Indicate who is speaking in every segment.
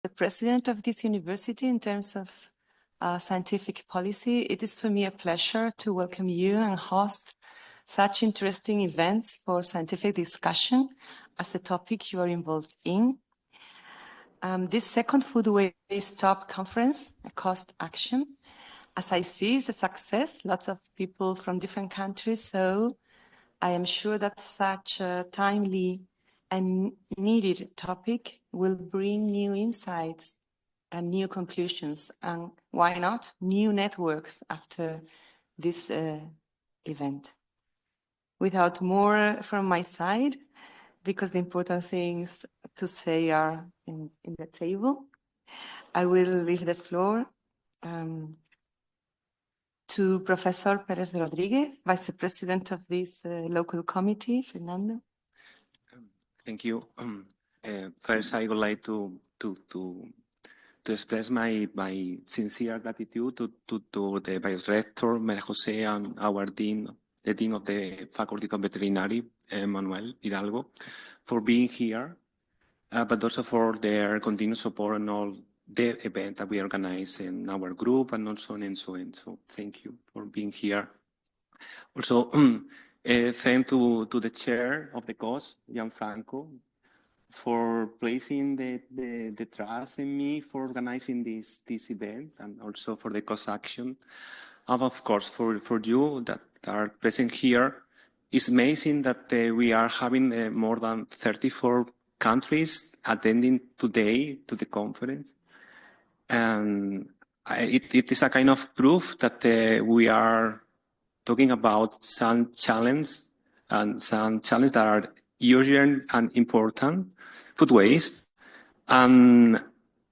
Speaker 1: the president of this university in terms of scientific policy, it is for me a pleasure to welcome you and host such interesting events for scientific discussion as the topic you are involved in. This second FoodWaStop conference, a cost action, as I see, is a success. Lots of people from different countries, so I am sure that such a timely and needed topic will bring new insights and new conclusions, and why not new networks after this event. Without more from my side, because the important things to say are in the table, I will leave the floor to Professor Perez Rodriguez, Vice President of this local committee. Fernando.
Speaker 2: Thank you. First, I would like to express my sincere gratitude to the Vice Rector, Maria Jose, and our Dean, the Dean of the Faculty of Veterinary, Manuel Hidalgo, for being here, but also for their continued support on all the event that we organize in our group and also and so on. So thank you for being here. Also, thank to the chair of the COS, Gianfranco, for placing the trust in me for organizing this event, and also for the COS action. And of course, for you that are present here, it's amazing that we are having more than 34 countries attending today to the conference. And it is a kind of proof that we are talking about some challenges that are urgent and important, food waste. And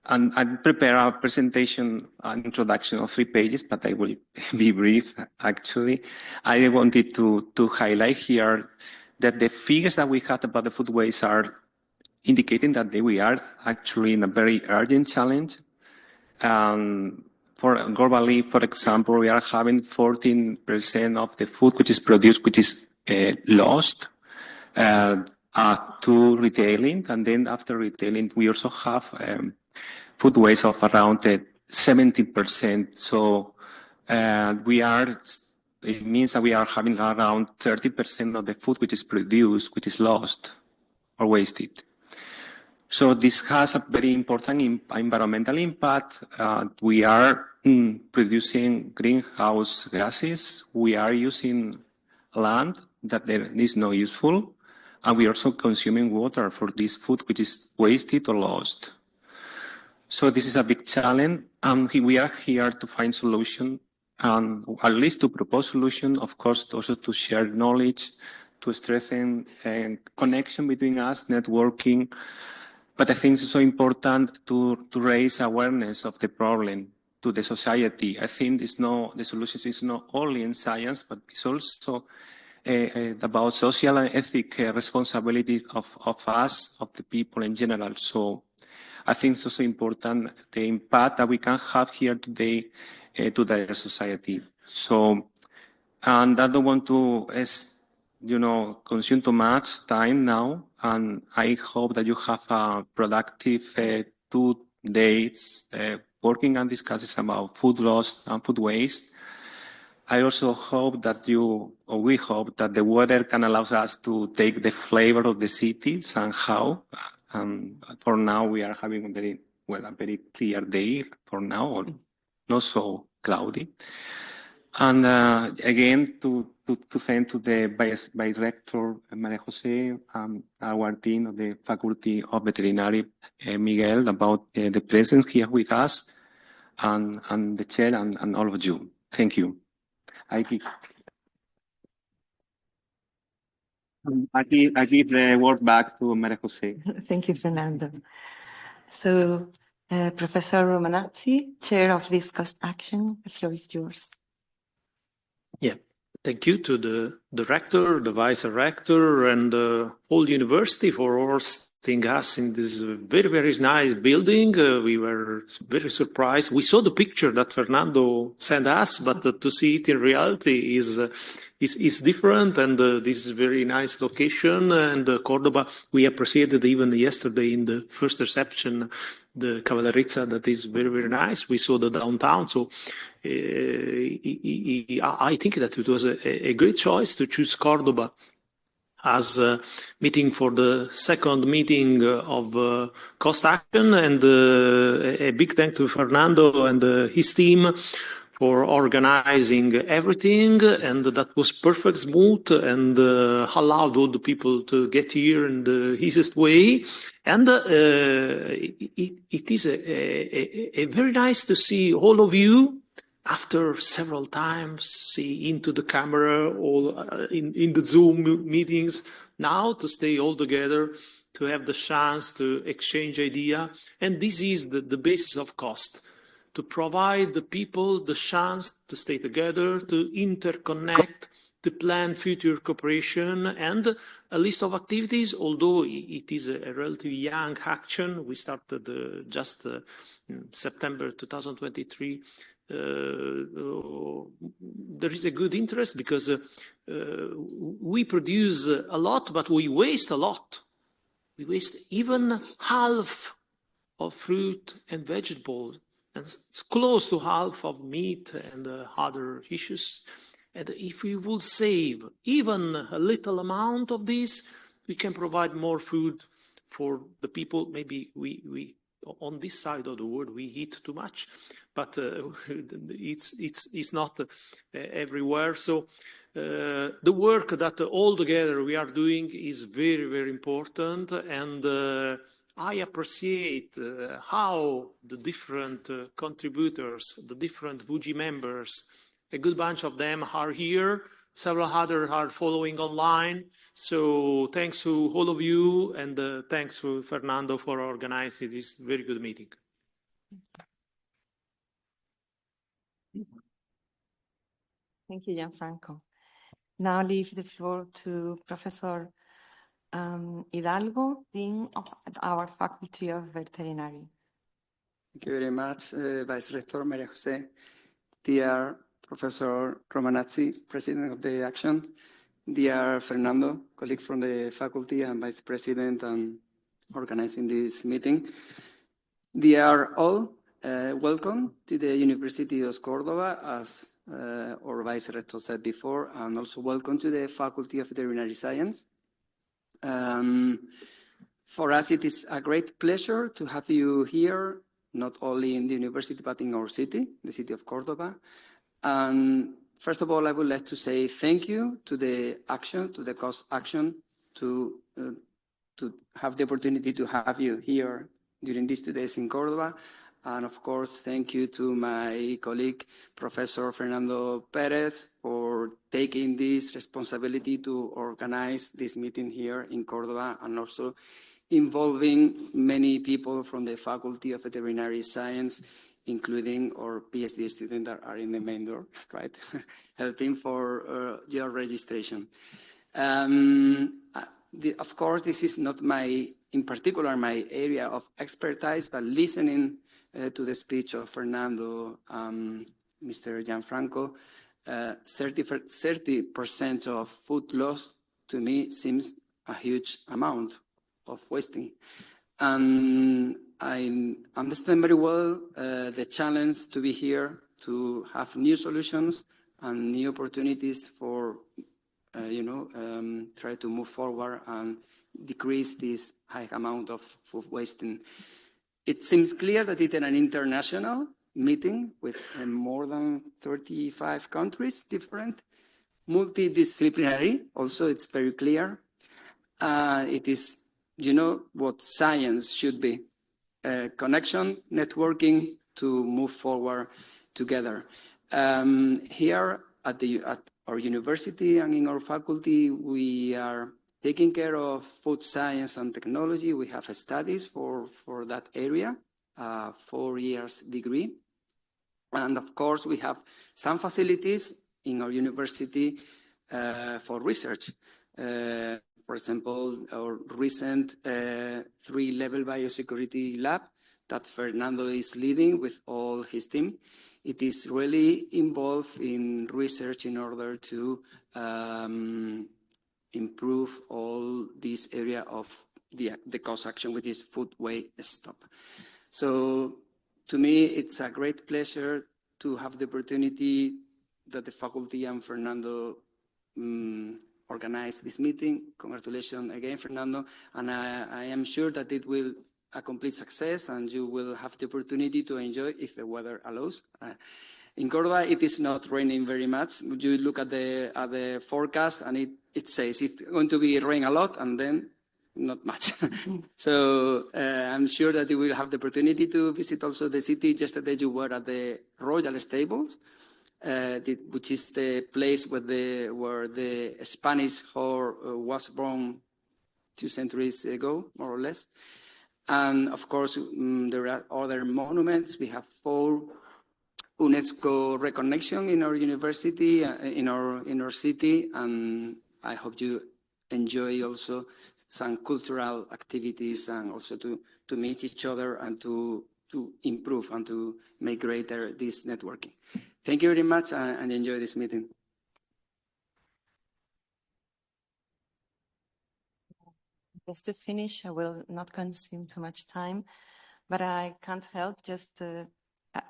Speaker 2: I prepare a presentation, an introduction of 3 pages, but I will be brief, actually. I wanted to highlight here that the figures that we had about the food waste are indicating that we are actually in a very urgent challenge. For globally, for example, we are having 14% of the food which is produced, which is lost to retailing. And then after retailing, we also have food waste of around 70%. So it means that we are having around 30% of the food which is produced, which is lost or wasted. So this has a very important environmental impact. We are producing greenhouse gases. We are using land that is not useful. And we are also consuming water for this food which is wasted or lost. So this is a big challenge. And we are here to find solution, and at least to propose solution, of course, also to share knowledge, to strengthen connection between us, networking. But I think it's so important to raise awareness of the problem to the society. I think the solution is not only in science, but it's also about social and ethical responsibility of us, of the people in general. So I think it's also important the impact that we can have here today to the society. So, and I don't want to consume too much time now, and I hope that you have a productive 2 days working and discussing about food loss and food waste. I also hope that we hope that the weather can allow us to take the flavor of the city somehow. For now, we are having a very clear day for now, or not so cloudy. And again, to thank to the Vice Rector, Maria Jose, our Dean of the Faculty of Veterinary, Miguel, about the presence here with us, and the chair, and all of you. Thank you. I give the word back to Maria Jose.
Speaker 1: Thank you, Fernando. So, Professor Romanazzi, Chair of this cost action, the floor is yours.
Speaker 3: Yeah, thank you to the the rector, the vice rector, and the whole university for hosting us in this very, very nice building. We were very surprised. We saw the picture that Fernando sent us, but to see it in reality is different. And this is a very nice location. And Cordoba, we appreciated even yesterday in the first reception, the Cavallerizza, that is very, very nice. We saw the downtown. So I think that it was a great choice to choose Cordoba as a meeting for the second meeting of cost action. And a big thank to Fernando and his team for organizing everything, and that was perfect, smooth, and allowed all the people to get here in the easiest way. And it is a very nice to see all of you after several times, see into the camera, all in the Zoom meetings, now to stay all together, to have the chance to exchange idea. And this is the basis of cost, to provide the people the chance to stay together, to interconnect, to plan future cooperation, and a list of activities. Although it is a relatively young action, we started just in September 2023. There is a good interest because we produce a lot, but we waste a lot. We waste even half of fruit and vegetables, and close to half of meat and other issues. And if we will save even a little amount of this, we can provide more food for the people. Maybe we on this side of the world, we eat too much, but it's not everywhere. So the work that all together we are doing is very, very important. And I appreciate how the different contributors, the different VUGI members, a good bunch of them are here. Several others are following online. So thanks to all of you, and thanks to Fernando for organizing this very good meeting.
Speaker 1: Thank you, Gianfranco. Now I leave the floor to Professor Hidalgo, Dean of our Faculty of Veterinary.
Speaker 4: Thank you very much, Vice Rector Maria Jose, dear Professor Romanazzi, President of the Action, dear Fernando, colleague from the faculty and Vice President and organizing this meeting. Dear all, welcome to the University of Cordoba, as our Vice Rector said before, and also welcome to the Faculty of Veterinary Science. For us, it is a great pleasure to have you here, not only in the university, but in our city, the city of Cordoba. And first of all, I would like to say thank you to the action, to the cost action, to have the opportunity to have you here during these 2 days in Cordoba. And of course, thank you to my colleague, Professor Fernando Perez, for taking this responsibility to organize this meeting here in Cordoba, and also involving many people from the Faculty of Veterinary Science, including our PhD students that are in the main door, right? Helping for your registration. Of course, this is not in particular my area of expertise, but listening to the speech of Fernando, Mr. Gianfranco, 30% of food loss to me seems a huge amount of wasting. And I understand very well the challenge to be here, to have new solutions and new opportunities for, try to move forward and decrease this high amount of food wasting. It seems clear that it's an international meeting with more than 35 countries, different, multidisciplinary. Also, it's very clear. It is, what science should be. Connection, networking to move forward together. Here at our university and in our faculty, we are taking care of food science and technology. We have studies for that area, 4 years degree. And of course, we have some facilities in our university for research. For example, our recent 3-level biosecurity lab that Fernando is leading with all his team. It is really involved in research in order to improve all this area of the cost action, which is FoodWaStop. So to me, it's a great pleasure to have the opportunity that the faculty and Fernando organized this meeting. Congratulations again, Fernando. And I am sure that it will a complete success and you will have the opportunity to enjoy if the weather allows. In Cordoba, it is not raining very much. You look at the forecast and it says it's going to be rain a lot and then not much. So I'm sure that you will have the opportunity to visit also the city. Yesterday you were at the Royal Stables, which is the place where the Spanish horse was born 2 centuries ago, more or less. And of course, there are other monuments. We have 4 UNESCO recognition in our university, in our city, and I hope you enjoy also some cultural activities and also to meet each other and to improve and to make greater this networking. Thank you very much and enjoy this meeting.
Speaker 1: Just to finish, I will not consume too much time, but I can't help just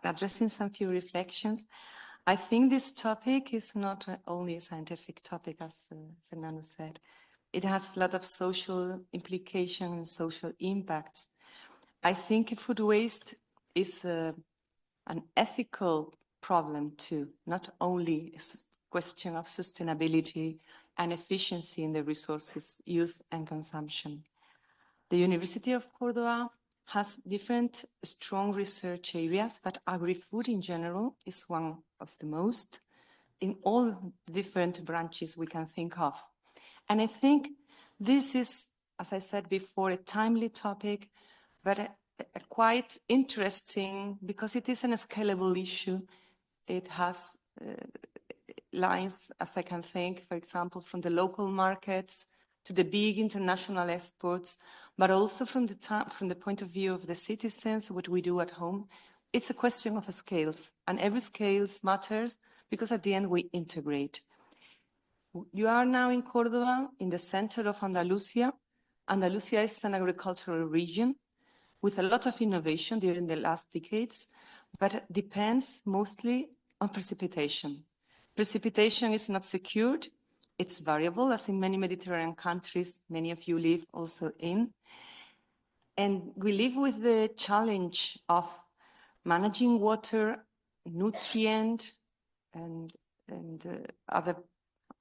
Speaker 1: addressing some few reflections. I think this topic is not only a scientific topic, as Fernando said. It has a lot of social implications and social impacts. I think food waste is an ethical problem too, not only a question of sustainability and efficiency in the resources use and consumption. The University of Cordoba has different strong research areas, but agri-food in general is one of the most in all different branches we can think of. And I think this is, as I said before, a timely topic, but a quite interesting because it is a scalable issue. It has lines, as I can think, for example, from the local markets to the big international exports, but also from the point of view of the citizens, what we do at home. It's a question of scales, and every scale matters because at the end we integrate. You are now in Cordoba, in the center of Andalusia. Andalusia is an agricultural region with a lot of innovation during the last decades, but depends mostly on precipitation. Precipitation is not secured. It's variable, as in many Mediterranean countries, many of you live also in. And we live with the challenge of managing water, nutrient, and other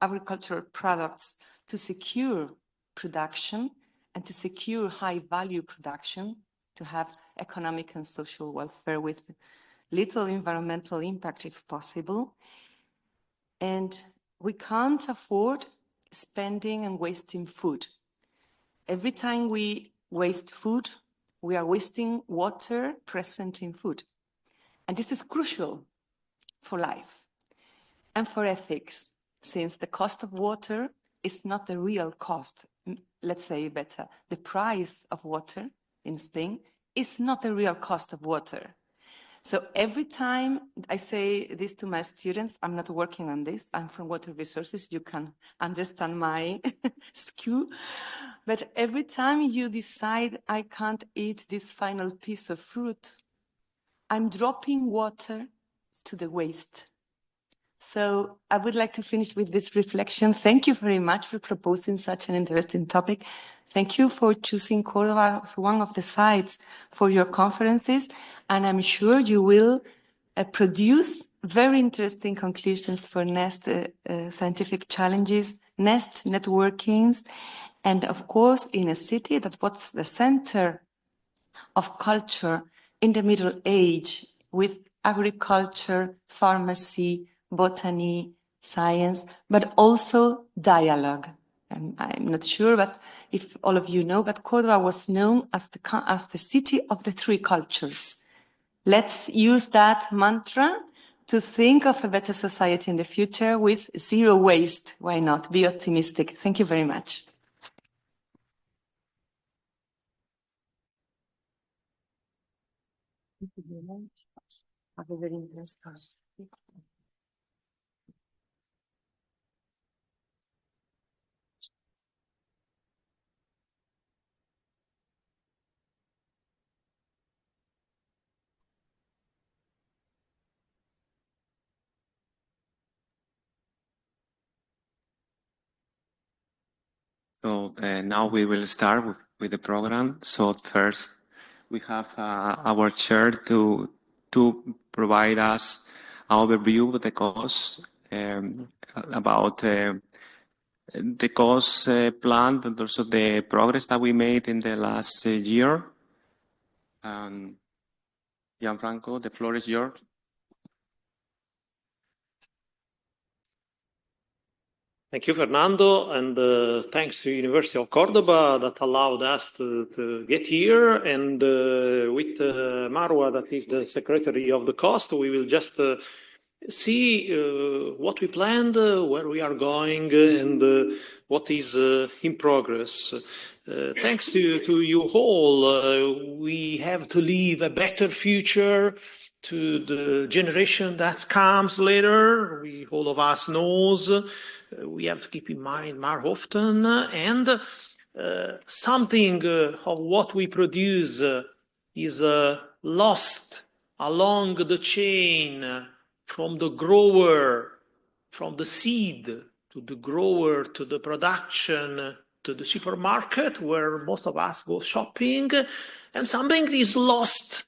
Speaker 1: agricultural products to secure production and to secure high value production, to have economic and social welfare with little environmental impact if possible. And we can't afford spending and wasting food. Every time we waste food, we are wasting water present in food. And this is crucial for life and for ethics, since the cost of water is not the real cost. Let's say better, the price of water in Spain is not the real cost of water. So every time I say this to my students, I'm not working on this, I'm from water resources, you can understand my skew. But every time you decide I can't eat this final piece of fruit, I'm dropping water to the waste. So I would like to finish with this reflection. Thank you very much for proposing such an interesting topic. Thank you for choosing Cordoba as one of the sites for your conferences. And I'm sure you will produce very interesting conclusions for next scientific challenges, next networkings. And of course, in a city that was the center of culture in the Middle Age with agriculture, pharmacy, botany, science, but also dialogue. I'm not sure, but if all of you know, but Cordoba was known as the city of the 3 cultures. Let's use that mantra to think of a better society in the future with zero waste. Why not? Be optimistic. Thank you very much. Thank you very much. Have a very interesting class.
Speaker 2: So now we will start with the program. So first, we have our chair to provide us an overview of the costs, about the cost plan, and also the progress that we made in the last year. Gianfranco, the floor is yours.
Speaker 3: Thank you, Fernando, and thanks to University of Cordoba that allowed us to get here. And with Marwa, that is the secretary of the cost, we will just see what we planned, where we are going, and what is in progress. Thanks to you all, we have to leave a better future to the generation that comes later. All of us knows. We have to keep in mind more often, and something of what we produce is lost along the chain from the grower, from the seed to the grower, to the production, to the supermarket where most of us go shopping, and something is lost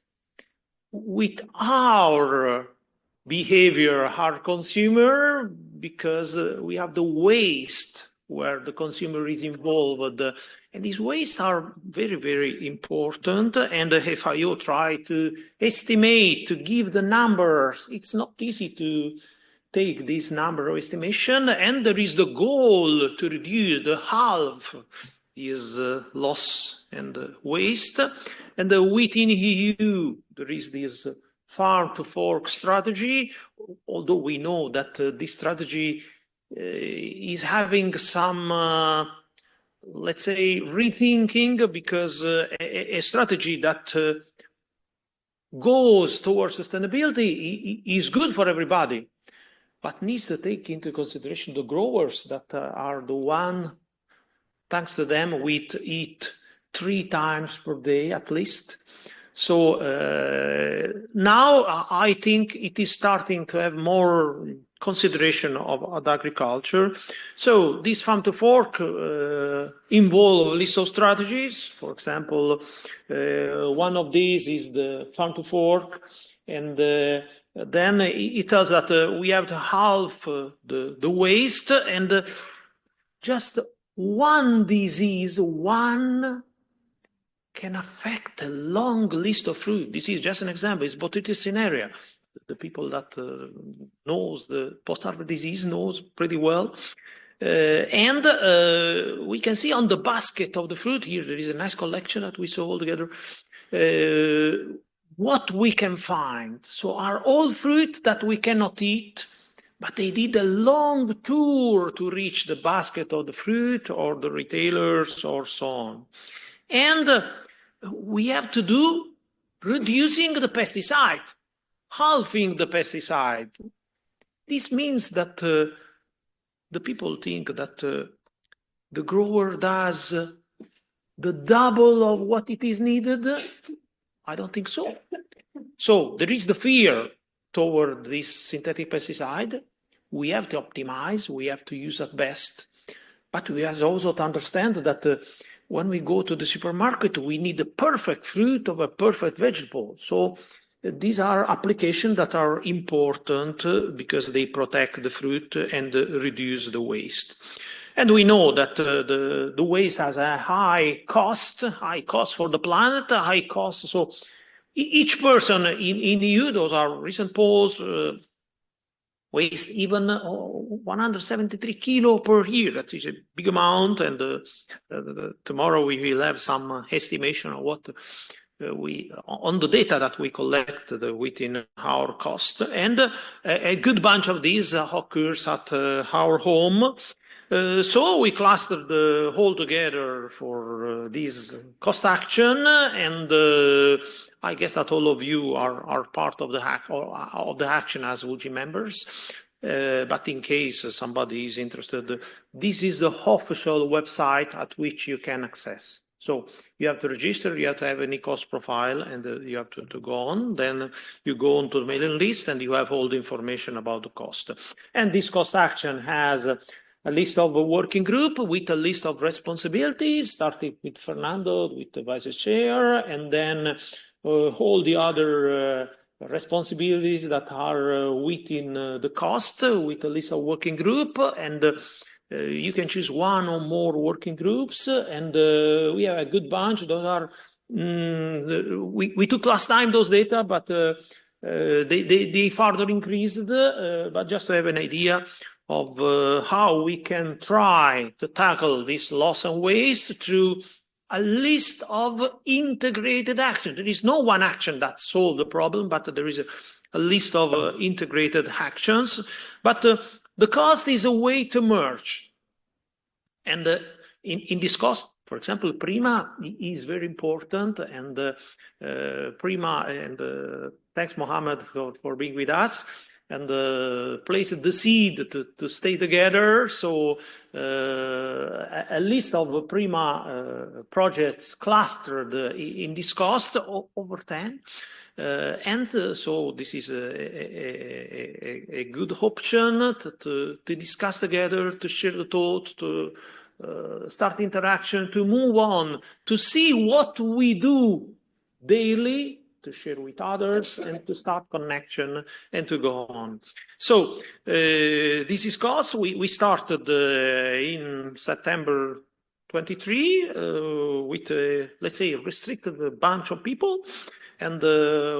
Speaker 3: with our behavior, our consumer, because we have the waste where the consumer is involved. And these wastes are very, very important. And if I try to estimate, to give the numbers, it's not easy to take this number of estimation. And there is the goal to reduce the half is loss and waste. And within EU, there is this farm to fork strategy, although we know that this strategy is having some, let's say, rethinking, because a strategy that goes towards sustainability is good for everybody, but needs to take into consideration the growers that are the one, thanks to them, we eat 3 times per day at least. So now I think it is starting to have more consideration of agriculture. So this farm to fork involve a list of strategies. For example, one of these is the farm to fork, and then it tells that we have to halve the waste, and just one disease, one can affect a long list of fruit. This is just an example. It's botulism cinerea. The people that knows the post-harvest disease knows pretty well. And we can see on the basket of the fruit here, there is a nice collection that we saw all together, what we can find. So are all fruit that we cannot eat, but they did a long tour to reach the basket of the fruit or the retailers or so on. And we have to do reducing the pesticide, halving the pesticide. This means that the people think that the grower does the double of what it is needed. I don't think so. So there is the fear toward this synthetic pesticide. We have to optimize, we have to use at best, but we have also to understand that when we go to the supermarket, we need the perfect fruit of a perfect vegetable. So these are applications that are important because they protect the fruit and reduce the waste. And we know that the waste has a high cost for the planet, a high cost. So each person in EU, those are recent polls, waste even 173 kilo per year. That is a big amount, and tomorrow we will have some estimation of what on the data that we collected within our cost, and a good bunch of these occurs at our home. So we clustered the whole together for this cost action, and I guess that all of you are part of the action as WUJI members. But in case somebody is interested, this is the official website at which you can access. So you have to register, you have to have any cost profile, and you have to go on. Then you go on to the mailing list, and you have all the information about the cost. And this cost action has a list of a working group with a list of responsibilities, starting with Fernando, with the vice chair, and then all the other responsibilities that are within the cost, with a list of working group, and you can choose one or more working groups, and we have a good bunch. Those are we took last time those data, but they further increased. But just to have an idea of how we can try to tackle this loss and waste through a list of integrated action. There is no one action that solves the problem, but there is a list of integrated actions. But the cost is a way to merge. And in this cost, for example, Prima is very important. And Prima, and thanks, Mohammed, for being with us. And placed the seed to stay together. So a list of Prima projects clustered in this cost, over 10. So this is a good option to discuss together, to share the thought, to start interaction, to move on, to see what we do daily, to share with others, and to start connection and to go on. So this is cost. We started in September 23 with, let's say, a restricted bunch of people. And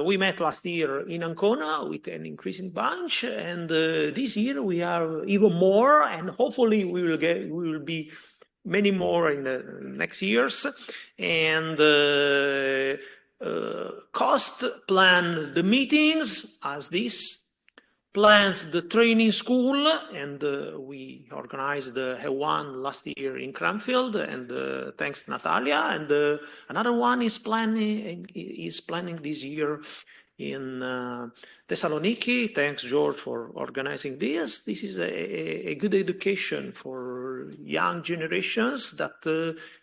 Speaker 3: we met last year in Ancona with an increasing bunch. And this year we are even more, and hopefully we will be many more in the next years. And cost plan the meetings as this, plans the training school, and we organized one last year in Cranfield, and thanks to Natalia, and another one is planning this year in Thessaloniki. Thanks, George, for organizing this. This is a good education for young generations that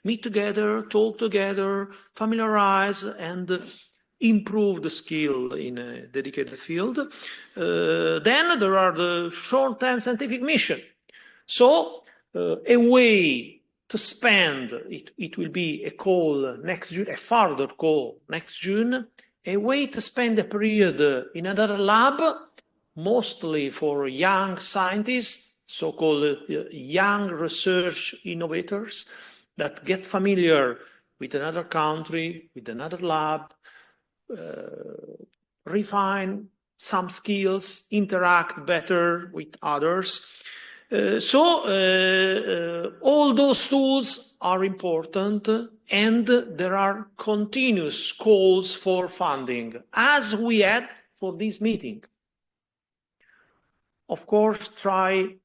Speaker 3: meet together, talk together, familiarize, and improve the skill in a dedicated field. Then there are the short-term scientific mission. So a way to spend, it will be a call next June, a further call next June, a way to spend a period in another lab, mostly for young scientists, so-called young research innovators that get familiar with another country, with another lab, refine some skills, interact better with others. So all those tools are important, and there are continuous calls for funding, as we had for this meeting. Of course, try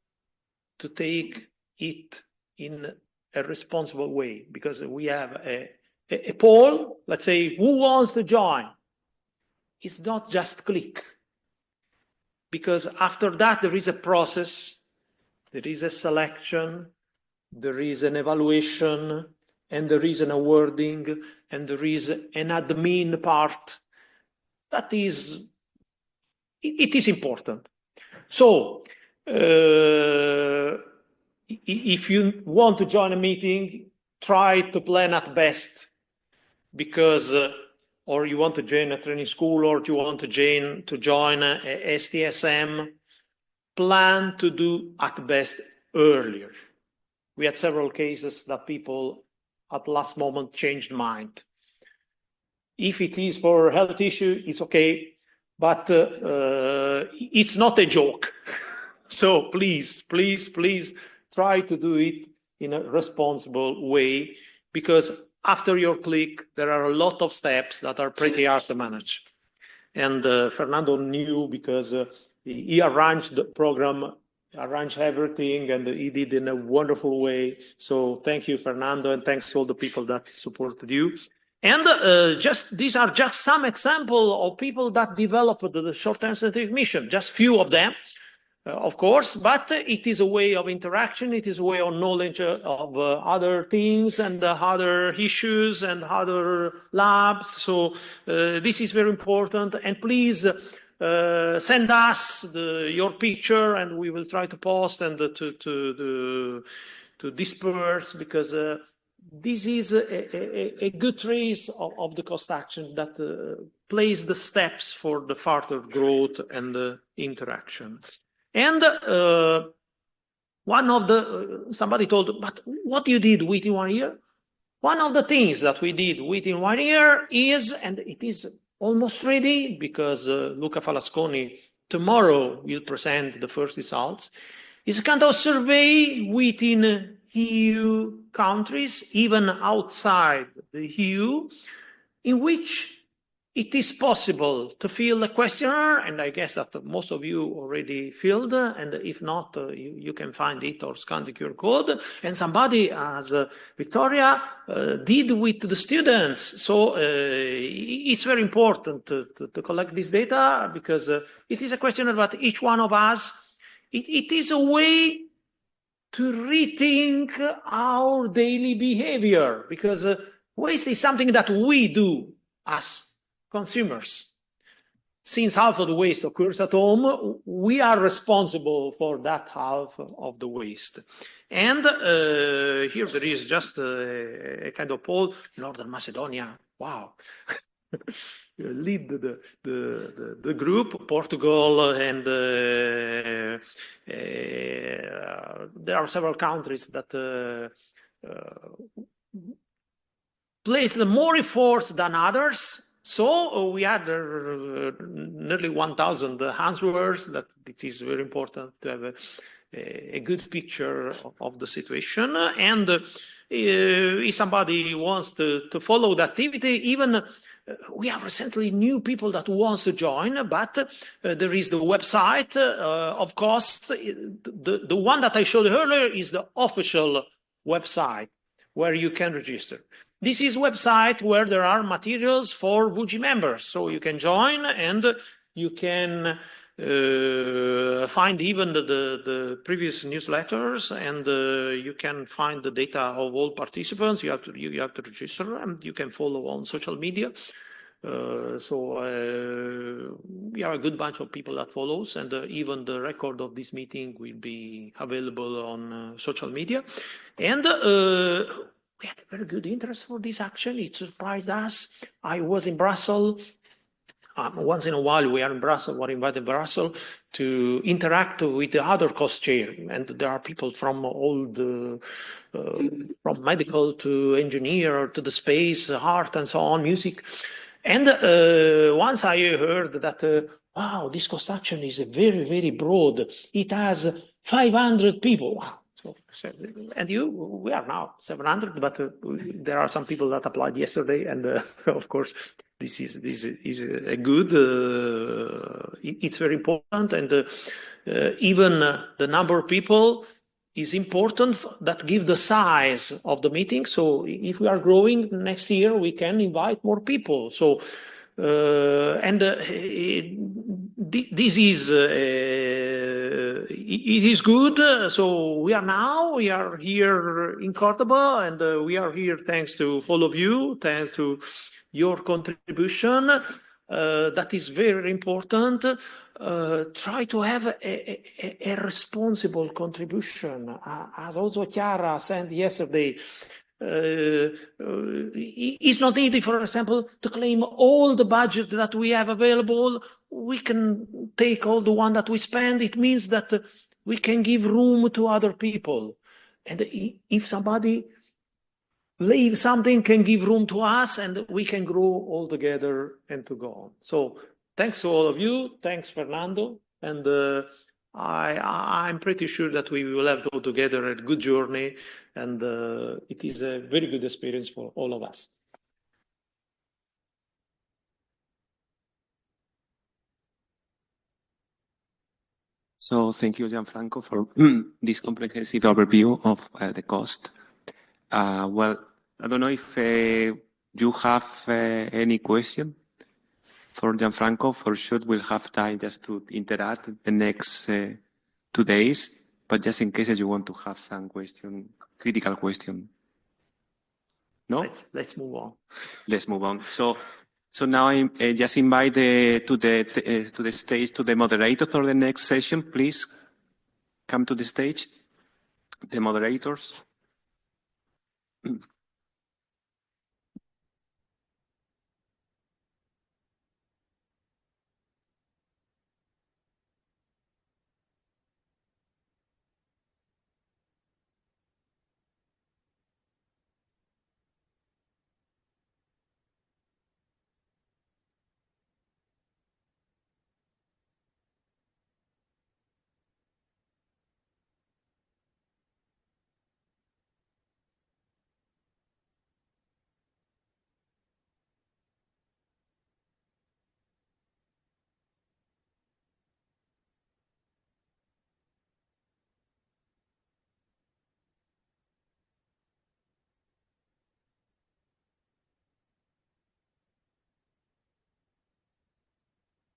Speaker 3: to take it in a responsible way, because we have a poll, let's say, who wants to join? It's not just click, because after that there is a process, there is a selection, there is an evaluation, and there is an awarding, and there is an admin part. That is, it is important. So, if you want to join a meeting, try to plan at best, because, or you want to join a training school, or you want to join a STSM, plan to do at best earlier. We had several cases that people at the last moment changed mind. If it is for a health issue, it's okay, but it's not a joke. So please, please, please try to do it in a responsible way, because after your click, there are a lot of steps that are pretty hard to manage. And Fernando knew because he arranged the program, arranged everything, and he did in a wonderful way. So thank you, Fernando, and thanks to all the people that supported you. And these are just some examples of people that developed the short-term scientific mission, just few of them. Of course, but it is a way of interaction. It is a way of knowledge of other things and other issues and other labs. So this is very important. And please send us your picture, and we will try to post and to disperse, because this is a good trace of the cost action that plays the steps for the further growth and interaction. And one of somebody told, but what you did within 1 year? One of the things that we did within 1 year is, and it is almost ready, because Luca Falasconi tomorrow will present the first results, is a kind of survey within EU countries, even outside the EU, in which it is possible to fill a questionnaire, and I guess that most of you already filled, and if not, you can find it or scan the QR code, and somebody, as Victoria, did with the students. So it's very important to collect this data, because it is a questionnaire that each one of us, it is a way to rethink our daily behavior, because waste is something that we do as consumers. Since half of the waste occurs at home, we are responsible for that half of the waste. And here there is just a kind of poll. Northern Macedonia, wow. Lead the group. Portugal, and there are several countries that place more efforts than others. So we had nearly 1,000 answers. That it is very important to have a good picture of the situation. And if somebody wants to follow the activity, even we have recently new people that wants to join, but there is the website. Of course, the one that I showed earlier is the official website where you can register. This is a website where there are materials for WUGI members, so you can join and you can find even the previous newsletters, and you can find the data of all participants. You have to register, and you can follow on social media. So we have a good bunch of people that follows, and even the record of this meeting will be available on social media. And we had a very good interest for this action. It surprised us. I was in Brussels. Once in a while, we are in Brussels. We're invited to Brussels to interact with the other cost chair, and there are people from all the, from medical to engineer to the space, art, and so on, music. And once I heard that, wow, this cost action is very, very broad. It has 500 people. Wow. And we are now 700, but there are some people that applied yesterday, and of course, this is a good. It's very important, and even the number of people is important. That give the size of the meeting. So if we are growing next year, we can invite more people. So this is it is good. So we are here in Cordoba, and we are here thanks to all of you, thanks to your contribution. That is very important. Try to have a responsible contribution, as also Chiara said yesterday. It's not easy, for example, to claim all the budget that we have available. We can take all the one that we spend. It means that we can give room to other people. And if somebody leave something, can give room to us, and we can grow all together and to go on. So thanks to all of you. Thanks, Fernando. And I'm pretty sure that we will have all together a good journey, and it is a very good experience for all of us.
Speaker 2: So thank you, Gianfranco, for this comprehensive overview of the cost. Well, I don't know if you have any question for Gianfranco. For sure, we'll have time just to interact the next 2 days, but just in case you want to have some question, critical question. No?
Speaker 3: Let's move on.
Speaker 2: Let's move on. So now I just invite to the stage to the moderator for the next session. Please come to the stage. The moderators.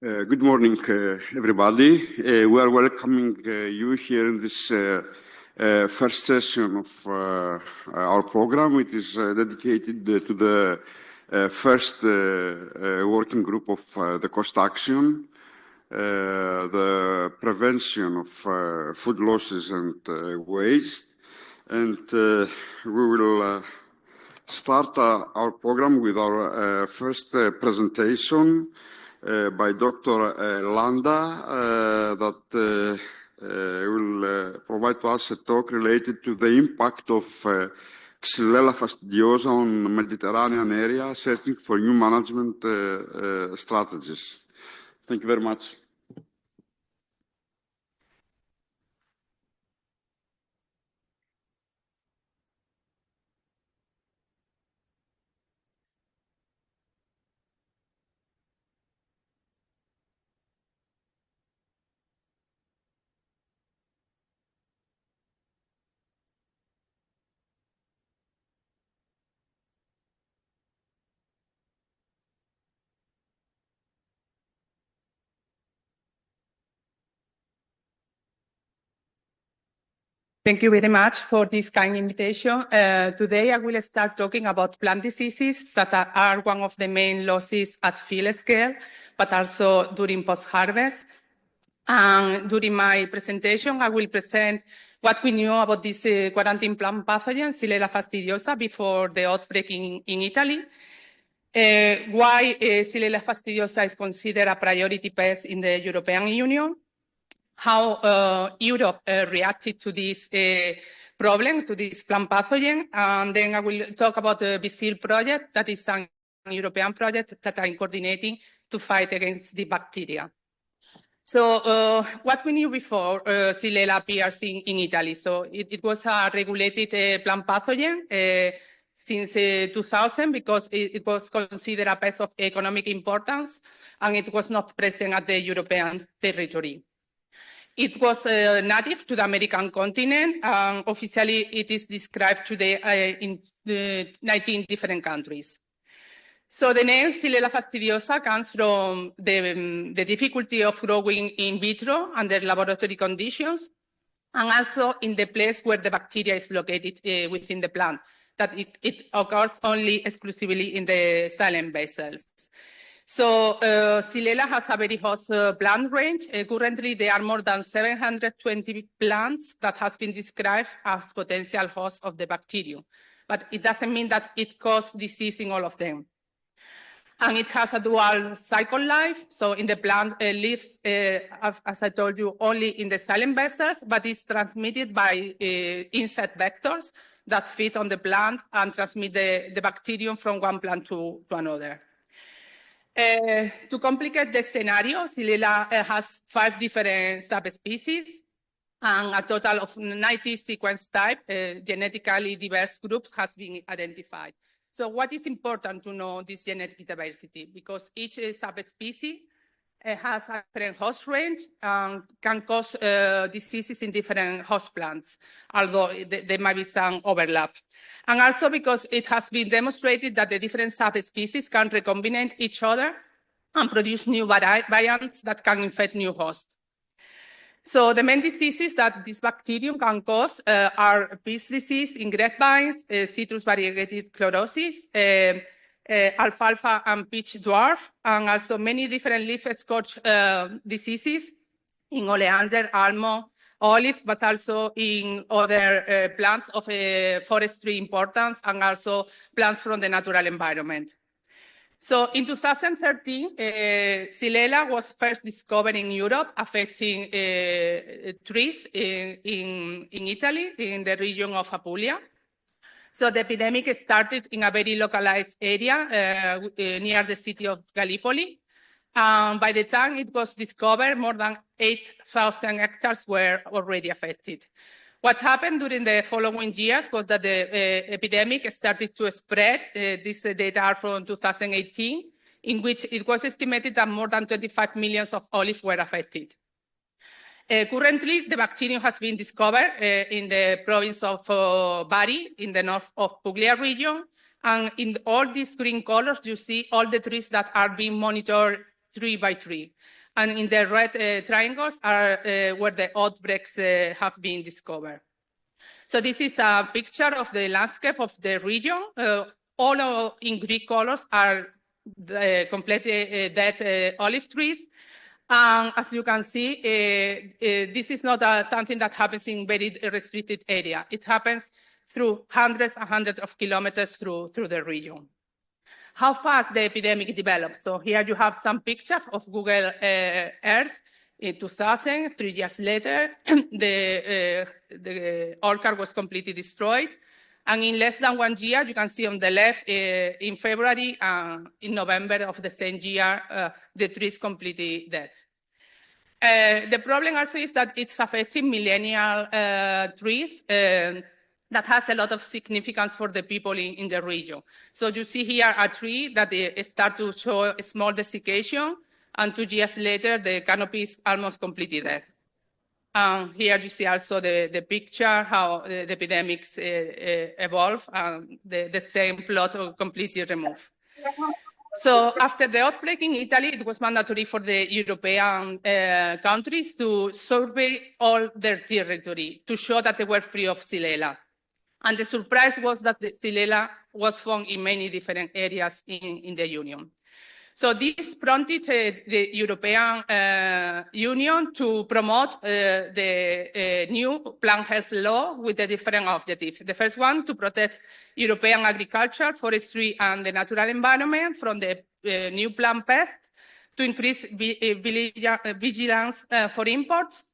Speaker 5: Good morning, everybody. We are welcoming you here in this first session of our program. It is dedicated to the first working group of the cost action, the prevention of food losses and waste. And we will start our program with our first presentation by Dr. Landa that will provide to us a talk related to the impact of Xylella fastidiosa on Mediterranean area, searching for new management strategies. Thank you very much.
Speaker 6: Thank you very much for this kind invitation. Today I will start talking about plant diseases that are one of the main losses at field scale, but also during post-harvest. And during my presentation, I will present what we knew about this quarantine plant pathogen, Xylella fastidiosa, before the outbreak in Italy. Why Xylella fastidiosa is considered a priority pest in the European Union. How Europe reacted to this problem, to this plant pathogen. And then I will talk about the BSIL project, that is an European project that I'm coordinating to fight against the bacteria. So what we knew before Xylella appears in Italy. So it was a regulated plant pathogen since 2000 because it was considered a pest of economic importance and it was not present at the European territory. It was native to the American continent, and officially it is described today in 19 different countries. So the name Xylella fastidiosa comes from the difficulty of growing in vitro under laboratory conditions, and also in the place where the bacteria is located within the plant, that it occurs only exclusively in the silent vessels. So Xylella has a very host plant range. Currently, there are more than 720 plants that has been described as potential hosts of the bacterium. But it doesn't mean that it causes disease in all of them. And it has a dual cycle life. So in the plant, it lives, as I told you, only in the silent vessels, but it's transmitted by insect vectors that feed on the plant and transmit the bacterium from one plant to another. To complicate the scenario, Xylella has 5 different subspecies and a total of 90 sequence type, genetically diverse groups has been identified. So what is important to know this genetic diversity? Because each subspecies has a different host range and can cause diseases in different host plants, although there might be some overlap. And also because it has been demonstrated that the different subspecies can recombine each other and produce new variants that can infect new hosts. So the main diseases that this bacterium can cause are pest disease in grapevines, citrus variegated chlorosis, alfalfa and peach dwarf, and also many different leaf scorch diseases in oleander, almond, olive, but also in other plants of forestry importance and also plants from the natural environment. So in 2013, Xylella was first discovered in Europe, affecting trees in Italy, in the region of Apulia. So the epidemic started in a very localized area near the city of Gallipoli. By the time it was discovered, more than 8,000 hectares were already affected. What happened during the following years was that the epidemic started to spread. These data are from 2018, in which it was estimated that more than 25 million of olives were affected. Currently, the bacterium has been discovered in the province of Bari, in the north of Puglia region. And in all these green colors, you see all the trees that are being monitored tree by tree. And in the red triangles are where the outbreaks have been discovered. So this is a picture of the landscape of the region. All in green colors are the completely dead olive trees. As you can see, this is not something that happens in very restricted area. It happens through hundreds and hundreds of kilometers through the region. How fast the epidemic developed. So here you have some pictures of Google Earth in 2000. 3 years later, the orchard was completely destroyed. And in less than 1 year, you can see on the left, in February and in November of the same year, the tree is completely dead. The problem also is that it's affecting millennial trees. That has a lot of significance for the people in the region. So you see here a tree that start to show a small desiccation, and 2 years later, the canopy is almost completely dead. Here you see also the picture, how the epidemics evolve, and the same plot completely removed. So after the outbreak in Italy, it was mandatory for the European countries to survey all their territory to show that they were free of Xylella. And the surprise was that the Xylella was found in many different areas in the Union. So this prompted the European Union to promote the new plant health law with a different objective. The first one, to protect European agriculture, forestry, and the natural environment from the new plant pests, to increase vigilance for imports,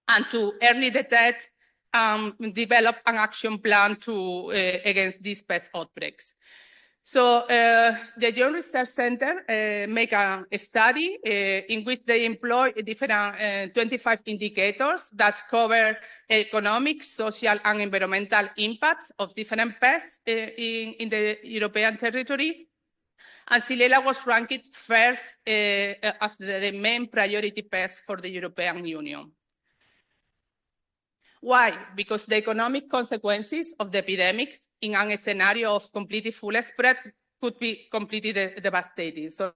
Speaker 6: and to early detect develop an action plan to against these pest outbreaks. So the Joint Research Center make a study in which they employ different 25 indicators that cover economic, social, and environmental impacts of different pests in the European territory. And Xylella was ranked first as the main priority pest for the European Union. Why? Because the economic consequences of the epidemics in a scenario of completely full spread could be completely devastating. So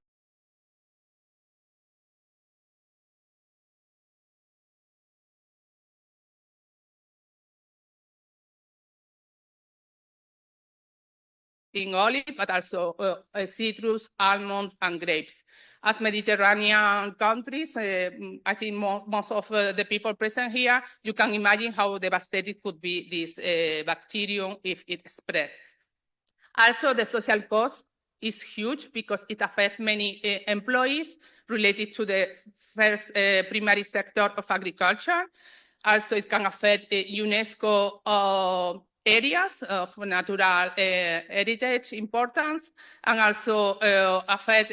Speaker 6: in olive, but also citrus, almonds, and grapes. As Mediterranean countries, I think most of the people present here, you can imagine how devastated could be this bacterium if it spreads. Also, the social cost is huge because it affects many employees related to the first primary sector of agriculture. Also, it can affect UNESCO areas of natural heritage importance, and also affect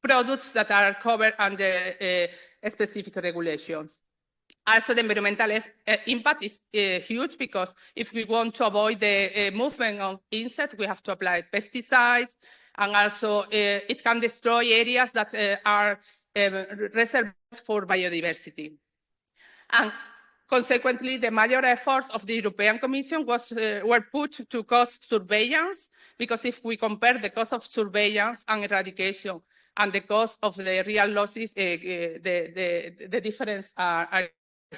Speaker 6: products that are covered under specific regulations. Also, the environmental impact is huge because if we want to avoid the movement of insects, we have to apply pesticides, and also it can destroy areas that are reserved for biodiversity. And consequently, the major efforts of the European Commission were put to cost surveillance, because if we compare the cost of surveillance and eradication and the cost of the real losses, the difference are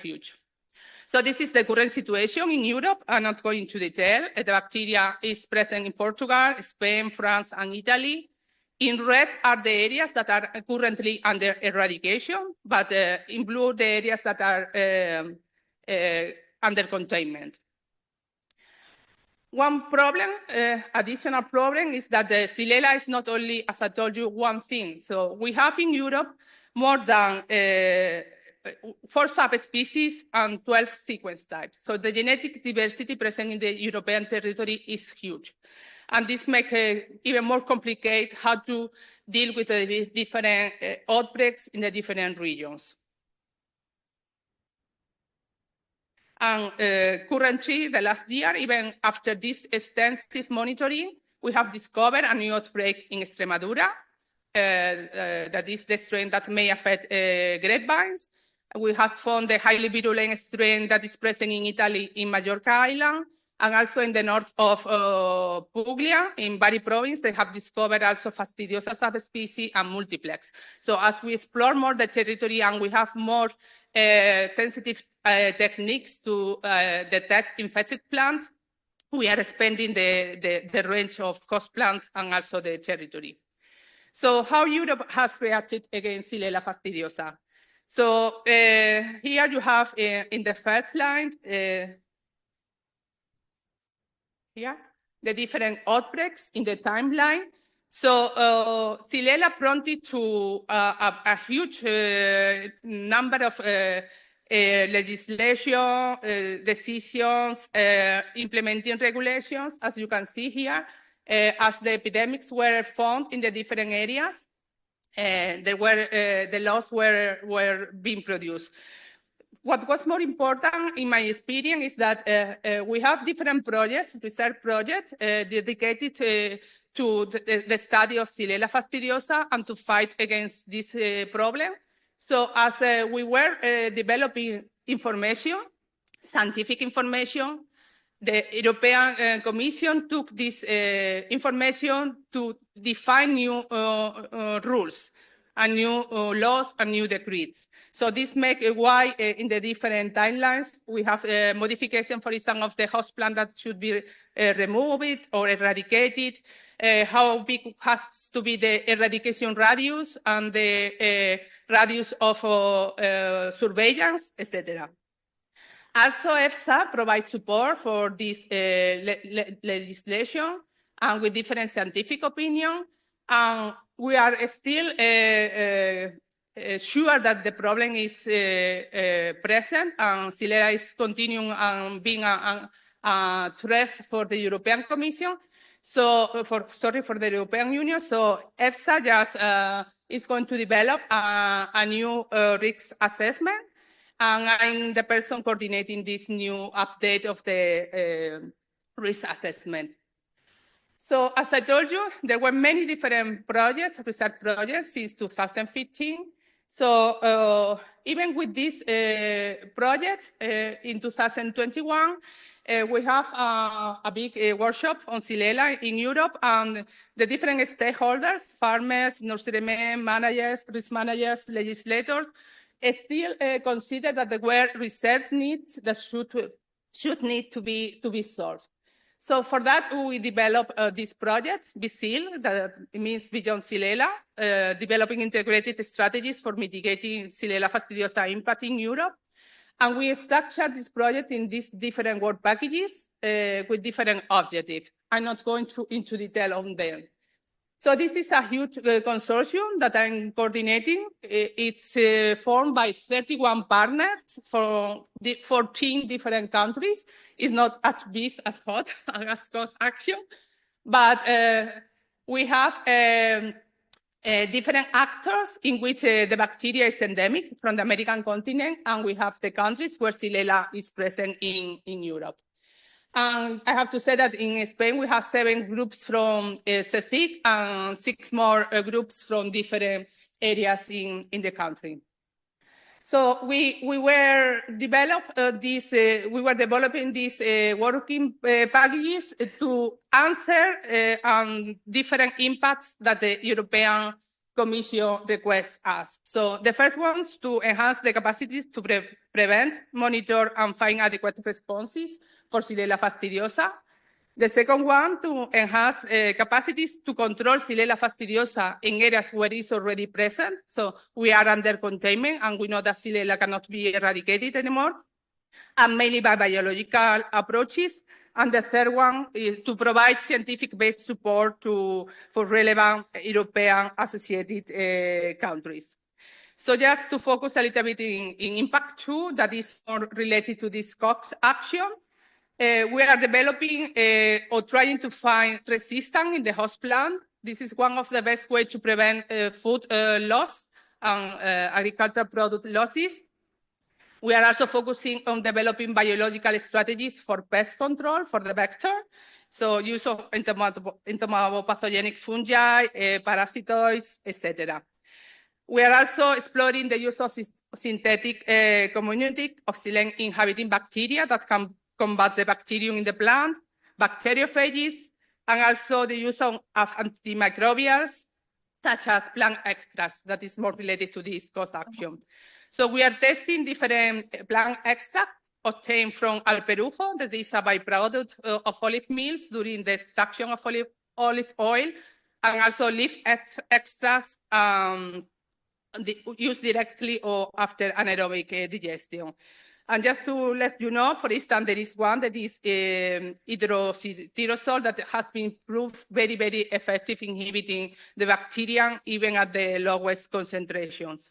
Speaker 6: huge. So this is the current situation in Europe. I'm not going into detail. The bacteria is present in Portugal, Spain, France, and Italy. In red are the areas that are currently under eradication, but in blue, the areas that are under containment. One problem, additional problem, is that the Xylella is not only, as I told you, one thing. So we have in Europe more than 4 subspecies and 12 sequence types. So the genetic diversity present in the European territory is huge. And this makes it even more complicated how to deal with the different outbreaks in the different regions. And currently, the last year, even after this extensive monitoring, we have discovered a new outbreak in Extremadura. That is the strain that may affect grapevines. We have found the highly virulent strain that is present in Italy in Majorca Island, and also in the north of Puglia, in Bari province, they have discovered also fastidiosa subspecies and multiplex. So as we explore more the territory and we have more sensitive techniques to detect infected plants, we are expanding the range of host plants and also the territory. So how Europe has reacted against Xylella fastidiosa? So here you have in the first line, here, the different outbreaks in the timeline. So Xylella prompted to a huge number of legislation, decisions, implementing regulations, as you can see here, as the epidemics were found in the different areas. The laws were being produced. What was more important in my experience is that we have different projects, research projects, dedicated to the study of Xylella fastidiosa and to fight against this problem. So as we were developing information, scientific information, the European Commission took this information to define new rules, and new laws and new decrees. So this makes why in the different timelines we have modification, for example, of the host plant that should be removed or eradicated, how big has to be the eradication radius and the radius of surveillance, etc. Also, EFSA provides support for this legislation and with different scientific opinion. And we are still sure that the problem is present, and Xylella is continuing being a threat for the European Commission. So, for the European Union. So EFSA just is going to develop a new risk assessment, and I'm the person coordinating this new update of the risk assessment. So as I told you, there were many different projects, research projects since 2015. So even with this project in 2021, we have a big workshop on Xylella in Europe, and the different stakeholders, farmers, nurserymen, managers, risk managers, legislators, still consider that there were research needs that should need to be solved. So for that, we developed this project, BSIL, that means Beyond Xylella, developing integrated strategies for mitigating Xylella fastidiosa impact in Europe. And we structured this project in these different work packages with different objectives. I'm not going into detail on them. So this is a huge consortium that I'm coordinating. It's formed by 31 partners from 14 different countries. It's not as big as hot as cost action, but we have different actors in which the bacteria is endemic from the American continent, and we have the countries where Xylella is present in Europe. And I have to say that in Spain, we have 7 groups from CSIC and 6 more groups from different areas in the country. So we were developing these working packages to answer different impacts that the European Commission requests us. So the first one is to enhance the capacities to prevent, monitor, and find adequate responses for Xylella fastidiosa. The second one, to enhance capacities to control Xylella fastidiosa in areas where it's already present. So we are under containment, and we know that Xylella cannot be eradicated anymore, and mainly by biological approaches. And the third one is to provide scientific-based support for relevant European associated countries. So just to focus a little bit in impact 2, that is more related to this COX action. We are developing or trying to find resistance in the host plant. This is one of the best ways to prevent food loss and agricultural product losses. We are also focusing on developing biological strategies for pest control for the vector. So use of entomopathogenic fungi, parasitoids, etc. We are also exploring the use of synthetic community of xylem inhabiting bacteria that can combat the bacterium in the plant, bacteriophages, and also the use of antimicrobials, such as plant extracts, that is more related to this cost action. So we are testing different plant extracts obtained from alperujo, that is a byproduct of olive mills during the extraction of olive oil, and also leaf extracts used directly or after anaerobic digestion. And just to let you know, for instance, there is one that is hydroxytyrosol that has been proved very, very effective in inhibiting the bacterium, even at the lowest concentrations.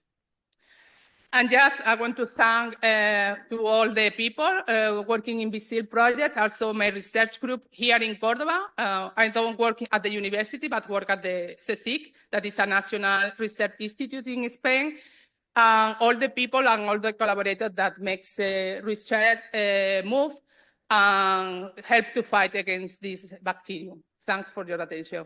Speaker 6: And just I want to thank to all the people working in BSIL project, also my research group here in Cordoba. I don't work at the university, but work at the CSIC, that is a national research institute in Spain. All the people and all the collaborators that makes research move and help to fight against this bacterium. Thanks for your attention.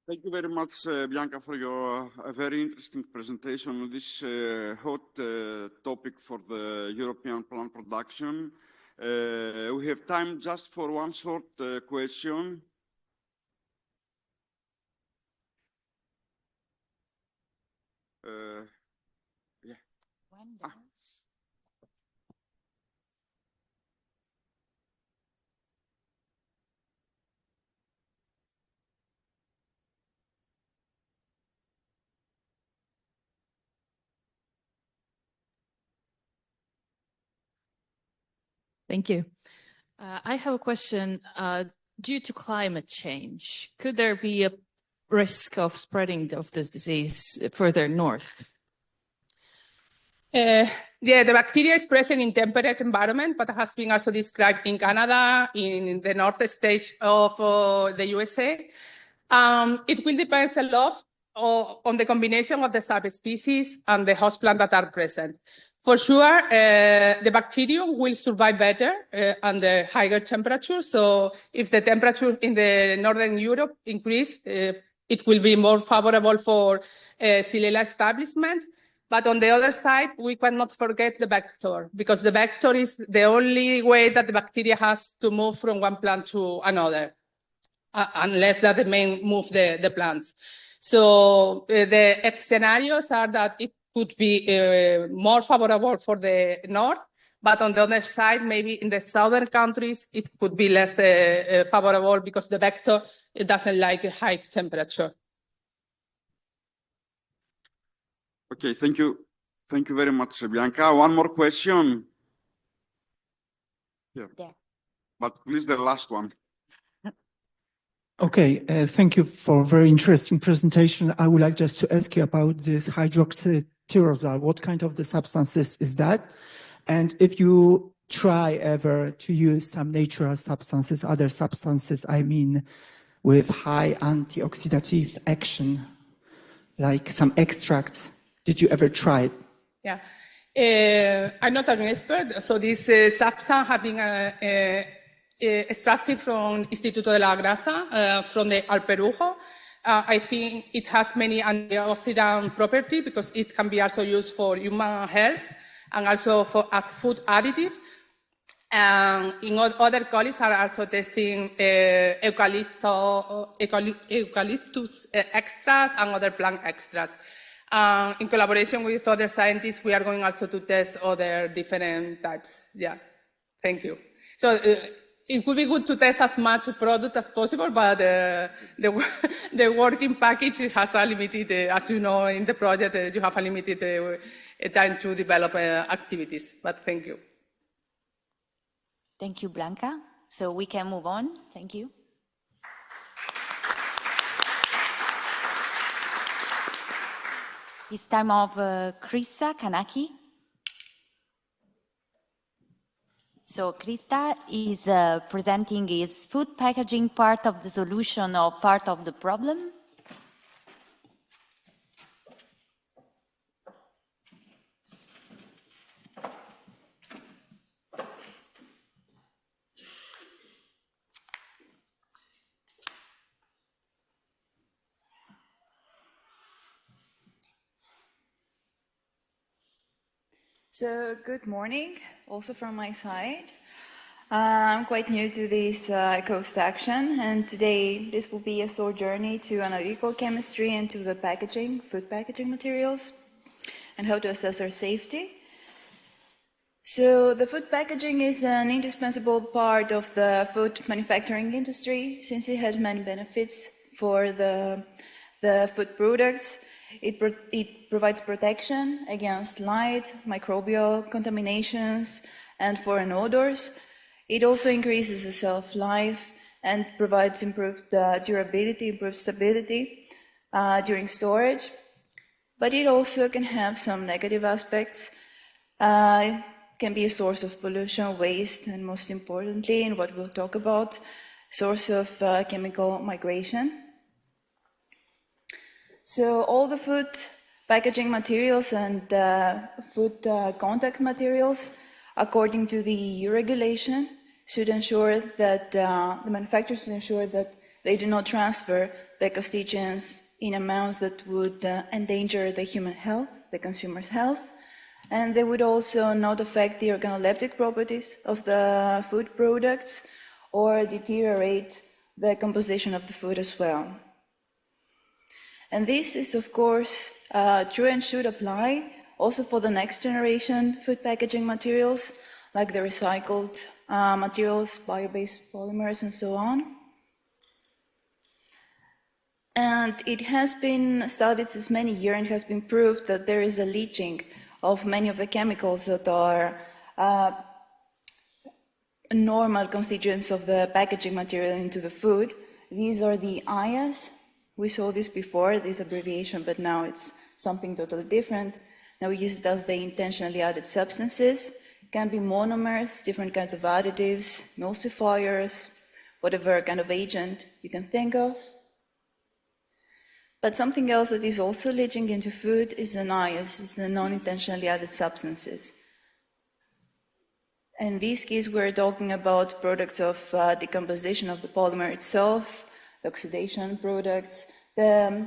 Speaker 5: Thank you very much, Bianca, for your very interesting presentation on this hot topic for the European plant production. We have time just for one short question. Yeah.
Speaker 7: Thank you. I have a question. Due to climate change, could there be a risk of spreading of this disease further north?
Speaker 6: Yeah, the bacteria is present in temperate environment, but has been also described in Canada, in the north states of the USA. It will depend a lot on the combination of the subspecies and the host plant that are present. For sure, the bacterium will survive better under higher temperature. So if the temperature in the northern Europe increase, it will be more favorable for Xylella establishment. But on the other side, we cannot forget the vector, because the vector is the only way that the bacteria has to move from one plant to another, unless that they may move the plants. So the scenarios are that it could be more favorable for the north, but on the other side, maybe in the southern countries, it could be less favorable because the vector it doesn't like a high temperature.
Speaker 5: Okay, thank you. Thank you very much, Bianca. One more question. Here. Yeah. But please, the last one.
Speaker 8: Okay, thank you for a very interesting presentation. I would like just to ask you about this hydroxytyrosol. What kind of the substances is that? And if you try ever to use some natural substances, other substances, I mean, with high antioxidative action, like some extracts? Did you ever try it?
Speaker 6: Yeah. I'm not an expert, so this substance has been extracted from Instituto de la Grasa, from the Alperujo. I think it has many antioxidant properties because it can be also used for human health and also as food additive. And in other colleagues are also testing eucalyptus extras and other plant extras. In collaboration with other scientists, we are going also to test other different types. Yeah, thank you. So it would be good to test as much product as possible, but the working package has a limited, as you know, in the project, you have a limited time to develop activities, but thank you.
Speaker 9: Thank you, Blanca. So we can move on. Thank you. It's time of Krista Kanaki. So Krista is presenting is food packaging part of the solution or part of the problem?
Speaker 10: So good morning, also from my side. I'm quite new to this coast action, and today this will be a short journey to analytical chemistry and to the packaging, food packaging materials, and how to assess their safety. So the food packaging is an indispensable part of the food manufacturing industry, since it has many benefits for the food products. It provides protection against light, microbial contaminations, and foreign odors. It also increases the shelf life and provides improved durability, improved stability during storage. But it also can have some negative aspects. It can be a source of pollution, waste, and most importantly, in what we'll talk about, source of chemical migration. So all the food packaging materials and food contact materials, according to the EU regulation, should ensure that the manufacturers should ensure that they do not transfer the constituents in amounts that would endanger the human health, the consumer's health, and they would also not affect the organoleptic properties of the food products or deteriorate the composition of the food as well. And this is, of course, true and should apply also for the next generation food packaging materials, like the recycled materials, bio-based polymers, and so on. And it has been studied since many years and has been proved that there is a leaching of many of the chemicals that are normal constituents of the packaging material into the food. These are the IAS. We saw this before, this abbreviation, but now it's something totally different. Now we use it as the intentionally added substances. It can be monomers, different kinds of additives, emulsifiers, whatever kind of agent you can think of. But something else that is also leaching into food is the NIAS, is the non-intentionally added substances. In this case, we're talking about products of decomposition of the polymer itself, the oxidation products, the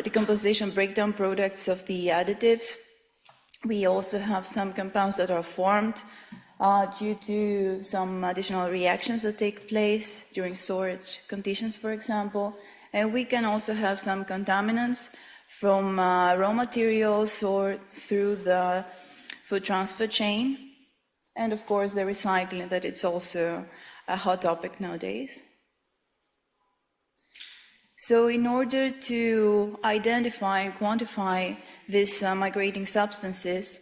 Speaker 10: decomposition breakdown products of the additives. We also have some compounds that are formed due to some additional reactions that take place during storage conditions, for example. And we can also have some contaminants from raw materials or through the food transfer chain. And of course, the recycling, that it's also a hot topic nowadays. So in order to identify and quantify these migrating substances,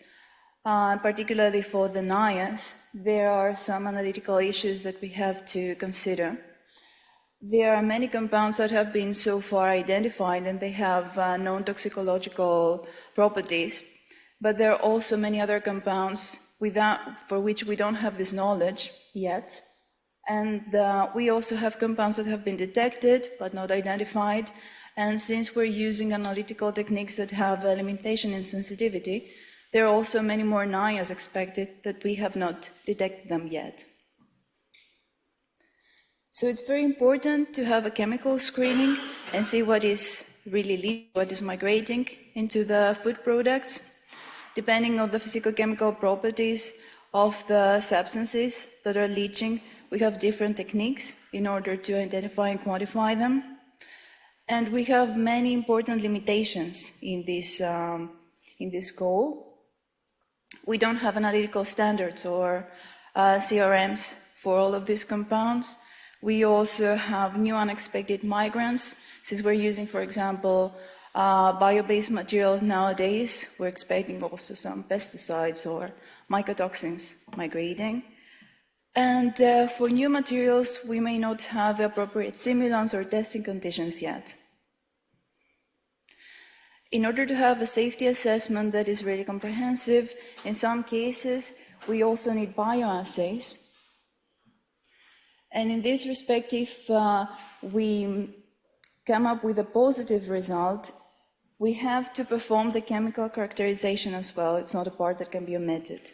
Speaker 10: particularly for the NIAS, there are some analytical issues that we have to consider. There are many compounds that have been so far identified and they have known toxicological properties, but there are also many other compounds for which we don't have this knowledge yet. And we also have compounds that have been detected but not identified. And since we're using analytical techniques that have a limitation in sensitivity, there are also many more NIAs expected that we have not detected them yet. So it's very important to have a chemical screening and see what is really what is migrating into the food products. Depending on the physicochemical properties of the substances that are leaching, we have different techniques in order to identify and quantify them. And we have many important limitations in this goal. We don't have analytical standards or CRMs for all of these compounds. We also have new unexpected migrants. Since we're using, for example, bio-based materials nowadays, we're expecting also some pesticides or mycotoxins migrating. And for new materials, we may not have appropriate simulants or testing conditions yet. In order to have a safety assessment that is really comprehensive, in some cases, we also need bioassays. And in this respect, if we come up with a positive result, we have to perform the chemical characterization as well. It's not a part that can be omitted.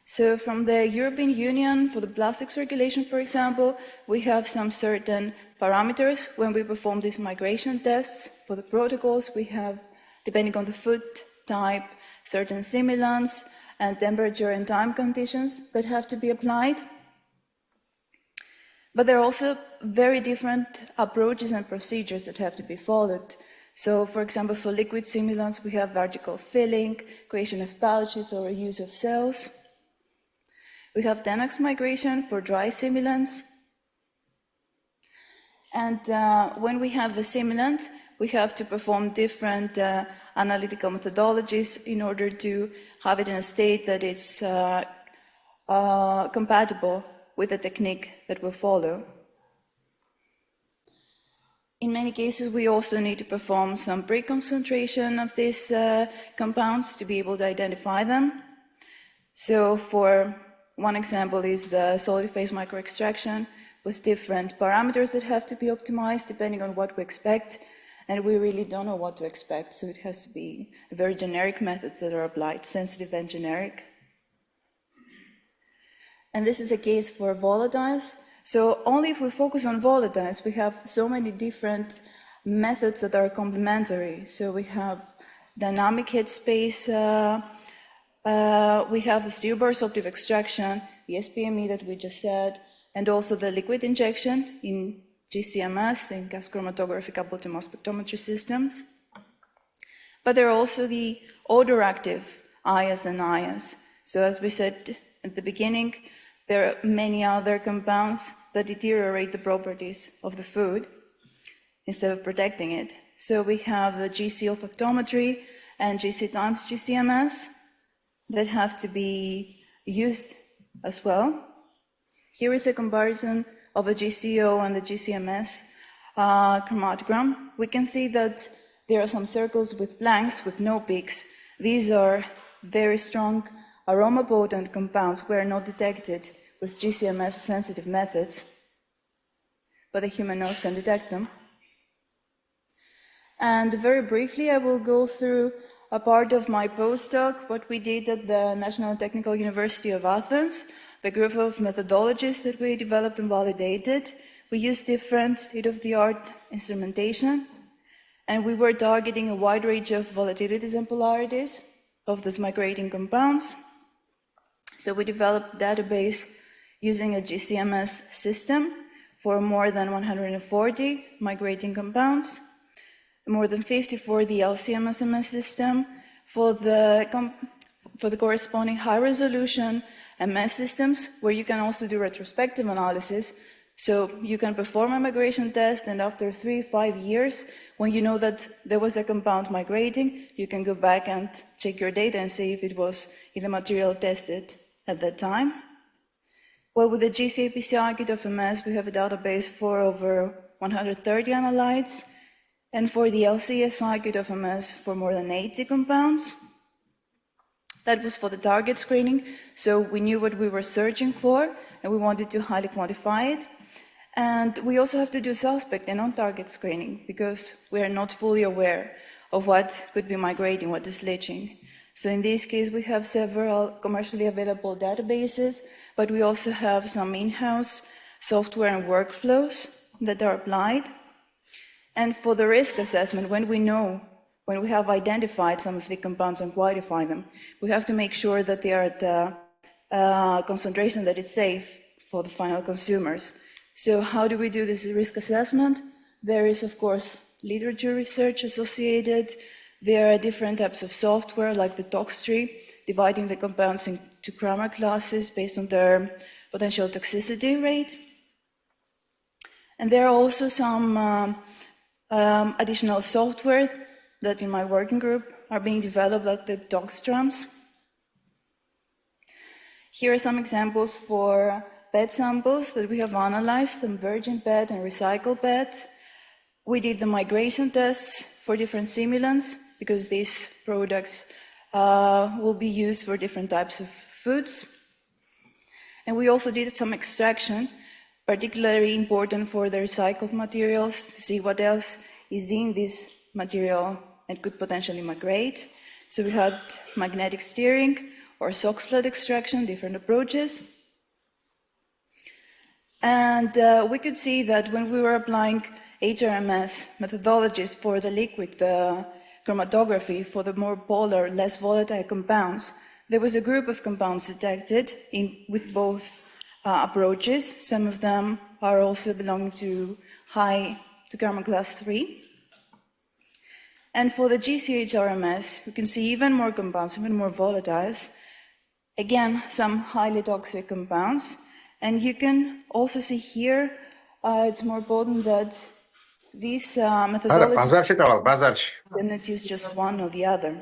Speaker 10: So from the European Union, for the plastics regulation, for example, we have some certain parameters when we perform these migration tests. For the protocols, we have, depending on the food type, certain simulants and temperature and time conditions that have to be applied. But there are also very different approaches and procedures that have to be followed. So, for example, for liquid simulants, we have vertical filling, creation of pouches, or use of cells. We have Tenax migration for dry simulants. And when we have the simulant, we have to perform different analytical methodologies in order to have it in a state that it's compatible with the technique that we follow. In many cases, we also need to perform some pre-concentration of these compounds to be able to identify them. So for one example is the solid phase microextraction with different parameters that have to be optimized depending on what we expect, and we really don't know what to expect, so it has to be very generic methods that are applied, sensitive and generic. And this is a case for volatiles. So only if we focus on volatiles, we have so many different methods that are complementary. So we have dynamic headspace, we have the stirred optive extraction, the SPME that we just said, and also the liquid injection in GCMS, in gas chromatography coupled to mass spectrometry systems. But there are also the odor-active IAs and IAs. So as we said at the beginning, there are many other compounds that deteriorate the properties of the food instead of protecting it. So we have the GC olfactometry and GC times GCMS that have to be used as well. Here is a comparison of the GCO and the GCMS chromatogram. We can see that there are some circles with blanks with no peaks. These are very strong aroma-potent compounds were not detected with GCMS-sensitive methods, but the human nose can detect them. And very briefly, I will go through a part of my postdoc, what we did at the National Technical University of Athens, the group of methodologies that we developed and validated. We used different state-of-the-art instrumentation, and we were targeting a wide range of volatilities and polarities of these migrating compounds. So we developed a database using a GCMS system for more than 140 migrating compounds, more than 50 for the LCMS-MS system, for the corresponding high-resolution MS systems, where you can also do retrospective analysis. So you can perform a migration test, and after 3-5 years, when you know that there was a compound migrating, you can go back and check your data and see if it was in the material tested at that time. Well, with the GCAPC kit of MS, we have a database for over 130 analytes, and for the LCSI kit of MS for more than 80 compounds. That was for the target screening, so we knew what we were searching for, and we wanted to highly quantify it. And we also have to do suspect and non-target screening, because we are not fully aware of what could be migrating, what is leaching. So in this case, we have several commercially available databases, but we also have some in-house software and workflows that are applied. And for the risk assessment, when we have identified some of the compounds and quantify them, we have to make sure that they are at a concentration that is safe for the final consumers. So how do we do this risk assessment? There is, of course, literature research associated. There are different types of software, like the tox tree, dividing the compounds into grammar classes based on their potential toxicity rate. And there are also some additional software that in my working group are being developed, like the tox drums. Here are some examples for PET samples that we have analyzed, some virgin PET and recycled PET. We did the migration tests for different simulants, because these products will be used for different types of foods. And we also did some extraction, particularly important for the recycled materials, to see what else is in this material and could potentially migrate. So we had magnetic steering or sock sled extraction, different approaches. And we could see that when we were applying HRMS methodologies for the liquid, the chromatography for the more polar, less volatile compounds, there was a group of compounds detected with both approaches. Some of them are also belonging to gamma class 3. And for the GCHRMS, you can see even more compounds, even more volatiles. Again, some highly toxic compounds. And you can also see here, it's more potent that these methodologies cannot use just one or the other.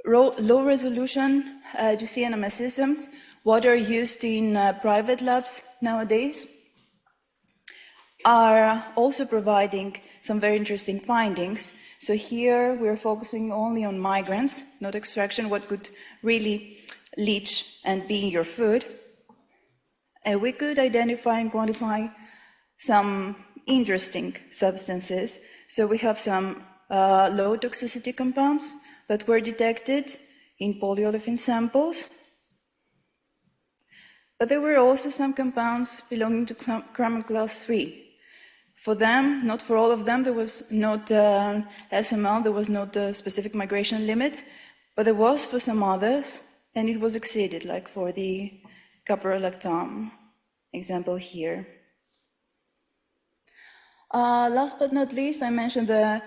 Speaker 10: Low resolution GC-NMS systems, what are used in private labs nowadays, are also providing some very interesting findings. So here we're focusing only on migrants, not extraction, what could really leach and be in your food. And we could identify and quantify some interesting substances. So we have some low toxicity compounds that were detected in polyolefin samples. But there were also some compounds belonging to grammar class 3. For them, not for all of them, there was not SML, there was not a specific migration limit, but there was for some others, and it was exceeded, like for the caprolactam example here. Last but not least, I mentioned the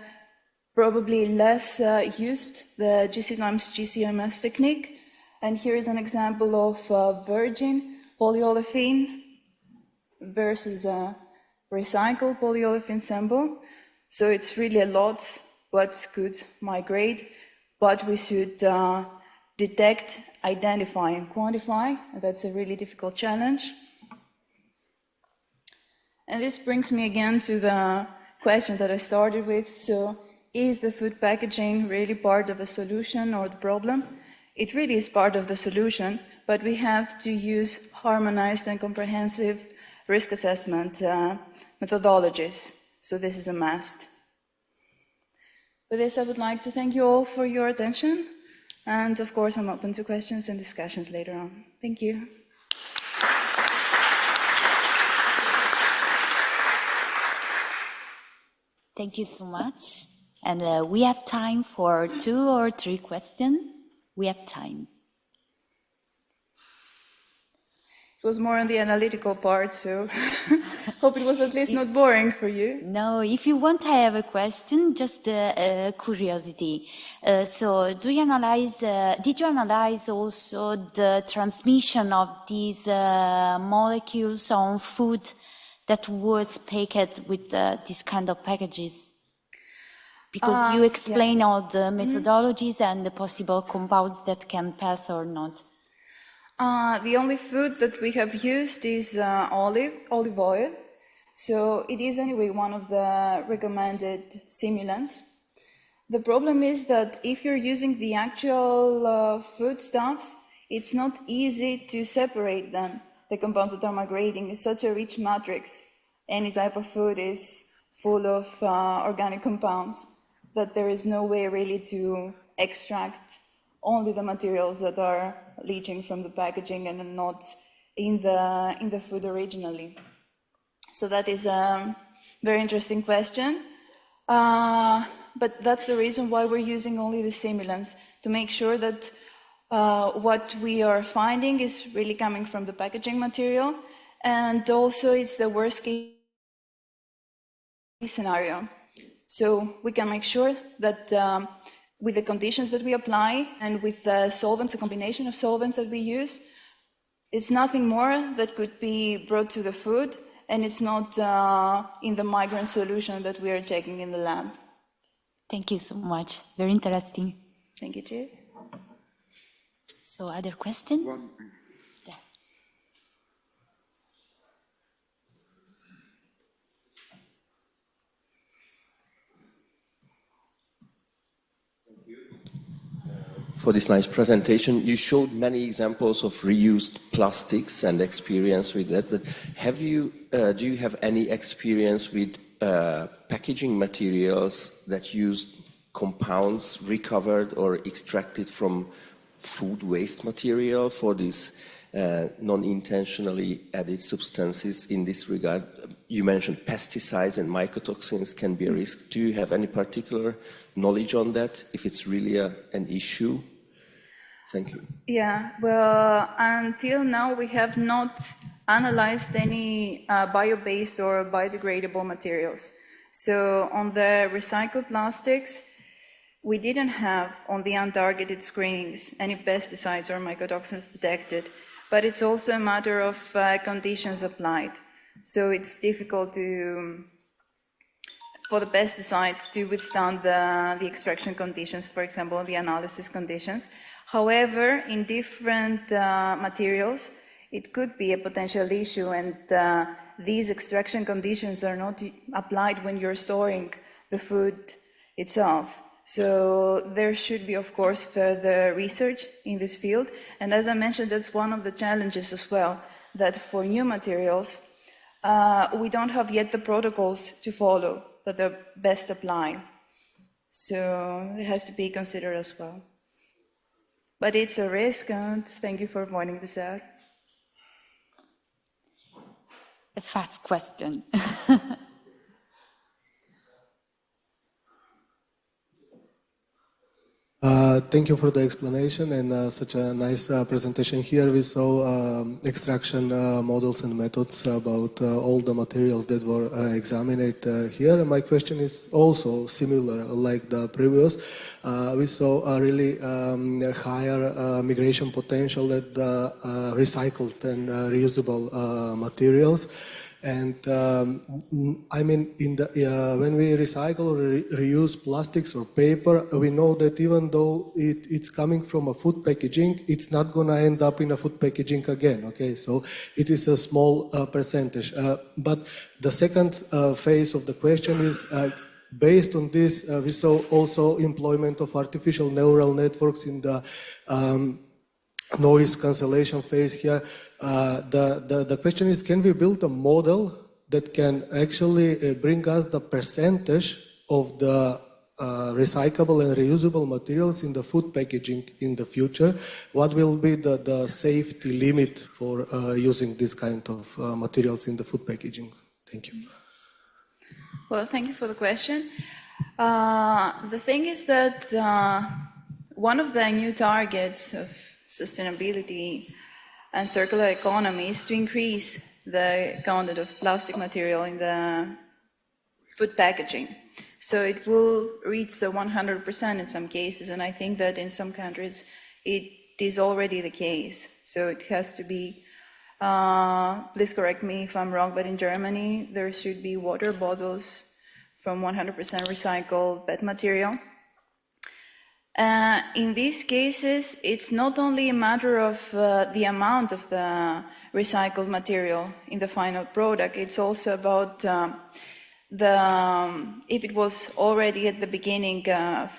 Speaker 10: probably less used, the GC times GCMS technique. And here is an example of virgin polyolefin versus a recycled polyolefin sample. So it's really a lot what could migrate, but we should detect, identify, and quantify. That's a really difficult challenge. And this brings me again to the question that I started with. So, is the food packaging really part of a solution or the problem? It really is part of the solution, but we have to use harmonized and comprehensive risk assessment methodologies. So this is a must. With this, I would like to thank you all for your attention. And of course, I'm open to questions and discussions later on. Thank you.
Speaker 9: Thank you so much. And we have time for 2 or 3 questions. We have time.
Speaker 10: It was more on the analytical part, so hope it was at least not boring for you.
Speaker 9: No, if you want, I have a question, just a curiosity. So did you analyze also the transmission of these molecules on food that was packed with this kind of packages? Because you explain all the methodologies and the possible compounds that can pass or not.
Speaker 10: The only food that we have used is olive oil. So it is anyway one of the recommended simulants. The problem is that if you're using the actual foodstuffs, it's not easy to separate them, the compounds that are migrating. It's such a rich matrix. Any type of food is full of organic compounds that there is no way really to extract only the materials that are leaching from the packaging and not in the food originally. So that is a very interesting question. But that's the reason why we're using only the simulants, to make sure that what we are finding is really coming from the packaging material, and also it's the worst case scenario. So we can make sure that with the conditions that we apply and with the solvents, a combination of solvents that we use, it's nothing more that could be brought to the food, and it's not in the migrant solution that we are checking in the lab.
Speaker 9: Thank you so much. Very interesting.
Speaker 10: Thank you too.
Speaker 9: So other question? Yeah.
Speaker 11: For this nice presentation. You showed many examples of reused plastics and experience with that, but do you have any experience with packaging materials that used compounds recovered or extracted from food waste material for these non-intentionally added substances in this regard? You mentioned pesticides and mycotoxins can be a risk. Do you have any particular knowledge on that, if it's really an issue? Thank you.
Speaker 10: Yeah, well, until now we have not analyzed any bio-based or biodegradable materials. So on the recycled plastics, we didn't have on the untargeted screenings any pesticides or mycotoxins detected, but it's also a matter of conditions applied. So it's difficult for the pesticides to withstand the extraction conditions, for example, the analysis conditions. However, in different materials, it could be a potential issue, and these extraction conditions are not applied when you're storing the food itself. So there should be, of course, further research in this field. And as I mentioned, that's one of the challenges as well, that for new materials, we don't have yet the protocols to follow that are best apply. So it has to be considered as well. But it's a risk, and thank you for pointing this out.
Speaker 9: A fast question.
Speaker 12: Thank you for the explanation and such a nice presentation here. We saw extraction models and methods about all the materials that were examined here. And my question is also similar like the previous. We saw a really higher migration potential at the recycled and reusable materials. And I mean, when we recycle or reuse plastics or paper, we know that even though it's coming from a food packaging, it's not going to end up in a food packaging again. Okay, so it is a small percentage. But the second phase of the question is, based on this, we saw also employment of artificial neural networks in the noise cancellation phase here. The question is, can we build a model that can actually bring us the percentage of the recyclable and reusable materials in the food packaging in the future? What will be the safety limit for using this kind of materials in the food packaging? Thank you.
Speaker 10: Well, thank you for the question. The thing is that one of the new targets of sustainability and circular economy is to increase the content of plastic material in the food packaging. So it will reach the 100% in some cases, and I think that in some countries it is already the case. So it has to be, please correct me if I'm wrong, but in Germany there should be water bottles from 100% recycled PET material. In these cases, it's not only a matter of the amount of the recycled material in the final product, it's also about if it was already at the beginning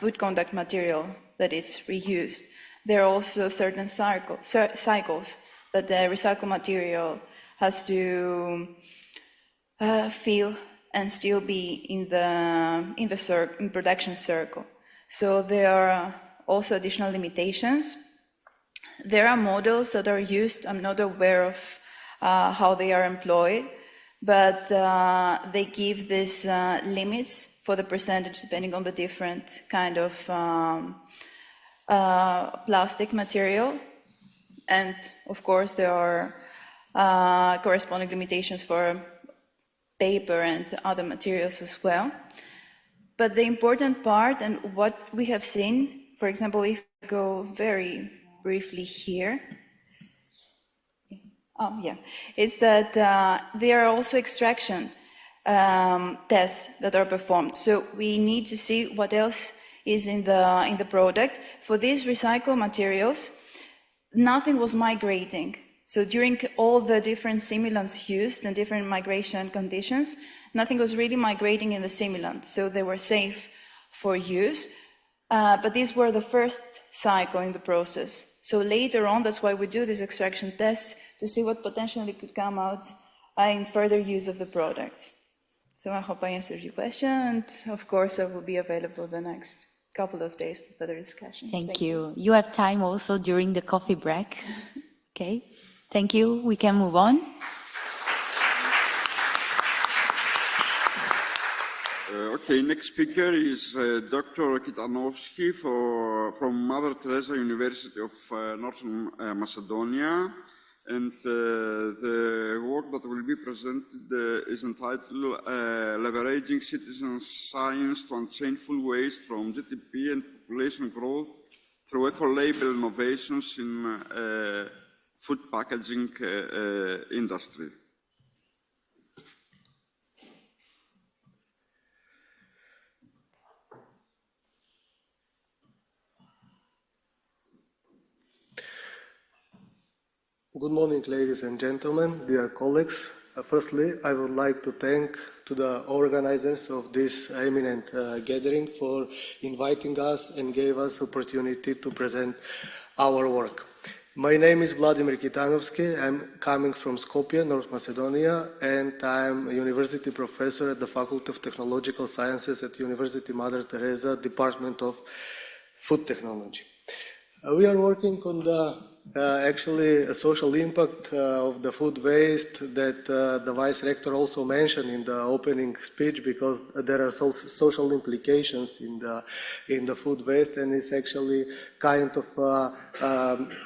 Speaker 10: food contact material that it's reused, there are also certain cycles that the recycled material has to fill and still be in the production circle. So there are also additional limitations. There are models that are used. I'm not aware of how they are employed, but they give these limits for the percentage depending on the different kind of plastic material. And of course, there are corresponding limitations for paper and other materials as well. But the important part, and what we have seen, for example, if I go very briefly here, is that there are also extraction tests that are performed. So we need to see what else is in the product. For these recycled materials, nothing was migrating. So during all the different simulants used and different migration conditions, nothing was really migrating in the simulant. So they were safe for use, but these were the first cycle in the process. So later on, that's why we do these extraction tests to see what potentially could come out in further use of the product. So I hope I answered your question, and of course I will be available the next couple of days for further discussion.
Speaker 9: Thank you. You have time also during the coffee break. Okay. Thank you. We can move on.
Speaker 5: Okay, next speaker is Dr. Kitanovsky from Mother Teresa University of Northern Macedonia. And the work that will be presented is entitled Leveraging Citizen Science to Unchain Food Waste from GDP and Population Growth through Eco-Label Innovations in Food Packaging Industry.
Speaker 12: Good morning, ladies and gentlemen, dear colleagues. Firstly, I would like to thank to the organizers of this eminent gathering for inviting us and gave us opportunity to present our work. My name is Vladimir Kitanovsky. I'm coming from Skopje, North Macedonia, and I'm a university professor at the Faculty of Technological Sciences at University Mother Teresa, Department of Food Technology. We are working on the actually a social impact of the food waste that the Vice Rector also mentioned in the opening speech, because there are social implications in the food waste, and it's actually kind of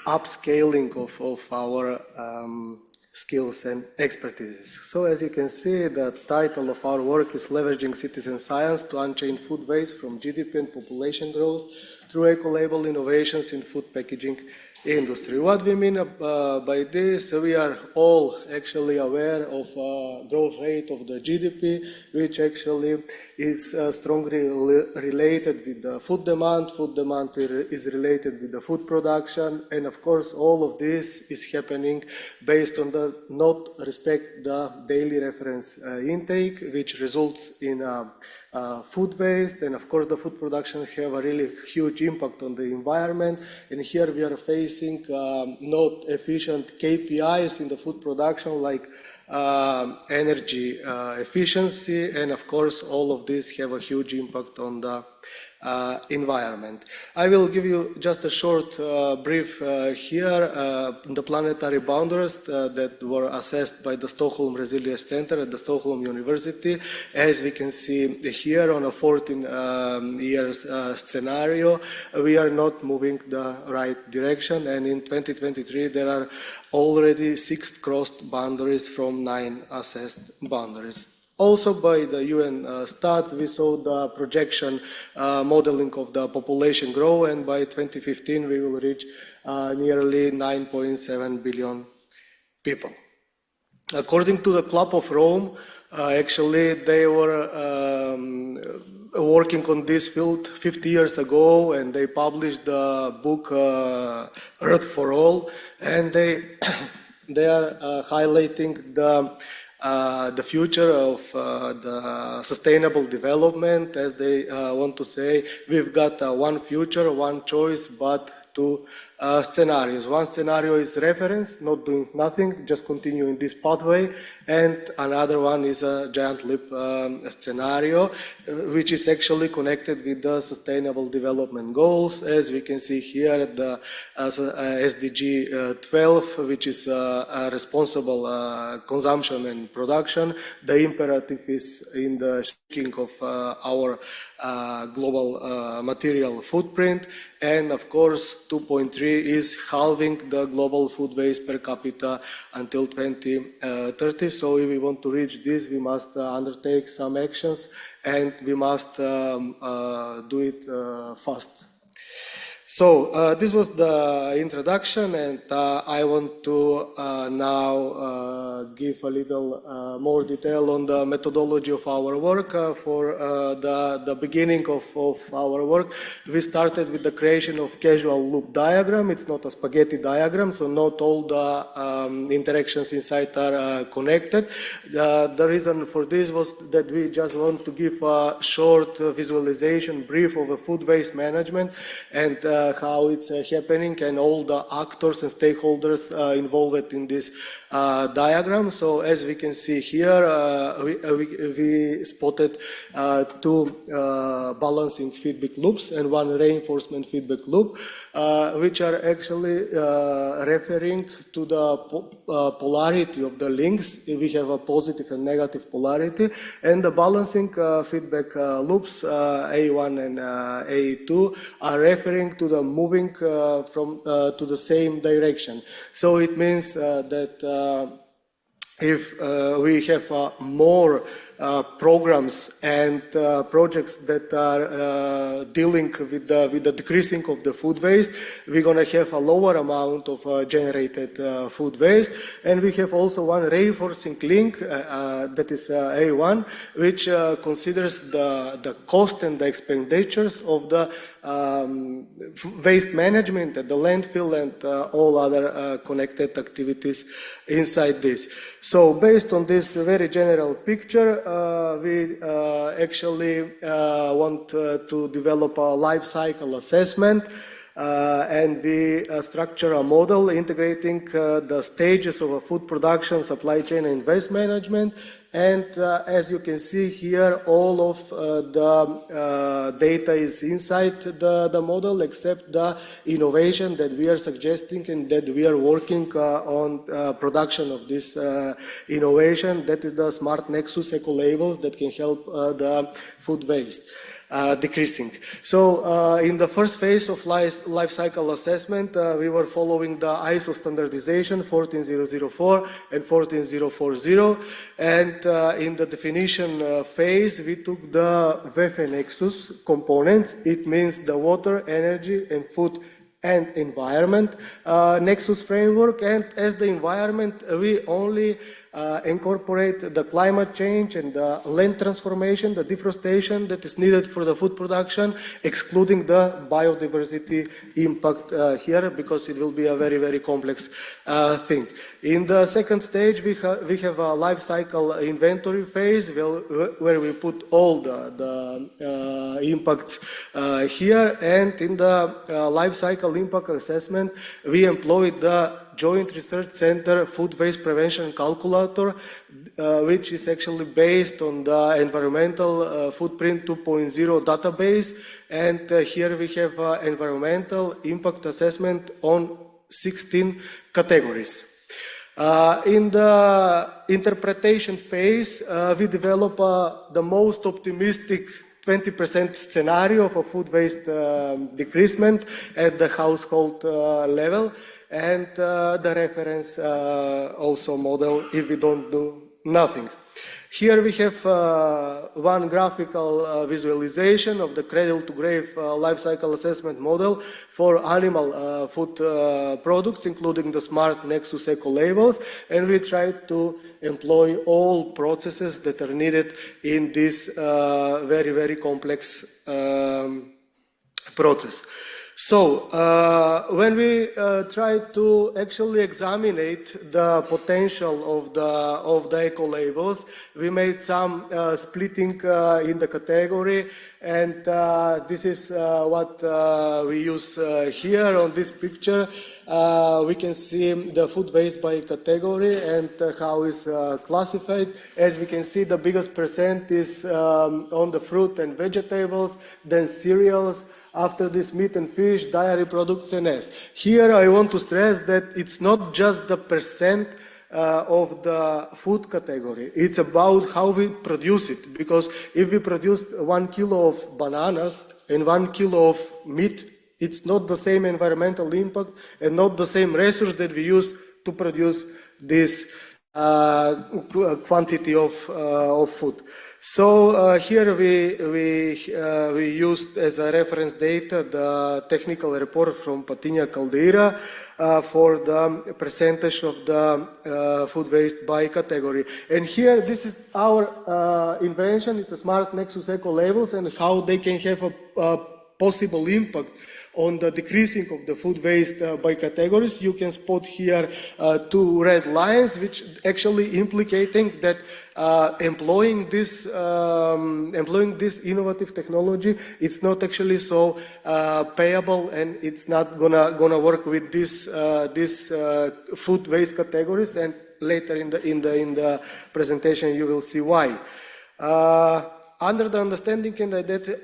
Speaker 12: upscaling of our skills and expertise. So as you can see, the title of our work is Leveraging Citizen Science to Unchain Food Waste from GDP and Population Growth through Eco-Label Innovations in Food Packaging Industry. What we mean by this, we are all actually aware of growth rate of the GDP, which actually is strongly related with the food demand. Food demand is related with the food production, and of course all of this is happening based on the not respect the daily reference intake, which results in food waste, and of course the food productions have a really huge impact on the environment, and here we are facing not efficient KPIs in the food production like energy efficiency, and of course all of these have a huge impact on the environment. I will give you just a short brief here. The planetary boundaries that were assessed by the Stockholm Resilience Center at the Stockholm University. As we can see here on a 14 years scenario, we are not moving the right direction, and in 2023 there are already 6 crossed boundaries from 9 assessed boundaries. Also by the UN stats, we saw the projection modeling of the population grow, and by 2015 we will reach nearly 9.7 billion people. According to the Club of Rome, actually they were working on this field 50 years ago, and they published the book Earth for All, and they are highlighting the the future of the sustainable development, as they want to say. We've got one future, one choice, but two scenarios. One scenario is reference, not doing nothing, just continue in this pathway, and another one is a giant leap scenario, which is actually connected with the Sustainable Development Goals, as we can see here at the SDG 12, which is responsible consumption and production. The imperative is in the shrinking of our global material footprint, and of course 2.3 is halving the global food waste per capita until 2030. So if we want to reach this, we must undertake some actions, and we must do it fast. So this was the introduction, and I want to now give a little more detail on the methodology of our work. For the beginning of our work, we started with the creation of casual loop diagram. It's not a spaghetti diagram, so not all the interactions inside are connected. The reason for this was that we just want to give a short visualization brief of a food waste management and how it's happening, and all the actors and stakeholders involved in this diagram. So as we can see here, we spotted two balancing feedback loops and one reinforcement feedback loop, which are actually referring to the polarity of the links. We have a positive and negative polarity, and the balancing feedback loops A1 and A2 are referring to the moving to the same direction. So it means that if we have more programs and projects that are dealing with the decreasing of the food waste, we're going to have a lower amount of generated food waste. And we have also one reinforcing link, that is A1, which considers the cost and the expenditures of the waste management at the landfill and all other connected activities inside this. So based on this very general picture, we actually want to develop a life cycle assessment, and we structure a model integrating the stages of a food production, supply chain, and waste management. And as you can see here, all of the data is inside the model, except the innovation that we are suggesting and that we are working on production of this innovation. That is the Smart Nexus eco labels that can help the food waste decreasing. So in the first phase of life cycle assessment, we were following the ISO standardization 14004 and 14040, and in the definition phase, we took the WEFE Nexus components. It means the water, energy, and food and environment Nexus framework, and as the environment, we only incorporate the climate change and the land transformation, the deforestation that is needed for the food production, excluding the biodiversity impact here, because it will be a very, very complex thing. In the second stage, we have a life cycle inventory phase where we put all the impacts here, and in the life cycle impact assessment, we employed the Joint Research Center Food Waste Prevention Calculator, which is actually based on the Environmental Footprint 2.0 database. And here we have environmental impact assessment on 16 categories. In the interpretation phase, we develop the most optimistic 20% scenario of a food waste decreasement at the household level, and the reference also model if we don't do nothing. Here we have one graphical visualization of the cradle-to-grave life cycle assessment model for animal food products, including the Smart Nexus eco labels, and we tried to employ all processes that are needed in this very, very complex process. So when we try to actually examine the potential of the eco labels, we made some splitting in the category, and this is what we use here on this picture. We can see the food waste by category and how it's classified. As we can see, the biggest percent is on the fruit and vegetables, then cereals, after this meat and fish, dairy products and eggs. Here I want to stress that it's not just the percent of the food category. It's about how we produce it, because if we produce 1 kilo of bananas and 1 kilo of meat, it's not the same environmental impact and not the same resource that we use to produce this quantity of food. So here we used as a reference data the technical report from Patinha Caldeira for the percentage of the food waste by category. And here, this is our invention. It's a smart Nexus Eco labels and how they can have a possible impact on the decreasing of the food waste by categories. You can spot here 2 red lines, which actually implicating that employing this innovative technology, it's not actually so payable, and it's not gonna work with this food waste categories. And later in the presentation, you will see why. Under the understanding and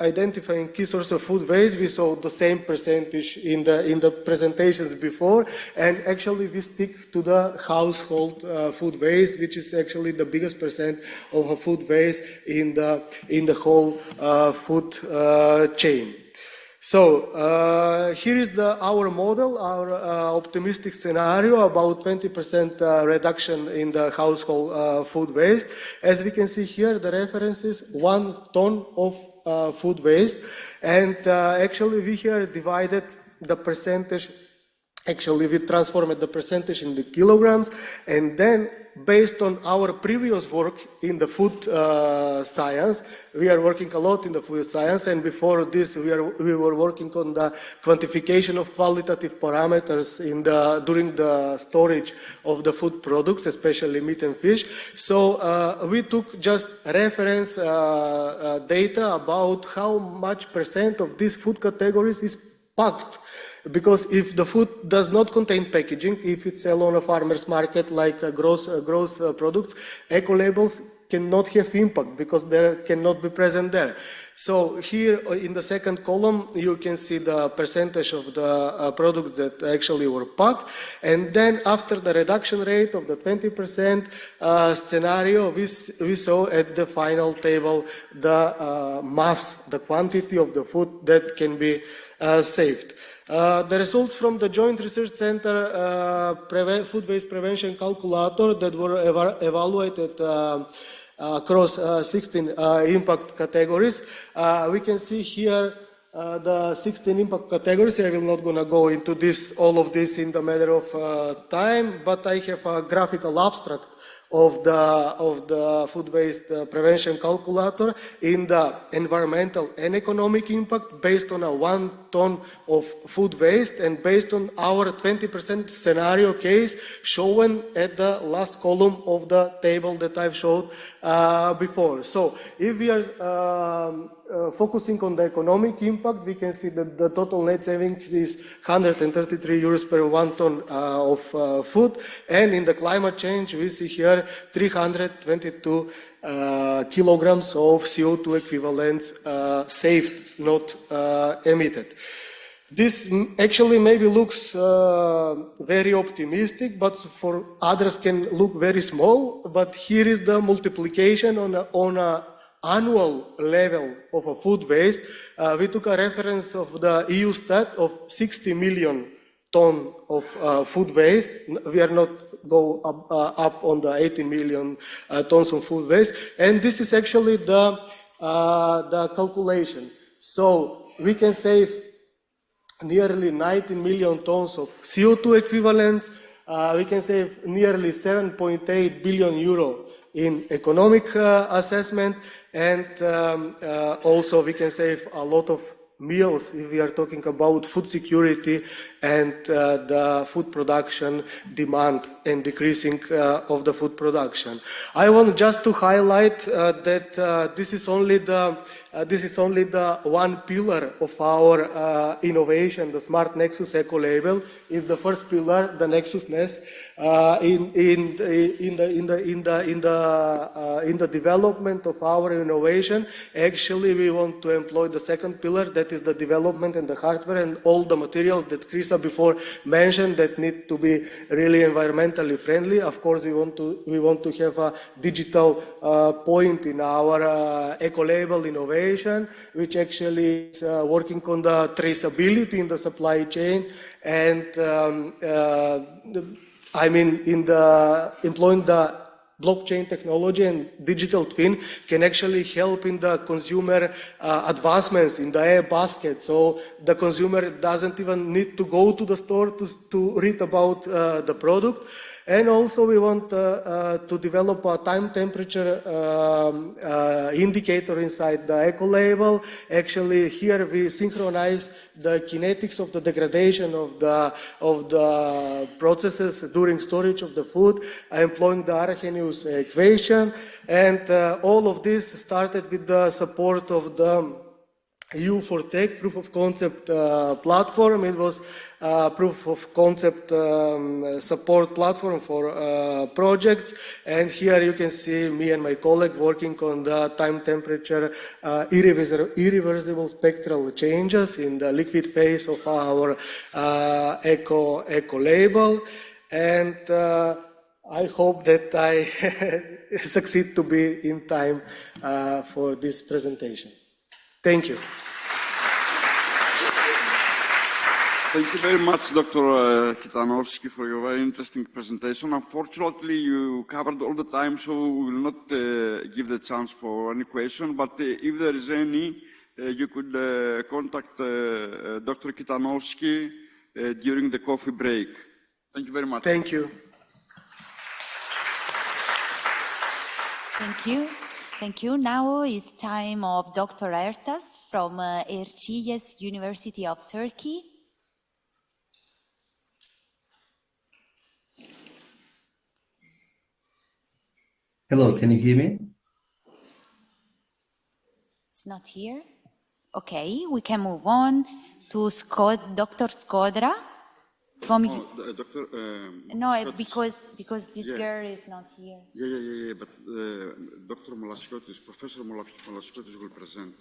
Speaker 12: identifying key source of food waste, we saw the same percentage in the presentations before, and actually we stick to the household food waste, which is actually the biggest percent of food waste in the whole food chain. So here is our model, our optimistic scenario about 20% reduction in the household food waste. As we can see here, the reference is 1 ton of food waste, and actually we here divided the percentage. Actually, we transformed the percentage in the kilograms, and then based on our previous work in the food science, we are working a lot in the food science, and before this we were working on the quantification of qualitative parameters during the storage of the food products, especially meat and fish. So we took just reference data about how much percent of these food categories is packed. Because if the food does not contain packaging, if it's sold on a farmer's market like gross products, eco labels cannot have impact because they cannot be present there. So here in the second column, you can see the percentage of the products that actually were packed. And then after the reduction rate of the 20% scenario, we saw at the final table the mass, the quantity of the food that can be saved. The results from the Joint Research Center Food Waste Prevention Calculator that were evaluated across 16 impact categories. We can see here the 16 impact categories. I will not gonna go into all of this in the matter of time, but I have a graphical abstract of the food waste prevention calculator in the environmental and economic impact based on a 1 ton of food waste and based on our 20% scenario case shown at the last column of the table that I've showed before. So if we are focusing on the economic impact, we can see that the total net savings is 133 euros per 1 ton of food, and in the climate change we see here 322 kilograms of CO2 equivalents saved, not emitted. This actually maybe looks very optimistic, but for others can look very small. But here is the multiplication on a annual level of a food waste. We took a reference of the EU stat of 60 million ton of food waste. We are not go up on the 18 million tons of food waste, and this is actually the calculation. So we can save nearly 19 million tons of CO2 equivalents. We can save nearly 7.8 billion euro in economic assessment, and also we can save a lot of meals, if we are talking about food security and the food production demand and decreasing of the food production. I want just to highlight that this is only the one pillar of our innovation, the Smart Nexus Eco Label. Is the first pillar, the Nexus Nest. In the development of our innovation, actually we want to employ the second pillar, that is the development and the hardware and all the materials that Krisa before mentioned that need to be really environmentally friendly. Of course, we want to have a digital point in our eco label innovation, which actually is working on the traceability in the supply chain and employing the blockchain technology and digital twin can actually help in the consumer advancements in the basket. So the consumer doesn't even need to go to the store to read about the product. And also we want to develop a time temperature indicator inside the eco label. Actually here we synchronize the kinetics of the degradation of the processes during storage of the food, employing the Arrhenius equation. And all of this started with the support of the EU4Tech proof of concept platform. It was proof of concept support platform for projects. And here you can see me and my colleague working on the time temperature irreversible spectral changes in the liquid phase of our eco label. And I hope that I succeed to be in time for this presentation. Thank you.
Speaker 5: Thank you very much, Dr. Kitanowski, for your very interesting presentation. Unfortunately, you covered all the time, so we will not give the chance for any question. But if there is any, you could contact Dr. Kitanowski during the coffee break. Thank you very much.
Speaker 12: Thank you.
Speaker 9: Thank you. Thank you. Now is time of Dr. Ertas from Erciyes University of Turkey.
Speaker 13: Hello, can you hear me?
Speaker 9: It's not here. Okay, we can move on to Dr. Skodra. No, because this girl is not here.
Speaker 5: Yeah, but Dr. Molaschiotis, Professor Molaschiotis will present.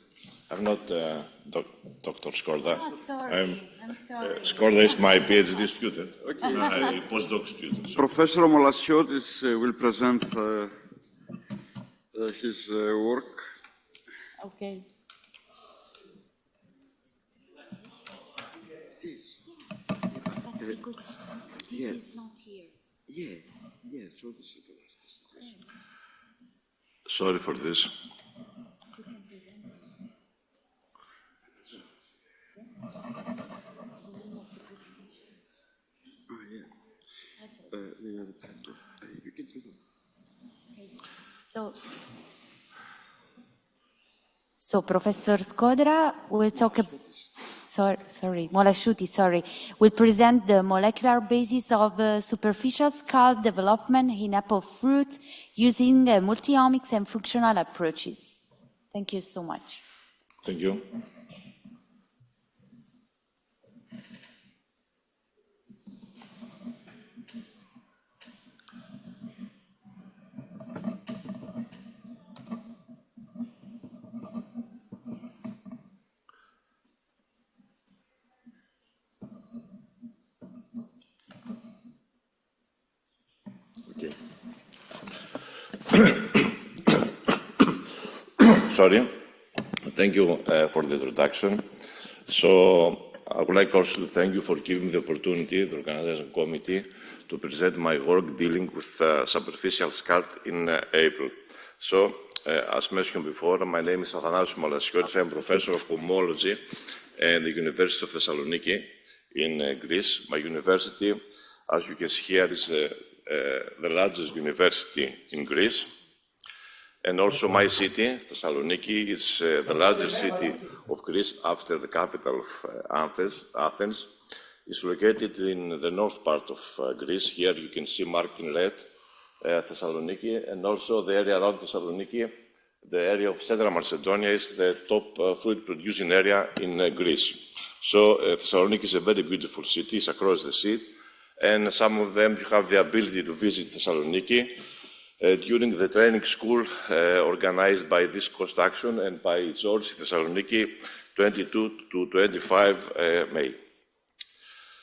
Speaker 14: I'm not Dr. Skodra.
Speaker 9: Oh, sorry. I'm sorry.
Speaker 14: Skodra is my PhD student.
Speaker 5: Okay.
Speaker 14: My postdoc student.
Speaker 5: Professor Molaschiotis will present his work.
Speaker 9: Okay. Because this is not here.
Speaker 5: Yeah. So this is the last presentation.
Speaker 14: Sorry for this.
Speaker 5: The title. You can do that.
Speaker 9: Okay. So Professor Skodra will talk about. Molaschiotis, will present the molecular basis of superficial skull development in apple fruit using multi-omics and functional approaches. Thank you so much.
Speaker 14: Thank you. Okay. Sorry. Thank you for the introduction. So I would like also to thank you for giving me the opportunity, the organizing committee, to present my work dealing with superficial scald in April. So, as mentioned before, my name is Athanasios Molaschiotis. I am Professor of Homology at the University of Thessaloniki in Greece. My university, as you can see here, is the largest university in Greece. And also my city, Thessaloniki, is the largest city of Greece after the capital of Athens. It's located in the north part of Greece. Here you can see marked in red Thessaloniki, and also the area around Thessaloniki, the area of Central Macedonia is the top fruit producing area in Greece. So Thessaloniki is a very beautiful city, it's across the sea, and some of them you have the ability to visit Thessaloniki during the training school organized by this cost action and by George Thessaloniki 22 to 25 May.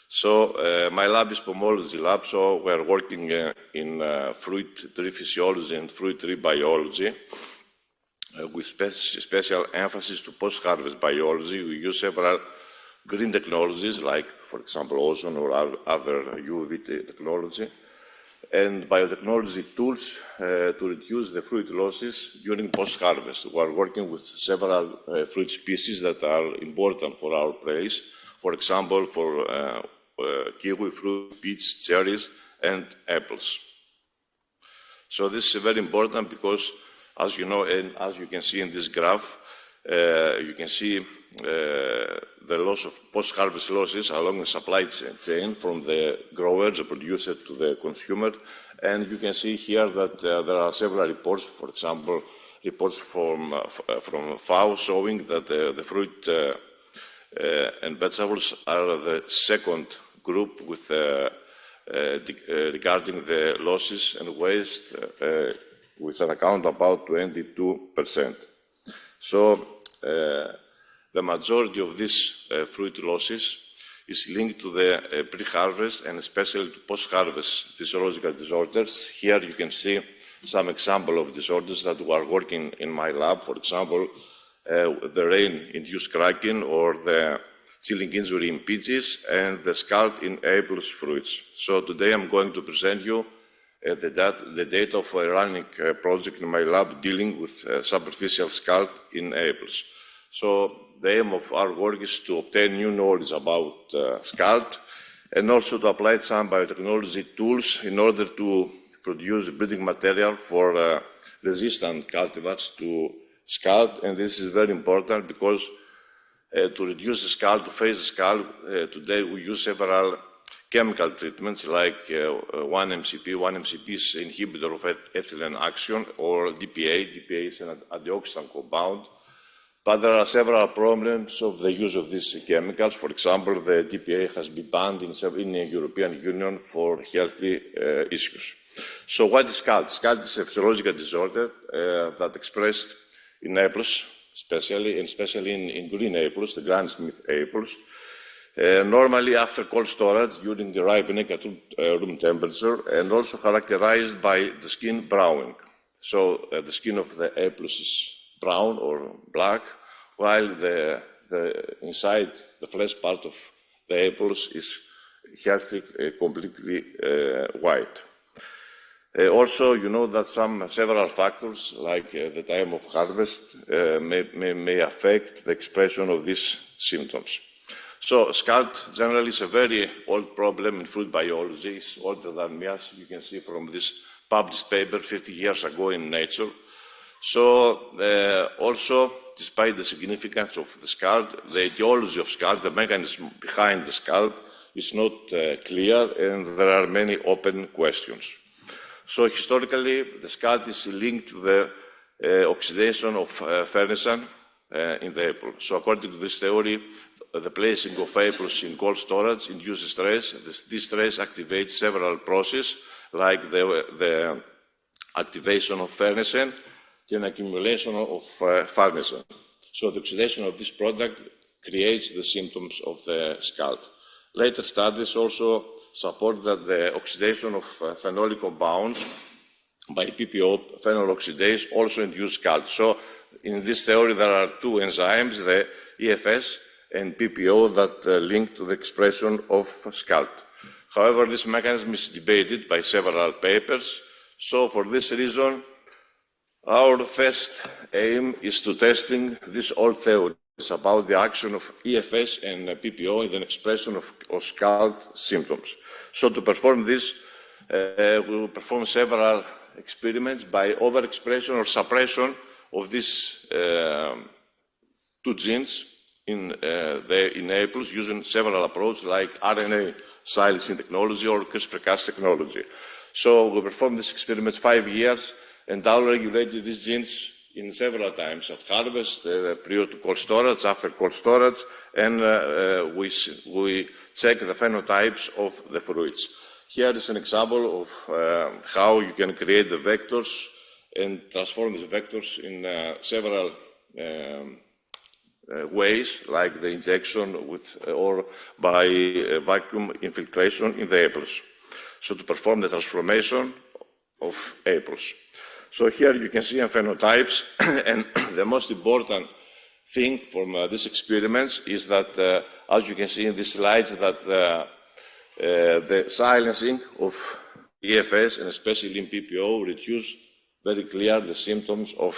Speaker 14: So my lab is pomology lab, so we're working in fruit tree physiology and fruit tree biology with special emphasis to post-harvest biology. We use several green technologies like, for example, ozone or other UV technology, and biotechnology tools to reduce the fruit losses during post-harvest. We are working with several fruit species that are important for our place. For example, for kiwi fruit, peach, cherries, and apples. So this is very important because, as you know, and as you can see in this graph, you can see the loss of post-harvest losses along the supply chain from the grower, the producer, to the consumer. And you can see here that there are several reports, for example, reports from FAO showing that the fruit and vegetables are the second group with regarding the losses and waste with an account about 22%. So the majority of these fruit losses is linked to the pre-harvest and especially to post-harvest physiological disorders. Here you can see some example of disorders that we are working in my lab. For example, the rain-induced cracking or the chilling injury in peaches and the scald in apples fruits. So today I'm going to present you the data of a running project in my lab dealing with superficial scald in apples. So the aim of our work is to obtain new knowledge about scald and also to apply some biotechnology tools in order to produce breeding material for resistant cultivars to scald. And this is very important because to reduce the scald, to face the scald, today we use several chemical treatments like 1-MCP. 1-MCP is an inhibitor of ethylene action, or DPA. DPA is an antioxidant compound. But there are several problems of the use of these chemicals. For example, the DPA has been banned in the European Union for healthy issues. So what is scald? Scald is a physiological disorder that expressed in apples, especially in green apples, the Granny Smith apples. Normally after cold storage during the ripening at room temperature, and also characterized by the skin browning. So the skin of the apples is brown or black, while the inside, the flesh part of the apples is healthy, completely white. Also, you know that several factors, like the time of harvest, may affect the expression of these symptoms. So scald generally is a very old problem in fruit biology. It's older than me, as you can see from this published paper 50 years ago in Nature. So also, despite the significance of the scald, the etiology of scald, the mechanism behind the scald, is not clear, and there are many open questions. So historically, the scald is linked to the oxidation of farnesan in the apple. So according to this theory, the placing of apples in cold storage induces stress. This stress activates several processes, like the activation of farnesan and accumulation of farnesan. So the oxidation of this product creates the symptoms of the scald. Later studies also support that the oxidation of phenolic compounds by PPO, phenol oxidase, also induce scald. So in this theory there are two enzymes, the EFS and PPO, that link to the expression of scald. However, this mechanism is debated by several papers. So for this reason, our first aim is to testing this old theories about the action of EFS and PPO in the expression of scald symptoms. So to perform this, we will perform several experiments by overexpression or suppression of these two genes in apples using several approaches like RNA silencing technology or CRISPR-Cas technology. So we performed these experiments 5 years and downregulated these genes in several times at harvest, prior to cold storage, after cold storage, and we check the phenotypes of the fruits. Here is an example of how you can create the vectors and transform these vectors in several ways, like the injection with, or by vacuum infiltration in the apples. So to perform the transformation of apples. So here you can see phenotypes, and the most important thing from these experiments is that, as you can see in these slides, that the silencing of EFS and especially in PPO reduce very clear the symptoms of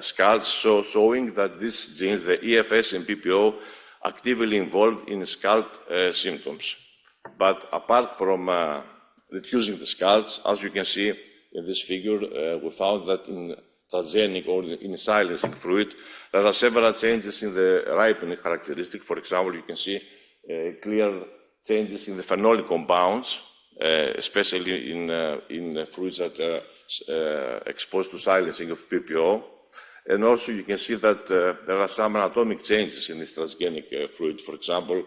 Speaker 14: scald, so showing that these genes, the EFS and PPO, actively involved in scald symptoms. But apart from reducing the scalds, as you can see in this figure, we found that in transgenic or in silencing fruit, there are several changes in the ripening characteristic. For example, you can see clear changes in the phenolic compounds, especially in fruits that are exposed to silencing of PPO. And also you can see that there are some anatomic changes in this transgenic fruit. For example,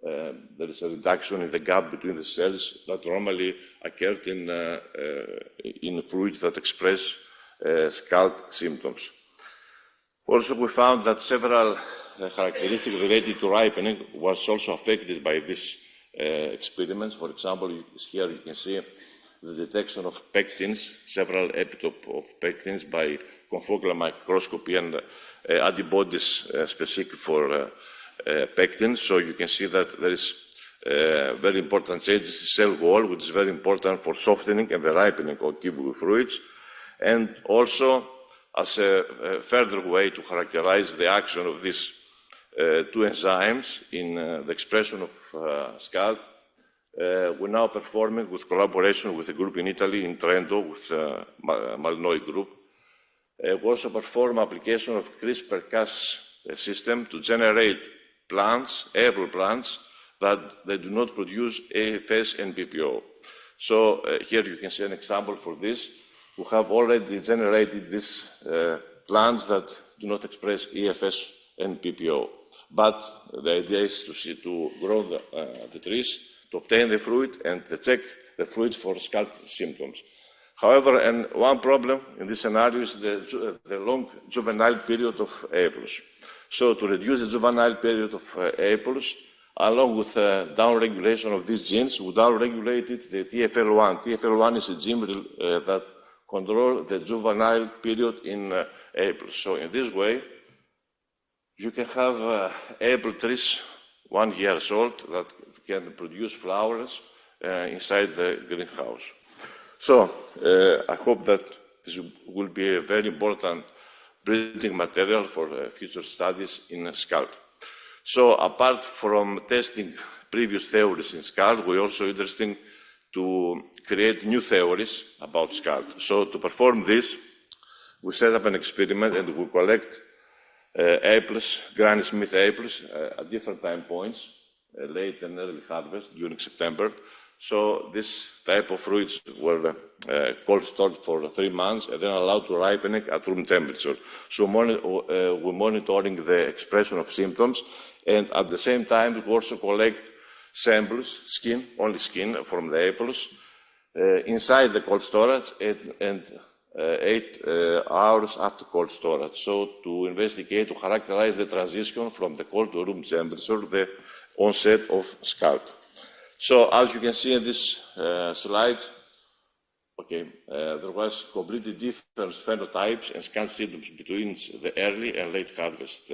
Speaker 14: there is a reduction in the gap between the cells that normally occurred in fruits that express scald symptoms. Also, we found that several characteristics related to ripening was also affected by these experiments. For example, here you can see the detection of pectins, several epitopes of pectins by confocal microscopy and antibodies specific for pectin. So you can see that there is very important changes in cell wall, which is very important for softening and the ripening of kiwi fruits. And also, as a further way to characterize the action of these two enzymes in the expression of scald, we're now performing with collaboration with a group in Italy, in Trento, with Malnoy group. We also perform application of CRISPR-Cas system to generate plants, apple plants, that they do not produce AFS and PPO. So here you can see an example for this. We have already generated these plants that do not express EFS and PPO. But the idea is to grow the trees, to obtain the fruit, and to check the fruit for scald symptoms. However, and one problem in this scenario is the long juvenile period of apples. So to reduce the juvenile period of apples, along with downregulation of these genes, we downregulated the TFL1. TFL1 is a gene that controls the juvenile period in apples. So in this way, you can have apple trees 1 year old that can produce flowers inside the greenhouse. So I hope that this will be a very important breeding material for future studies in scald. So apart from testing previous theories in scald, we're also interested to create new theories about scald. So to perform this, we set up an experiment and we collect apples, Granny Smith apples, at different time points, late and early harvest during September. So this type of fruits were cold stored for 3 months and then allowed to ripen at room temperature. So we're monitoring the expression of symptoms, and at the same time we also collect samples, skin, only skin from the apples, inside the cold storage and 8 hours after cold storage. So to investigate, to characterize the transition from the cold to room temperature, the onset of scald. So as you can see in these slides, there was completely different phenotypes and scald symptoms between the early and late harvest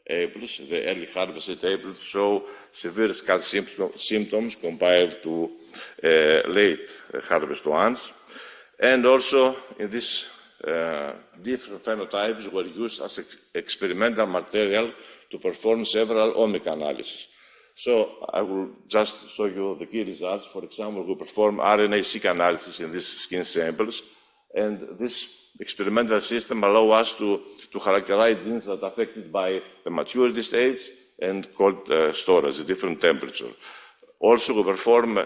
Speaker 14: apples. The early harvested apples show severe scald symptoms compared to late harvest ones. And also in these different phenotypes were used as experimental material to perform several omic analyses. So I will just show you the key results. For example, we perform RNA-seq analysis in these skin samples, and this experimental system allows us to characterize genes that are affected by the maturity stage and cold storage at different temperature. Also, we perform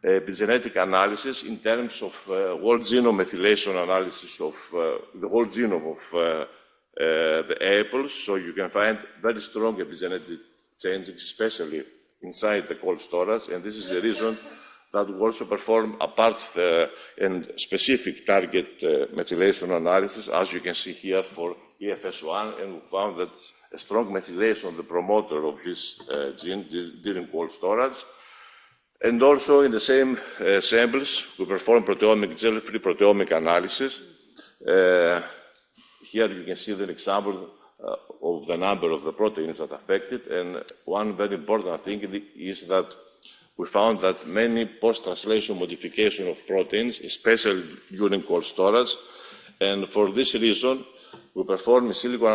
Speaker 14: epigenetic analysis in terms of whole genome methylation analysis of the whole genome of the apples, so you can find very strong epigenetic changes, especially inside the cold storage, and this is the reason that we also perform apart and specific target methylation analysis, as you can see here for EFS1, and we found that a strong methylation of the promoter of this gene during cold storage. And also in the same samples, we perform proteomic gel-free proteomic analysis. Here you can see the example of the number of the proteins that are affected, and one very important thing is that we found that many post-translation modification of proteins, especially during cold storage, and for this reason, we performed in silico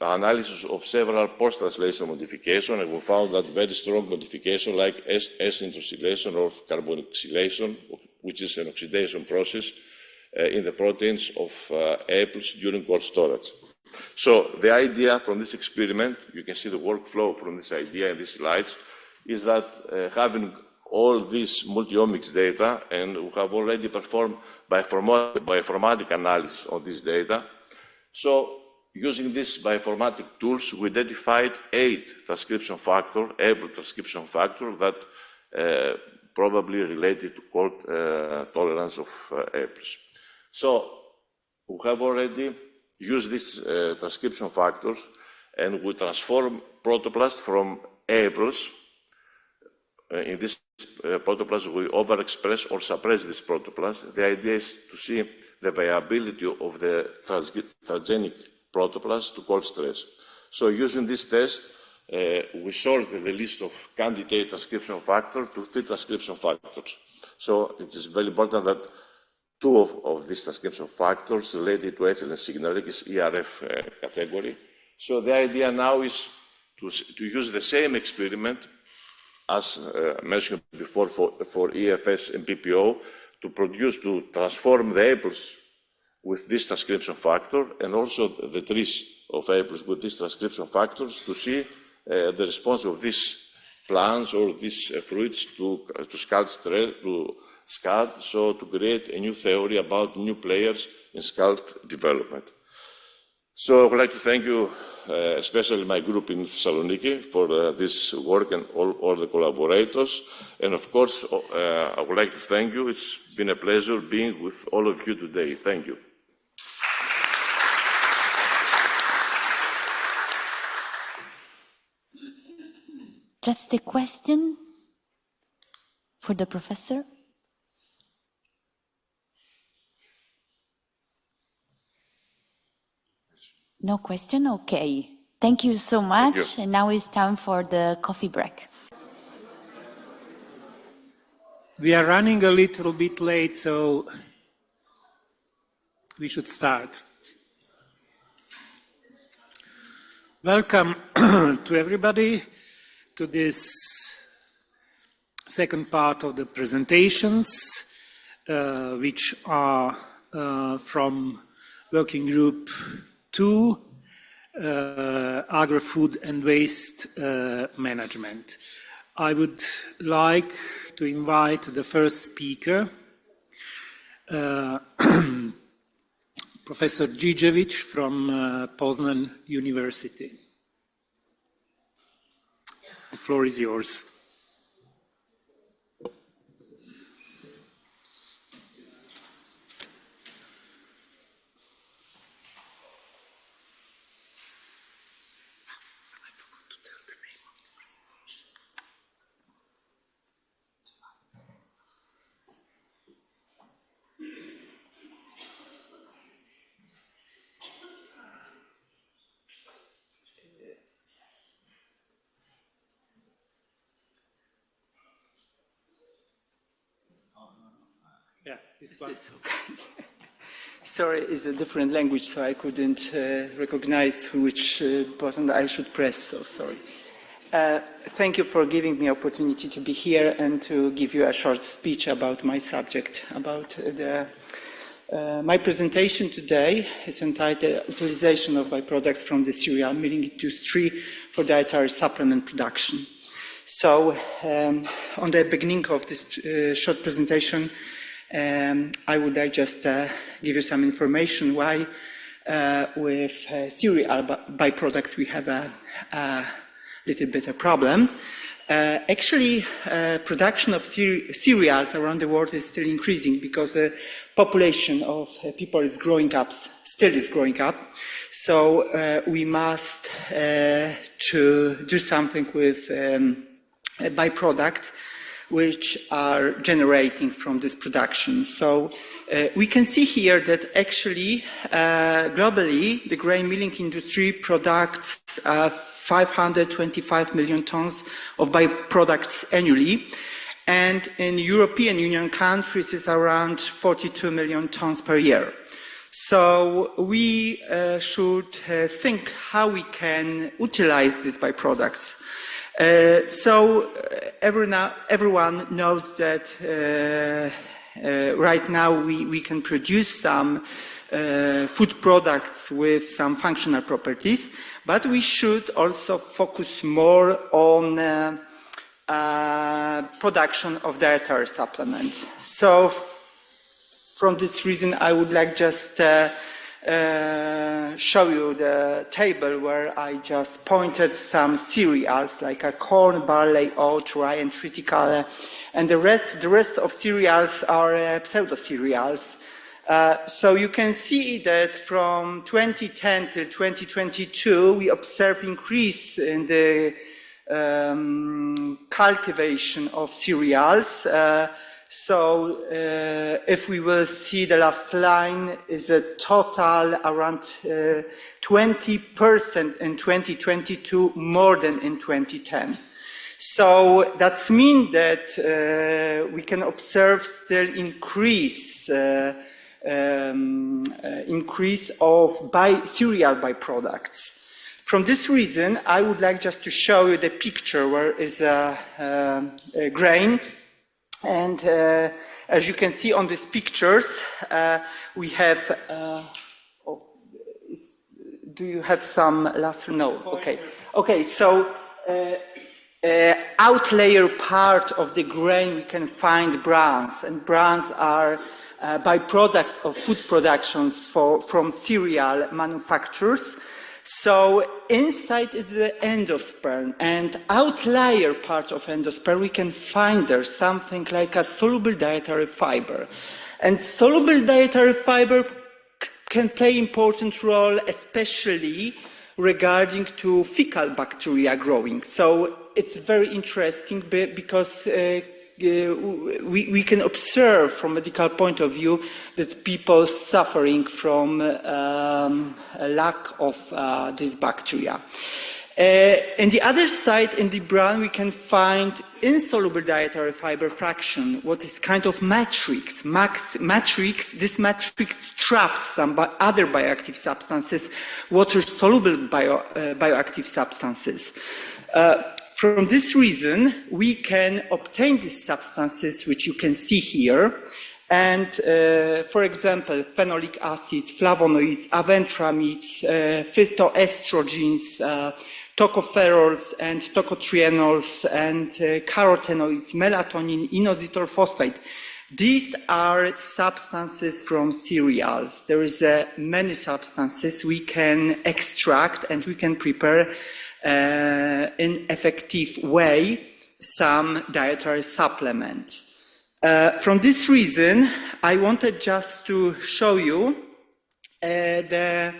Speaker 14: analysis of several post-translation modifications, and we found that very strong modification like S-nitrosylation or carboxylation, which is an oxidation process in the proteins of apples during cold storage. So the idea from this experiment, you can see the workflow from this idea in these slides, is that having all these multi-omics data, and we have already performed bioinformatic analysis of this data. So using these bioinformatic tools, we identified 8 transcription factors, apple transcription factors that probably related to cold tolerance of apples. So we have already used these transcription factors, and we transform protoplast from apples. In this protoplast, we overexpress or suppress this protoplast. The idea is to see the viability of the transgenic protoplast to cold stress. So using this test, we sorted the list of candidate transcription factors to 3 transcription factors. So it is very important that 2 of these transcription factors related to ethylene signaling is ERF category. So the idea now is to use the same experiment as mentioned before for EFS and PPO, to transform the apples with this transcription factor, and also the trees of apples with these transcription factors, to see the response of these plants or these fruits to scald, so to create a new theory about new players in scald development. So I would like to thank you, especially my group in Thessaloniki, for this work and all the collaborators. And of course, I would like to thank you. It's been a pleasure being with all of you today. Thank you.
Speaker 9: Just a question for the professor. No question? Okay. Thank you so much. And now it's time for the coffee break.
Speaker 15: We are running a little bit late, so we should start. Welcome to everybody to this second part of the presentations, which are from Working Group 2, Agrofood and Waste Management. I would like to invite the first speaker, Professor Djidjevic from Poznan University. The floor is yours.
Speaker 16: Yeah, this one. Okay. Sorry, it's a different language, so I couldn't recognize which button I should press, so sorry. Thank you for giving me opportunity to be here and to give you a short speech about my subject. My presentation today is entitled Utilization of Byproducts from the Cereal Milling Industry for Dietary Supplement Production. So, on the beginning of this short presentation, I would like just give you some information why with cereal byproducts we have a little bit of problem. Actually, production of cereals around the world is still increasing because the population of people is growing up, still is growing up. So we must to do something with byproducts which are generating from this production. So we can see here that actually globally the grain milling industry products 525 million tons of byproducts annually, and in European Union countries is around 42 million tons per year. So we should think how we can utilize these byproducts. Everyone knows that right now we can produce some food products with some functional properties, but we should also focus more on production of dietary supplements. So from this reason, I would like just show you the table where I just pointed some cereals like a corn, barley, oat, rye, and triticale, and the rest of cereals are pseudo cereals. So you can see that from 2010 till 2022, we observe increase in the cultivation of cereals. So if we will see the last line is a total around 20% in 2022, more than in 2010. So that means that we can observe still increase of cereal byproducts. From this reason, I would like just to show you the picture where is a grain. And as you can see on these pictures, we have, do you have some last, no, okay. Okay, so outlayer part of the grain we can find bran, and brans are byproducts of food production from cereal manufacturers. So inside is the endosperm, and outlier part of endosperm we can find there something like a soluble dietary fiber. And soluble dietary fiber can play important role, especially regarding to fecal bacteria growing. So it's very interesting because we can observe from a medical point of view that people suffering from a lack of this bacteria. On the other side, in the bran, we can find insoluble dietary fiber fraction, what is kind of matrix. This matrix traps some other bioactive substances, water-soluble bioactive substances. From this reason, we can obtain these substances, which you can see here. And, for example, phenolic acids, flavonoids, aventramides, phytoestrogens, tocopherols and tocotrienols, and carotenoids, melatonin, inositol phosphate. These are substances from cereals. There is many substances we can extract and we can prepare in effective way some dietary supplement. From this reason, I wanted just to show you the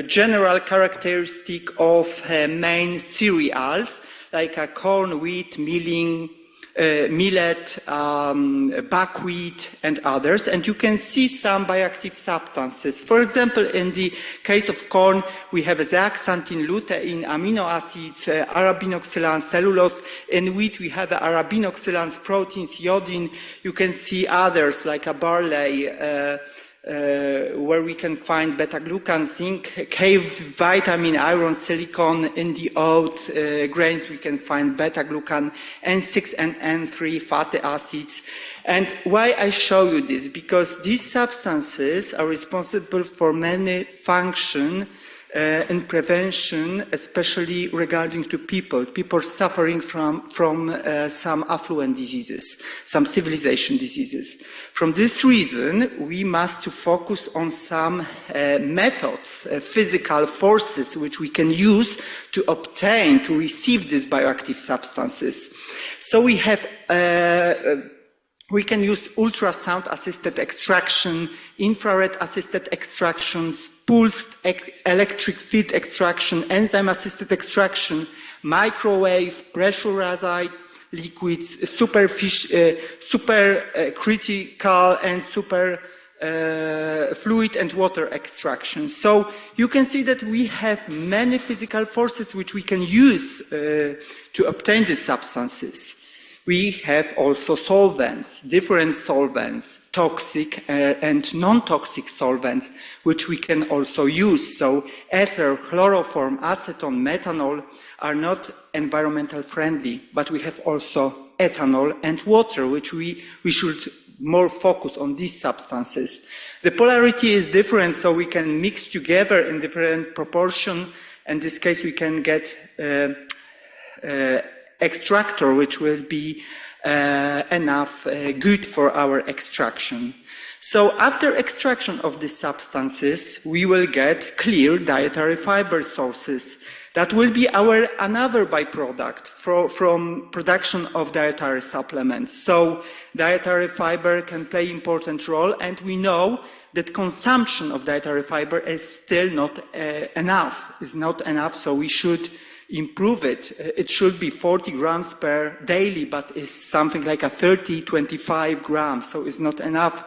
Speaker 16: general characteristic of main cereals like corn, wheat, millet, buckwheat, and others. And you can see some bioactive substances. For example, in the case of corn, we have zeaxanthin, lutein, amino acids, arabinoxylans, cellulose. In wheat, we have arabinoxylans, proteins, iodine. You can see others like a barley, where we can find beta-glucan, zinc, K vitamin, iron, silicon. In the oat grains, we can find beta-glucan, N6 and N3 fatty acids. And why I show you this? Because these substances are responsible for many functions in prevention, especially regarding to people suffering from some affluent diseases, some civilization diseases. From this reason, we must focus on some methods, physical forces, which we can use to obtain, to receive these bioactive substances. So we have we can use ultrasound-assisted extraction, infrared-assisted extractions, pulsed electric field extraction, enzyme-assisted extraction, microwave, pressurized liquids, super critical and super fluid and water extraction. So you can see that we have many physical forces which we can use to obtain these substances. We have also solvents, different solvents, toxic and non-toxic solvents, which we can also use. So ether, chloroform, acetone, methanol are not environmental friendly, but we have also ethanol and water, which we should more focus on these substances. The polarity is different, so we can mix together in different proportion. In this case, we can get extractor, which will be enough good for our extraction. So after extraction of these substances, we will get clear dietary fiber sources. That will be our another byproduct from production of dietary supplements. So dietary fiber can play an important role, and we know that consumption of dietary fiber is still not enough. It's not enough, so we should improve it. It should be 40 grams per daily, but it's something like a 30, 25 grams, so it's not enough.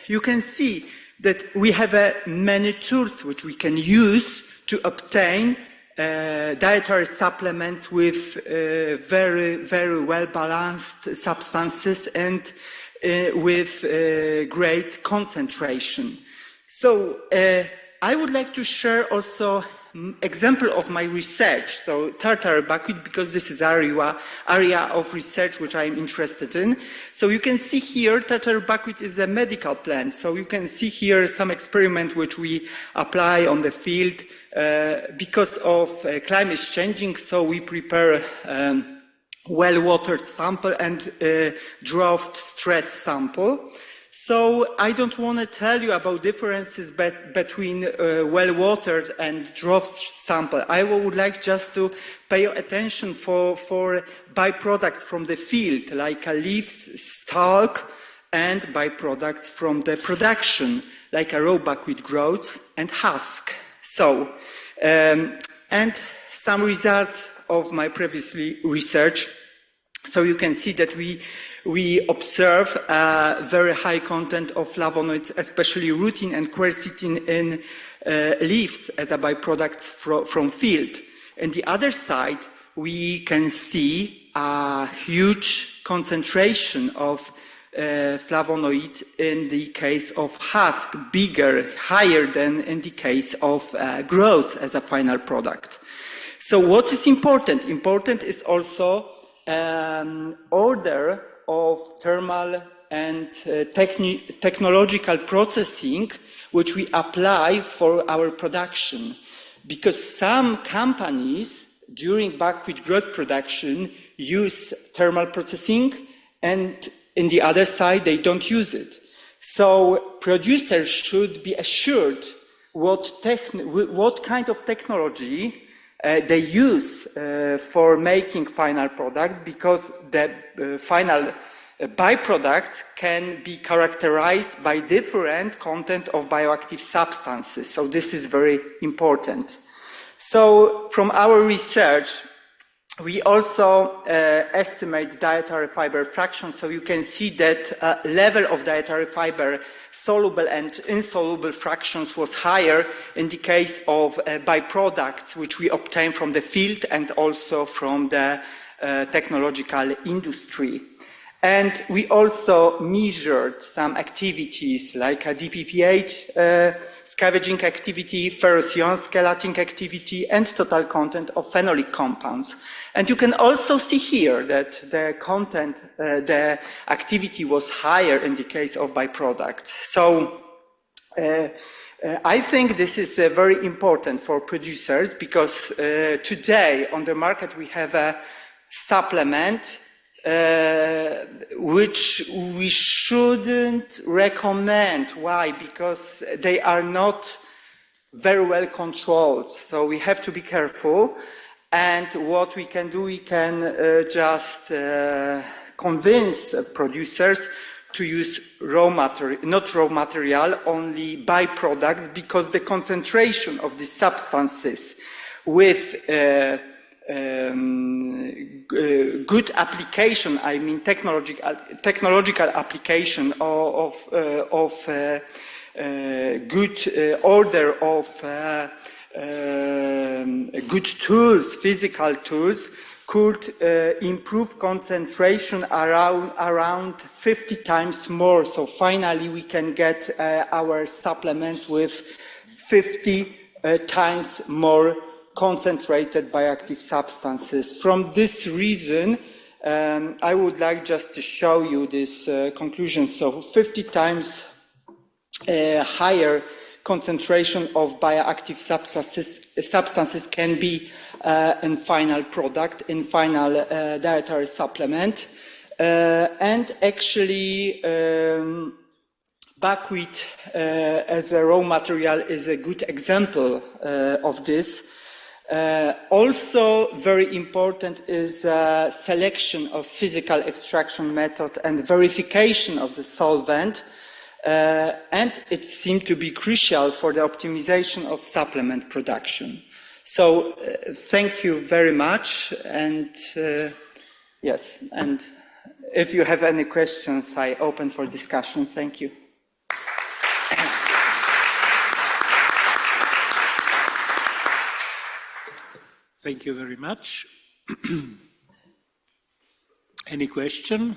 Speaker 16: You can see that we have many tools which we can use to obtain dietary supplements with very, very well-balanced substances and with great concentration. So I would like to share also example of my research. So tartar buckwheat, because this is area of research which I'm interested in. So you can see here tartar buckwheat is a medical plant. So you can see here some experiment which we apply on the field because of climate changing. So we prepare well-watered sample and drought stress sample. So I don't want to tell you about differences between well-watered and drought sample. I would like just to pay attention for byproducts from the field, like a leaves, stalk, and byproducts from the production, like a raw buckwheat growth and husk. So, and some results of my previous research. So you can see that we observe a very high content of flavonoids, especially rutin and quercetin in leaves as a byproduct from field. On the other side, we can see a huge concentration of flavonoid in the case of husk, bigger, higher than in the case of growth as a final product. So what is important? Important is also order of thermal and technological processing which we apply for our production. Because some companies during buckwheat growth production use thermal processing, and in the other side they don't use it. So producers should be assured what kind of technology they use for making final product, because the final byproducts can be characterized by different content of bioactive substances. So this is very important. So from our research, we also estimate dietary fiber fraction. So you can see that level of dietary fiber soluble and insoluble fractions was higher in the case of byproducts which we obtain from the field and also from the technological industry. And we also measured some activities like a DPPH, scavenging activity, ferrous ion chelating activity, and total content of phenolic compounds. And you can also see here that the content, the activity was higher in the case of byproducts. So I think this is very important for producers because today on the market we have a supplement which we shouldn't recommend. Why? Because they are not very well controlled. So we have to be careful. And what we can do, we can just convince producers to use raw material, not raw material, only byproducts, because the concentration of these substances with good application, I mean technological application of good order of good tools, physical tools, could improve concentration around 50 times more. So finally we can get our supplements with 50 times more concentrated bioactive substances. From this reason, I would like just to show you this conclusion. So 50 times higher concentration of bioactive substances can be in final product, in final dietary supplement. And actually, buckwheat as a raw material is a good example of this. Also very important is selection of physical extraction method and verification of the solvent. And it seemed to be crucial for the optimization of supplement production. So thank you very much. And yes, and if you have any questions, I open for discussion. Thank you.
Speaker 15: Thank you very much. Any question?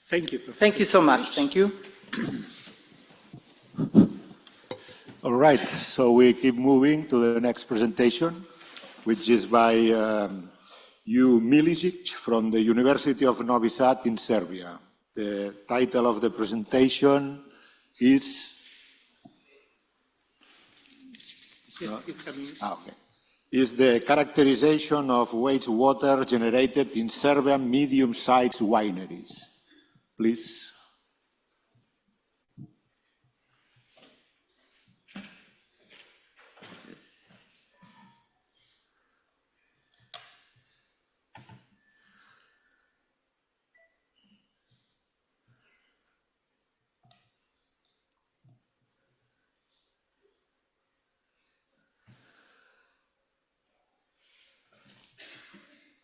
Speaker 15: Thank you, Professor.
Speaker 16: Thank you so much. Thank you.
Speaker 17: All right, so we keep moving to the next presentation, which is by Ju Milicic from the University of Novi Sad in Serbia. The title of the presentation is...
Speaker 15: Yes, it's coming.
Speaker 17: Okay. Is the characterization of wastewater generated in Serbian medium-sized wineries. Please.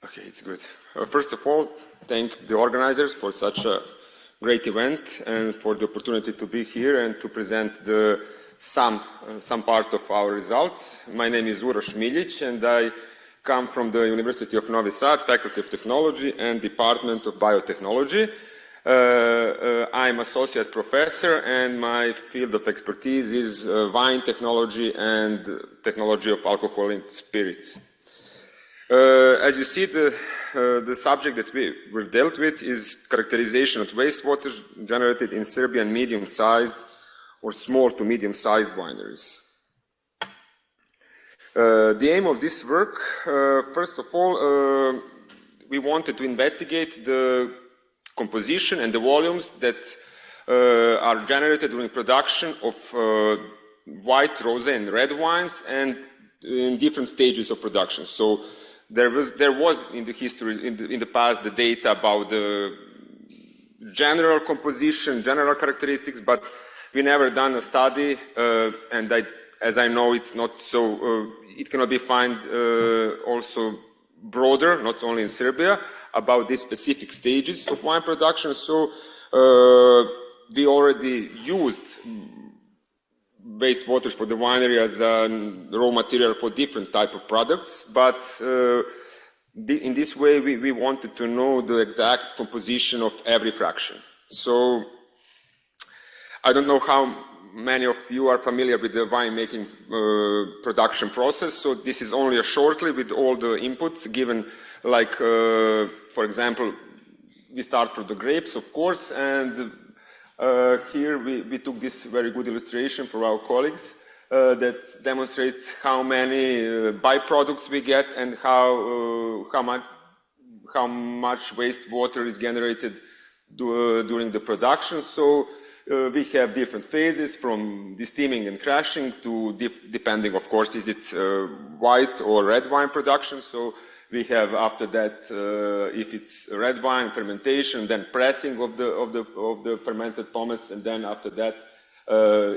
Speaker 18: Okay, it's good. First of all, thank the organizers for such a great event and for the opportunity to be here and to present some part of our results. My name is Uroš Miljić and I come from the University of Novi Sad, Faculty of Technology and Department of Biotechnology. I'm associate professor and my field of expertise is wine technology and technology of alcohol and spirits. As you see, the subject that we were dealt with is characterization of wastewater generated in Serbian medium-sized or small to medium-sized wineries. The aim of this work, first of all, we wanted to investigate the composition and the volumes that are generated during production of white, rosé, and red wines, and in different stages of production. So there was in the history, in the past, the data about the general composition, general characteristics, but we never done a study, and as I know, it's not so. It cannot be found also broader, not only in Serbia, about these specific stages of wine production. So we already used wastewaters for the winery as raw material for different type of products, but in this way we wanted to know the exact composition of every fraction. So I don't know how many of you are familiar with the winemaking production process, so this is only a shortly with all the inputs given, like for example, we start from the grapes, of course, and here we took this very good illustration for our colleagues that demonstrates how many byproducts we get and how much wastewater is generated during the production. So we have different phases from desteaming and crashing to depending, of course, is it white or red wine production. So we have after that, if it's red wine, fermentation, then pressing of the fermented pomace, and then after that,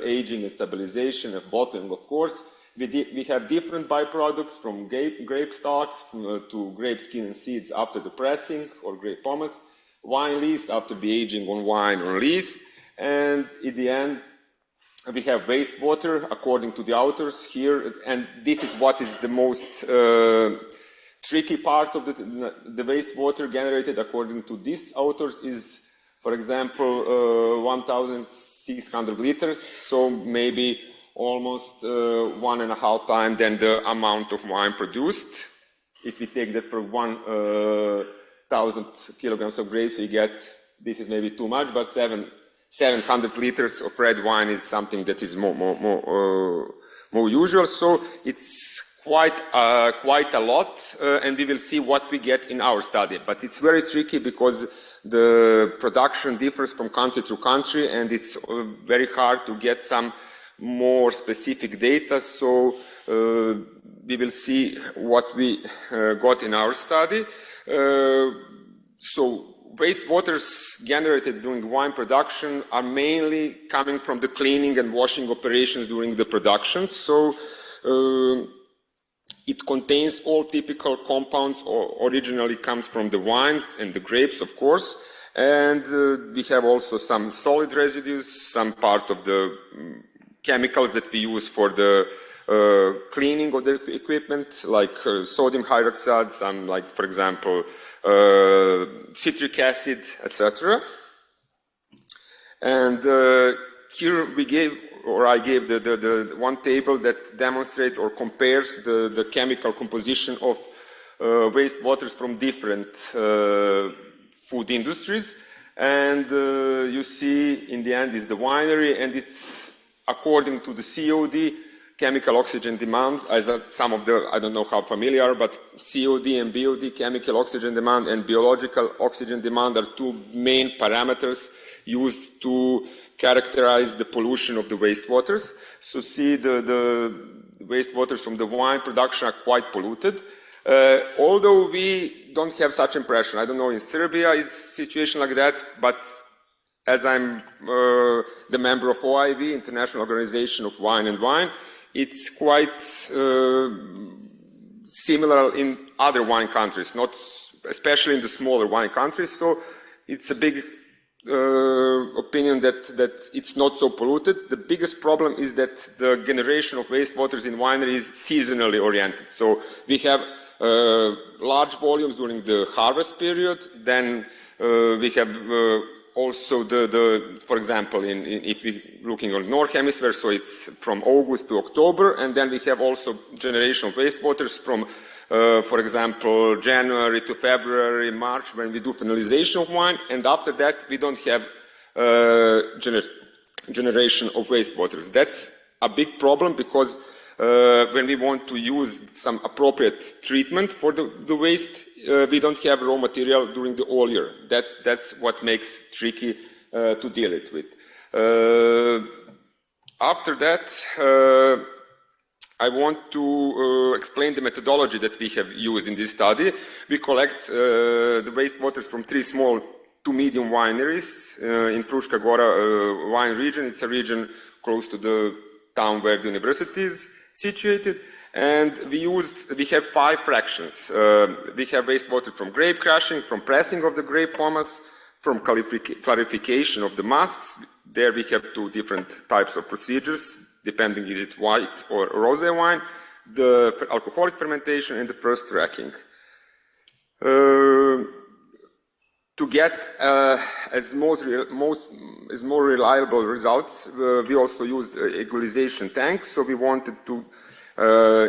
Speaker 18: aging and stabilization and bottling, of course. We have different byproducts from grape stalks to grape skin and seeds after the pressing or grape pomace, wine lees after the aging on wine or lees, and in the end, we have wastewater according to the authors here, and this is what is the most tricky part of the wastewater generated according to these authors is, for example, 1,600 liters, so maybe almost 1.5 times than the amount of wine produced. If we take that for 1,000 kilograms of grapes, we get, this is maybe too much, but 700 liters of red wine is something that is more usual. So it's quite a lot, and we will see what we get in our study. But it's very tricky because the production differs from country to country, and it's very hard to get some more specific data. So we will see what we got in our study. So wastewaters generated during wine production are mainly coming from the cleaning and washing operations during the production. So it contains all typical compounds, or originally comes from the wines and the grapes, of course. And we have also some solid residues, some part of the chemicals that we use for the cleaning of the equipment, like sodium hydroxide, some, like, for example, citric acid, etc. And here we gave, or I gave the one table that demonstrates or compares the chemical composition of wastewaters from different food industries. And you see in the end is the winery, and it's according to the COD, chemical oxygen demand, as some of the, I don't know how familiar, but COD and BOD, chemical oxygen demand and biological oxygen demand, are two main parameters used to characterize the pollution of the wastewaters. So see the wastewaters from the wine production are quite polluted. Although we don't have such impression. I don't know in Serbia is situation like that, but as I'm the member of OIV, International Organization of Wine and Wine, it's quite similar in other wine countries, not especially in the smaller wine countries. So it's a big opinion that it's not so polluted. The biggest problem is that the generation of wastewaters in winery is seasonally oriented. So we have large volumes during the harvest period. Then we have also for example, if we're looking on North Hemisphere, so it's from August to October, and then we have also generation of wastewaters from, for example, January to February, March, when we do finalization of wine, and after that we don't have generation of wastewaters. That's a big problem because when we want to use some appropriate treatment for the waste, we don't have raw material during the whole year. That's what makes tricky to deal it with. After that, I want to explain the methodology that we have used in this study. We collect the wastewaters from 3 small to medium wineries in Fruška Gora wine region. It's a region close to the town where the university is situated. And we have 5 fractions. We have wastewater from grape crushing, from pressing of the grape pomace, from clarification of the masts. There we have 2 different types of procedures. depending is it white or rosé wine, the alcoholic fermentation, and the first racking. To get as more reliable results, we also used equalization tanks. So we wanted to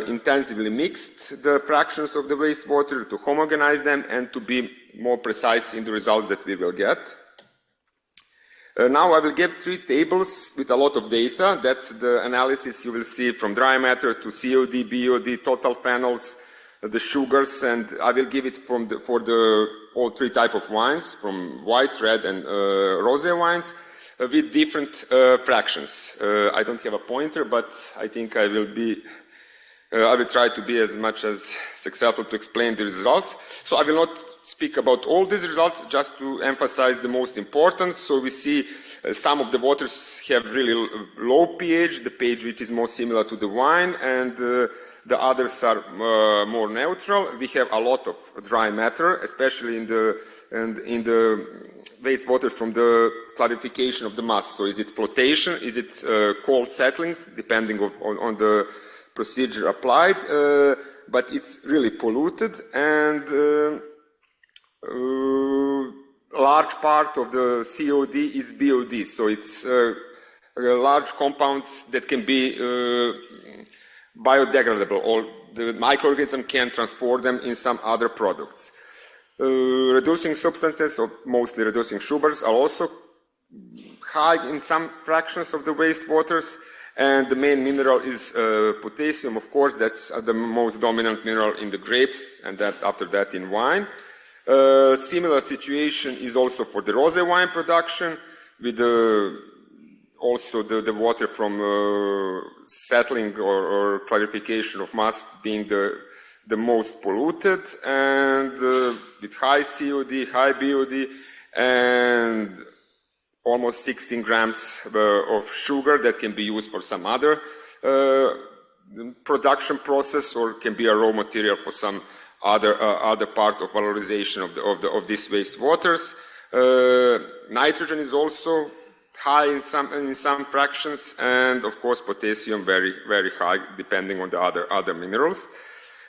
Speaker 18: intensively mix the fractions of the wastewater, to homogenize them, and to be more precise in the results that we will get. Now I will give 3 tables with a lot of data. That's the analysis you will see from dry matter to COD, BOD, total phenols, the sugars, and I will give it for all 3 types of wines, from white, red, and rosé wines, with different fractions. I don't have a pointer, but I think I will try to be as much as successful to explain the results. So I will not speak about all these results, just to emphasize the most important. So we see some of the waters have really low pH, the pH which is more similar to the wine, and the others are more neutral. We have a lot of dry matter, especially in the wastewater from the clarification of the mass. So is it flotation? Is it cold settling? Depending on the procedure applied, but it's really polluted, and large part of the COD is BOD. So it's large compounds that can be biodegradable, or the microorganism can transform them in some other products. Reducing substances, or mostly reducing sugars, are also high in some fractions of the wastewaters, and the main mineral is potassium. Of course, that's the most dominant mineral in the grapes, and after that in wine. Similar situation is also for the rosé wine production, with also the water from settling or clarification of must being the most polluted, and with high COD, high BOD, and almost 16 grams of sugar that can be used for some other production process, or can be a raw material for some other part of valorization of these wastewaters. Nitrogen is also high in some fractions, and of course potassium very, very high, depending on the other minerals.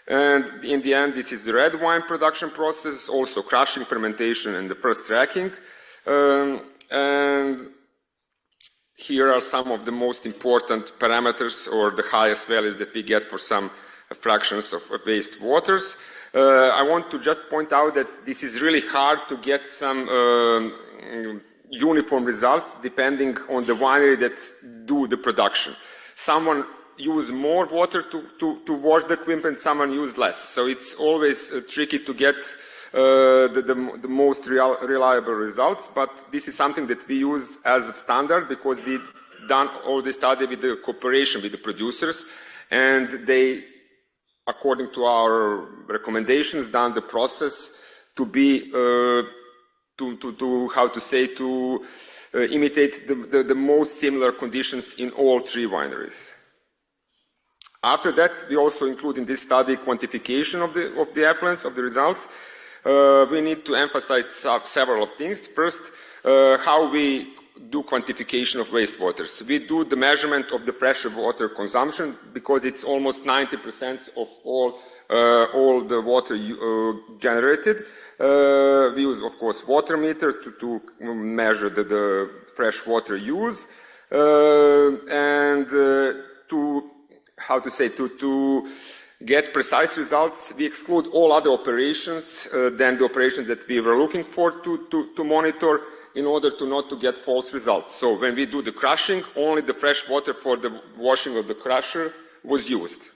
Speaker 18: And in the end, this is the red wine production process, also crushing, fermentation, and the first racking. And here are some of the most important parameters, or the highest values that we get for some fractions of waste waters. I want to just point out that this is really hard to get some uniform results depending on the winery that do the production. Someone use more water to wash the equipment, someone use less. So it's always tricky to get the most reliable results, but this is something that we use as a standard, because we done all the study with the cooperation with the producers, and they, according to our recommendations, done the process to be to imitate the most similar conditions in all 3 wineries. After that, we also include in this study quantification of the effluence of the results. We need to emphasize several things. First, how we do quantification of wastewaters. We do the measurement of the fresh water consumption, because it's almost 90% of all the water generated. We use, of course, water meter to measure the fresh water use, and to get precise results, we exclude all other operations than the operations that we were looking for to monitor, in order not to get false results. So when we do the crushing, only the fresh water for the washing of the crusher was used.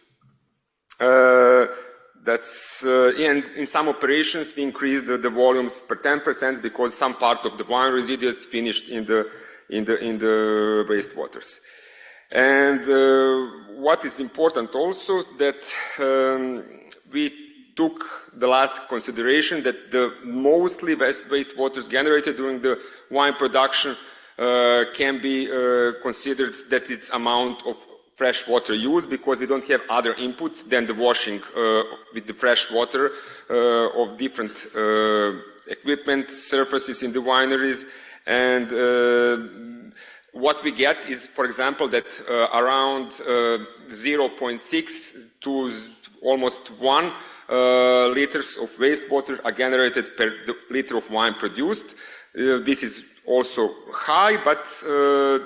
Speaker 18: And in some operations we increased the volumes per 10%, because some part of the wine residues finished in the wastewaters. And what is important also, that we took the last consideration that the mostly wastewaters generated during the wine production can be considered that it's amount of fresh water used, because we don't have other inputs than the washing with the fresh water of different equipment surfaces in the wineries, and what we get is, for example, that around 0.6 to almost 1 liters of wastewater are generated per liter of wine produced. This is also high, but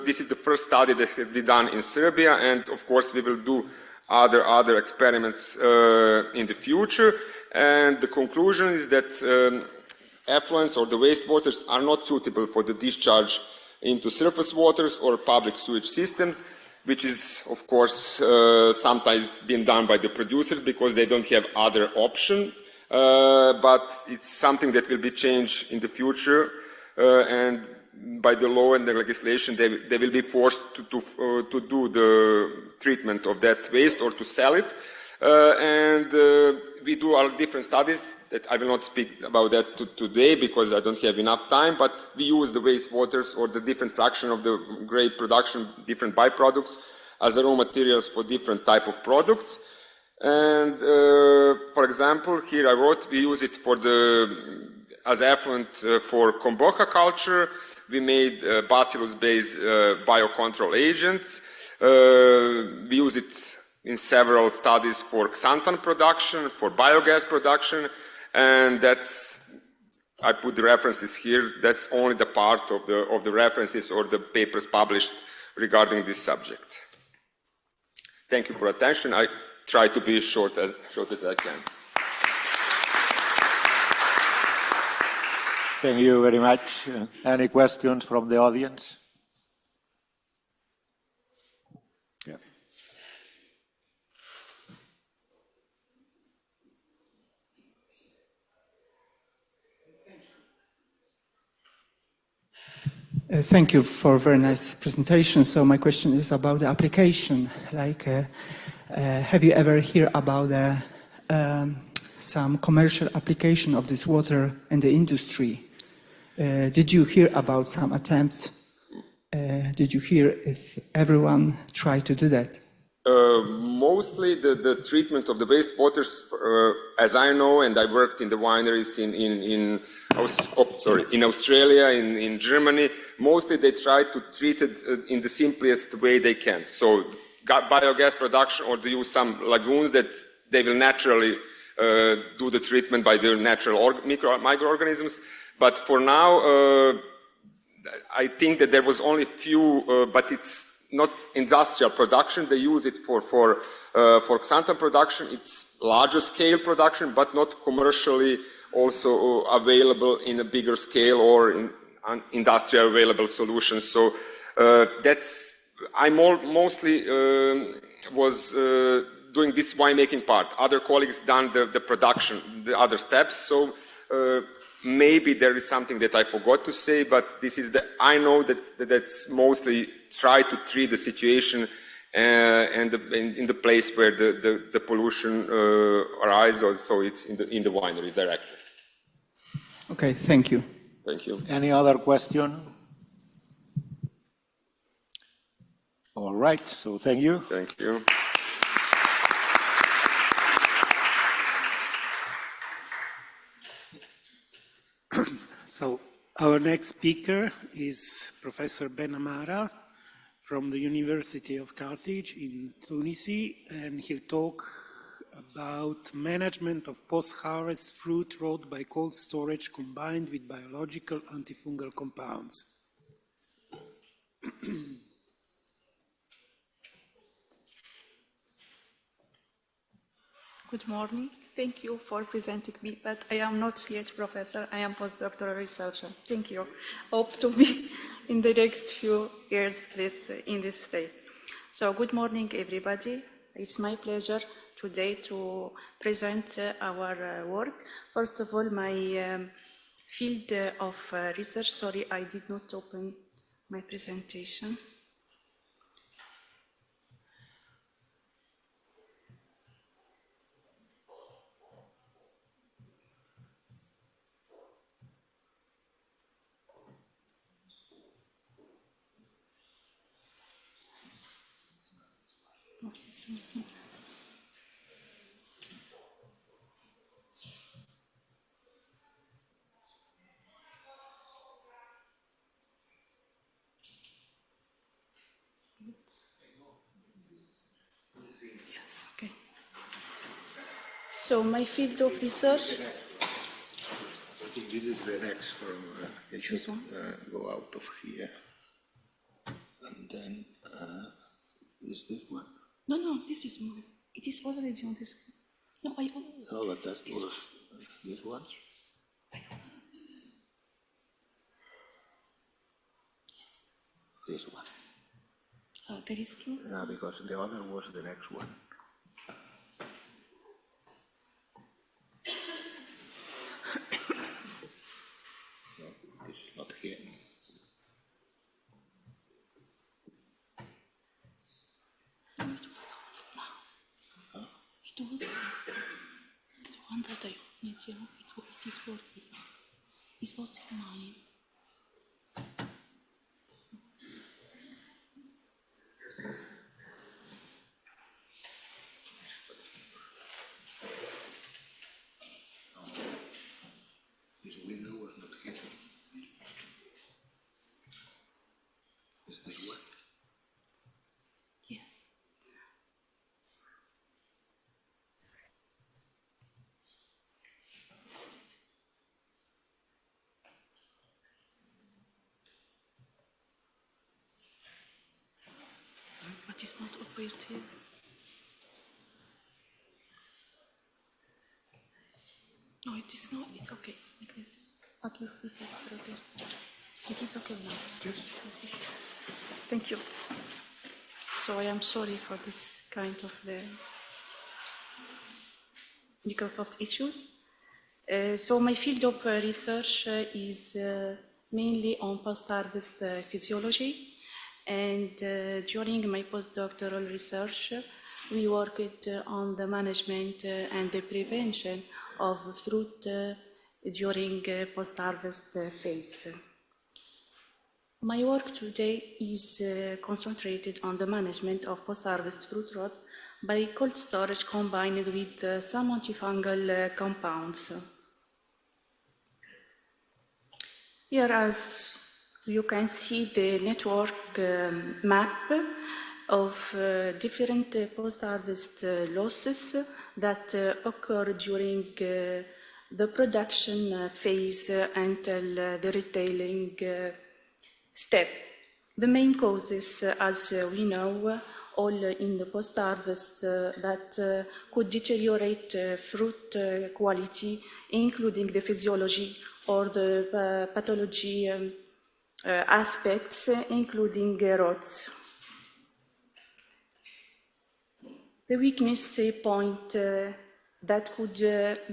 Speaker 18: this is the first study that has been done in Serbia, and of course we will do other experiments in the future. And the conclusion is that effluents or the wastewaters are not suitable for the discharge into surface waters or public sewage systems, which is, of course, sometimes being done by the producers because they don't have other option. But it's something that will be changed in the future, and by the law and the legislation, they will be forced to do the treatment of that waste or to sell it. We do our different studies that I will not speak about that today because I don't have enough time, but we use the wastewaters or the different fraction of the grape production, different byproducts, as raw materials for different type of products. And for example, here I wrote, we use it for as effluent for kombucha culture. We made bacillus-based biocontrol agents. We use it in several studies for xanthan production, for biogas production, and I put the references here. That's only the part of the references or the papers published regarding this subject. Thank you for attention. I try to be short as I can.
Speaker 17: Thank you very much. Any questions from the audience? Yeah.
Speaker 8: Thank you for a very nice presentation. So my question is about the application. Like, have you ever heard about some commercial application of this water in the industry? Did you hear about some attempts? Did you hear if everyone tried to do that?
Speaker 18: Mostly the treatment of the wastewaters, as I know, and I worked in the wineries in Australia, in Germany, mostly they try to treat it in the simplest way they can. So biogas production, or to use some lagoons that they will naturally do the treatment by the natural microorganisms. But for now, I think that there was only few, but it's not industrial production. They use it for xanthan production. It's larger scale production, but not commercially also available in a bigger scale or in industrial available solutions. So I mostly was doing this winemaking part. Other colleagues done the production, the other steps. So maybe there is something that I forgot to say, but this is I know that's mostly try to treat the situation and in the place where the pollution arises, so it's in the winery directly.
Speaker 8: Okay, thank you.
Speaker 18: Thank you.
Speaker 17: Any other question? All right, so thank you.
Speaker 18: Thank you.
Speaker 15: So our next speaker is Professor Ben Amara from the University of Carthage in Tunisia, and he'll talk about management of post-harvest fruit wrought by cold storage combined with biological antifungal compounds.
Speaker 19: Good morning. Thank you for presenting me, but I am not yet professor. I am postdoctoral researcher. Thank you. Hope to be in the next few years in this state. So good morning, everybody. It's my pleasure today to present our work. First of all, my field of research. Sorry, I did not open my presentation. Yes, okay. So my field of research.
Speaker 17: I think this is the next from. You should go out of here, and then is this one?
Speaker 19: No, this is mine. It is already on the screen. No, I already.
Speaker 17: No, but that was this one.
Speaker 19: Yes.
Speaker 17: This one.
Speaker 19: There is two.
Speaker 17: Yeah, because the other was the next one. No, this is not here.
Speaker 19: No, it was on it now.
Speaker 17: Huh?
Speaker 19: It was the one that I made, you know, it is working. It's also mine.
Speaker 17: This window was not here. Is this one?
Speaker 19: Yes. But it's not appeared here. No, it is not. It's okay. At least it is there. It is okay now. Yes. Thank you. So I am sorry for this kind of because of the issues. So my field of research is mainly on post-harvest physiology. And during my postdoctoral research, we worked on the management and the prevention of fruit during post-harvest phase. My work today is concentrated on the management of post-harvest fruit rot by cold storage combined with some antifungal compounds. Here, as you can see, the network map of different post-harvest losses that occur during the production phase until the retailing step. The main causes, as we know, all in the post-harvest that could deteriorate fruit quality, including the physiology or the pathology aspects, including rots. The weakness point that could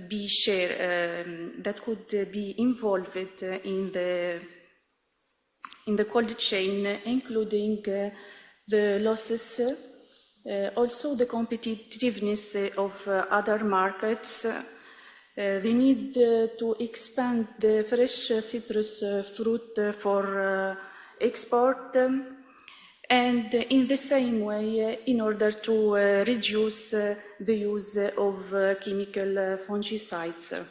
Speaker 19: be shared, that could be involved in the cold chain, including the losses, also the competitiveness of other markets, the need to expand the fresh citrus fruit for export, and in the same way, in order to reduce the use of chemical fungicides.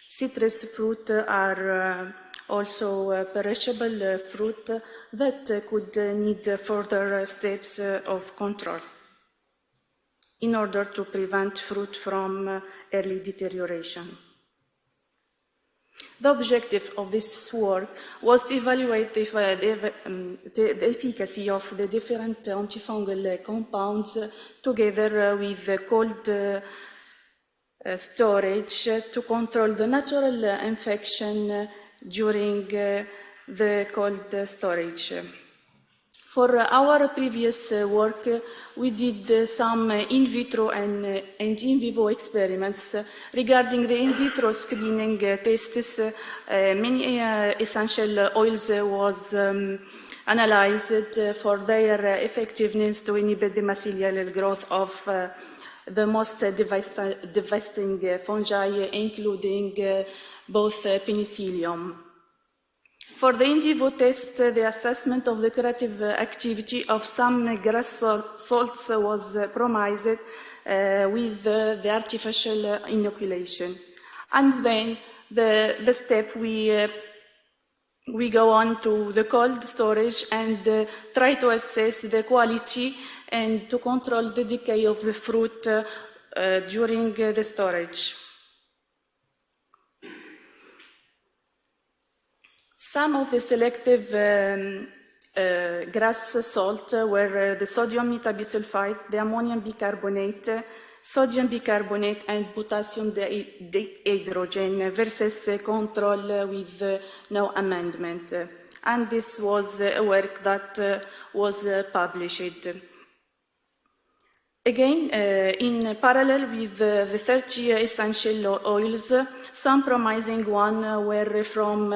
Speaker 19: Citrus fruit are also perishable fruit that could need further steps of control in order to prevent fruit from early deterioration. The objective of this work was to evaluate the efficacy of the different antifungal compounds together with the cold storage to control the natural infection during the cold storage. For our previous work, we did some in vitro and in vivo experiments regarding the in vitro screening tests. Many essential oils was analyzed for their effectiveness to inhibit the mycelial growth of the most devastating fungi, including both penicillium. For the in vivo test, the assessment of the curative activity of some grass salts was promised with the artificial inoculation. And then the step we we go on to the cold storage and try to assess the quality and to control the decay of the fruit during the storage. Some of the selective grass salt were the sodium metabisulfite, the ammonium bicarbonate, sodium bicarbonate, and potassium dihydrogen versus control with no amendment. And this was a work that was published. Again, in parallel with the 30 essential oils, some promising ones were from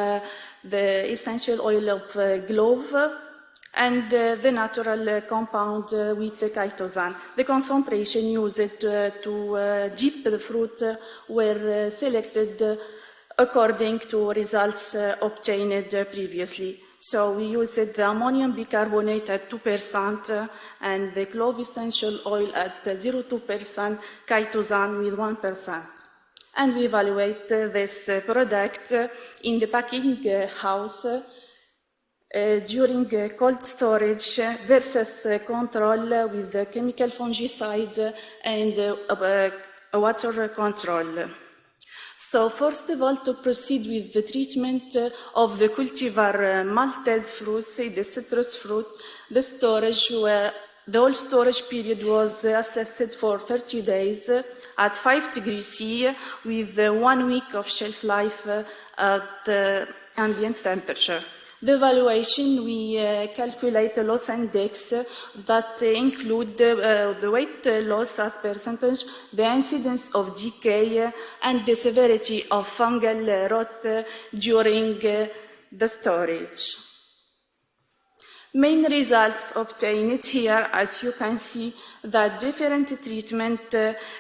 Speaker 19: the essential oil of clove and the natural compound with chitosan. The concentration used to dip the fruit were selected according to results obtained previously. So we used the ammonium bicarbonate at 2% and the clove essential oil at 0.2%, chitosan with 1%. And we evaluate this product in the packing house during cold storage versus control with chemical fungicide and water control. So first of all, to proceed with the treatment of the cultivar Maltese fruit, the citrus fruit, the whole storage period was assessed for 30 days at 5 degrees C with 1 week of shelf life at ambient temperature. The evaluation, we calculate a loss index that include the weight loss as percentage, the incidence of decay, and the severity of fungal rot during the storage. Main results obtained here, as you can see, that different treatment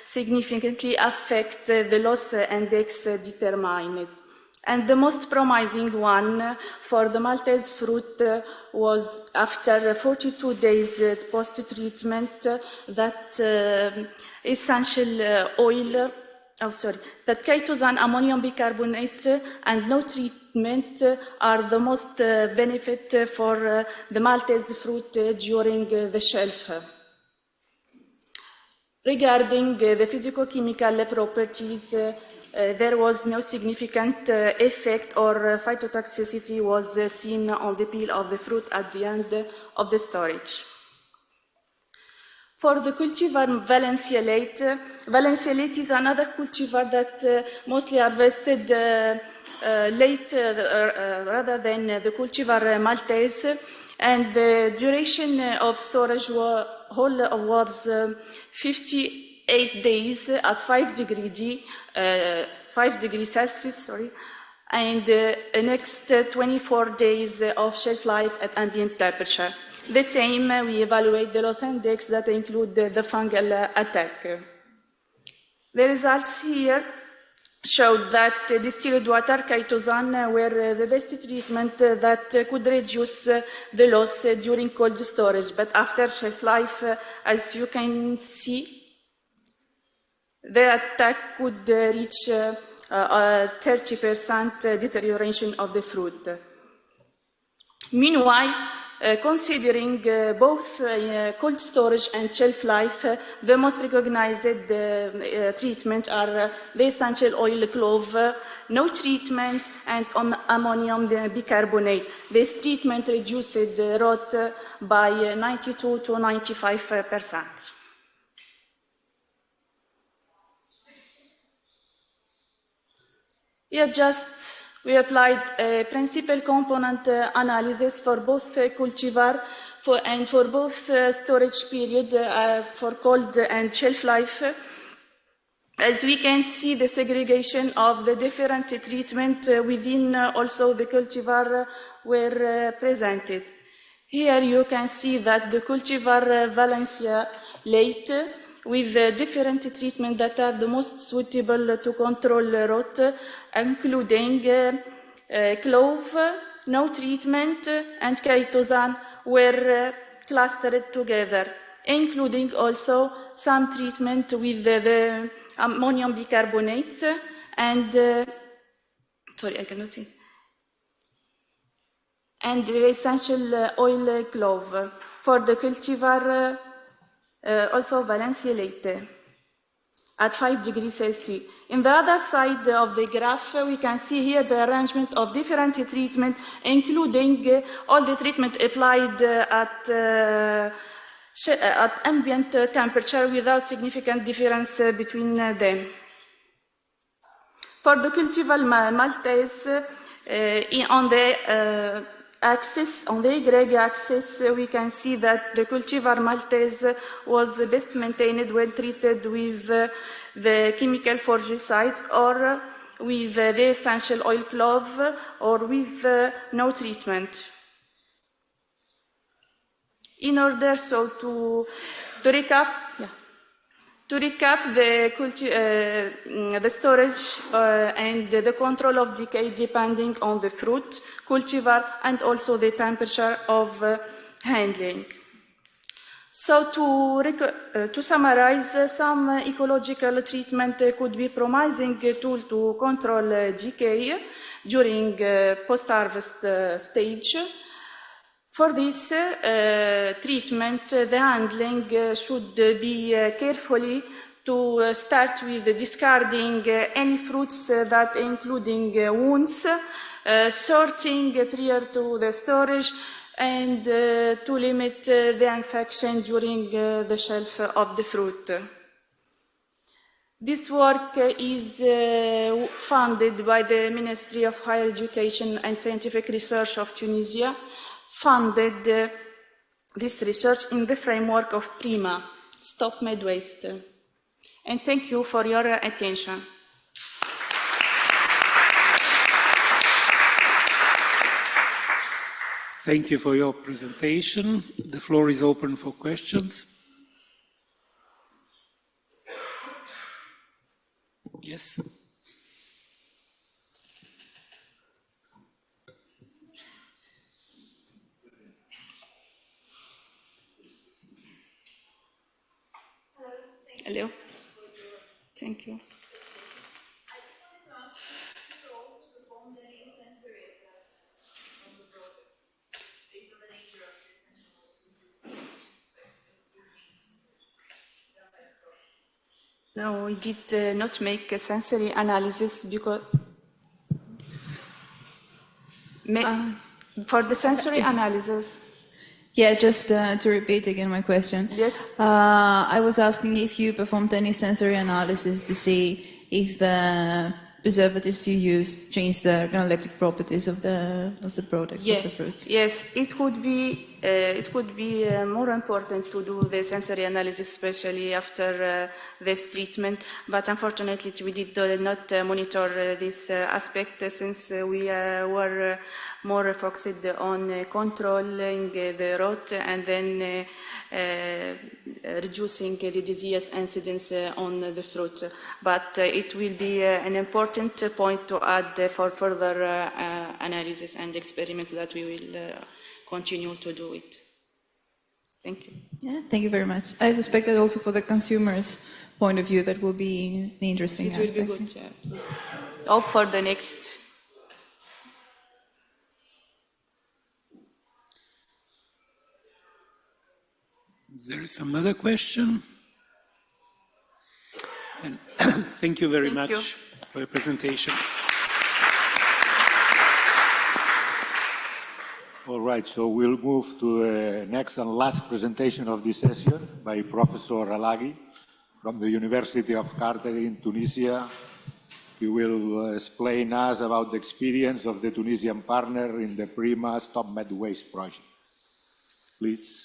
Speaker 19: significantly affect the loss index determined. And the most promising one for the Maltese fruit was after 42 days post-treatment that essential oil, that chitosan ammonium bicarbonate and no treatment are the most benefit for the Maltese fruit during the shelf. Regarding the physicochemical properties, there was no significant effect or phytotoxicity was seen on the peel of the fruit at the end of the storage. For the cultivar Valencialate, Valencialate is another cultivar that mostly harvested late rather than the cultivar Maltese, and the duration of storage was 58 days at 5 degrees Celsius, and the next 24 days of shelf life at ambient temperature. The same, we evaluate the loss index that include the fungal attack. The results here showed that distilled water chitosan were the best treatment that could reduce the loss during cold storage, but after shelf life, as you can see, the attack could reach 30% deterioration of the fruit. Meanwhile, considering both cold storage and shelf life, the most recognized treatment are the essential oil clove, no treatment, and ammonium bicarbonate. This treatment reduced rot by 92 to 95%. We applied a principal component analysis for both cultivar and for both storage period for cold and shelf life. As we can see, the segregation of the different treatment within also the cultivar were presented. Here you can see that the cultivar Valencialate with different treatment that are the most suitable to control rot, including clove, no treatment, and chitosan were clustered together, including also some treatment with the ammonium bicarbonate and, sorry, I cannot see. and the essential oil clove. For the cultivar, also Valencia Leite at 5 degrees Celsius. In the other side of the graph, we can see here the arrangement of different treatments, including all the treatment applied at ambient temperature without significant difference between them. For the cultivar Maltese, on the axis, on the y-axis, we can see that the cultivar Maltese was best maintained when treated with the chemical fungicide or with the essential oil clove or with no treatment. In order to recap, the storage and the control of decay depending on the fruit, cultivar, and also the temperature of handling. So to summarize, some ecological treatment could be promising tool to control decay during post-harvest stage. For this treatment, the handling should be carefully to start with discarding any fruits that including wounds, sorting prior to the storage, and to limit the infection during the shelf of the fruit. This work is funded by the Ministry of Higher Education and Scientific Research of Tunisia, funded this research in the framework of PRIMA, Stop Med Waste. And thank you for your attention.
Speaker 15: Thank you for your presentation. The floor is open for questions. Yes.
Speaker 19: Hello. Thank you. No, we did not make a sensory analysis because for the sensory analysis.
Speaker 10: Yeah, just to repeat again my question.
Speaker 19: Yes.
Speaker 10: I was asking if you performed any sensory analysis to see if the preservatives you used change the organoleptic properties of the products, of the fruits.
Speaker 19: Yes, it could be more important to do the sensory analysis, especially after this treatment. But unfortunately, we did not monitor this aspect since we were more focused on controlling the rot and then reducing the disease incidence on the fruit. But it will be an important point to add for further analysis and experiments that we will continue to do it. Thank you.
Speaker 10: Yeah, thank you very much. I suspect that also for the consumer's point of view, that will be the interesting aspect.
Speaker 19: It will be good. Yeah. Hope for the next.
Speaker 15: Is there some other question? And thank you very much for your presentation.
Speaker 17: All right, so we'll move to the next and last presentation of this session by Professor Alaghi from the University of Carthage in Tunisia. He will explain us about the experience of the Tunisian partner in the PRIMA Stop Med Waste project. Please.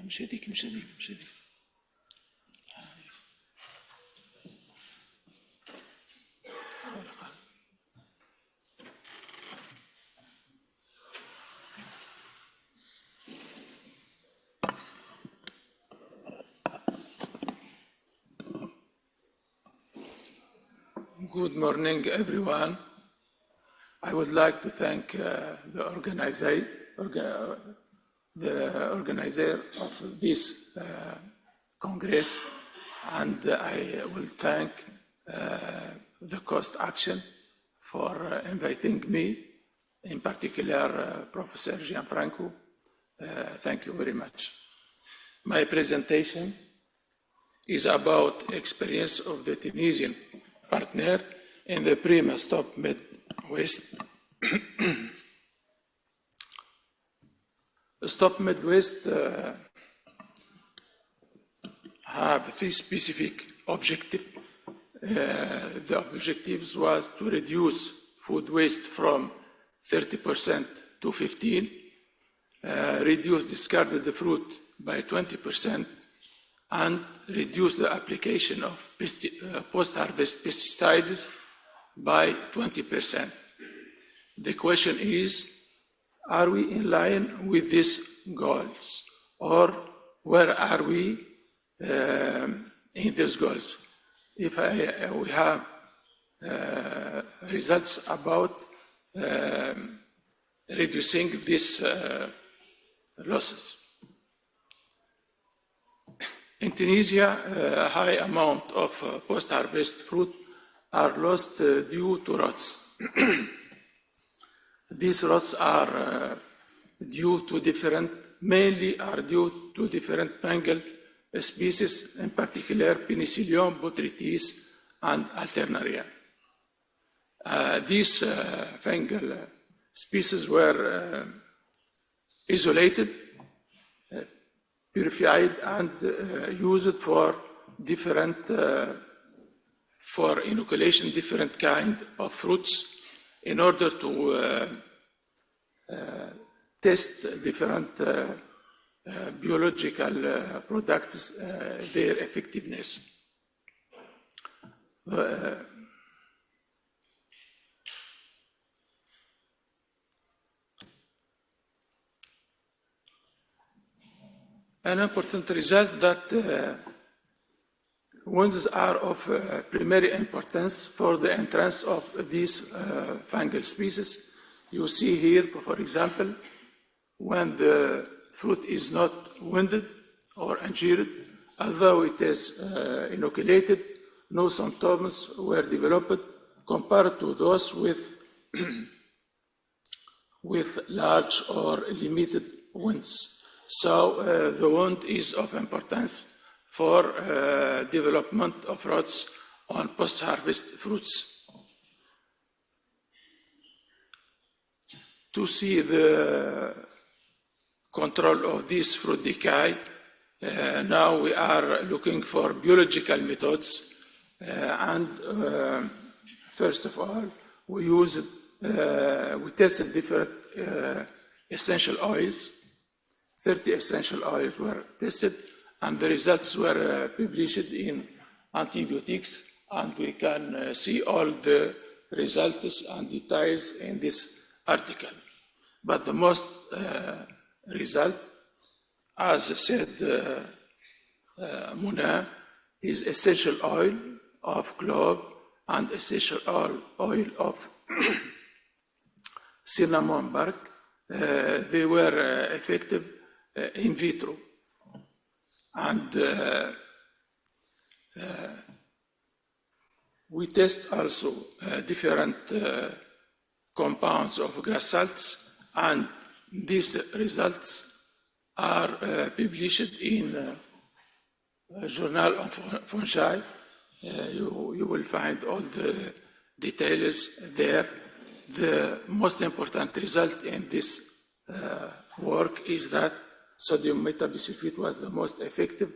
Speaker 15: مش هذيك مش هذيك مش هذيك
Speaker 20: Good morning, everyone. I would like to thank the organizer of this Congress, and I will thank the Cost Action for inviting me, in particular Professor Gianfranco. Thank you very much. My presentation is about experience of the Tunisian partner in the FoodWaStop Midwest. Stop Midwest have 3 specific objectives. The objectives was to reduce food waste from 30% to 15%, reduce discarded fruit by 20%, and reduce the application of post-harvest pesticides by 20%. The question is, are we in line with these goals, or where are we in these goals? If we have results about reducing these losses. In Tunisia, a high amount of post-harvest fruit are lost due to rots. These rots are mainly due to different fungal species, in particular Penicillium, Botrytis, and Alternaria. These fungal species were isolated, purified, and used for inoculation different kind of fruits in order to test different biological products, their effectiveness. An important result that winds are of primary importance for the entrance of these fungal species. You see here, for example, when the fruit is not wounded or injured, although it is inoculated, no symptoms were developed compared to those with large or limited wounds. So the wound is of importance for development of rots on post-harvest fruits. To see the control of this fruit decay, now we are looking for biological methods, and first of all, we tested different essential oils. 30 essential oils were tested, and the results were published in Antibiotics, and we can see all the results and details in this article. But the most result, as said Muna, is essential oil of clove and essential oil of cinnamon bark. They were effective in vitro. And we test also different compounds of grass salts, and these results are published in Journal of Fungi. You will find all the details there. The most important result in this work is that sodium metabisulfite was the most effective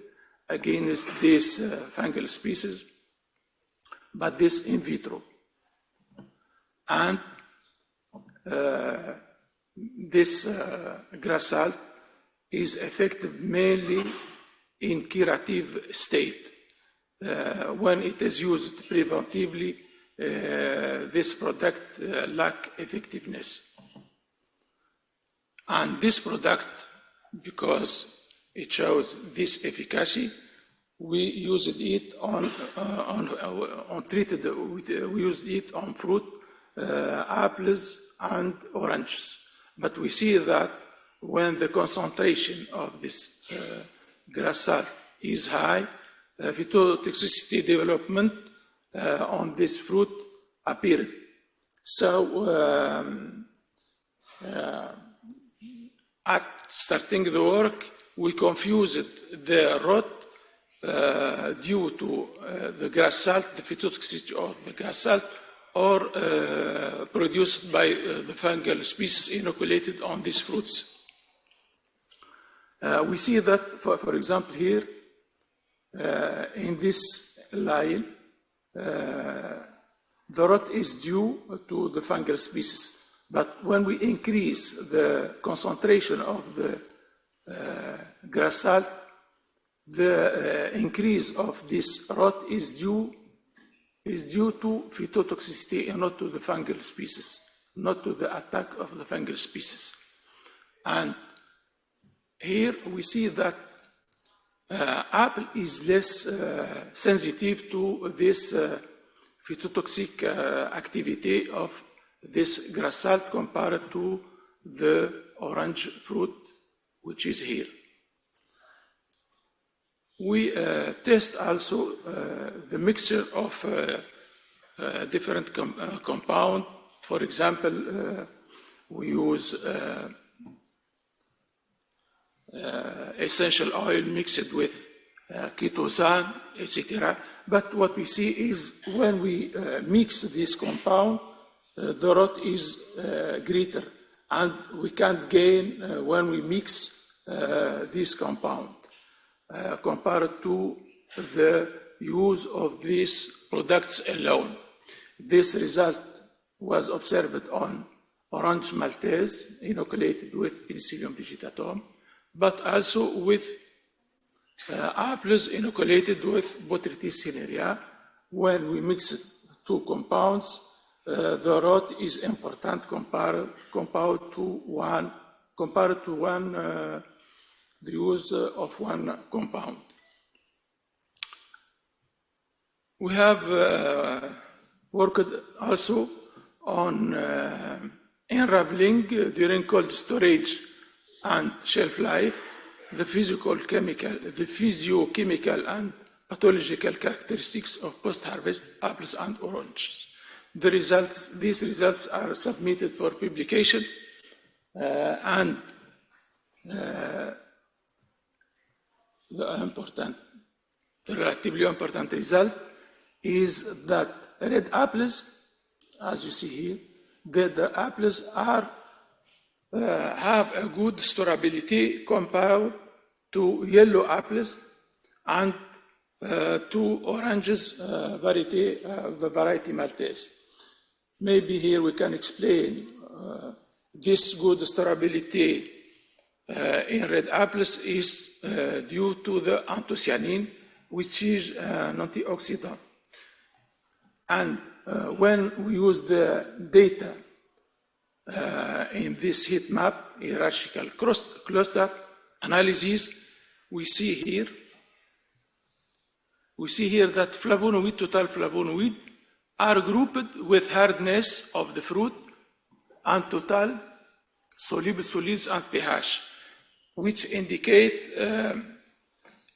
Speaker 20: against these fungal species, but this in vitro. And this grass salt is effective mainly in curative state. When it is used preventively, this product lacks effectiveness. And this product, because it shows this efficacy, we used it on treated. We used it on fruit, apples and oranges. But we see that when the concentration of this grass salt is high, phytotoxicity development on this fruit appeared. So at starting the work, we confused the rot due to the grass salt, the phytotoxicity of the grass salt, or produced by the fungal species inoculated on these fruits. We see that, for example, here in this line, the rot is due to the fungal species. But when we increase the concentration of the grass salt, the increase of this rot is due to phytotoxicity and not to the fungal species, not to the attack of the fungal species. And here we see that apple is less sensitive to this phytotoxic activity of this grass salt compared to the orange fruit, which is here. We test also the mixture of different compounds. For example, we use essential oil mixed with chitosan, etc. But what we see is when we mix this compound, the rot is greater, and we can't gain when we mix this compound compared to the use of these products alone. This result was observed on orange Maltese inoculated with Penicillium digitatum, but also with apples inoculated with Botrytis cinerea. When we mix two compounds, the rot is important compared to the use of one compound. We have worked also on unraveling during cold storage and shelf life the physiochemical and pathological characteristics of post-harvest apples and oranges. These results are submitted for publication, and the relatively important result is that red apples, as you see here, the apples have a good storability compared to yellow apples and to oranges the variety Maltese. Maybe here we can explain this good storability in red apples is due to the anthocyanin, which is an antioxidant. And when we use the data in this heat map, hierarchical cluster analysis, we see here that flavonoid, total flavonoid, are grouped with hardness of the fruit and total soluble solids and pH, which indicate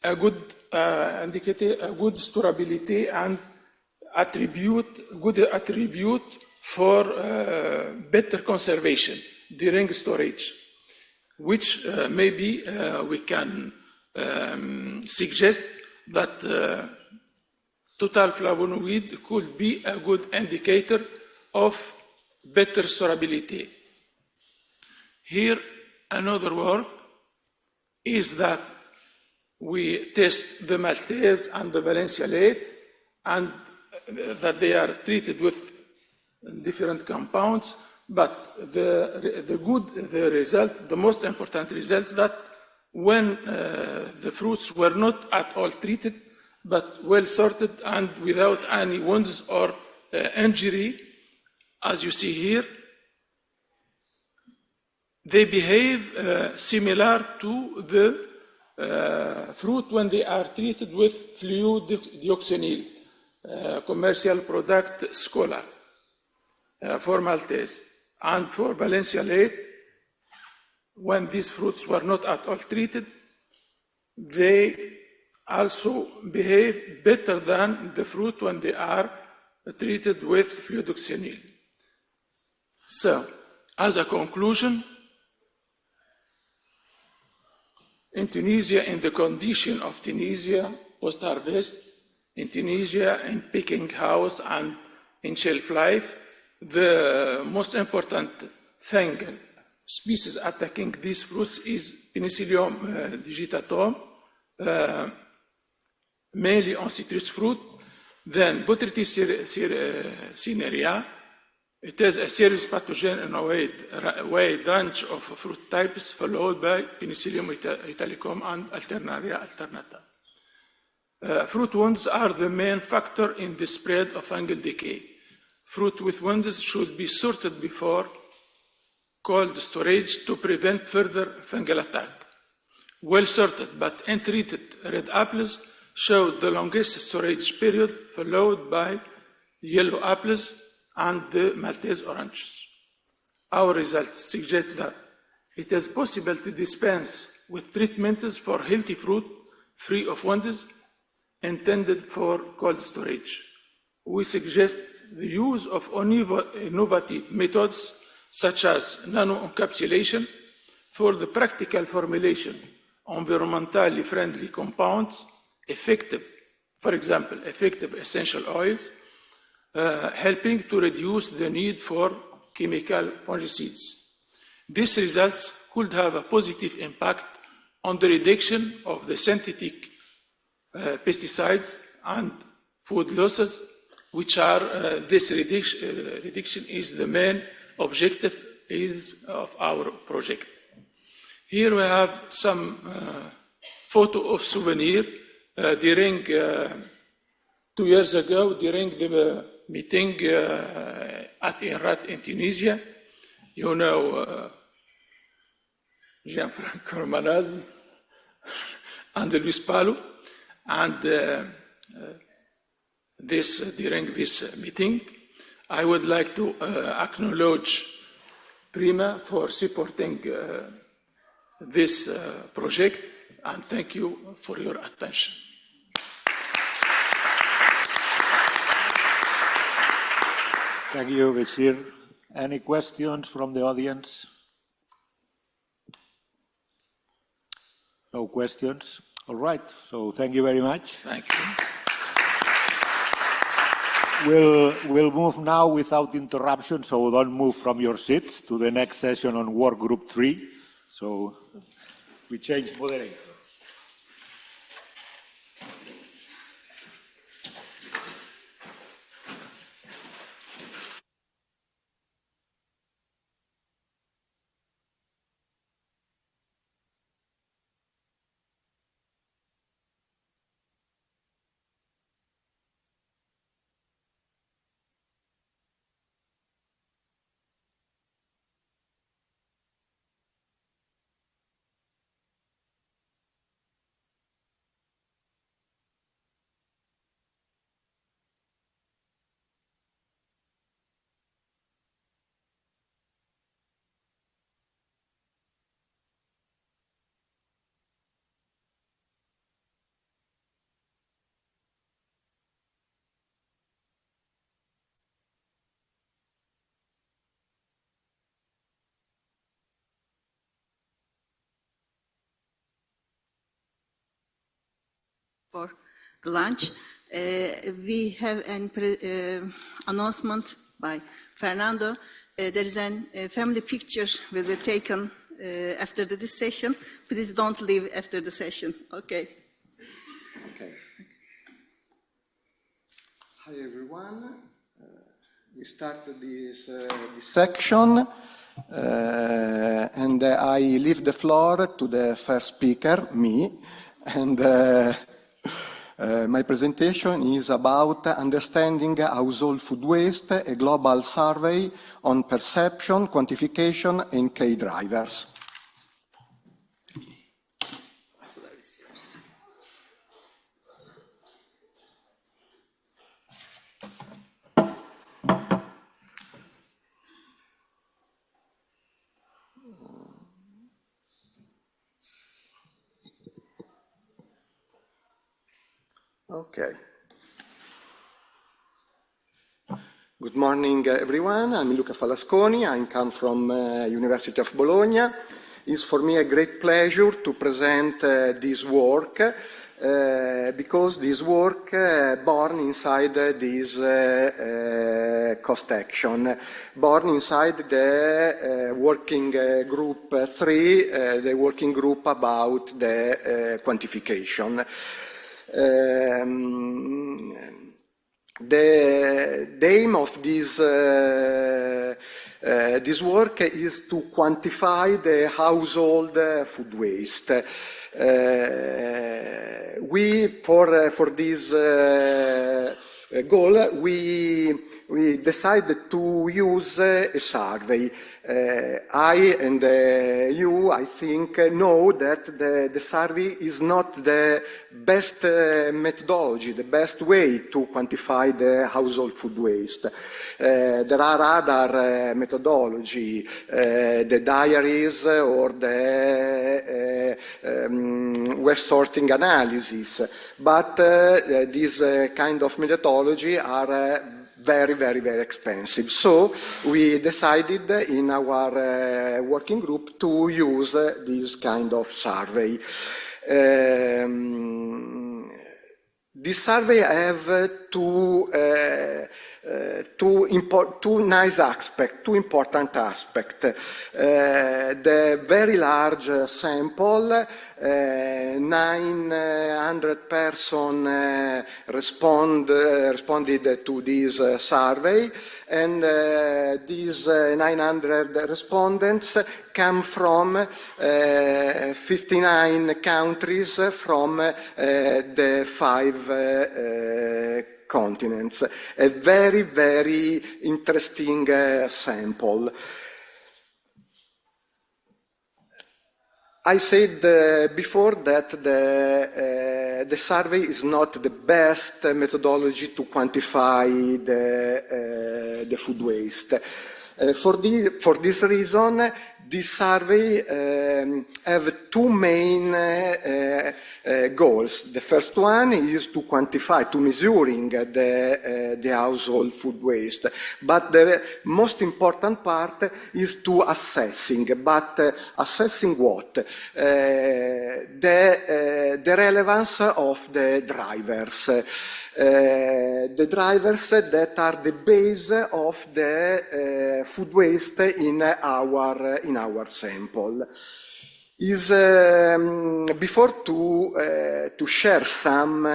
Speaker 20: a good storability and good attribute for better conservation during storage, which maybe we can suggest that total flavonoid could be a good indicator of better storability. Here, another work is that we test the Maltese and the Valencia late, and that they are treated with different compounds, but the result, the most important result, that when the fruits were not at all treated, but well sorted and without any wounds or injury, as you see here, they behave similar to the fruit when they are treated with fluorodeoxynilyl, commercial product Scholar, for Maltese, and for Valencia late, when these fruits were not at all treated, they also behave better than the fruit when they are treated with fluorodeoxynilyl. So, as a conclusion, in Tunisia, in the condition of Tunisia post-harvest, in Tunisia, in picking house and in shelf life, the most important fungal species attacking these fruits is Penicillium digitatum, mainly on citrus fruit, then Botrytis cinerea. It is a serious pathogen in a wide range of fruit types, followed by Penicillium italicum and Alternaria alternata. Fruit wounds are the main factor in the spread of fungal decay. Fruit with wounds should be sorted before cold storage to prevent further fungal attack. Well sorted but untreated red apples show the longest storage period, followed by yellow apples and the Maltese oranges. Our results suggest that it is possible to dispense with treatments for healthy fruit free of wounds intended for cold storage. We suggest the use of innovative methods such as nano-encapsulation for the practical formulation of environmentally friendly compounds, effective, for example, effective essential oils, helping to reduce the need for chemical fungicides. These results could have a positive impact on the reduction of the synthetic pesticides and food losses, which are this reduction is the main objective of our project. Here we have some photo of souvenir during 2 years ago during the meeting at Iraq in Tunisia. You know Gianfranco Romanazzi and Luis Palo, and during this meeting, I would like to acknowledge Prima for supporting this project, and thank you for your attention.
Speaker 17: Thank you, Bashir. Any questions from the audience? No questions? All right, so thank you very much.
Speaker 20: Thank you.
Speaker 17: We'll move now without interruption, so don't move from your seats to the next session on Work Group 3. So we change moderator.
Speaker 21: For the lunch. We have an announcement by Fernando. There is a family picture will be taken after this session. Please don't leave after the session. Okay.
Speaker 22: Okay. Hi everyone. We started this section, and I leave the floor to the first speaker, me, and my presentation is about understanding household food waste, a global survey on perception, quantification, and key drivers. Okay. Good morning, everyone. I'm Luca Falasconi. I come from University of Bologna. It's for me a great pleasure to present this work because this work born inside this cost action, born inside the working group 3, the working group about the quantification. The aim of this work is to quantify the household food waste. For this goal, we decided to use a survey. I and you, I think, know that the survey is not the best methodology, the best way to quantify the household food waste. There are other methodology, the diaries or the waste sorting analysis, but these kind of methodology are very, very, very expensive. So we decided in our working group to use this kind of survey. This survey have two nice aspects, two important aspects. The very large sample, 900 persons responded to this survey, and these 900 respondents come from 59 countries from the 5 continents. A very, very interesting sample. I said before that the survey is not the best methodology to quantify the food waste. For this reason, this survey have two main goals. The first one is to quantify, to measuring the household food waste. But the most important part is to assessing. But assessing what? The relevance of the drivers. The drivers that are the base of the food waste in our sample. Is before to share some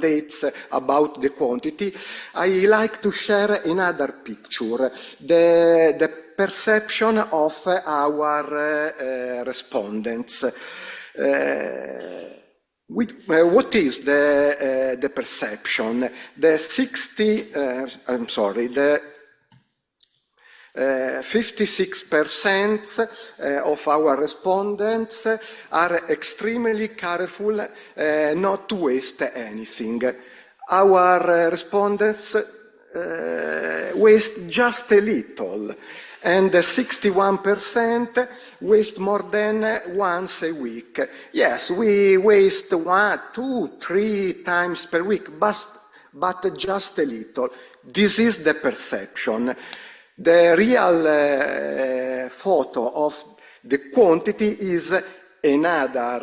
Speaker 22: dates about the quantity, I like to share another picture, the perception of our respondents. What is the perception? The 56% of our respondents are extremely careful not to waste anything. Our respondents waste just a little, and 61% waste more than once a week. Yes, we waste 1, 2, 3 times per week, but just a little. This is the perception. The real photo of the quantity is another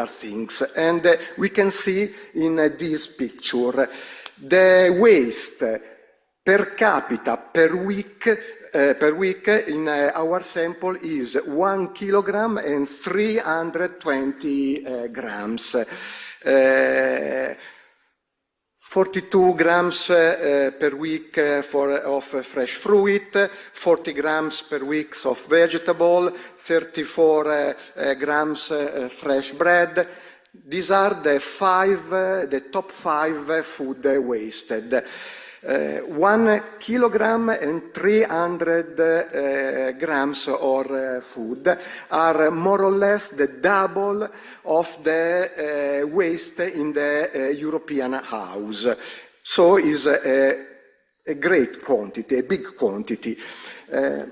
Speaker 22: things, and we can see in this picture the waste per capita per week in our sample is 1 kilogram and 320 grams. 42 grams per week of fresh fruit, 40 grams per week of vegetable, 34 grams fresh bread. These are the top 5 food wasted. 1 kilogram and 300 grams of food are more or less the double of the waste in the European house. So it's a great quantity, a big quantity.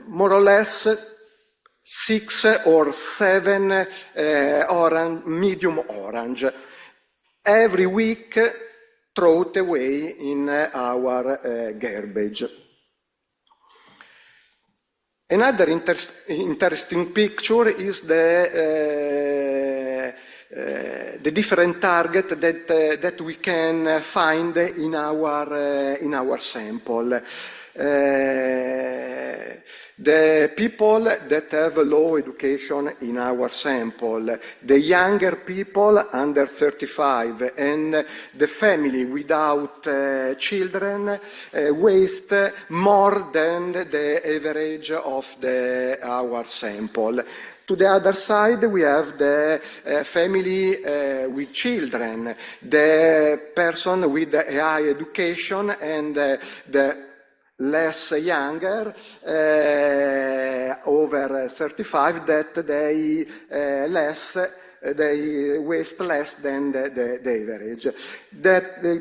Speaker 22: More or less 6 or 7 medium orange. Every week, throw it away in our garbage. Another interesting picture is the different target that we can find in our sample. The people that have low education in our sample, the younger people under 35, and the family without children waste more than the average of our sample. To the other side, we have the family with children, the person with a high education, and the less younger, over 35, that they waste less than the average.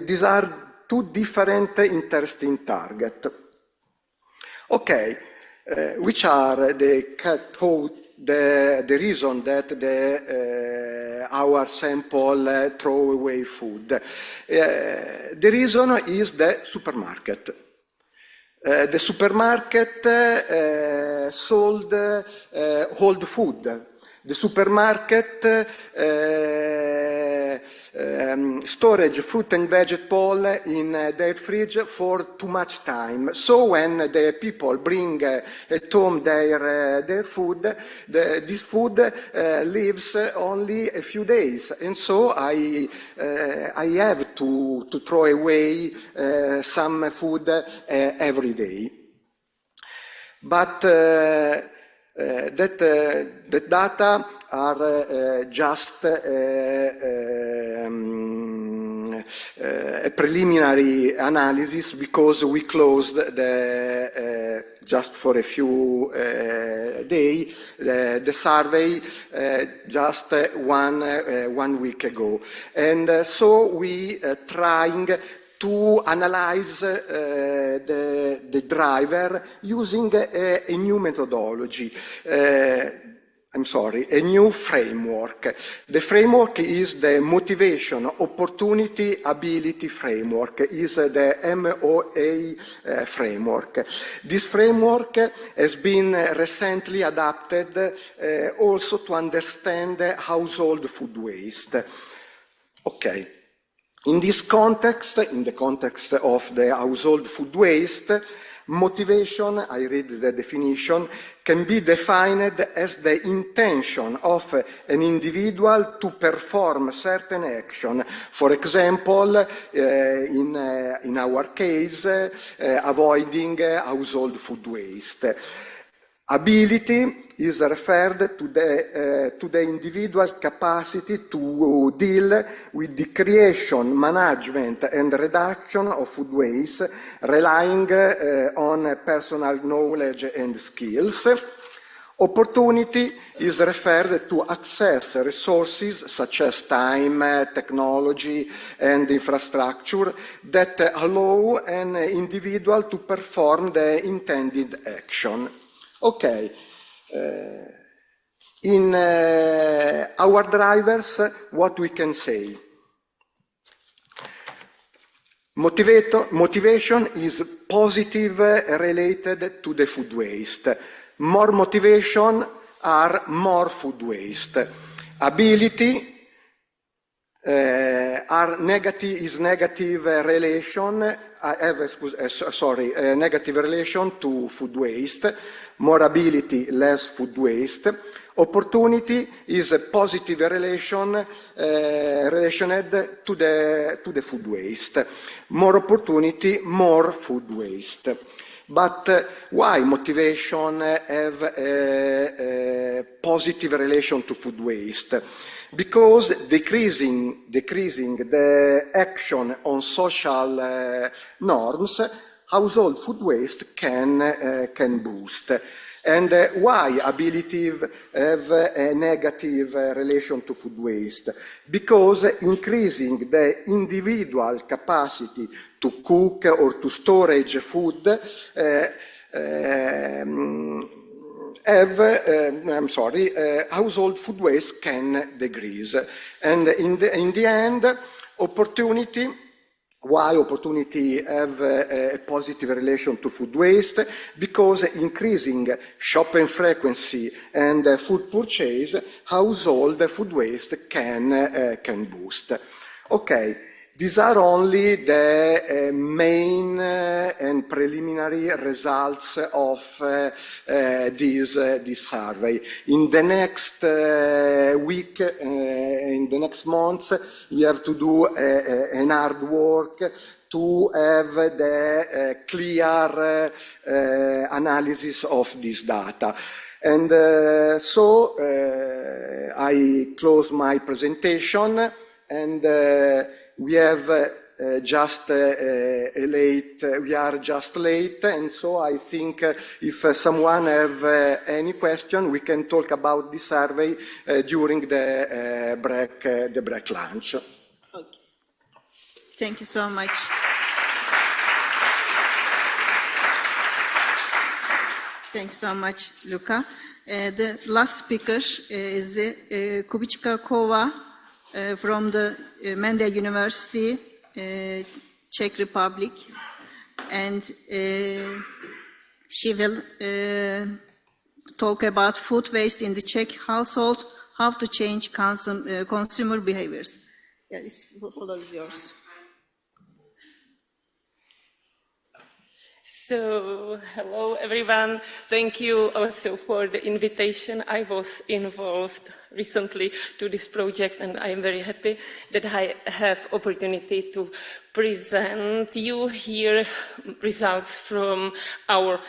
Speaker 22: These are two different interesting targets. Okay, which are the reason that our sample throw away food? The reason is the supermarket. The supermarket sold old food. The supermarket storage fruit and vegetable in their fridge for too much time. So when the people bring at home their food, this food lives only a few days, and so I have to throw away some food every day. But that data are just a preliminary analysis, because we closed just for a few days the survey just one week ago, and so we trying to analyze the driver using a new methodology. A new framework. The framework is the motivation, opportunity, ability framework, is the MOA framework. This framework has been recently adapted also to understand household food waste. Okay. In this context, in the context of the household food waste, motivation, I read the definition, can be defined as the intention of an individual to perform certain action. For example, in our case, avoiding household food waste. Ability is referred to the individual capacity to deal with the creation, management, and reduction of food waste, relying on personal knowledge and skills. Opportunity is referred to access resources such as time, technology, and infrastructure that allow an individual to perform the intended action. Okay. In our drivers, what we can say? Motivation is positive related to the food waste. More motivation are more food waste. Ability is negative relation. Negative relation to food waste. More ability, less food waste. Opportunity is a positive relation relationed to the food waste. More opportunity, more food waste. But why motivation have a positive relation to food waste? Because decreasing the action on social norms, household food waste can boost. And why ability have a negative relation to food waste? Because increasing the individual capacity to cook or to storage food household food waste can decrease. And in the end, opportunity. Why opportunity have a positive relation to food waste? Because increasing shopping frequency and food purchase, household food waste can boost. Okay, these are only the main and preliminary results of this survey. In the next week, in the next months, we have to do an hard work to have the clear analysis of this data. And so I close my presentation, and we have just we are just late, and so I think if someone have any question, we can talk about this survey during the break lunch.
Speaker 21: Okay. Thank you so much. Thanks so much, Luca. The last speaker is Kubichka Kova from the Mende University, Czech Republic, and she will talk about food waste in the Czech household, how to change consumer behaviors. Yeah, this floor is yours.
Speaker 1: So, hello everyone. Thank you also for the invitation. I was involved recently to this project, and I am very happy that I have opportunity to present you here results from our,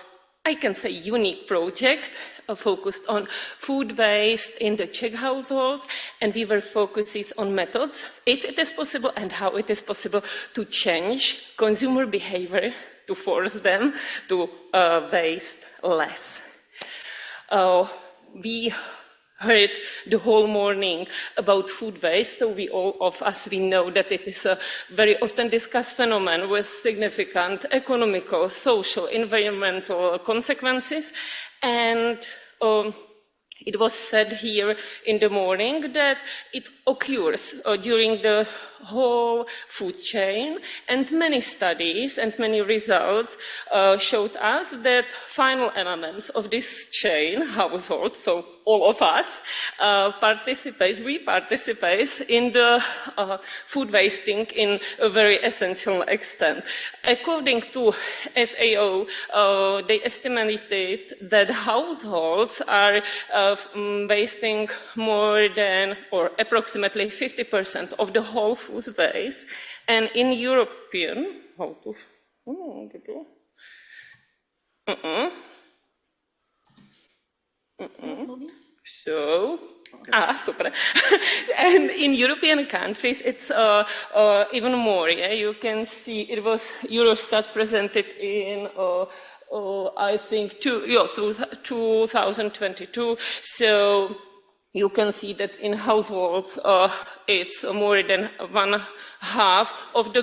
Speaker 1: I can say, unique project focused on food waste in the Czech households, and we were focusing on methods, if it is possible, and how it is possible to change consumer behavior to force them to waste less. We heard the whole morning about food waste, so all of us know that it is a very often discussed phenomenon with significant economical, social, environmental consequences. And it was said here in the morning that it occurs during the whole food chain, and many studies and many results showed us that final elements of this chain, household, so all of us, we participate in the food wasting in a very essential extent. According to FAO, they estimated that households are wasting more than, or approximately 50% of the whole food waste, and in European, super. And in European countries, it's even more. Yeah? You can see it was Eurostat presented in, I think, through 2022. So you can see that in households, it's more than 1/2 of the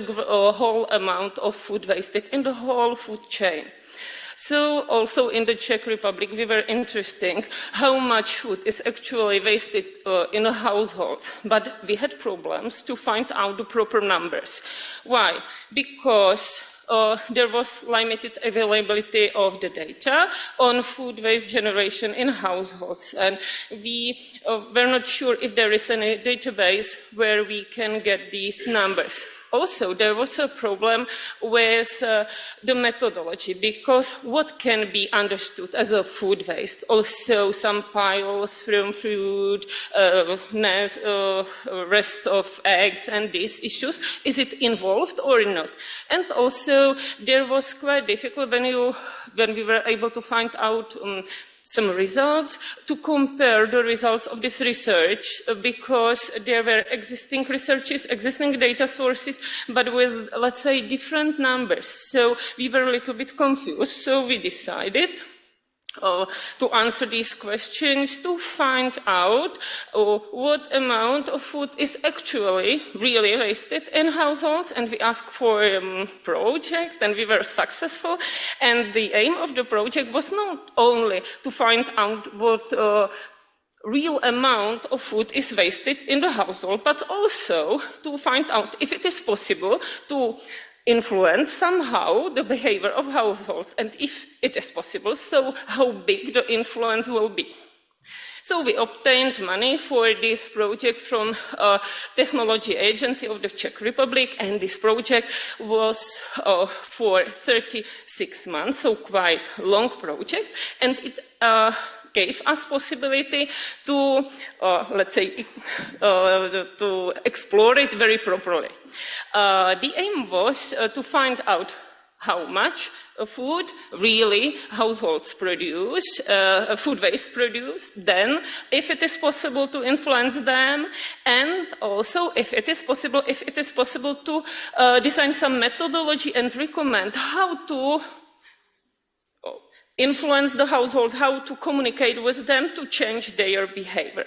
Speaker 1: whole amount of food wasted in the whole food chain. So also in the Czech Republic, we were interested how much food is actually wasted in the households, but we had problems to find out the proper numbers. Why? Because there was limited availability of the data on food waste generation in households, and we were not sure if there is any database where we can get these numbers. Also, there was a problem with the methodology, because what can be understood as a food waste? Also, some piles from food, rest of eggs, and these issues. Is it involved or not? And also, there was quite difficult when we were able to find out some results to compare the results of this research, because there were existing researches, existing data sources, but with, let's say, different numbers. So we were a little bit confused. So we decided to answer these questions, to find out what amount of food is actually really wasted in households. And we asked for a project, and we were successful. And the aim of the project was not only to find out what real amount of food is wasted in the household, but also to find out if it is possible to influence somehow the behavior of households, and if it is possible, so how big the influence will be. So we obtained money for this project from Technology Agency of the Czech Republic, and this project was for 36 months, so quite a long project, and it gave us possibility to, let's say, to explore it very properly. The aim was to find out how much food really households produce, food waste produced, then if it is possible to influence them, and also if it is possible to design some methodology and recommend how to influence the households, how to communicate with them to change their behavior.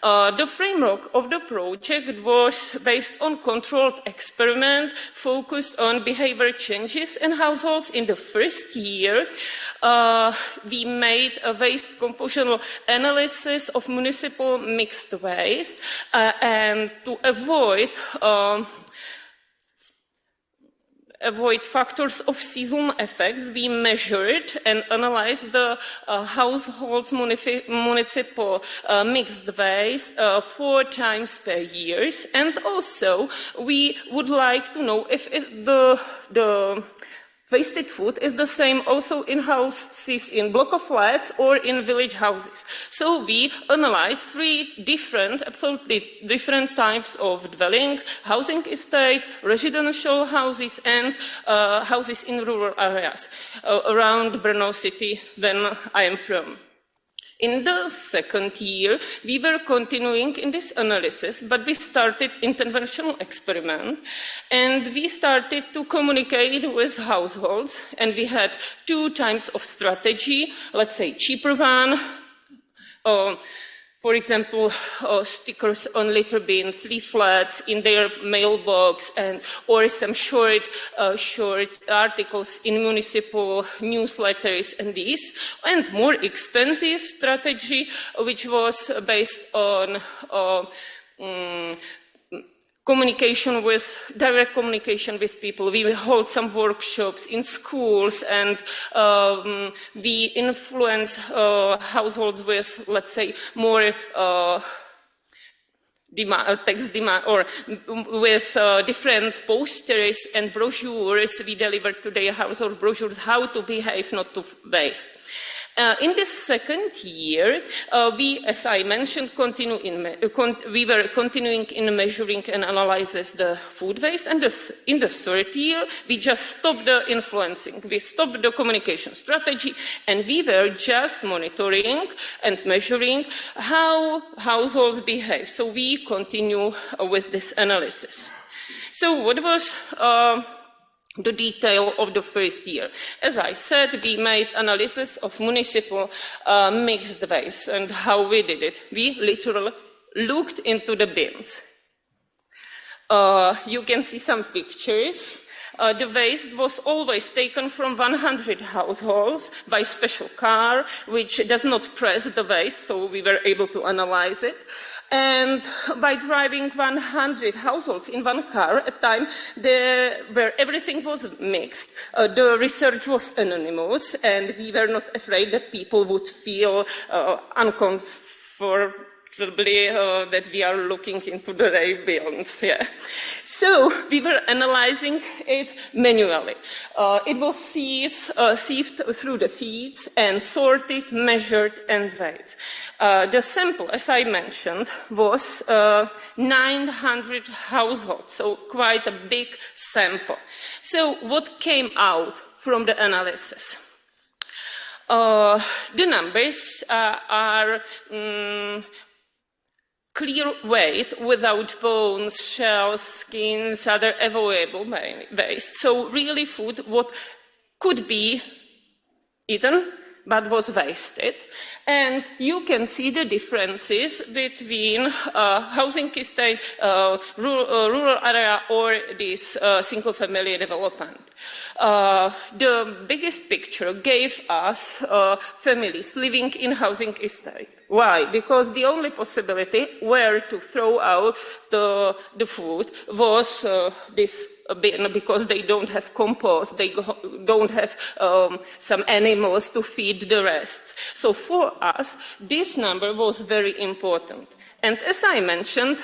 Speaker 1: The framework of the project was based on controlled experiment focused on behavior changes in households. In the first year, we made a waste compositional analysis of municipal mixed waste, and to avoid factors of seasonal effects, we measured and analyzed the households' municipal mixed waste 4 times per year. And also, we would like to know if the wasted food is the same also in houses in block of flats or in village houses. So we analyzed 3 absolutely different types of dwelling, housing estates, residential houses, and houses in rural areas around Brno city, when I am from. In the second year, we were continuing in this analysis, but we started interventional experiment, and we started to communicate with households, and we had 2 types of strategy, let's say cheaper one, for example, stickers on litter bins, leaflets in their mailbox, or some short articles in municipal newsletters and these, and more expensive strategy, which was based on direct communication with people. We hold some workshops in schools, and we influence households with, let's say, more text demand, or with different posters and brochures. We delivered to their household brochures how to behave, not to waste. In this second year, we, as I mentioned, we were continuing in measuring and analyzing the food waste, and in the third year, we just stopped the influencing. We stopped the communication strategy, and we were just monitoring and measuring how households behave. So we continue with this analysis. So what was the detail of the first year? As I said, we made analysis of municipal mixed waste, and how we did it. We literally looked into the bins. You can see some pictures. The waste was always taken from 100 households by special car, which does not press the waste, so we were able to analyze it. And by driving 100 households in one car at a time, where everything was mixed, the research was anonymous, and we were not afraid that people would feel uncomfortable that we are looking into the bins. Yeah. So we were analyzing it manually. It was sieved through the seeds and sorted, measured, and weighed. The sample, as I mentioned, was 900 households, so quite a big sample. So what came out from the analysis? The numbers are clear weight without bones, shells, skins, other avoidable waste. So really food what could be eaten but was wasted. And you can see the differences between housing estate, rural area, or this single-family development. The biggest picture gave us families living in housing estate. Why? Because the only possibility where to throw out the food was this bin, because they don't have compost, they don't have some animals to feed the rest. So for us, this number was very important. And as I mentioned,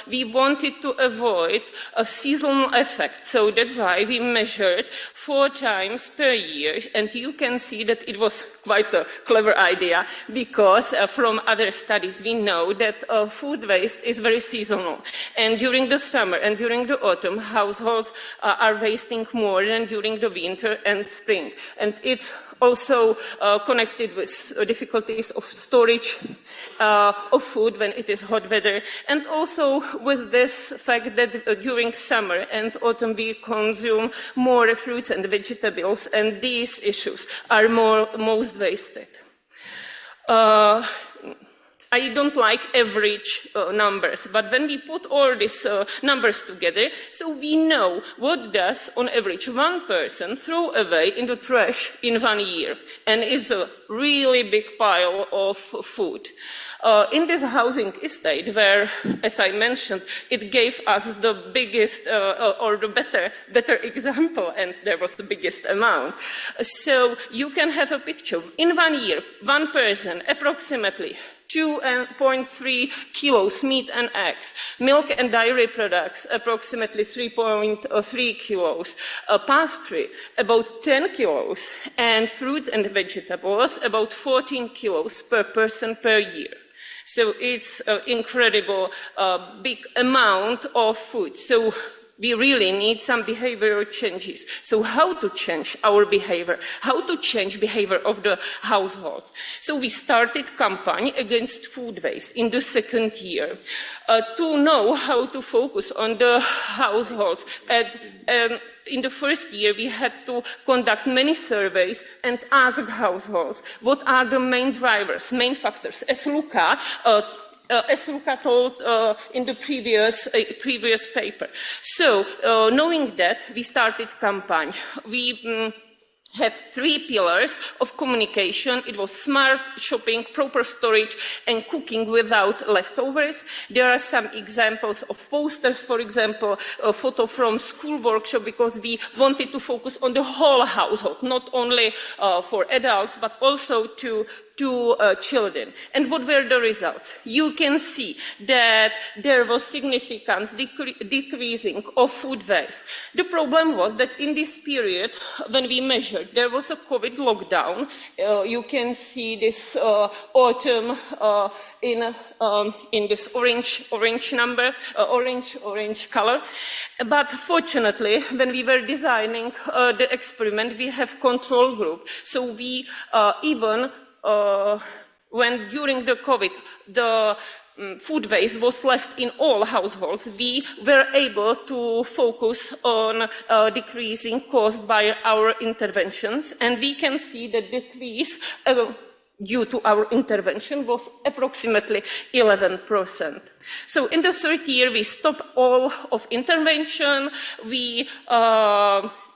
Speaker 1: we wanted to avoid a seasonal effect. So that's why we measured 4 times per year. And you can see that it was quite a clever idea, because from other studies we know that food waste is very seasonal. And during the summer and during the autumn, households are wasting more than during the winter and spring. And it's also connected with difficulties of storage of food when it is hot weather, and also with this fact that during summer and autumn we consume more fruits and vegetables, and these issues are most wasted. I don't like average numbers, but when we put all these numbers together, so we know what does, on average, one person throw away in the trash in 1 year, and it's a really big pile of food. In this housing estate, where, as I mentioned, it gave us the biggest or the better example, and there was the biggest amount. So you can have a picture. In 1 year, one person approximately 2.3 kilos meat and eggs, milk and dairy products approximately 3.3 kilos, pastry about 10 kilos, and fruits and vegetables about 14 kilos per person per year. So it's an incredible big amount of food. So we really need some behavioral changes. So how to change our behavior? How to change behavior of the households? So we started campaign against food waste in the second year to know how to focus on the households. In the first year, we had to conduct many surveys and ask households what are the main drivers, main factors. As Luca told in the previous paper. So, knowing that, we started campaign. We have 3 pillars of communication. It was smart shopping, proper storage, and cooking without leftovers. There are some examples of posters, for example, a photo from school workshop, because we wanted to focus on the whole household, not only for adults, but also to children. And what were the results? You can see that there was significant decreasing of food waste. The problem was that in this period, when we measured, there was a COVID lockdown. You can see this autumn in this orange number, orange color. But fortunately, when we were designing the experiment, we have control group. So we even when during the COVID, the food waste was left in all households, we were able to focus on decreasing caused by our interventions, and we can see that decrease due to our intervention was approximately 11%. So in the third year, we stopped all of intervention.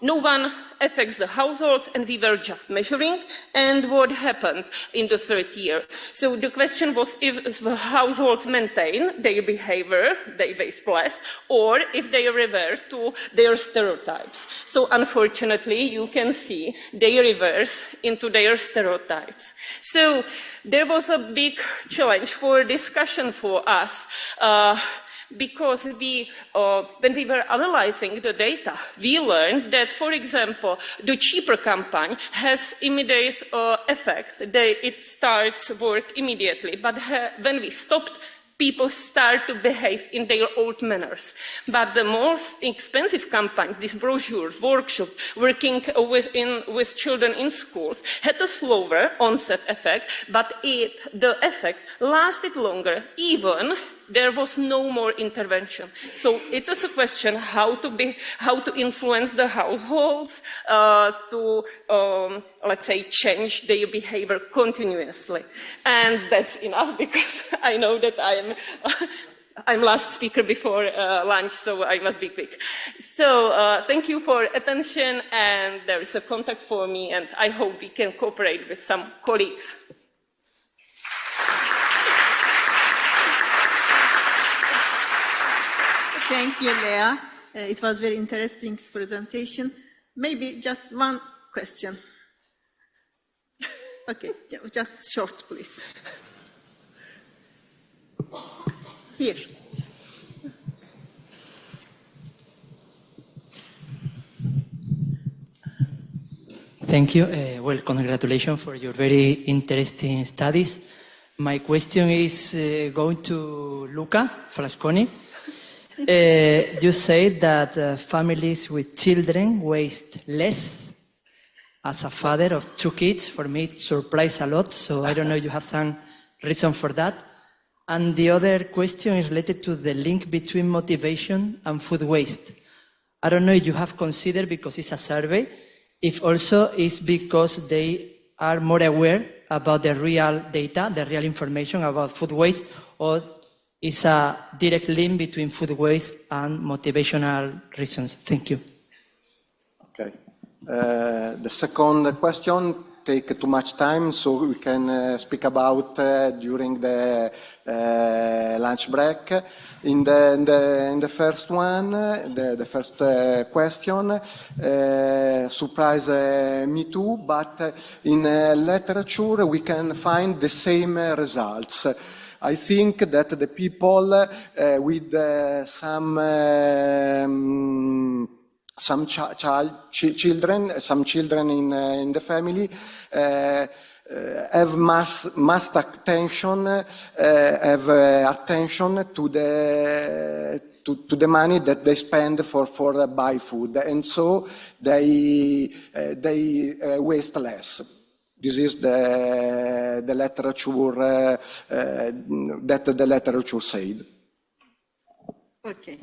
Speaker 1: No one affects the households, and we were just measuring. And what happened in the third year? So the question was if the households maintain their behavior, they waste less, or if they revert to their stereotypes. So unfortunately, you can see they reverse into their stereotypes. So there was a big challenge for discussion for us. Because when we were analyzing the data, we learned that, for example, the cheaper campaign has immediate effect. It starts work immediately. But when we stopped, people start to behave in their old manners. But the most expensive campaigns, these brochures, workshops, working with children in schools, had a slower onset effect, but the effect lasted longer, even there was no more intervention. So it is a question how to influence the households to, let's say, change their behavior continuously. And that's enough because I know that I'm last speaker before lunch, so I must be quick. So thank you for attention, and there is a contact for me, and I hope we can cooperate with some colleagues.
Speaker 21: Thank you, Lea. It was very interesting presentation. Maybe just one question. Okay, just short, please. Here.
Speaker 3: Thank you. Well, congratulations for your very interesting studies. My question is going to Luca Frasconi. You said that families with children waste less. As a father of 2 kids, for me it surprised a lot, so I don't know if you have some reason for that. And the other question is related to the link between motivation and food waste. I don't know if you have considered, because it's a survey, if also it's because they are more aware about the real data, the real information about food waste, or is a direct link between food waste and motivational reasons. Thank you.
Speaker 22: Okay. The second question take too much time, so we can speak about during the lunch break. In the first one, the first question surprised me too, but in literature we can find the same results. I think that the people with some children in the family have must attention, have attention to the money that they spend for buy food, and so they waste less. This is the literature that the literature said.
Speaker 21: Okay.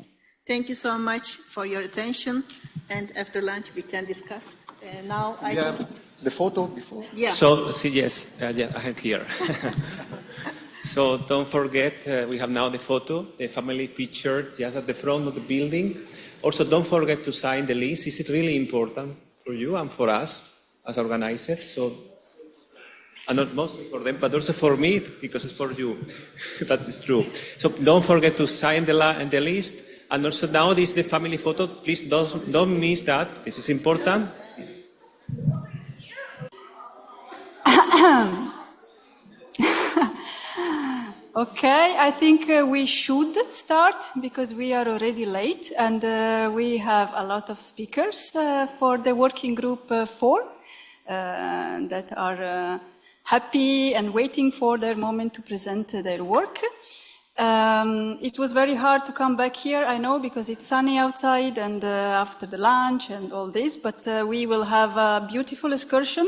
Speaker 21: Thank you so much for your attention, and after lunch we can discuss. Now I
Speaker 22: have the photo before.
Speaker 21: Yeah.
Speaker 2: So yes, I am here. So don't forget, we have now the photo, the family picture just at the front of the building. Also, don't forget to sign the list. This is really important for you and for us as organizers. So, and not mostly for them, but also for me, because it's for you. That is true. So don't forget to sign the list. And also now this is the family photo. Please don't miss that. This is important.
Speaker 19: Okay, I think we should start because we are already late, and we have a lot of speakers for the working group 4 that are happy and waiting for their moment to present their work. It was very hard to come back here, I know, because it's sunny outside and after the lunch and all this, but we will have a beautiful excursion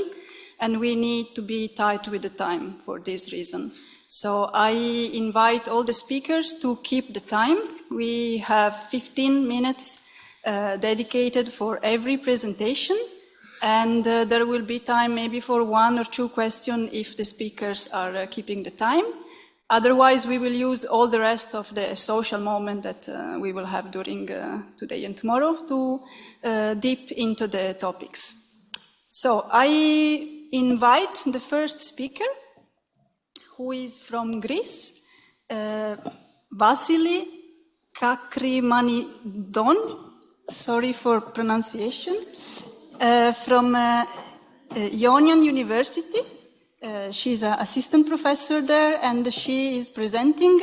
Speaker 19: and we need to be tight with the time for this reason. So I invite all the speakers to keep the time. We have 15 minutes dedicated for every presentation, and there will be time maybe for 1 or 2 questions if the speakers are keeping the time. Otherwise, we will use all the rest of the social moment that we will have during today and tomorrow to deep into the topics. So I invite the first speaker, who is from Greece, Vasili Kakrimanidon, sorry for pronunciation, from Ionian University. She's an assistant professor there, and she is presenting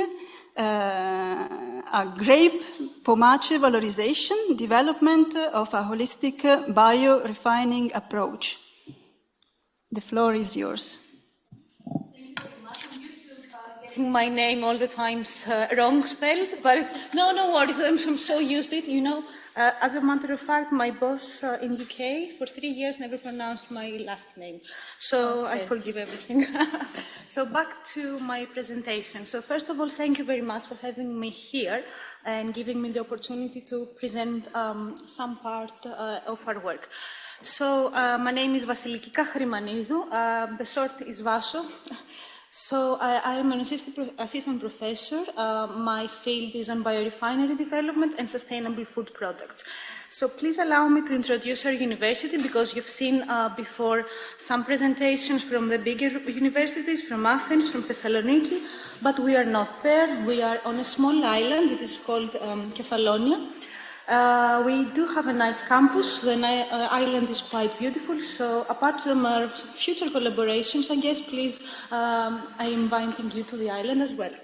Speaker 19: a grape pomace valorization, development of a holistic bio-refining approach. The floor is yours.
Speaker 4: getting my name all the times wrong spelled, but no worries, I'm so used to it, you know. As a matter of fact, my boss in UK for 3 years never pronounced my last name, so I forgive everything. So back to my presentation. So first of all, thank you very much for having me here and giving me the opportunity to present some part of our work. So my name is Vasiliki Chrimanidou. The short is Vaso. So I am an assistant professor. My field is on biorefinery development and sustainable food products. So please allow me to introduce our university, because you've seen before some presentations from the bigger universities, from Athens, from Thessaloniki, but we are not there. We are on a small island. It is called Kefalonia. We do have a nice campus. The island is quite beautiful. So apart from our future collaborations, I guess, please, I am inviting you to the island as well.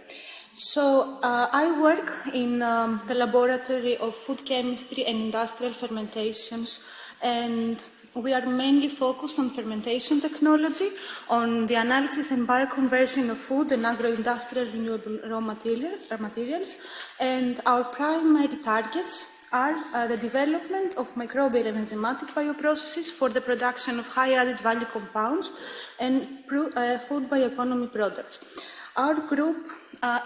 Speaker 4: So I work in the laboratory of food chemistry and industrial fermentations, and we are mainly focused on fermentation technology, on the analysis and bioconversion of food and agro-industrial renewable raw materials, and our primary targets are the development of microbial and enzymatic bioprocesses for the production of high added value compounds and food bioeconomy products. Our group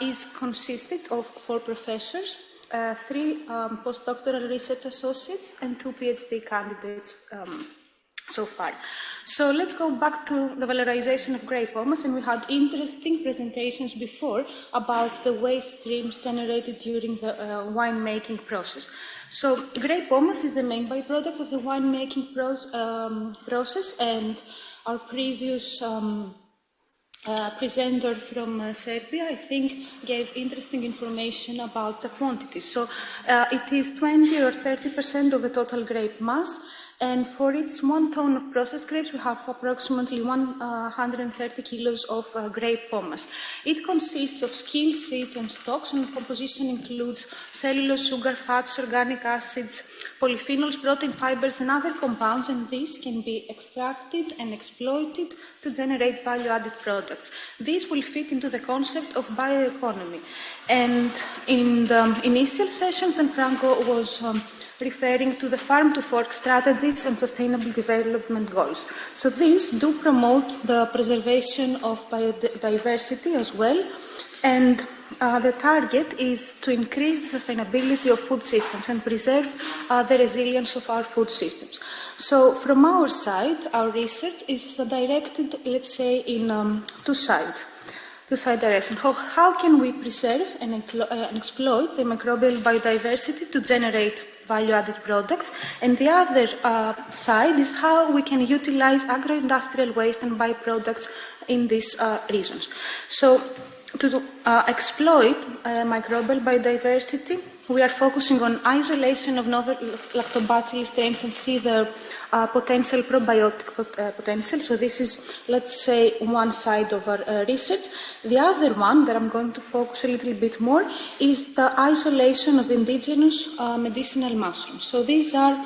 Speaker 4: is consisted of 4 professors, 3 postdoctoral research associates, and 2 PhD candidates so far. So let's go back to the valorization of grape pomace, and we had interesting presentations before about the waste streams generated during the winemaking process. So grape pomace is the main byproduct of the winemaking process, and our previous presenter from Serbia, I think, gave interesting information about the quantities. So it is 20 or 30% of the total grape mass, and for each 1 ton of processed grapes, we have approximately 130 kilos of grape pomace. It consists of skin, seeds, and stalks, and the composition includes cellulose, sugar, fats, organic acids, polyphenols, protein fibers, and other compounds, and these can be extracted and exploited to generate value-added products. These will fit into the concept of bioeconomy. And in the initial sessions, Franco was referring to the farm-to-fork strategies and sustainable development goals. So these do promote the preservation of biodiversity as well, and the target is to increase the sustainability of food systems and preserve the resilience of our food systems. So from our side, our research is directed, let's say, in 2 sides. Two-side direction. How can we preserve and exploit the microbial biodiversity to generate value-added products? And the other side is how we can utilize agro-industrial waste and byproducts in these regions. So to exploit microbial biodiversity, we are focusing on isolation of novel lactobacillus strains and see their potential probiotic potential. So this is, let's say, one side of our research. The other one that I'm going to focus a little bit more is the isolation of indigenous medicinal mushrooms. So these are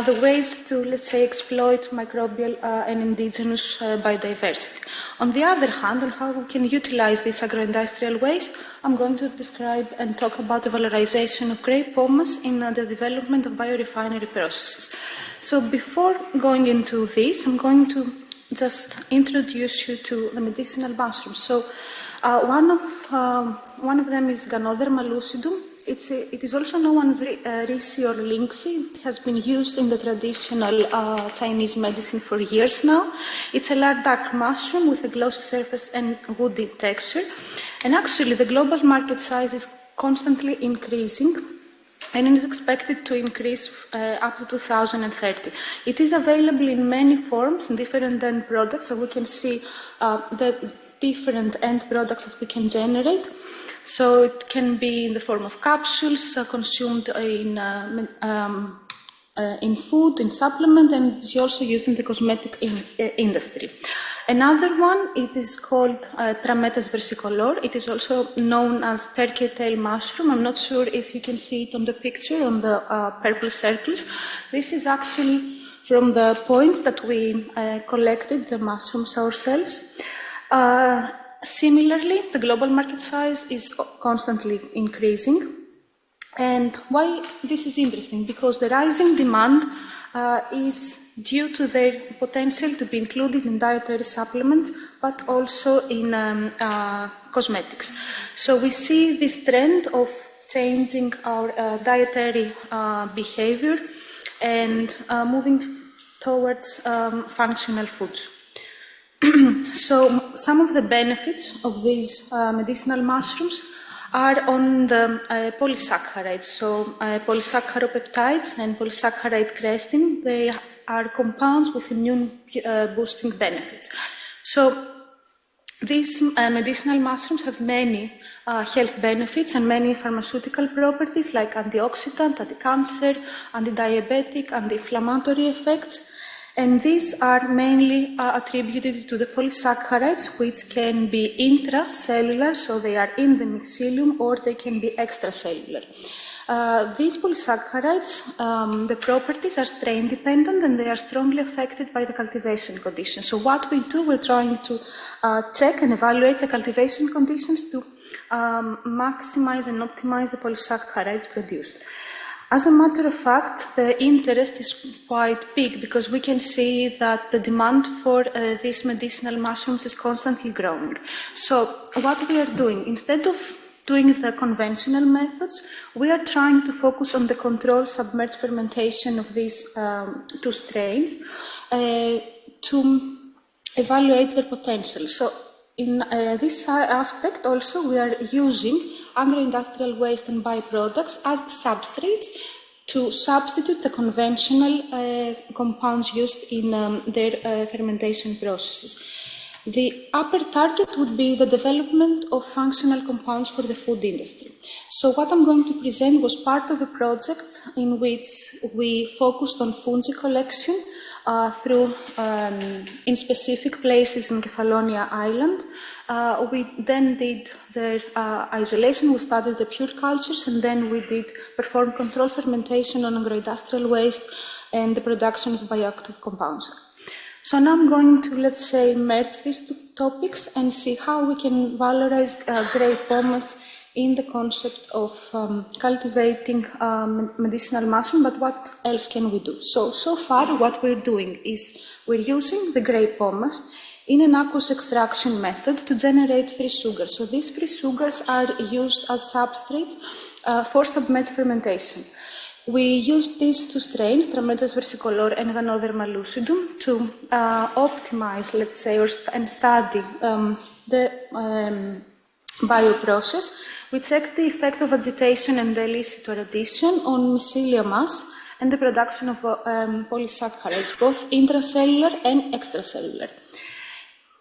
Speaker 4: the ways to, let's say, exploit microbial and indigenous biodiversity. On the other hand, on how we can utilize this agro-industrial waste, I'm going to describe and talk about the valorization of grape pomace in the development of biorefinery processes. So before going into this, I'm going to just introduce you to the medicinal mushrooms. So one of them is Ganoderma lucidum. It is also known as risi or lingxi. It has been used in the traditional Chinese medicine for years now. It's a large dark mushroom with a glossy surface and woody texture. And actually, the global market size is constantly increasing, and it is expected to increase up to 2030. It is available in many forms, in different end products, so we can see the different end products that we can generate. So it can be in the form of capsules consumed in food, in supplement, and it is also used in the cosmetic industry. Another one, it is called Trametes versicolor. It is also known as turkey tail mushroom. I'm not sure if you can see it on the picture, on the purple circles. This is actually from the points that we collected the mushrooms ourselves. Similarly, the global market size is constantly increasing. And why this is interesting? Because the rising demand is due to their potential to be included in dietary supplements, but also in cosmetics. So we see this trend of changing our dietary behavior and moving towards functional foods. So some of the benefits of these medicinal mushrooms are on the polysaccharides. So polysaccharopeptides and polysaccharide creatine, they are compounds with immune boosting benefits. So these medicinal mushrooms have many health benefits and many pharmaceutical properties like antioxidant, anti-cancer, anti-diabetic, anti-inflammatory effects. And these are mainly attributed to the polysaccharides, which can be intracellular, so they are in the mycelium, or they can be extracellular. These polysaccharides, the properties are strain dependent and they are strongly affected by the cultivation conditions. So what we do, we're trying to check and evaluate the cultivation conditions to maximize and optimize the polysaccharides produced. As a matter of fact, the interest is quite big because we can see that the demand for these medicinal mushrooms is constantly growing. So what we are doing, instead of doing the conventional methods, we are trying to focus on the controlled submerged fermentation of these two strains to evaluate their potential. So in this aspect also we are using agro-industrial waste and byproducts as substrates to substitute the conventional compounds used in their fermentation processes. The upper target would be the development of functional compounds for the food industry. So what I'm going to present was part of a project in which we focused on fungi collection in specific places in Kefalonia Island. We then did their isolation, we studied the pure cultures, and then we did perform control fermentation on agro-industrial waste and the production of bioactive compounds. So now I'm going to, let's say, merge these two topics and see how we can valorize grape pomace in the concept of cultivating medicinal mushroom, but what else can we do? So far what we're doing is we're using the grape pomace in an aqueous extraction method to generate free sugars. So these free sugars are used as substrate for submerged fermentation. We used these two strains, Trametes versicolor and Ganoderma lucidum, to optimize, let's say, and study the bioprocess. We checked the effect of agitation and illicit or addition on mycelium mass and the production of polysaccharides, both intracellular and extracellular.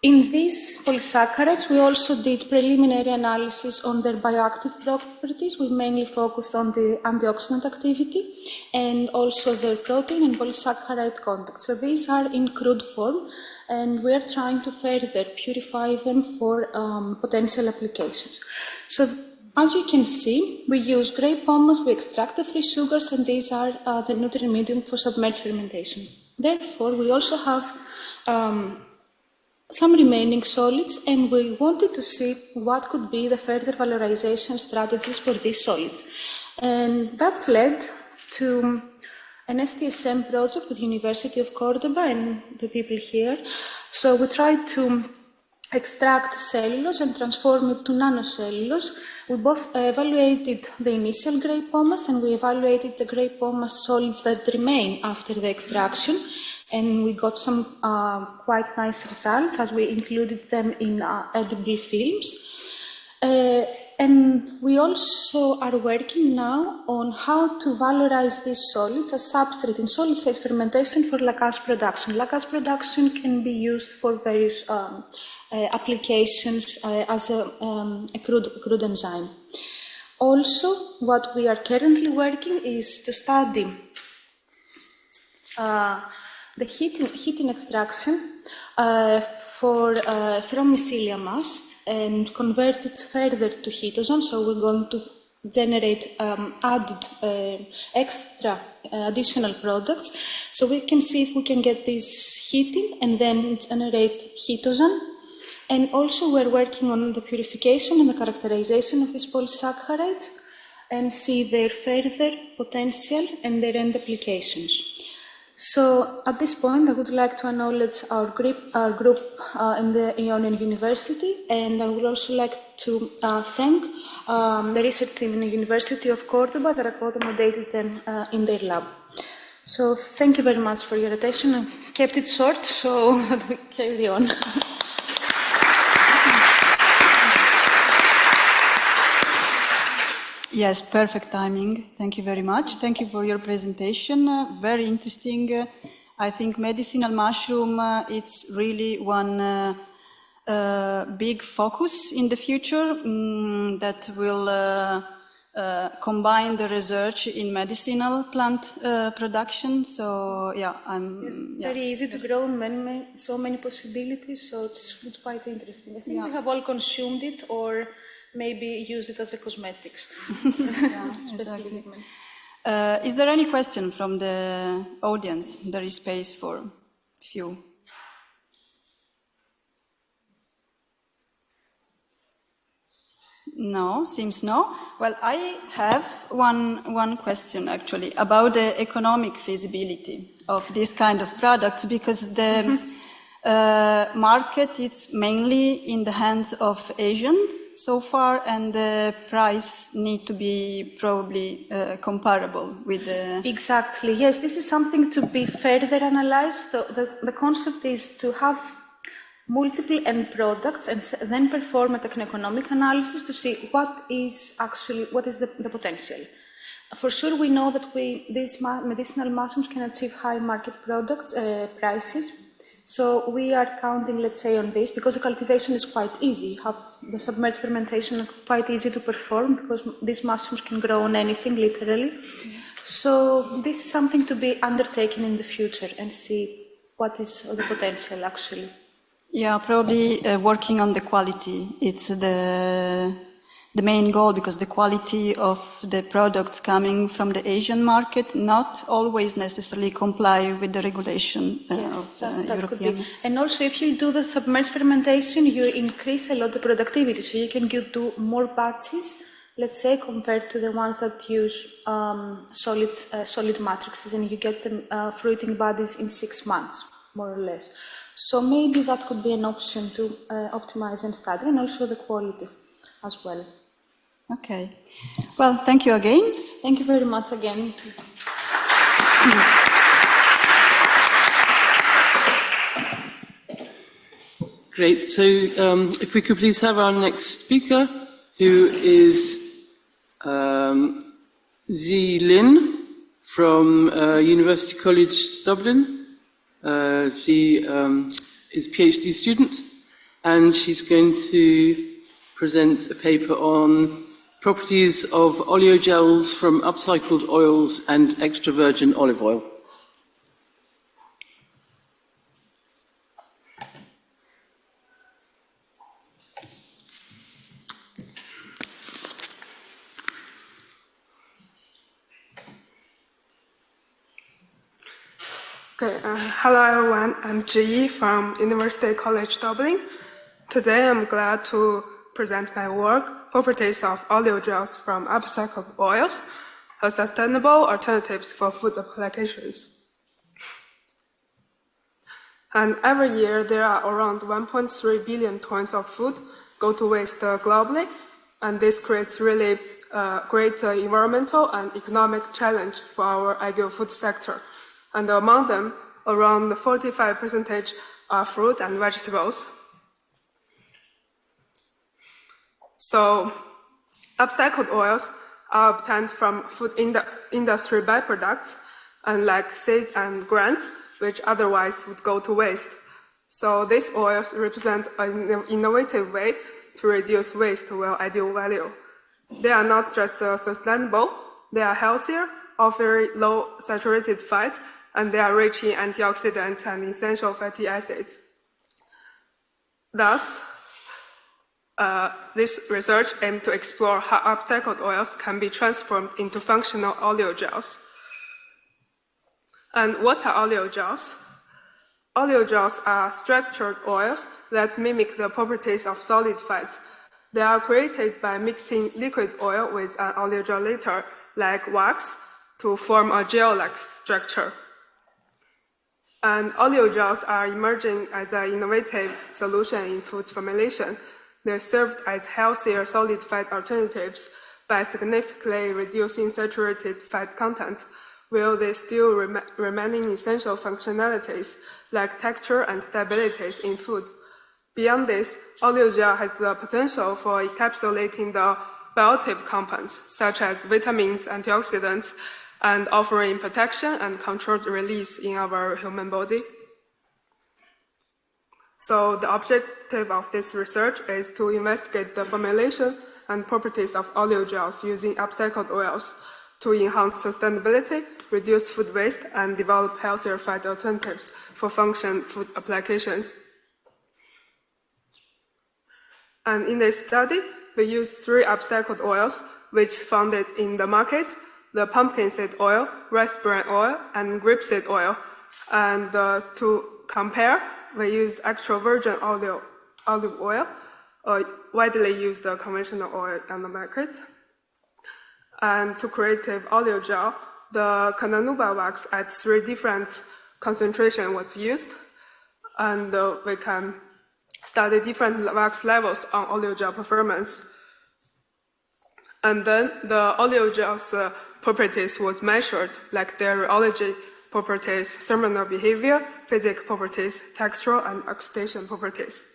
Speaker 4: In these polysaccharides, we also did preliminary analysis on their bioactive properties. We mainly focused on the antioxidant activity and also their protein and polysaccharide content. So these are in crude form, and we are trying to further purify them for potential applications. So as you can see, we use grape pomace, we extract the free sugars, and these are the nutrient medium for submerged fermentation. Therefore, we also have some remaining solids, and we wanted to see what could be the further valorization strategies for these solids. And that led to an STSM project with the University of Cordoba and the people here. So we tried to extract cellulose and transform it to nanocellulose. We both evaluated the initial grape pomace and we evaluated the grape pomace solids that remain after the extraction. And we got some quite nice results as we included them in edible films. And we also are working now on how to valorize these solids as substrate in solid state fermentation for lacase production. Lacase production can be used for various applications as a crude enzyme. Also, what we are currently working is to study the heating extraction from mycelium mass and convert it further to ketone. So we're going to generate added extra additional products. So we can see if we can get this heating and then generate ketone And also we're working on the purification and the characterization of these polysaccharides and see their further potential and their end applications. So at this point, I would like to acknowledge our group in the Ionian University, and I would also like to thank the research team in the University of Cordoba that accommodated them in their lab. So thank you very much for your attention. I kept it short so that we carry on.
Speaker 6: Yes, perfect timing. Thank you very much. Thank you for your presentation. Very interesting. I think medicinal mushroom, it's really one big focus in the future that will combine the research in medicinal plant production. So yeah,
Speaker 4: very easy to grow, so many possibilities. So it's quite interesting. I think we have all consumed it or maybe use it as a cosmetics.
Speaker 6: Yeah, exactly. Is there any question from the audience? There is space for a few. No, seems no. Well, I have one question actually about the economic feasibility of this kind of products, because the market is mainly in the hands of Asians so far, and the price need to be probably comparable with the...
Speaker 4: Exactly, yes, this is something to be further analyzed. The concept is to have multiple end products and then perform a techno-economic analysis to see what is the potential. For sure, we know that these medicinal mushrooms can achieve high market prices. So we are counting, let's say, on this because the cultivation is quite easy. You have the submerged fermentation quite easy to perform because these mushrooms can grow on anything, literally. So this is something to be undertaken in the future and see what is the potential actually.
Speaker 6: Yeah, probably working on the quality. It's the main goal, because the quality of the products coming from the Asian market not always necessarily comply with the regulation of the European.
Speaker 4: And also, if you do the submerged fermentation, you increase a lot the productivity. So you can do more batches, let's say, compared to the ones that use solid matrices, and you get the fruiting bodies in 6 months, more or less. So maybe that could be an option to optimize and study, and also the quality as well.
Speaker 6: Okay. Well, thank you again.
Speaker 4: Thank you very much again.
Speaker 7: Great. So if we could please have our next speaker, who is Zi Lin from University College Dublin. She is a PhD student, and she's going to present a paper on properties of oleogels from upcycled oils and extra virgin olive oil.
Speaker 23: Okay, hello everyone, I'm Zhi from University College Dublin. Today I'm glad to present my work, Properties of Oleogels from Upcycled Oils, as sustainable alternatives for food applications. And every year there are around 1.3 billion tons of food go to waste globally, and this creates really great environmental and economic challenge for our agri-food sector. And among them, around 45% are fruit and vegetables. So, upcycled oils are obtained from food industry byproducts, unlike seeds and grains, which otherwise would go to waste. So these oils represent an innovative way to reduce waste while adding value. They are not just sustainable, they are healthier, offer low saturated fat, and they are rich in antioxidants and essential fatty acids. Thus, this research aimed to explore how upcycled oils can be transformed into functional oleogels. And what are oleogels? oleogels are structured oils that mimic the properties of solid fats. They are created by mixing liquid oil with an oleogelator like wax to form a gel-like structure. And oleogels are emerging as an innovative solution in food formulation. They're served as healthier solid fat alternatives by significantly reducing saturated fat content, while they still remaining essential functionalities like texture and stabilities in food. Beyond this, oleogel has the potential for encapsulating the bioactive compounds, such as vitamins, antioxidants, and offering protection and controlled release in our human body. So the objective of this research is to investigate the formulation and properties of oleogels using upcycled oils to enhance sustainability, reduce food waste, and develop healthier fat alternatives for function food applications. And in this study, we used 3 upcycled oils which found in the market: the pumpkin seed oil, rice bran oil, and grapeseed oil. And to compare, we use extra virgin olive oil, widely used conventional oil on the market. And to create oleogel, the Cordoba wax at 3 different concentrations was used, and we can study different wax levels on oleogel performance. And then the oleogel's properties was measured, like their rheology properties, thermal behavior, physical properties, textural and oxidation properties.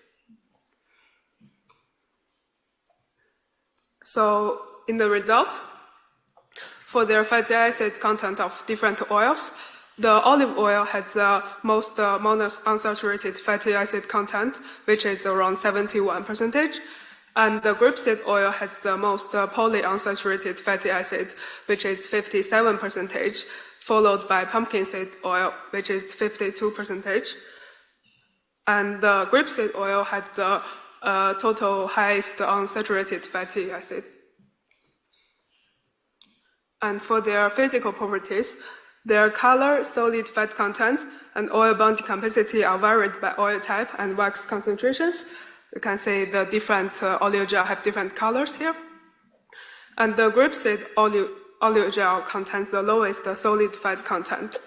Speaker 23: So in the result, for their fatty acid content of different oils, the olive oil has the most monounsaturated fatty acid content, which is around 71%, and the grapeseed oil has the most polyunsaturated fatty acid, which is 57%, followed by pumpkin seed oil, which is 52%. And the grapeseed oil had the total highest unsaturated fatty acid. And for their physical properties, their color, solid fat content, and oil bonding capacity are varied by oil type and wax concentrations. You can see the different oleogel have different colors here. And the grapeseed oleogel contains the lowest solid fat content.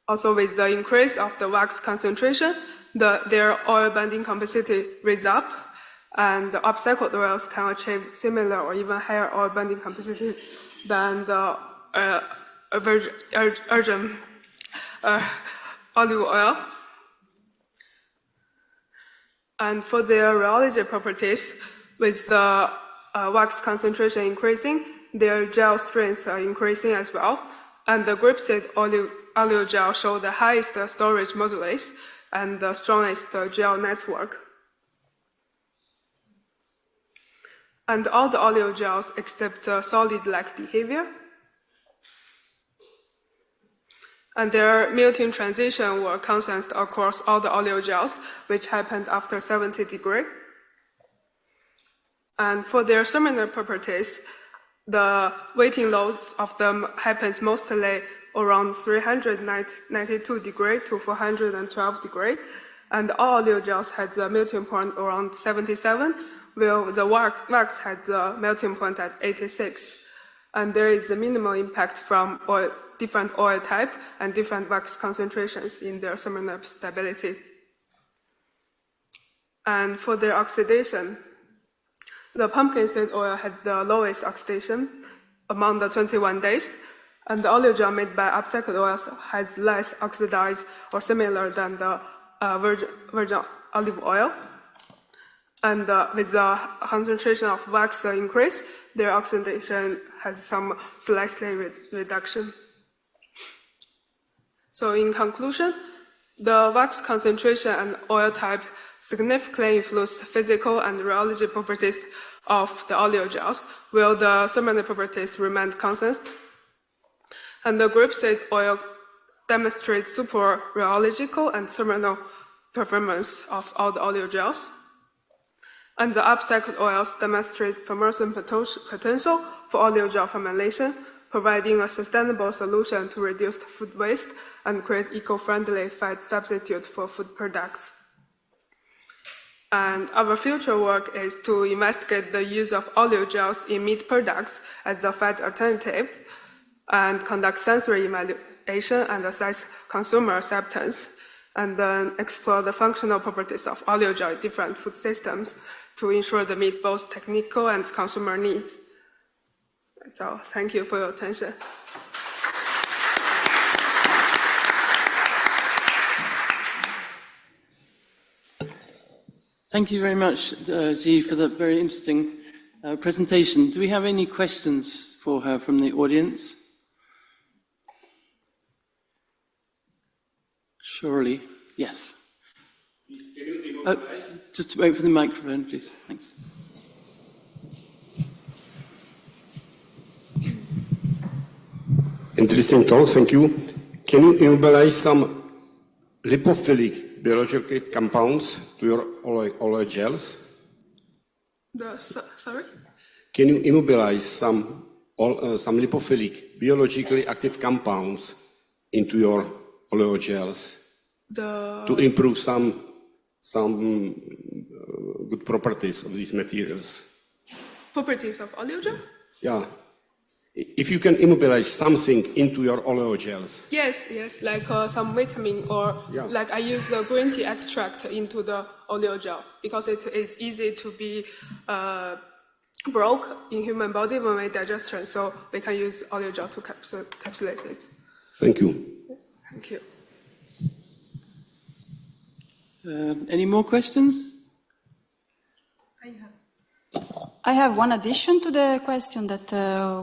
Speaker 23: Also, with the increase of the wax concentration, their oil bonding capacity raised up, and the upcycled oils can achieve similar or even higher oil bonding capacity than the virgin olive oil. And for their rheology properties, with the wax concentration increasing, their gel strengths are increasing as well. And the grapeseed oleogel show the highest storage modulus and the strongest gel network. And all the oleogels except solid-like behavior. And their melting transition were constant across all the oleogels, which happened after 70 degrees. And for their thermal properties, the weighting loads of them happens mostly around 392 degrees to 412 degrees. And all oleogels had the melting point around 77, while the wax had the melting point at 86. And there is a minimal impact from different oil type and different wax concentrations in their thermal stability. And for their oxidation, the pumpkin seed oil had the lowest oxidation among the 21 days, and the oleogel made by upcycled oils has less oxidized or similar than the virgin olive oil. And with the concentration of wax increase, their oxidation has some slightly reduction. So in conclusion, the wax concentration and oil type significantly influence physical and rheology properties of the oleogels, while the thermal properties remain constant. And the grapeseed oil demonstrates super rheological and thermal performance of all the oleogels. And the upcycled oils demonstrate promotion potential for oleogel formulation, providing a sustainable solution to reduce food waste and create eco-friendly fat substitute for food products. And our future work is to investigate the use of olive gels in meat products as a fat alternative and conduct sensory evaluation and assess consumer acceptance, and then explore the functional properties of olive gel in different food systems to ensure they meet both technical and consumer needs. So thank you for your attention.
Speaker 7: Thank you very much, Zhi, for that very interesting presentation. Do we have any questions for her from the audience? Surely, yes. Just wait for the microphone, please. Thanks.
Speaker 11: Interesting talk, thank you. Can you immobilize some lipophilic biological compounds to your oil gels?
Speaker 23: Sorry?
Speaker 11: Can you immobilize some lipophilic biologically active compounds into your oil gels to improve some good properties of these materials?
Speaker 23: Properties of olive gel?
Speaker 11: Yeah. If you can immobilize something into your oil gels.
Speaker 23: Yes, like some vitamin or like I use the green tea extract into the olive gel because it is easy to be broke in human body when we digestion, so we can use olive gel to encapsulate it.
Speaker 11: Thank you.
Speaker 23: Thank you.
Speaker 7: Any more questions?
Speaker 6: I have one addition to the question that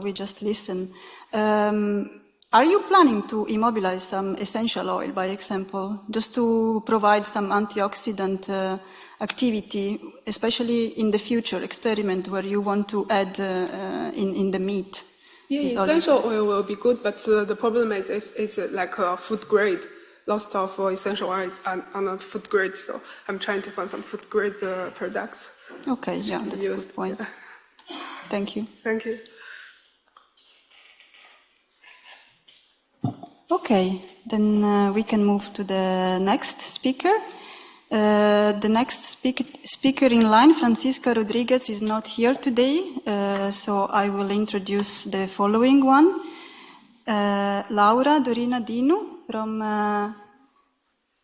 Speaker 6: we just listened. Are you planning to immobilize some essential oil, by example, just to provide some antioxidant activity, especially in the future experiment where you want to add in the meat?
Speaker 23: Yeah, essential oil will be good, but the problem is if it's like a food grade. Lots of essential oils are not food grade, so I'm trying to find some food grade products.
Speaker 6: Okay, yeah, that's a good point. Thank you.
Speaker 23: Thank you.
Speaker 6: Okay, then we can move to the next speaker. The next speaker in line, Francisca Rodriguez, is not here today, so I will introduce the following one. Laura Dorina Dinu from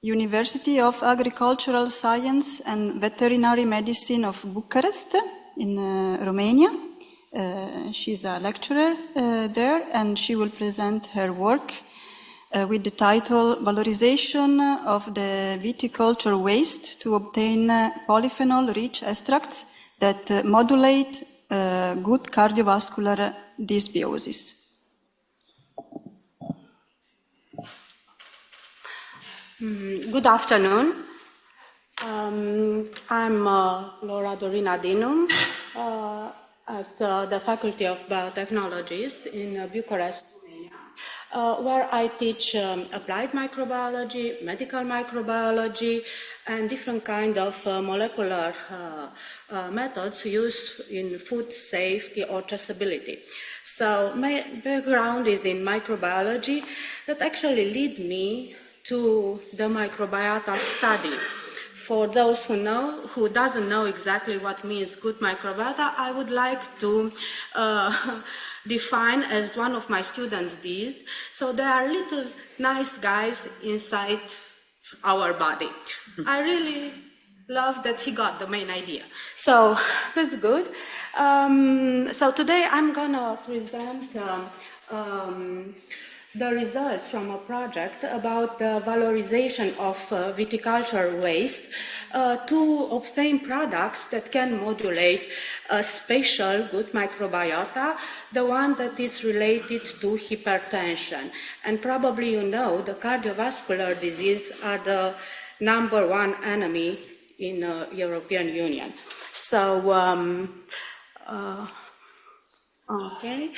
Speaker 6: University of Agricultural Science and Veterinary Medicine of Bucharest in Romania. She's a lecturer there, and she will present her work with the title Valorization of the Viticulture Waste to Obtain Polyphenol-Rich Extracts that Modulate Good Cardiovascular Dysbiosis.
Speaker 12: Good afternoon. I'm Laura Dorina Dinu at the Faculty of Biotechnologies in Bucharest, Romania, where I teach applied microbiology, medical microbiology, and different kind of molecular methods used in food safety or traceability. So my background is in microbiology that actually lead me to the microbiota study. For those who doesn't know exactly what means good microbiota, I would like to define as one of my students did. So there are little nice guys inside our body. I really love that he got the main idea. So that's good. So today I'm gonna present the results from a project about the valorization of viticulture waste to obtain products that can modulate a special good microbiota, the one that is related to hypertension. And probably you know the cardiovascular disease are the #1 enemy in the European Union. So, okay.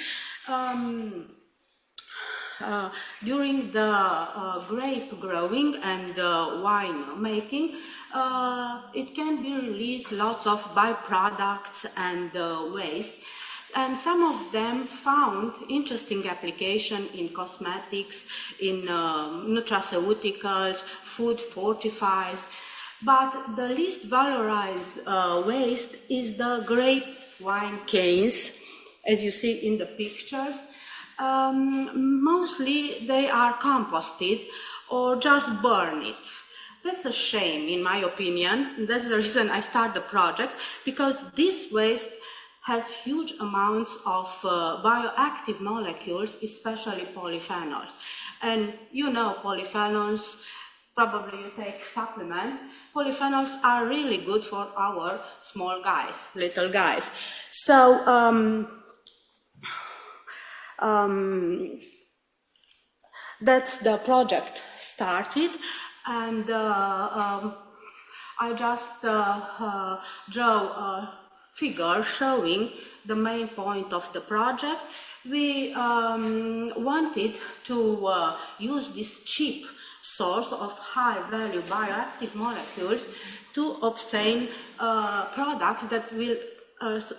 Speaker 12: During the grape growing and wine making, it can be released lots of byproducts and waste. And some of them found interesting application in cosmetics, in nutraceuticals, food fortifies. But the least valorized waste is the grape wine canes, as you see in the pictures. Mostly they are composted or just burn it. That's a shame, in my opinion. That's the reason I started the project, because this waste has huge amounts of bioactive molecules, especially polyphenols. And you know polyphenols, probably you take supplements. Polyphenols are really good for our small guys, little guys. So that's the project started, and I just draw a figure showing the main point of the project. We wanted to use this cheap source of high-value bioactive molecules to obtain products that will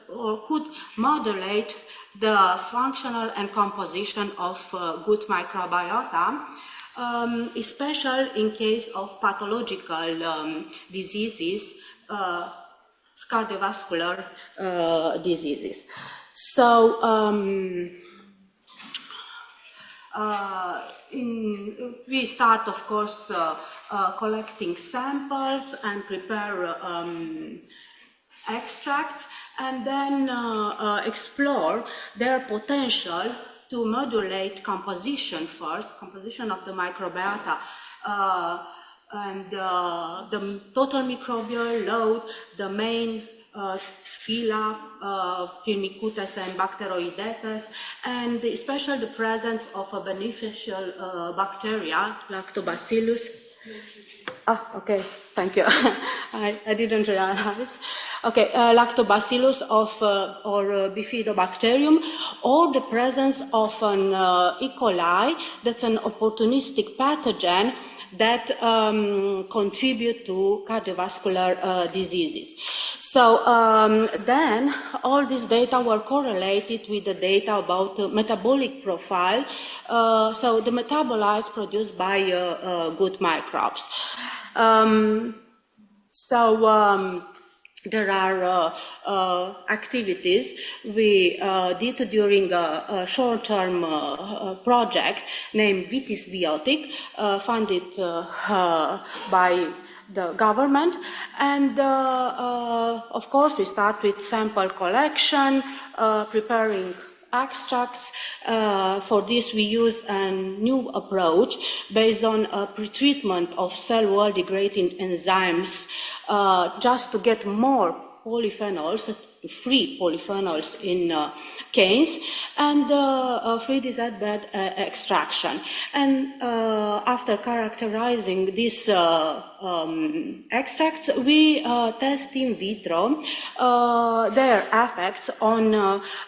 Speaker 12: or could modulate the functional and composition of good microbiota, especially in case of pathological diseases, cardiovascular diseases. So we start, of course, collecting samples and prepare extracts, and then explore their potential to modulate composition first, composition of the microbiota, and the total microbial load, the main phyla, Firmicutes and Bacteroidetes, and especially the presence of a beneficial bacteria, Lactobacillus. Okay, thank you. I didn't realize. Okay, Lactobacillus or Bifidobacterium, or the presence of an E. coli, that's an opportunistic pathogen that contribute to cardiovascular diseases. So then all these data were correlated with the data about the metabolic profile, so the metabolites produced by good microbes. There are activities we did during a short-term project named Vitis Biotic, funded by the government, and of course we start with sample collection, preparing extracts. For this we use a new approach based on a pretreatment of cell wall degrading enzymes, just to get more polyphenols, free polyphenols in canes, and free desired bed extraction. And after characterizing these extracts, we test in vitro their effects on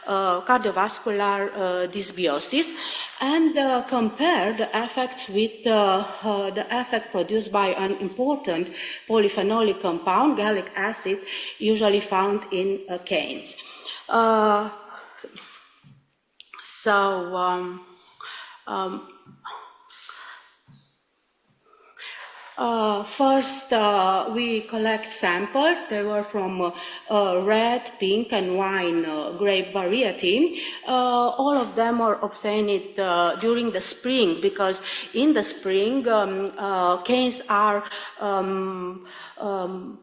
Speaker 12: cardiovascular dysbiosis, and compare the effects with the effect produced by an important polyphenolic compound, gallic acid, usually found in canes. First, we collect samples. They were from red, pink, and wine grape variety. All of them were obtained during the spring, because in the spring, canes are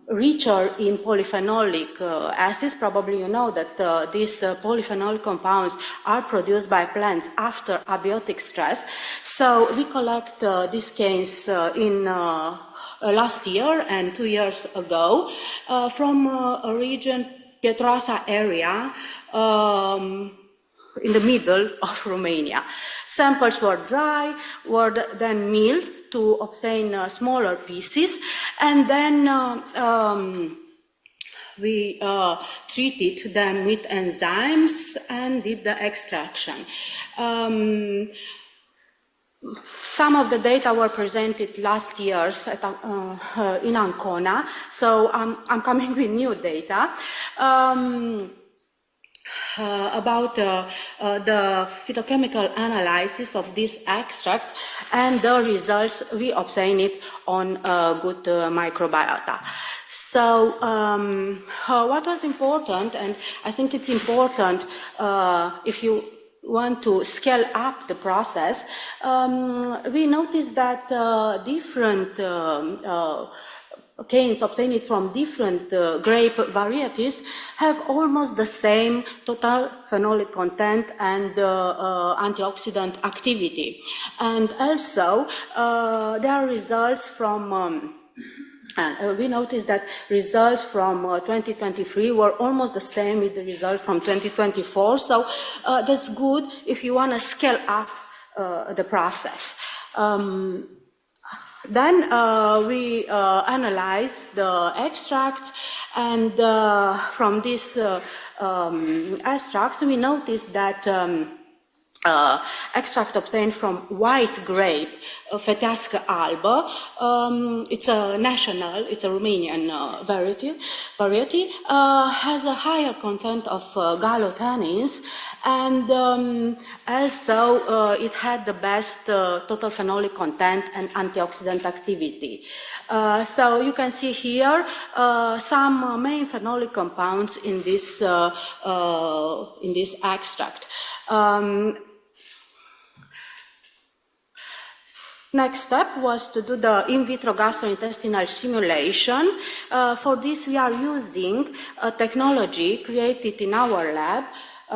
Speaker 12: richer in polyphenolic acids. Probably you know that these polyphenol compounds are produced by plants after abiotic stress. So we collect these canes in last year and 2 years ago from a region, Pietroasa area, in the middle of Romania. Samples were dry, were then milled to obtain smaller pieces, and then we treated them with enzymes and did the extraction. Some of the data were presented last year in Ancona, so I'm coming with new data. about the phytochemical analysis of these extracts and the results we obtain it on good microbiota. So what was important, and I think it's important if you want to scale up the process, we noticed that different canes obtained from different grape varieties have almost the same total phenolic content and antioxidant activity. And also, there are results from we noticed that results from 2023 were almost the same with the results from 2024. So that's good if you want to scale up the process. Then we analyzed the extracts, and from these extracts we noticed that extract obtained from white grape, Feteasca alba. It's a national, it's a Romanian variety, has a higher content of gallotannins, and also it had the best total phenolic content and antioxidant activity. So you can see here some main phenolic compounds in this extract. Next step was to do the in vitro gastrointestinal simulation. For this, we are using a technology created in our lab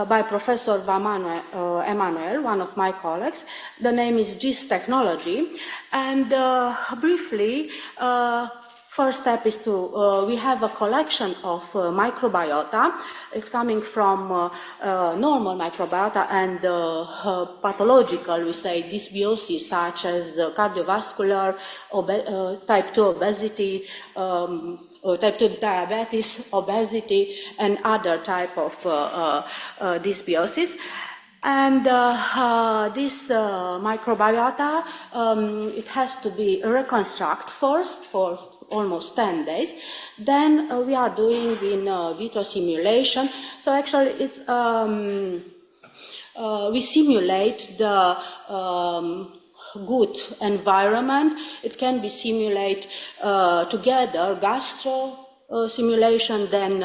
Speaker 12: by Professor Emanuel, one of my colleagues. The name is GIS technology. And briefly, first step is to, we have a collection of microbiota. It's coming from normal microbiota and pathological, we say, dysbiosis, such as the cardiovascular, type 2 obesity, type 2 diabetes, obesity, and other type of dysbiosis. And this microbiota, it has to be reconstructed first for almost 10 days. Then we are doing in vitro simulation. So actually it's, we simulate the good environment. It can be simulated together, gastro simulation, then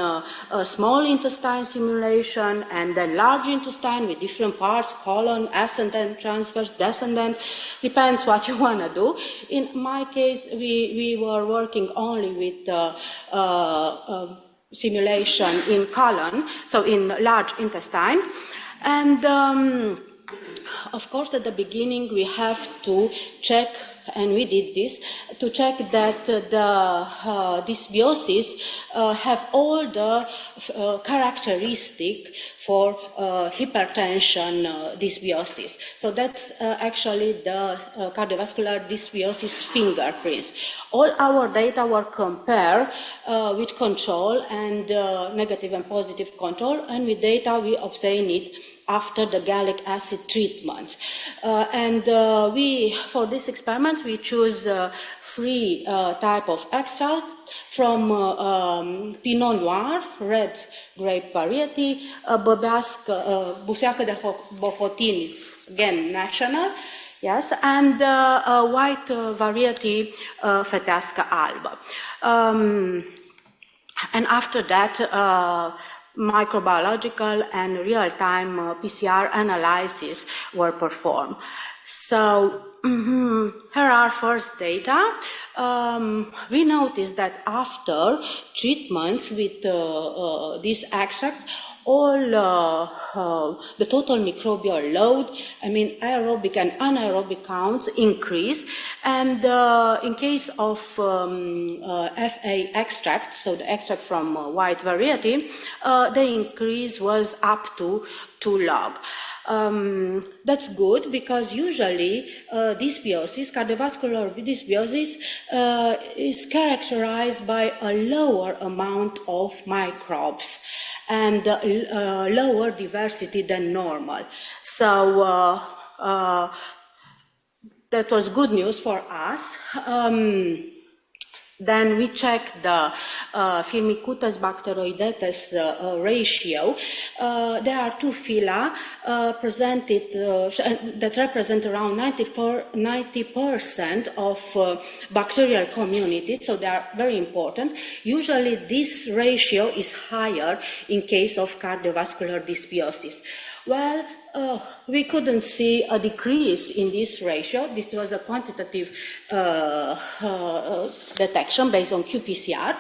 Speaker 12: small intestine simulation, and then large intestine with different parts, colon, ascendant, transverse, descendant, depends what you want to do. In my case, we were working only with simulation in colon, so in large intestine. And of course, at the beginning, we have to check, and we did this, to check that the dysbiosis have all the characteristics for hypertension dysbiosis. So that's actually the cardiovascular dysbiosis fingerprints. All our data were compared with control and negative and positive control, and with data we obtained it after the gallic acid treatment. And we, for this experiment, we choose 3 types of extract from Pinot Noir, red grape variety, Buseacă de Bohotin, it's again national, yes, and white variety, Feteasca alba. And after that, microbiological and real-time PCR analysis were performed. So here are first data. We noticed that after treatments with these extracts, all the total microbial load, I mean aerobic and anaerobic counts increase, and in case of FA extract, so the extract from white variety, the increase was up to 2 log. That's good because usually dysbiosis, cardiovascular dysbiosis, is characterized by a lower amount of microbes and lower diversity than normal. So that was good news for us. Then we check the Firmicutes bacteroidetes ratio. There are two phyla presented that represent around 90% of bacterial communities, so they are very important. Usually this ratio is higher in case of cardiovascular dysbiosis. Well, we couldn't see a decrease in this ratio. This was a quantitative detection based on qPCR,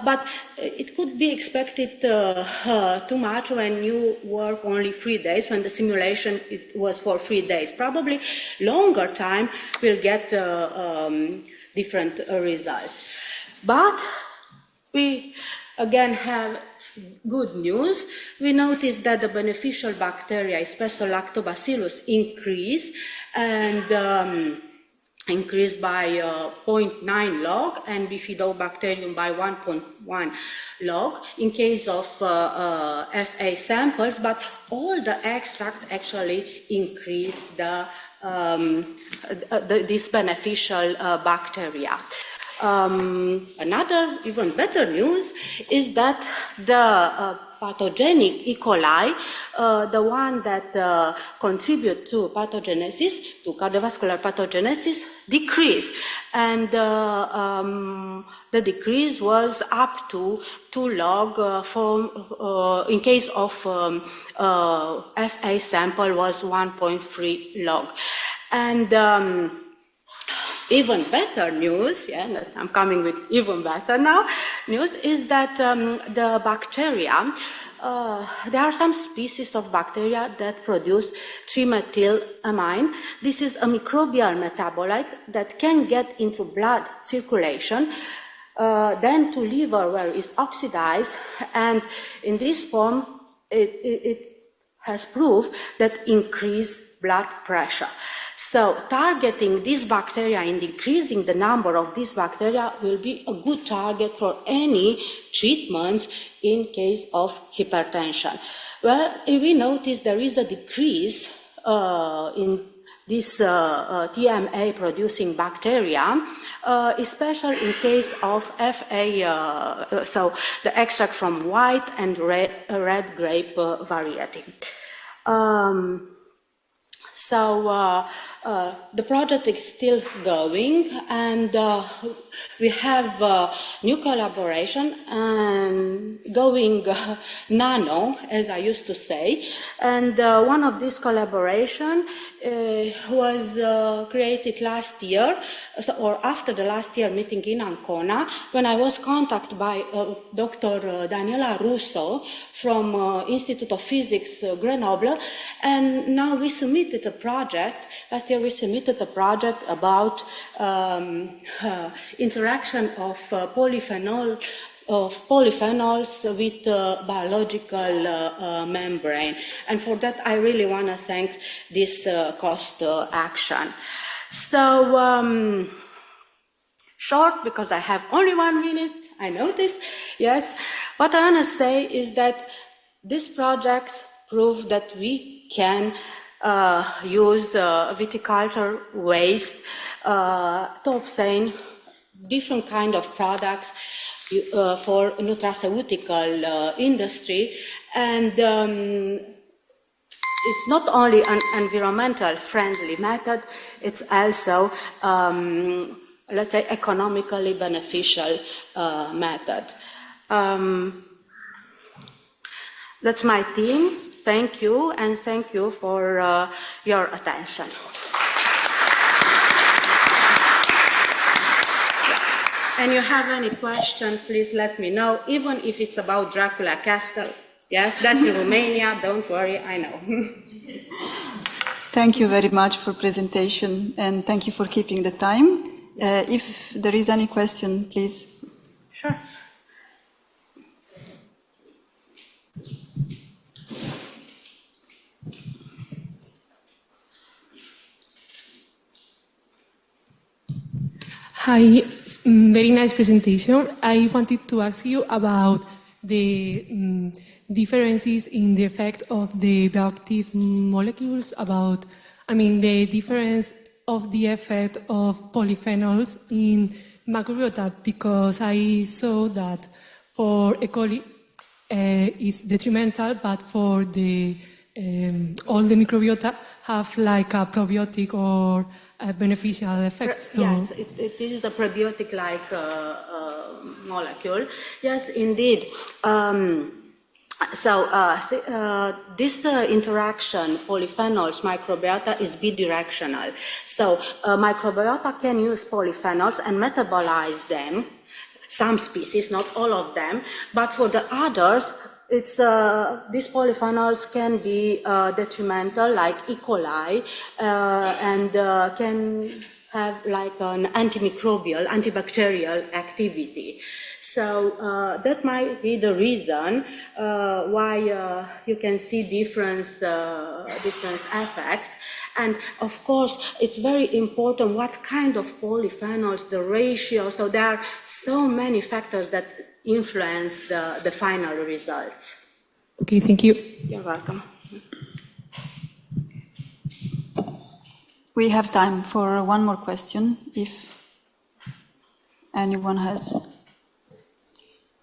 Speaker 12: but it could be expected too much when you work only 3 days, when the simulation it was for 3 days. Probably longer time will get different results. But we again have good news. We noticed that the beneficial bacteria, especially lactobacillus, increased and increased by 0.9 log and bifidobacterium by 1.1 log in case of FA samples, but all the extract actually increased this beneficial bacteria. Another even better news is that the pathogenic E. coli, the one that contribute to pathogenesis, to cardiovascular pathogenesis, decreased. And the decrease was up to 2 log in case of FA sample was 1.3 log. And even better news, yeah, I'm coming with even better now, news is that the bacteria, there are some species of bacteria that produce trimethylamine. This is a microbial metabolite that can get into blood circulation, then to liver where it's oxidized, and in this form it has proof that increase blood pressure. So targeting these bacteria and increasing the number of these bacteria will be a good target for any treatments in case of hypertension. Well, we notice there is a decrease in this TMA producing bacteria, especially in case of FA, so the extract from white and red grape variety. So the project is still going, and we have new collaboration and going nano, as I used to say. And one of these collaboration was created last year, or after the last year meeting in Ancona, when I was contacted by Dr. Daniela Russo from Institute of Physics, Grenoble, and now we submitted a project. Last year we submitted a project about interaction of polyphenols with biological membrane. And for that, I really want to thank this cost action. So, short, because I have only 1 minute, I noticed. Yes, what I want to say is that these projects prove that we can use viticulture waste to obtain different kind of products for nutraceutical industry, and it's not only an environmental friendly method, it's also let's say economically beneficial method. That's my team. Thank you, and thank you for your attention. And you have any question, please let me know, even if it's about Dracula Castle. Yes, that's in Romania, don't worry, I know.
Speaker 6: Thank you very much for presentation, and thank you for keeping the time. If there is any question, please.
Speaker 12: Sure.
Speaker 5: Hi, very nice presentation. I wanted to ask you about the differences in the effect of the bioactive molecules, the difference of the effect of polyphenols in microbiota because I saw that for E. coli is detrimental, but for the all the microbiota have like a probiotic or a beneficial effects. So
Speaker 12: yes, it is a probiotic-like molecule. Yes, indeed. This interaction, polyphenols, microbiota, is bidirectional. So microbiota can use polyphenols and metabolize them, some species, not all of them, but for the others, these polyphenols can be detrimental, like E. coli, and can have like an antimicrobial, antibacterial activity. So that might be the reason why you can see different effect. And of course, it's very important what kind of polyphenols, the ratio. So there are so many factors that influence the final results.
Speaker 5: Okay, thank you.
Speaker 12: You're welcome.
Speaker 6: We have time for one more question, if anyone has.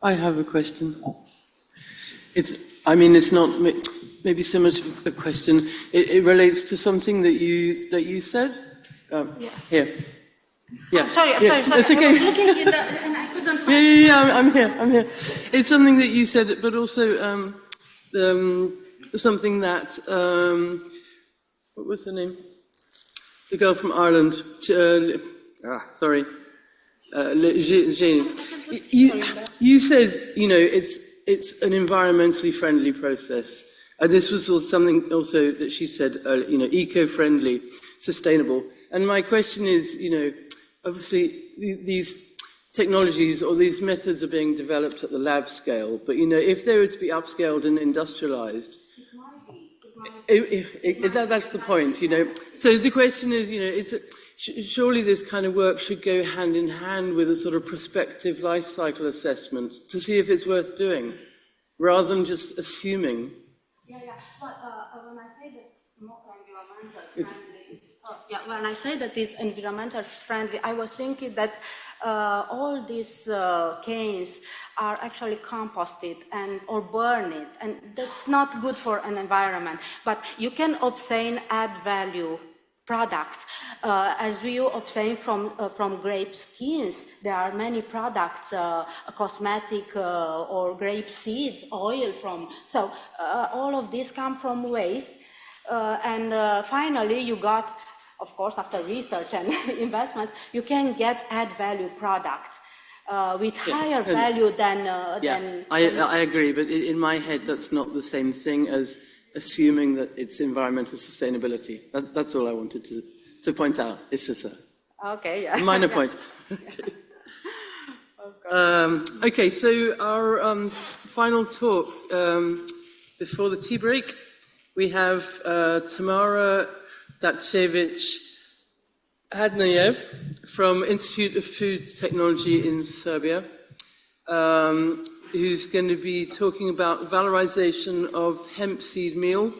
Speaker 7: I have a question. It's not maybe so much a question. It relates to something that you said.
Speaker 12: Yeah.
Speaker 7: Here. Yeah.
Speaker 12: I'm sorry.
Speaker 7: It's okay.
Speaker 12: I was looking in the, and I couldn't find
Speaker 7: Yeah. I'm here. It's something that you said, but also something that what was her name? The girl from Ireland. Sorry. Jane. You said, it's an environmentally friendly process. This was something also that she said, eco-friendly, sustainable. And my question is, obviously these technologies or these methods are being developed at the lab scale, but if they were to be upscaled and industrialized, that's the point, So the question is, surely this kind of work should go hand in hand with a sort of prospective life cycle assessment to see if it's worth doing, rather than just assuming.
Speaker 12: Yeah. But when I say that it's more environmental friendly, when I say that it's environmental friendly, I was thinking that all these canes are actually composted or burned, and that's not good for an environment. But you can obtain add value products, as we obtain from grape skins. There are many products, cosmetic or grape seeds, oil from. So all of these come from waste, and finally you got, of course, after research and investments, you can get add value products with higher value than.
Speaker 7: I agree, but in my head that's not the same thing as assuming that it's environmental sustainability. That's all I wanted to point out. It's just a minor point. Okay, so our final talk before the tea break, we have Tamara Datsevich-Hadnajev from Institute of Food Technology in Serbia, who's going to be talking about valorization of hemp seed meal,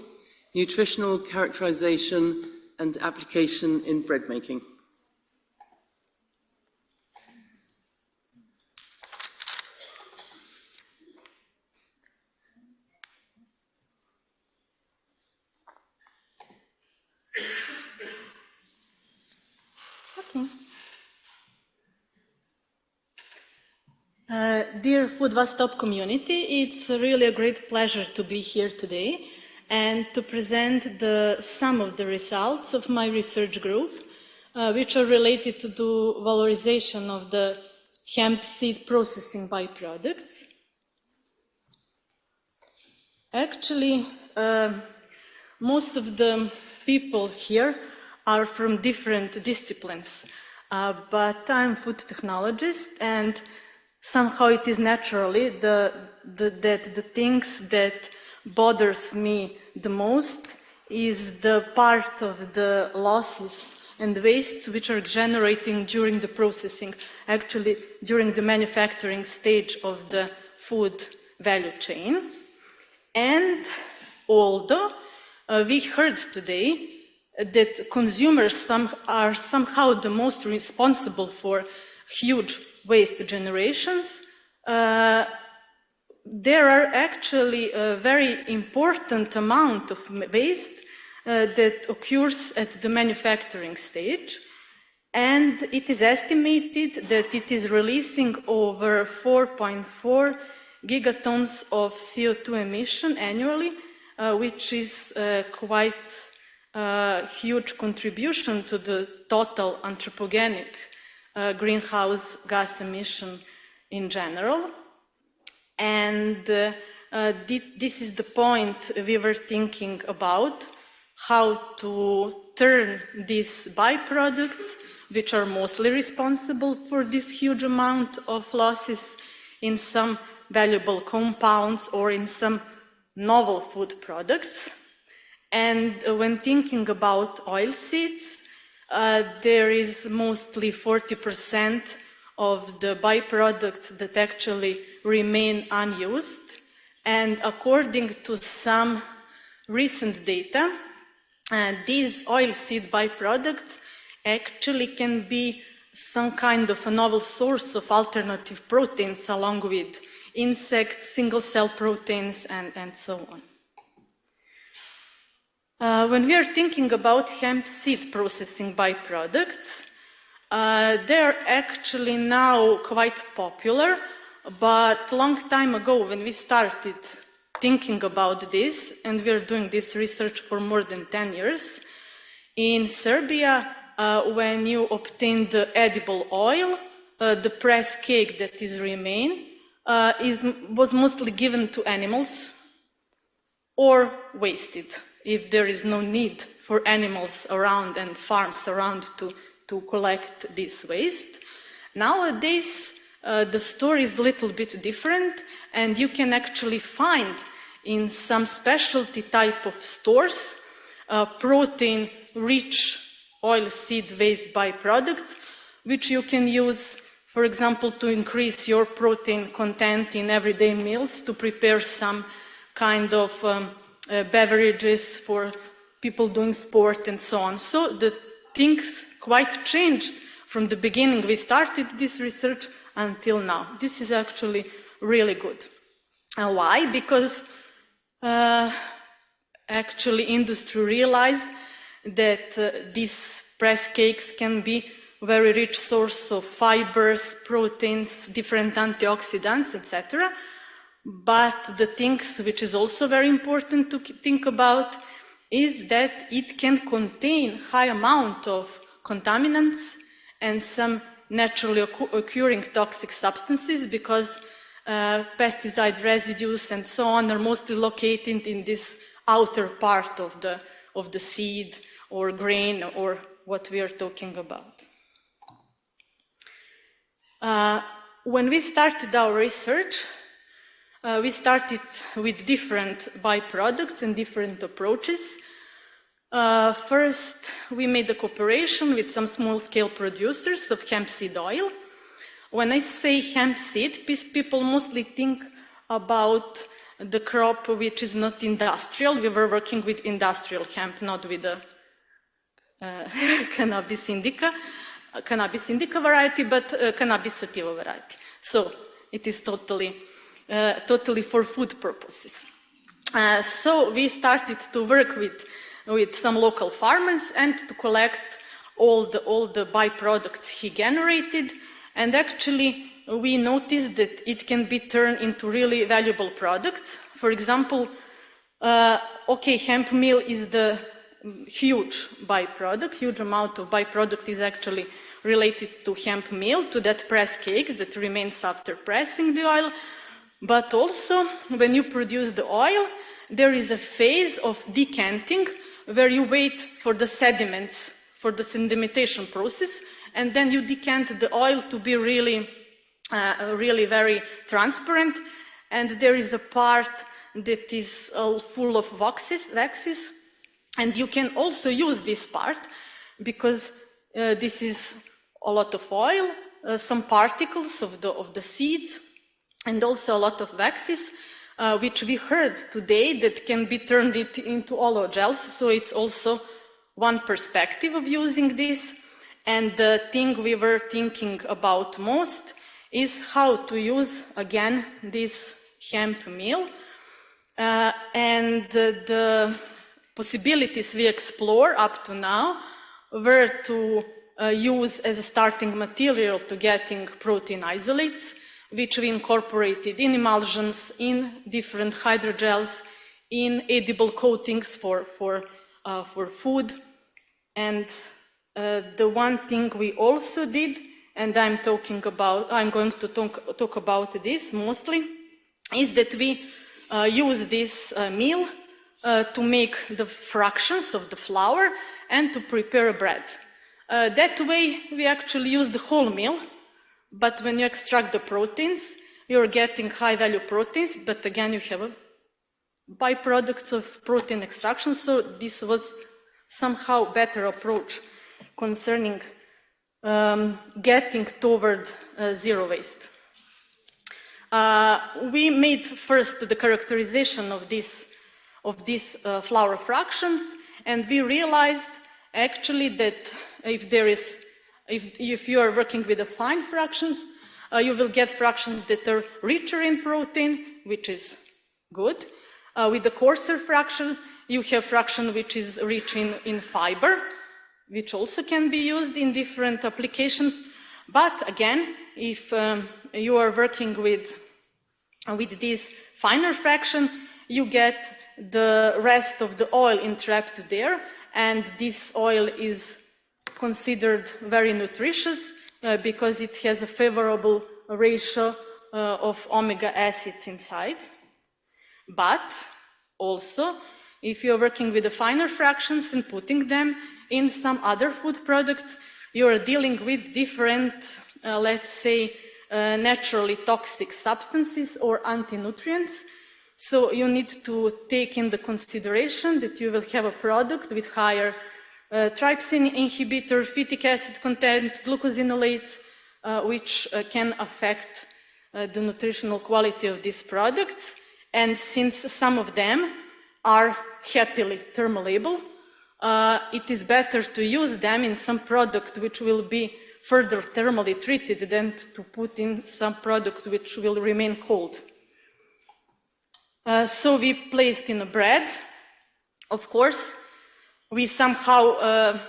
Speaker 7: nutritional characterization and application in bread making.
Speaker 4: Okay. Dear FoodWaStop community, it's really a great pleasure to be here today and to present some of the results of my research group, which are related to the valorization of the hemp seed processing byproducts. Actually, most of the people here are from different disciplines, but I'm food technologist, and somehow it is naturally that the things that bothers me the most is the part of the losses and wastes which are generating during the processing, actually during the manufacturing stage of the food value chain. And although we heard today that consumers are somehow the most responsible for huge waste generations, there are actually a very important amount of waste that occurs at the manufacturing stage, and it is estimated that it is releasing over 4.4 gigatons of CO2 emission annually, which is quite a huge contribution to the total anthropogenic greenhouse gas emission in general. And this is the point we were thinking about, how to turn these byproducts, which are mostly responsible for this huge amount of losses, in some valuable compounds or in some novel food products. And when thinking about oilseeds, there is mostly 40% of the byproducts that actually remain unused. And according to some recent data, these oilseed byproducts actually can be some kind of a novel source of alternative proteins along with insects, single-cell proteins, and so on. When we are thinking about hemp seed processing byproducts, they're actually now quite popular, but a long time ago when we started thinking about this, and we're doing this research for more than 10 years, in Serbia, when you obtain the edible oil, the press cake that is remain was mostly given to animals or wasted if there is no need for animals around and farms around to collect this waste. Nowadays, the story is a little bit different, and you can actually find in some specialty type of stores protein-rich oilseed waste byproducts, which you can use, for example, to increase your protein content in everyday meals, to prepare some kind of beverages for people doing sport and so on. So the things quite changed from the beginning we started this research until now. This is actually really good. And why? Because actually industry realized that these press cakes can be a very rich source of fibers, proteins, different antioxidants, etc. But the things which is also very important to think about is that it can contain high amount of contaminants and some naturally occurring toxic substances, because pesticide residues and so on are mostly located in this outer part of the seed or grain or what we are talking about. When we started our research, we started with different byproducts and different approaches. First, we made a cooperation with some small-scale producers of hemp seed oil. When I say hemp seed, people mostly think about the crop which is not industrial. We were working with industrial hemp, not with the cannabis indica variety, but cannabis sativa variety. So it is totally for food purposes. So we started to work with some local farmers and to collect all the byproducts he generated. And actually, we noticed that it can be turned into really valuable products. For example, hemp meal is the huge byproduct. Huge amount of byproduct is actually related to hemp meal, to that press cakes that remains after pressing the oil. But also, when you produce the oil, there is a phase of decanting where you wait for the sediments, for the sedimentation process, and then you decant the oil to be really very transparent. And there is a part that is all full of waxes, and you can also use this part because this is a lot of oil, some particles of the seeds, and also a lot of waxes, which we heard today that can be turned into oleo gels. So it's also one perspective of using this.
Speaker 9: And the thing we were thinking about most is how to use, again, this hemp meal. And the possibilities we explore up to now were to use as a starting material to getting protein isolates, which we incorporated in emulsions, in different hydrogels, in edible coatings for food. And the one thing we also did, and I'm going to talk about this mostly, is that we use this meal to make the fractions of the flour and to prepare bread. That way, we actually use the whole meal, but when you extract the proteins, you're getting high-value proteins, but again, you have a byproducts of protein extraction, so this was somehow better approach concerning getting toward zero waste. We made first the characterization of these flour fractions, and we realized actually that if you are working with the fine fractions, you will get fractions that are richer in protein, which is good. With the coarser fraction, you have fraction which is rich in fiber, which also can be used in different applications. But again, if you are working with this finer fraction, you get the rest of the oil entrapped there, and this oil is considered very nutritious because it has a favorable ratio of omega acids inside. But also, if you're working with the finer fractions and putting them in some other food products, you're dealing with different, let's say, naturally toxic substances or anti-nutrients. So you need to take into consideration that you will have a product with higher trypsin inhibitor, phytic acid content, glucosinolates, which can affect the nutritional quality of these products. And since some of them are happily thermolabile, it is better to use them in some product which will be further thermally treated than to put in some product which will remain cold. So we placed in a bread. Of course, we somehow,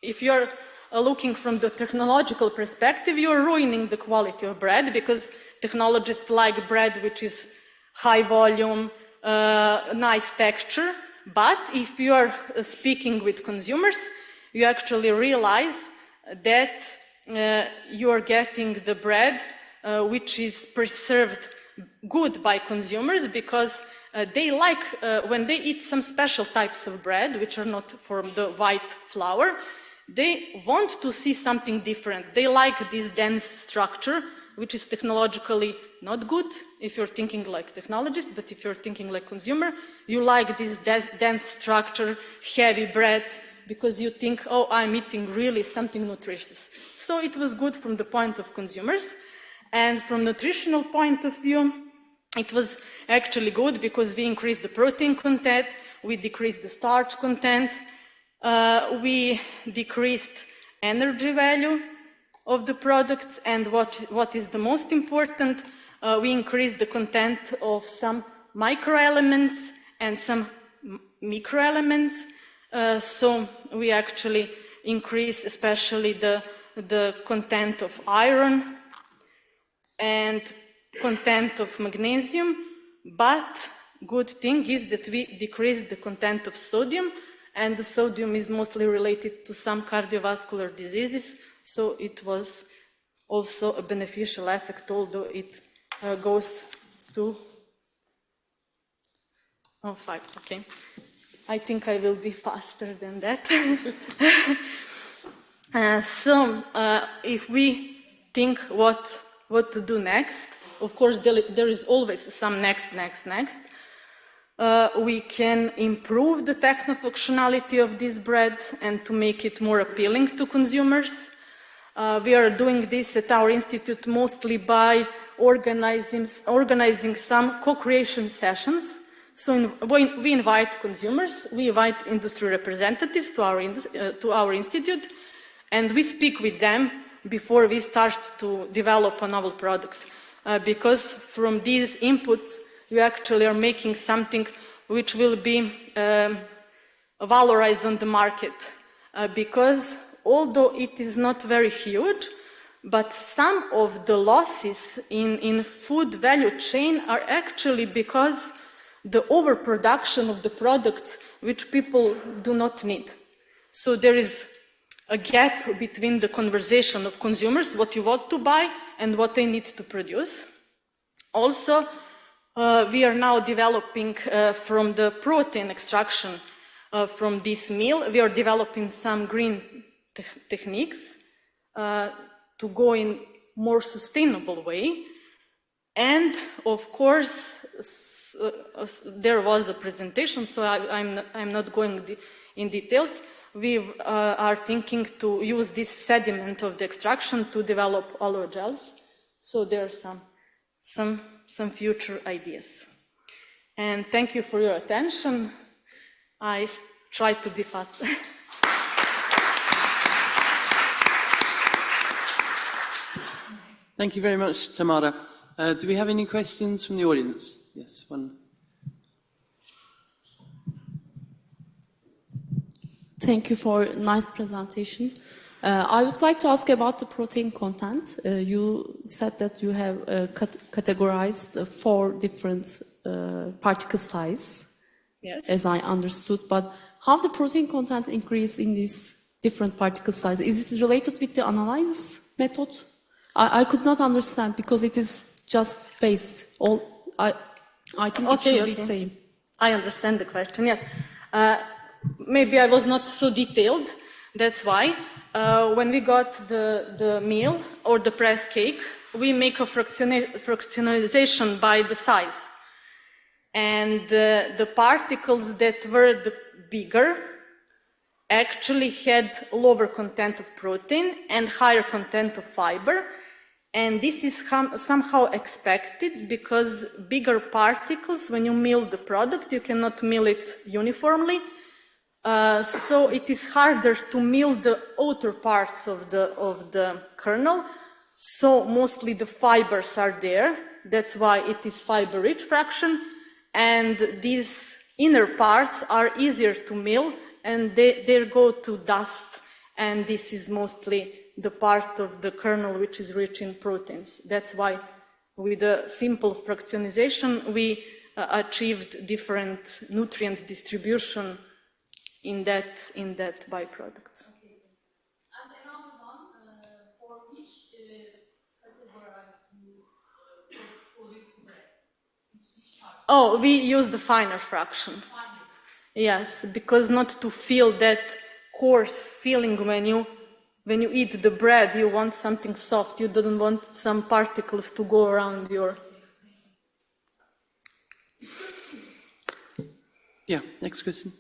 Speaker 9: if you're looking from the technological perspective, you're ruining the quality of bread because technologists like bread which is high volume, nice texture. But if you are speaking with consumers, you actually realize that you are getting the bread which is preserved good by consumers because they like, when they eat some special types of bread, which are not from the white flour, they want to see something different. They like this dense structure, which is technologically not good if you're thinking like technologist, but if you're thinking like consumer, you like this dense structure, heavy breads, because you think, oh, I'm eating really something nutritious. So it was good from the point of consumers. And from nutritional point of view, it was actually good because we increased the protein content, we decreased the starch content, we decreased energy value of the products, and what is the most important, we increased the content of some microelements and some microelements. So we actually increase especially the content of iron and content of magnesium, but good thing is that we decreased the content of sodium, and the sodium is mostly related to some cardiovascular diseases, so it was also a beneficial effect, although it goes to 5, okay. I think I will be faster than that. So if we think what to do next, of course there is always some next. We can improve the techno-functionality of this bread and to make it more appealing to consumers. We are doing this at our institute mostly by organizing some co-creation sessions. So we invite consumers, we invite industry representatives to our institute, And we speak with them before we start to develop a novel product, because from these inputs, we actually are making something which will be valorized on the market, because although it is not very huge, but some of the losses in food value chain are actually because the overproduction of the products which people do not need. So there is a gap between the conversation of consumers, what you want to buy and what they need to produce. Also, we are now developing from the protein extraction from this meal, we are developing some green techniques to go in more sustainable way. And of course, there was a presentation, so I'm not going in details. We are thinking to use this sediment of the extraction to develop oleo-gels. So there are some future ideas. And thank you for your attention. I tried to be fast.
Speaker 7: Thank you very much, Tamara. Do we have any questions from the audience? Yes, one.
Speaker 13: Thank you for a nice presentation. I would like to ask about the protein content. You said that you have categorized 4 different particle size,
Speaker 9: yes,
Speaker 13: as I understood. But how the protein content increase in these different particle sizes? Is it related with the analysis method? I could not understand because it is just based all. I think it should be same.
Speaker 9: I understand the question. Yes, maybe I was not so detailed. That's why when we got the meal or the pressed cake, we make a fractionalization by the size, and the particles that were the bigger actually had lower content of protein and higher content of fiber. And this is somehow expected because bigger particles, when you mill the product, you cannot mill it uniformly. So it is harder to mill the outer parts of the kernel. So mostly the fibers are there. That's why it is fiber-rich fraction. And these inner parts are easier to mill, and they go to dust. And this is mostly the part of the kernel which is rich in proteins. That's why with a simple fractionization, we achieved different nutrients distribution in that byproduct.
Speaker 13: Okay. And another one, for which categorize you police bread?
Speaker 9: Oh, we use the finer fraction.
Speaker 13: Finer.
Speaker 9: Yes, because not to feel that coarse feeling when you eat the bread, you want something soft. You don't want some particles to go around your...
Speaker 7: Yeah, next question.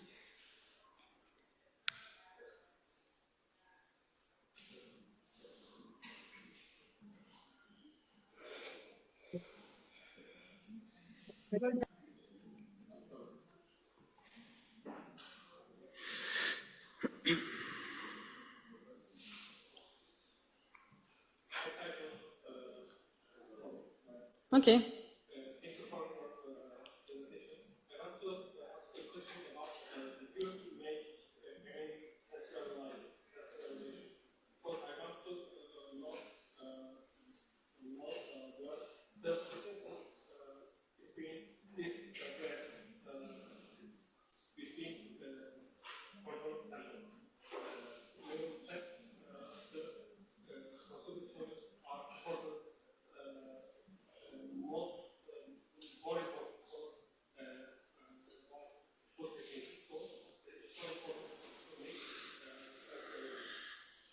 Speaker 9: Okay.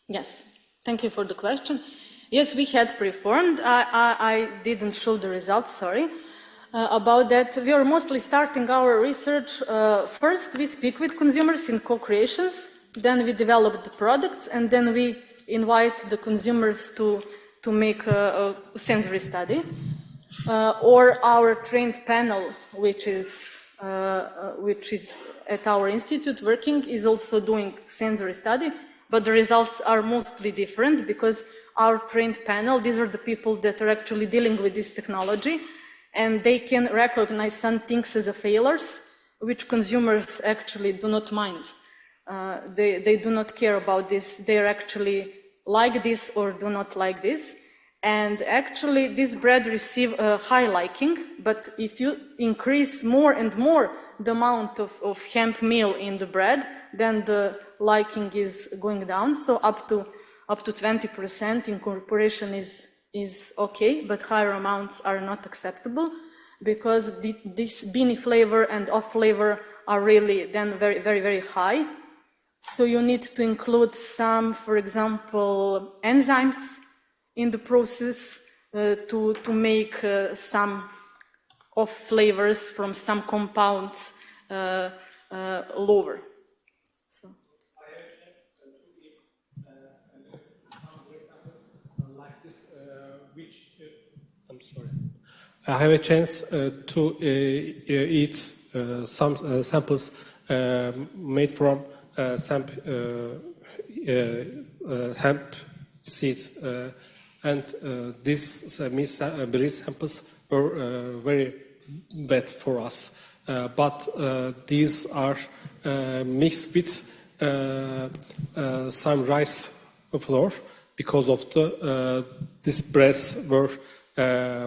Speaker 9: Yes, thank you for the question. Yes, we had performed. I didn't show the results, sorry. About that, we are mostly starting our research. First, we speak with consumers in co-creations, then we develop the products, and then we invite the consumers to make a sensory study. Or our trained panel, which is at our institute working, is also doing sensory study. but the results are mostly different because our trained panel, these are the people that are actually dealing with this technology, and they can recognize some things as a failures, which consumers actually do not mind. They do not care about this. They're actually like this or do not like this. And actually, this bread receives a high liking, but if you increase more and more the amount of hemp meal in the bread, then the liking is going down. So up to 20% incorporation is okay, but higher amounts are not acceptable because this beany flavor and off flavor are really then very, very, very high. So you need to include some, for example, enzymes in the process to make some off flavors from some compounds lower. So.
Speaker 8: I'm sorry. I have a chance to eat some samples made from hemp seeds, and these berry samples were very bad for us. But these are mixed with some rice flour because of the these breads were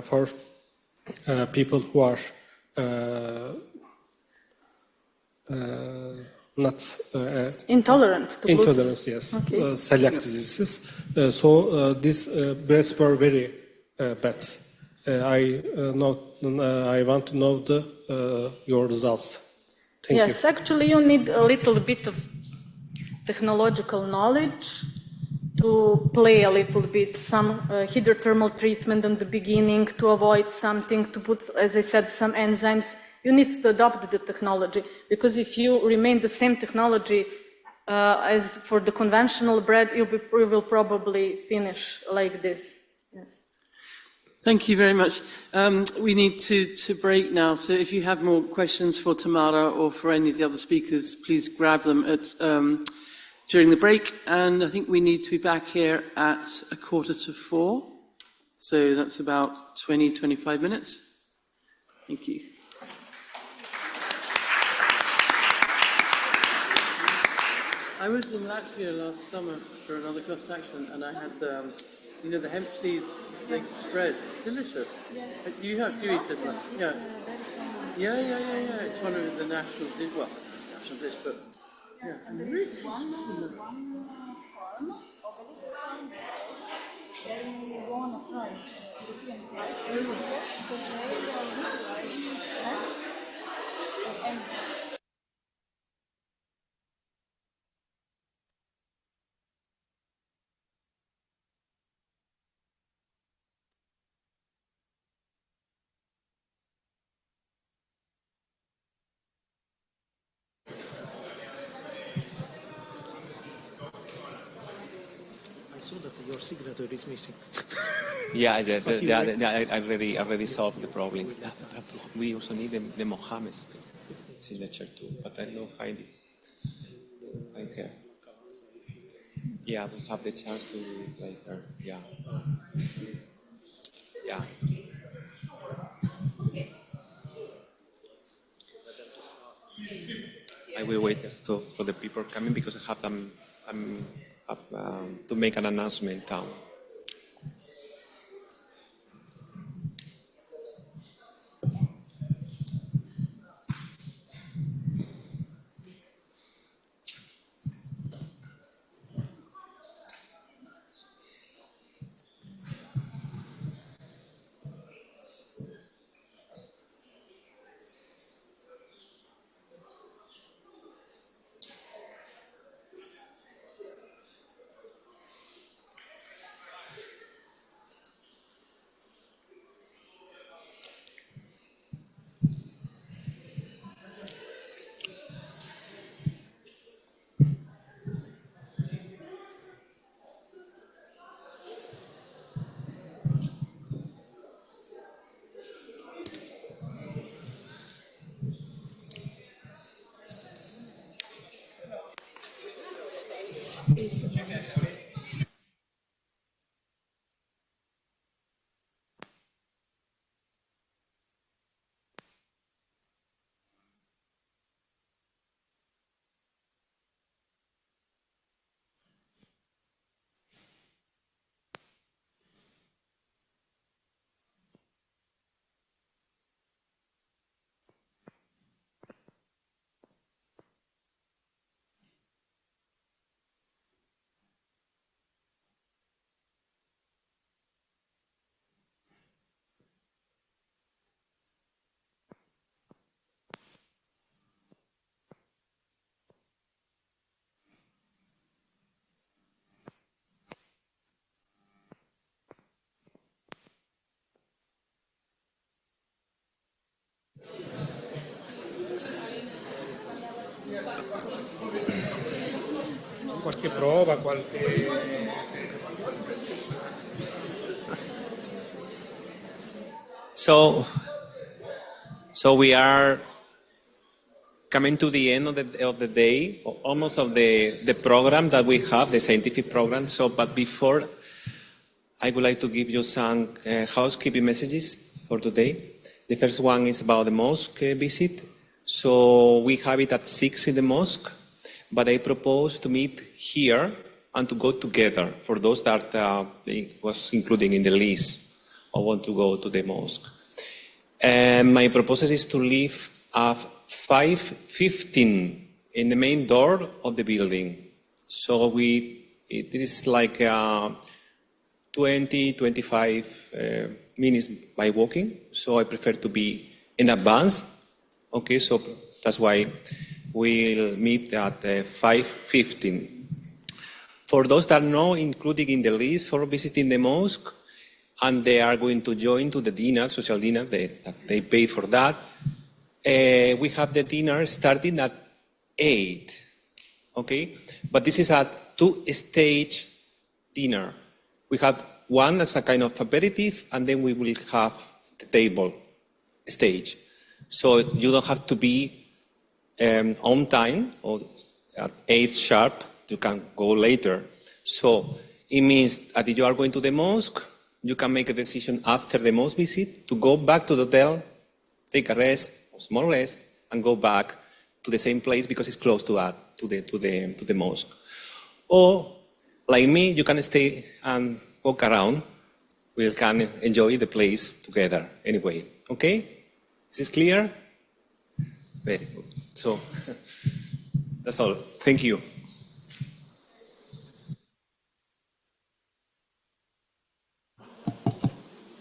Speaker 8: for people who are not
Speaker 9: intolerant to gluten.
Speaker 8: Intolerance, yes,
Speaker 9: Okay.
Speaker 8: celiac diseases. So these breads were very bad. I want to know your results. Thank you.
Speaker 9: Yes, actually, you need a little bit of technological knowledge to play a little bit, some hydrothermal treatment in the beginning to avoid something, to put, as I said, some enzymes. You need to adopt the technology, because if you remain the same technology as for the conventional bread, you will probably finish like this. Yes.
Speaker 7: Thank you very much. We need to break now, so if you have more questions for Tamara or for any of the other speakers, please grab them during the break, and I think we need to be back here at 3:45, so that's about 20-25 minutes. Thank you. I was in Latvia last summer for another cost action, and I had the hemp seed spread. Delicious.
Speaker 6: Yes.
Speaker 7: You have to eat it. Yeah. Yeah. It's one of the national dish. Well, national dish, but yeah.
Speaker 6: And there is one farm, obelisk farm, they won a prize, European prize this year, because they are utilizing hemp and
Speaker 14: I saw that your signature is missing.
Speaker 2: Yeah, I already solved the problem. We also need the Mohammed signature too, but I don't find it. Like her. Yeah, I will have the chance to do it like her. Yeah. Yeah. I will wait just for the people coming because I have them to make an announcement down.
Speaker 8: prova qualche...
Speaker 2: So we are coming to the end of the day, almost of the program that we have, the scientific program. So, but before, I would like to give you some housekeeping messages for today. The first one is about the mosque visit. So we have it at 6 in the mosque, but I propose to meet here and to go together for those that it was included in the list or want to go to the mosque. And my proposal is to leave at 5:15 in the main door of the building. So it is like 20-25 minutes by walking. So I prefer to be in advance. Okay, so that's why we'll meet at 5:15. For those that are not included in the list for visiting the mosque, and they are going to join to the dinner, social dinner, they pay for that. We have the dinner starting at 8, okay? But this is a 2-stage dinner. We have one as a kind of aperitif, and then we will have the table stage. So you don't have to be on time or at 8 sharp. You can go later. So it means that if you are going to the mosque, you can make a decision after the mosque visit to go back to the hotel, take a rest, a small rest, and go back to the same place because it's close to the mosque. Or, like me, you can stay and walk around. We can enjoy the place together anyway. Okay? Is this clear? Very good. So, that's all. Thank you.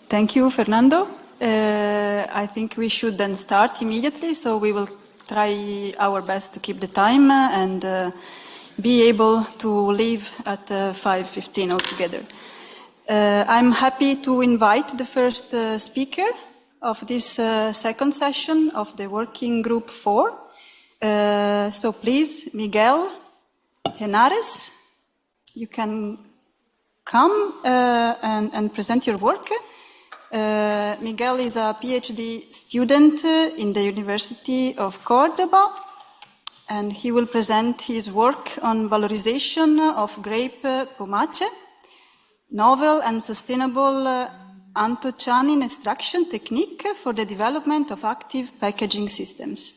Speaker 6: Thank you, Fernando. I think we should then start immediately, so we will try our best to keep the time and be able to leave at 5:15 altogether. I'm happy to invite the first speaker of this second session of the Working Group 4. So please, Miguel Henares, you can come and present your work. Miguel is a PhD student in the University of Cordoba, and he will present his work on valorization of grape pomace, novel and sustainable anthochanin extraction technique for the development of active packaging systems.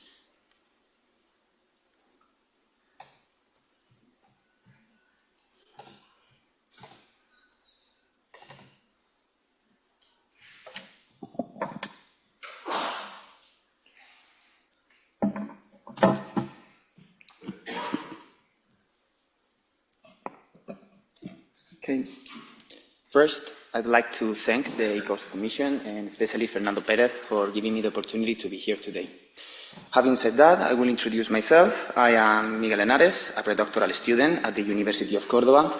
Speaker 10: Okay. First, I'd like to thank the ICOS Commission and especially Fernando Perez for giving me the opportunity to be here today. Having said that, I will introduce myself. I am Miguel Henares, a predoctoral student at the University of Cordoba,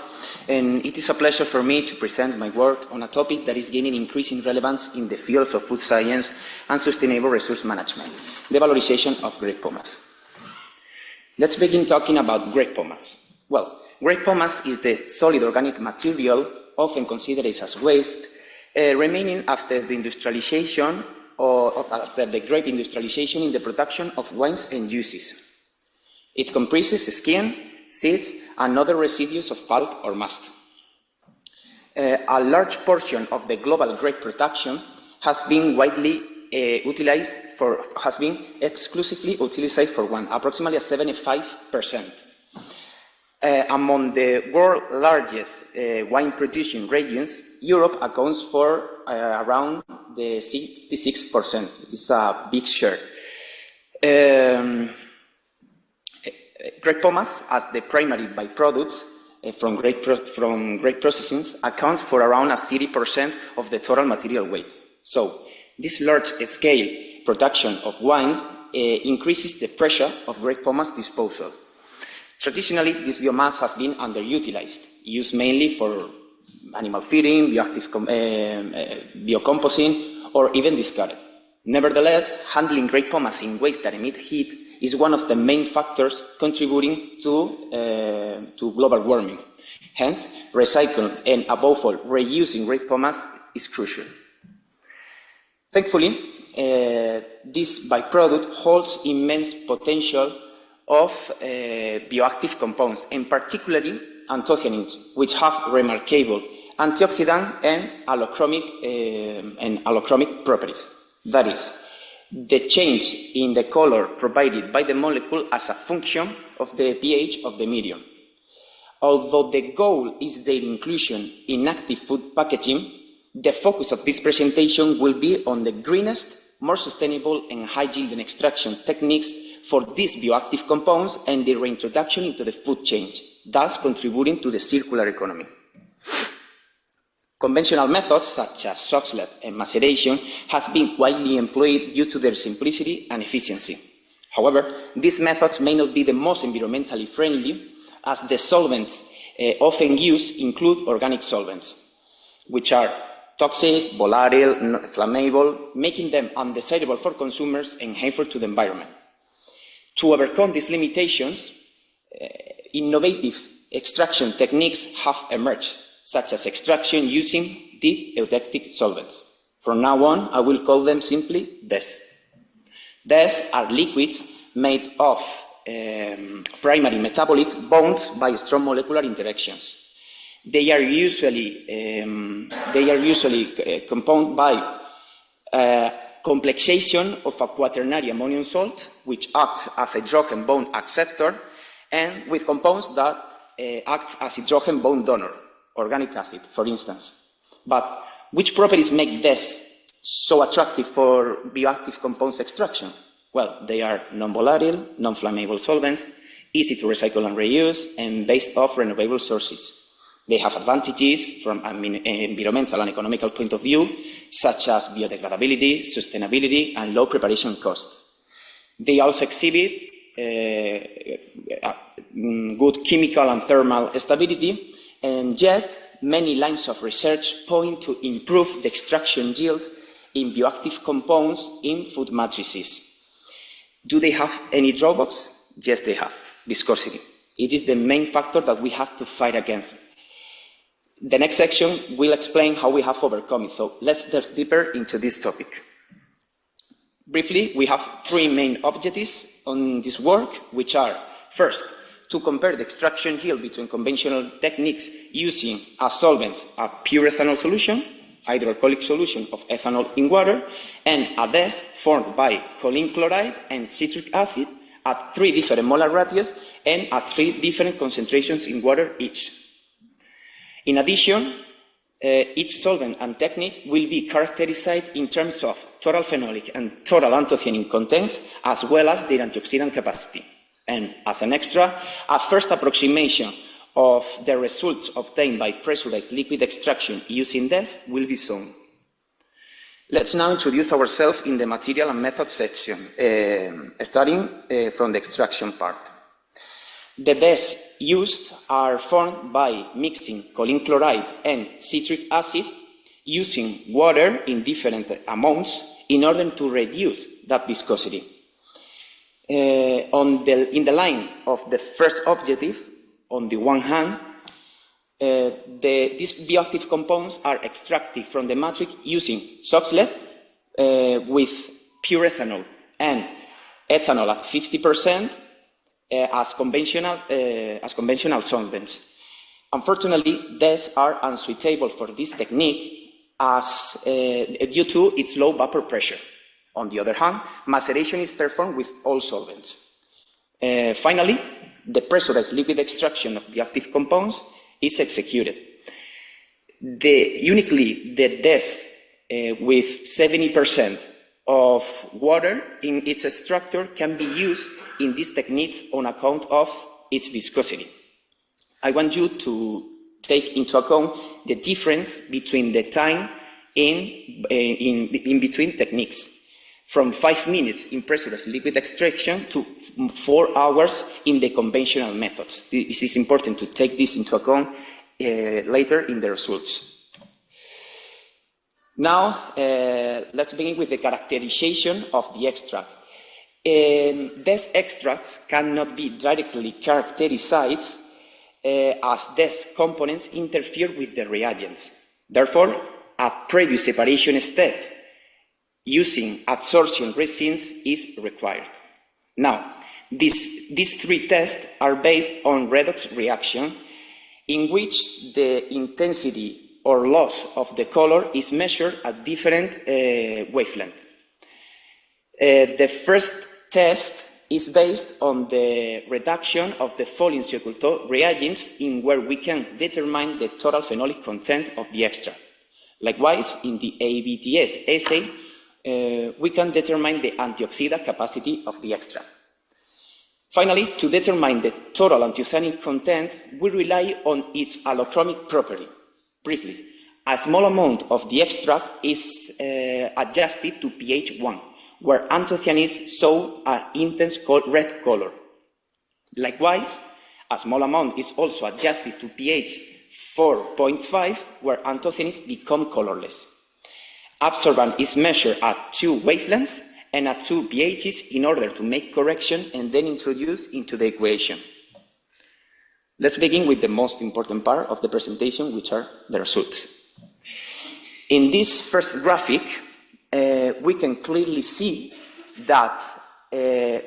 Speaker 10: and it is a pleasure for me to present my work on a topic that is gaining increasing relevance in the fields of food science and sustainable resource management, the valorization of grape pomace. Let's begin talking about grape pomace. Well, grape pomace is the solid organic material, often considered as waste, remaining after the industrialization or after the grape industrialization in the production of wines and juices. It comprises skin, seeds, and other residues of pulp or must. A large portion of the global grape production has been exclusively utilized for wine, approximately 75%. Among the world's largest wine-producing regions, Europe accounts for around the 66%. It is a big share. Grape pomace, as the primary byproduct from grape processing, accounts for around 30% of the total material weight. So, this large-scale production of wines increases the pressure of grape pomace disposal. Traditionally, this biomass has been underutilized, used mainly for animal feeding, biocomposting, or even discarded. Nevertheless, handling grape pomace in ways that emit heat is one of the main factors contributing to global warming. Hence, recycling and, above all, reusing grape pomace is crucial. Thankfully, this byproduct holds immense potential of bioactive compounds, and particularly anthocyanins, which have remarkable antioxidant and allochromic properties. That is, the change in the color provided by the molecule as a function of the pH of the medium. Although the goal is their inclusion in active food packaging, the focus of this presentation will be on the greenest, more sustainable and high-yielding extraction techniques for these bioactive compounds and their reintroduction into the food chain, thus contributing to the circular economy. Conventional methods such as soxhlet and maceration has been widely employed due to their simplicity and efficiency. However, these methods may not be the most environmentally friendly, as the solvents often used include organic solvents, which are toxic, volatile, flammable, making them undesirable for consumers and harmful to the environment. To overcome these limitations, innovative extraction techniques have emerged, such as extraction using deep eutectic solvents. From now on, I will call them simply DES. DES are liquids made of primary metabolites bound by strong molecular interactions. They are usually compounded by complexation of a quaternary ammonium salt, which acts as a hydrogen bond acceptor, and with compounds that act as hydrogen bond donor, organic acid, for instance. But which properties make this so attractive for bioactive compounds extraction? Well, they are non-volatile, non-flammable solvents, easy to recycle and reuse, and based off renewable sources. They have advantages from an environmental and economical point of view, such as biodegradability, sustainability, and low preparation cost. They also exhibit good chemical and thermal stability, and yet many lines of research point to improve the extraction yields in bioactive compounds in food matrices. Do they have any drawbacks? Yes, they have. Viscosity. It is the main factor that we have to fight against. The next section will explain how we have overcome it. So let's delve deeper into this topic. Briefly, we have three main objectives on this work, which are, first, to compare the extraction yield between conventional techniques using as solvents a pure ethanol solution, hydroalcoholic solution of ethanol in water, and a DES formed by choline chloride and citric acid at 3 different molar ratios and at 3 different concentrations in water each. In addition, each solvent and technique will be characterized in terms of total phenolic and total anthocyanin contents, as well as their antioxidant capacity. And as an extra, a first approximation of the results obtained by pressurized liquid extraction using DES will be shown. Let's now introduce ourselves in the material and method section, starting from the extraction part. The DES used are formed by mixing choline chloride and citric acid using water in different amounts in order to reduce that viscosity. In the line of the first objective, on the one hand, these bioactive compounds are extracted from the matrix using soxhlet with pure ethanol and ethanol at 50% as conventional solvents. Unfortunately, these are unsuitable for this technique as due to its low vapor pressure. On the other hand, maceration is performed with all solvents. Finally, the pressurized liquid extraction of bioactive compounds is executed. Uniquely, the DES with 70% of water in its structure can be used in this technique on account of its viscosity. I want you to take into account the difference between the time in between techniques, from 5 minutes in pressurized liquid extraction to 4 hours in the conventional methods. It is important to take this into account later in the results. Now, let's begin with the characterization of the extract. These extracts cannot be directly characterized as these components interfere with the reagents. Therefore, a previous separation step using adsorption resins is required. Now, these three tests are based on redox reaction, in which the intensity or loss of the color is measured at different wavelengths. The first test is based on the reduction of the Folin-Circulto reagents, in where we can determine the total phenolic content of the extract. Likewise, in the ABTS assay, we can determine the antioxidant capacity of the extract. Finally, to determine the total antioxidant content, we rely on its allochromic property. Briefly, a small amount of the extract is adjusted to pH 1, where anthocyanins show an intense red color. Likewise, a small amount is also adjusted to pH 4.5, where anthocyanins become colorless. Absorbance is measured at 2 wavelengths and at 2 pHs in order to make corrections and then introduce into the equation. Let's begin with the most important part of the presentation, which are the results. In this first graphic, we can clearly see that the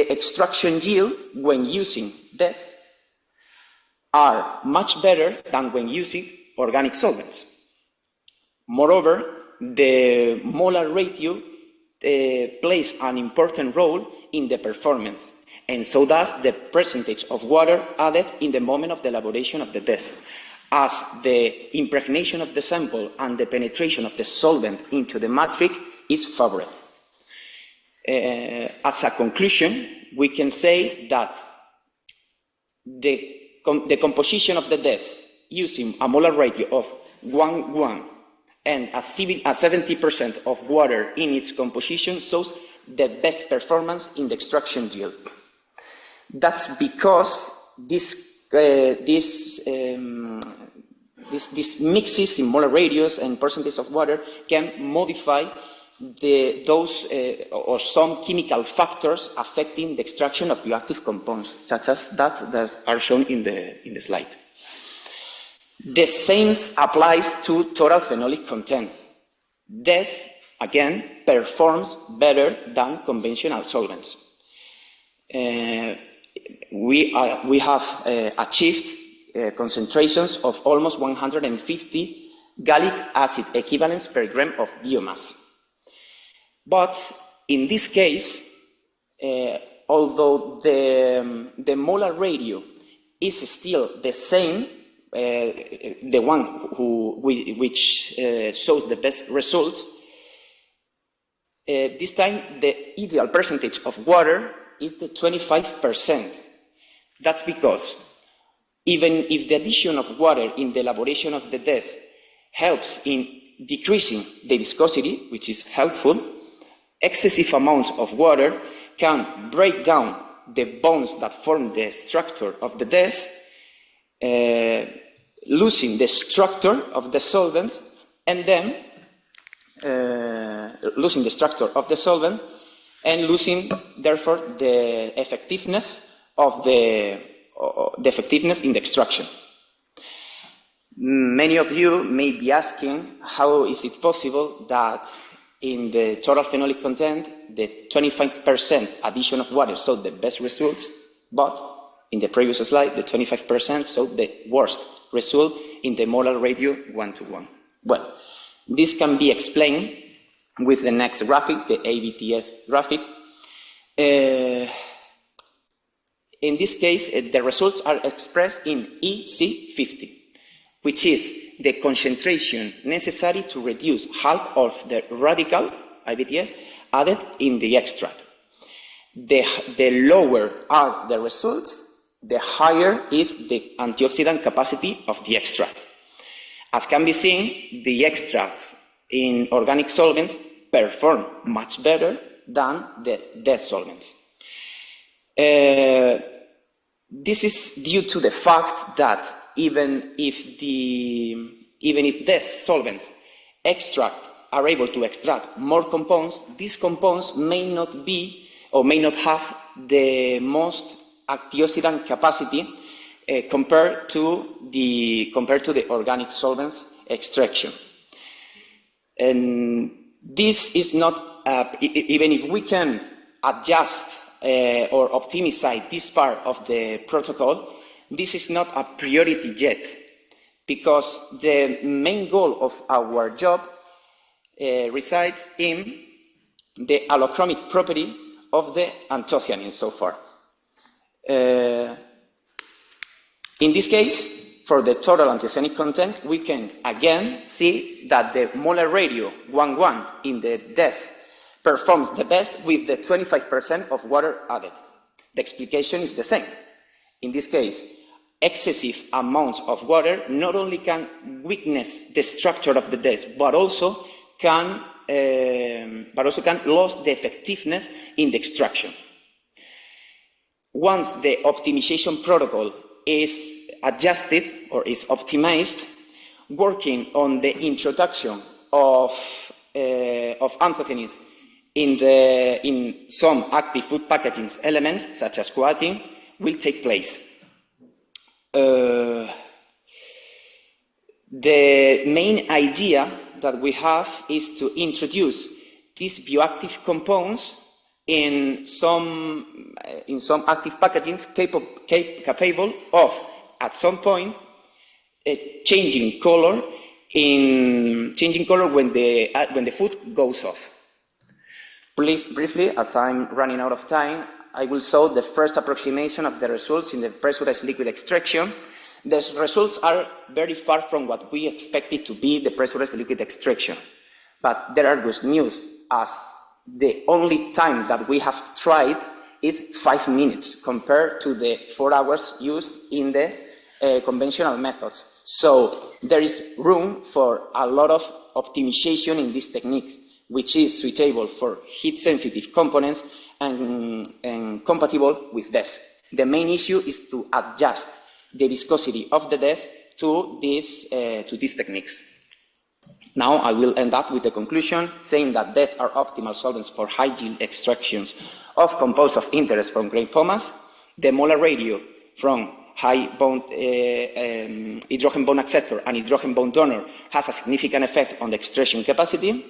Speaker 10: extraction yield when using this are much better than when using organic solvents. Moreover, the molar ratio plays an important role in the performance, and so does the percentage of water added in the moment of the elaboration of the test, as the impregnation of the sample and the penetration of the solvent into the matrix is favored. As a conclusion, we can say that the composition of the test using a molar ratio of 1:1 and a 70% of water in its composition shows the best performance in the extraction yield. That's because these mixes in molar ratios and percentage of water can modify those or some chemical factors affecting the extraction of bioactive compounds, such as that are shown in the slide. The same applies to total phenolic content. This, again, performs better than conventional solvents. We have achieved concentrations of almost 150 gallic acid equivalents per gram of biomass. But in this case, although the molar ratio is still the same, the one which shows the best results, this time the ideal percentage of water is the 25%. That's because even if the addition of water in the elaboration of the test helps in decreasing the viscosity, which is helpful, excessive amounts of water can break down the bonds that form the structure of the test, losing the structure of the solvent, and then losing the structure of the solvent, and losing, therefore, the effectiveness of the effectiveness in the extraction. Many of you may be asking, how is it possible that in the total phenolic content, the 25% addition of water showed the best results, but in the previous slide, the 25% showed the worst result in the molar ratio 1:1. Well, this can be explained with the next graphic, the ABTS graphic. In this case, the results are expressed in EC50, which is the concentration necessary to reduce half of the radical, IBTS, added in the extract. The lower are the results, the higher is the antioxidant capacity of the extract. As can be seen, the extracts in organic solvents perform much better than the dead solvents. This is due to the fact that even if these solvents are able to extract more compounds, these compounds may not be or may not have the most antioxidant capacity compared to the organic solvents extraction. And this is not, even if we can adjust or optimize this part of the protocol, this is not a priority yet, because the main goal of our job resides in the allochromic property of the anthocyanins so far. In this case, for the total anthocyaninic content, we can again see that the molar radio 1,1 in the DES performs the best with the 25% of water added. The explication is the same. In this case, excessive amounts of water not only can weakness the structure of the DES, but also can lose the effectiveness in the extraction. Once the optimization protocol is adjusted or is optimized, working on the introduction of anthocyanins in some active food packaging elements, such as coating, will take place. The main idea that we have is to introduce these bioactive compounds in some active packagings capable of, at some point, changing color when the food goes off. Briefly, as I'm running out of time, I will show the first approximation of the results in the pressurized liquid extraction. The results are very far from what we expected to be the pressurized liquid extraction. But there are good news, as the only time that we have tried is 5 minutes compared to the 4 hours used in the conventional methods. So there is room for a lot of optimization in these techniques, which is suitable for heat-sensitive components and compatible with DES. The main issue is to adjust the viscosity of the DES to these techniques. Now I will end up with the conclusion saying that DES are optimal solvents for high-yield extractions of compounds of interest from grape pomace. The molar radio from high bond hydrogen bond acceptor and hydrogen bond donor has a significant effect on the extraction capacity.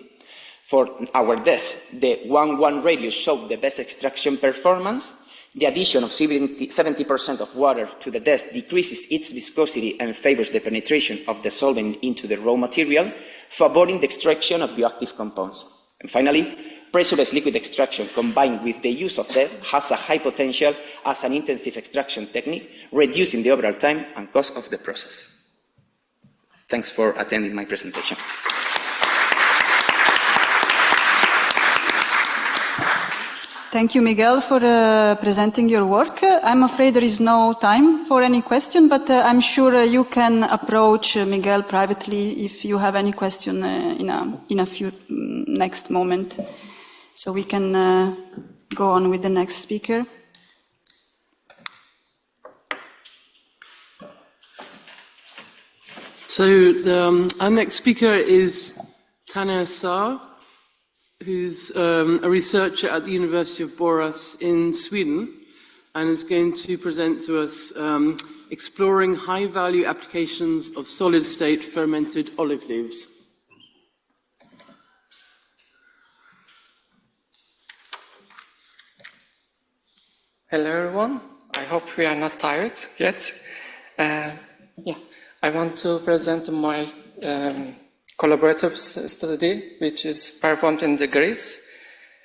Speaker 10: For our DES, the 1,1 radio showed the best extraction performance. The addition of 70% of water to the DES decreases its viscosity and favors the penetration of the solvent into the raw material, favoring the extraction of bioactive compounds. And finally, pressurized liquid extraction combined with the use of DES has a high potential as an intensive extraction technique, reducing the overall time and cost of the process. Thanks for attending my presentation.
Speaker 6: Thank you, Miguel, for presenting your work. I'm afraid there is no time for any question, but I'm sure you can approach Miguel privately if you have any question in a few next moment. So we can go on with the next speaker.
Speaker 7: So our next speaker is Tanya Saar, who's a researcher at the University of Borås in Sweden, and is going to present to us exploring high-value applications of solid-state fermented olive leaves.
Speaker 15: Hello, everyone. I hope we are not tired yet. I want to present my collaborative study, which is performed in Greece.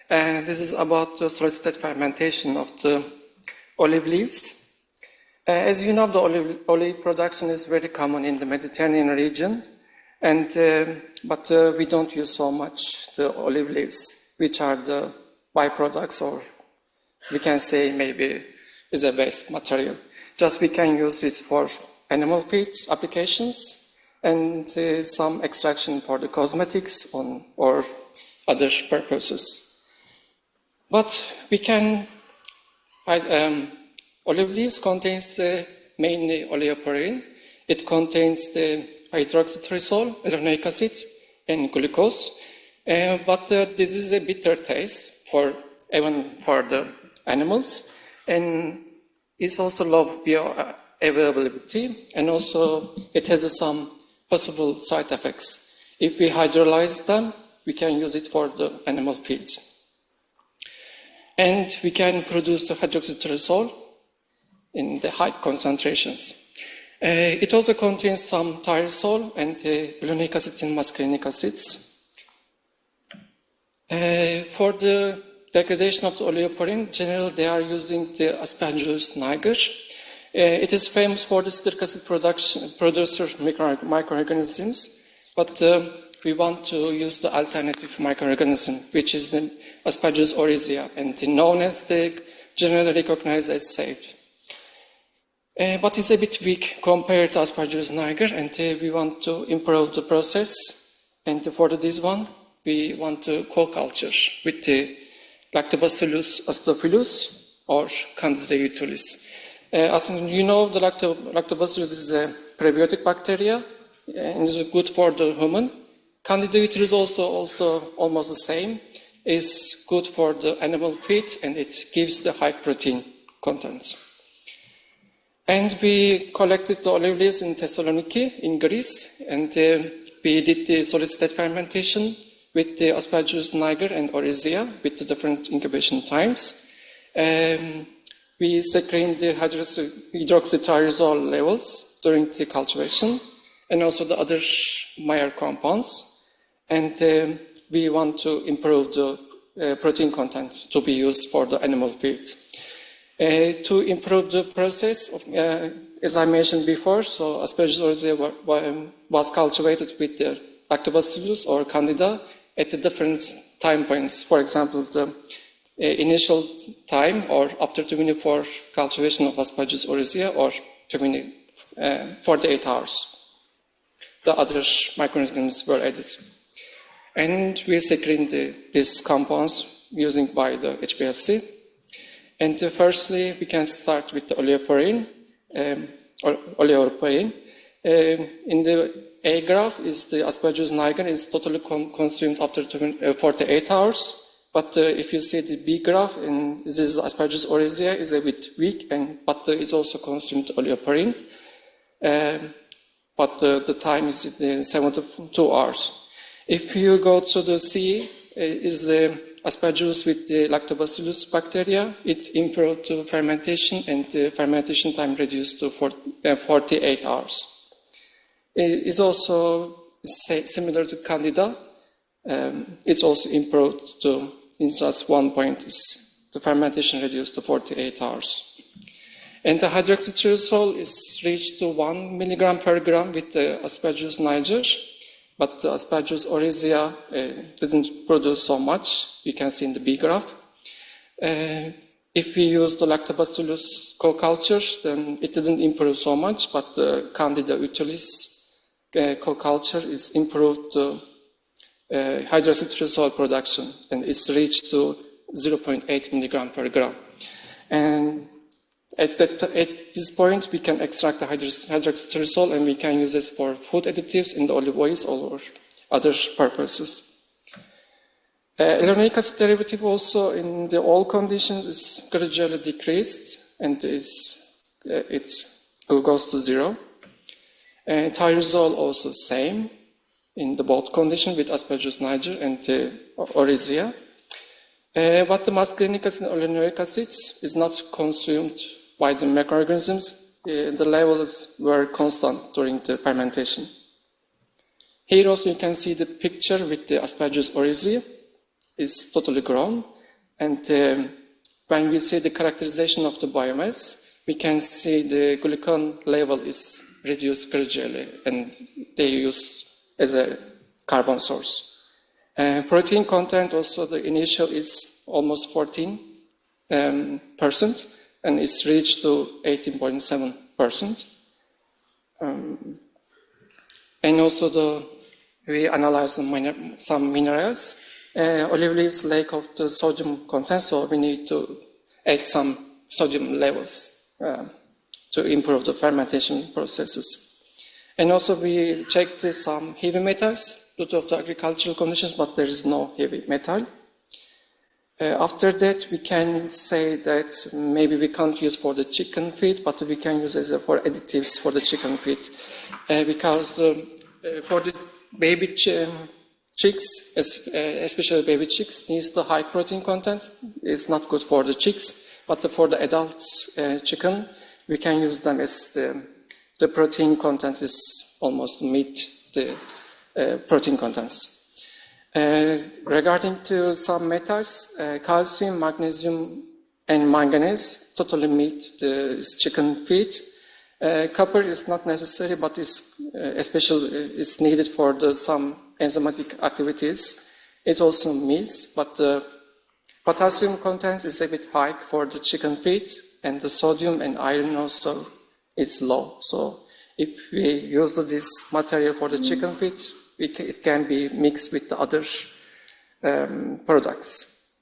Speaker 15: This is about the solid-state fermentation of the olive leaves. As you know, the olive production is very common in the Mediterranean region, but we don't use so much the olive leaves, which are the byproducts, or we can say maybe is a waste material. Just we can use it for animal feed applications, and some extraction for the cosmetics or other purposes. But we can, olive leaves contains mainly oleoporine. It contains the hydroxytyrosol, linoleic acid, and glucose. But this is a bitter taste even for the animals, and it's also low bioavailability, and also it has some possible side effects. If we hydrolyze them, we can use it for the animal feed. And we can produce the hydroxytyrosol in the high concentrations. It also contains some tyrosol and linoleic acid and muscarinic acids. For the degradation of the oleoporine, generally they are using the Aspergillus niger. It is famous for the citric acid producer microorganisms, but we want to use the alternative microorganism, which is the Aspergillus oryzea, and known as the generally recognized as safe. But it's a bit weak compared to Aspergillus niger, and we want to improve the process. And for this one, we want to co-culture with the Lactobacillus acidophilus or Candida utilis. As you know, the Lactobacillus is a prebiotic bacteria and is good for the human. Candida utilis also almost the same. Is good for the animal feed, and it gives the high protein contents. And we collected the olive leaves in Thessaloniki, in Greece, and we did the solid state fermentation with the Aspergillus niger and oryzea with the different incubation times. We screened the hydroxytyrosol levels during the cultivation, and also the other Meyer compounds. And we want to improve the protein content to be used for the animal feed. To improve the process, as I mentioned before, so Aspergillus oryzea was cultivated with the Lactobacillus or Candida at the different time points. For example, the initial time or after 24 cultivation of Aspergillus oryzea or 48 hours. The other microorganisms were added. And we screened these compounds using by the HPLC. And firstly, we can start with the oleoporine. In the A graph is the Aspergillus niger is totally consumed after 48 hours. But if you see the B graph, and this is Aspergillus oryzea, is a bit weak, but it's also consumed oleoporine. But the time is 72 hours. If you go to the C, is the Aspergillus with the Lactobacillus bacteria. It improved to fermentation, and the fermentation time reduced to 48 hours. It's also similar to Candida. It's also improved to, in just one point, is the fermentation reduced to 48 hours. And the hydroxytyrosol is reached to 1 milligram per gram with the Aspergillus niger. But the Aspergillus oryzea didn't produce so much. You can see in the B graph. If we use the Lactobacillus co-culture, then it didn't improve so much, but the Candida utilis co-culture is improved to hydroxytyrosol production, and it's reached to 0.8 milligram per gram. And at this point, we can extract the hydroxytyrosol, and we can use it for food additives in the olive oils or other purposes. Linoleic acid derivative also in the all conditions is gradually decreased, and it goes to 0. Tyrosol also same in the both condition with Aspergillus niger and oryzea. But the muscarinic acid and linoleic acid is not consumed by the microorganisms. The levels were constant during the fermentation. Here also you can see the picture with the Aspergillus oryzea is totally grown, and when we see the characterization of the biomass, we can see the glucan level is reduced gradually, and they use as a carbon source. Protein content also, the initial is almost 14%, and it's reached to 18.7%. And also we analyzed some minerals. Olive leaves lack of the sodium content, so we need to add some sodium levels to improve the fermentation processes. And also we checked some heavy metals due to the agricultural conditions, but there is no heavy metal. After that, we can say that maybe we can't use for the chicken feed, but we can use as for additives for the chicken feed. Because for the baby chicks, especially baby chicks, needs the high protein content. It's not good for the chicks, but for the adults chicken, we can use them as the protein content is almost meet the protein contents. Regarding to some metals, calcium, magnesium, and manganese totally meet the chicken feed. Copper is not necessary, but is needed for some enzymatic activities. It also meets, but the potassium content is a bit high for the chicken feed, and the sodium and iron also is low. So if we use this material for the chicken feed, it can be mixed with the other products.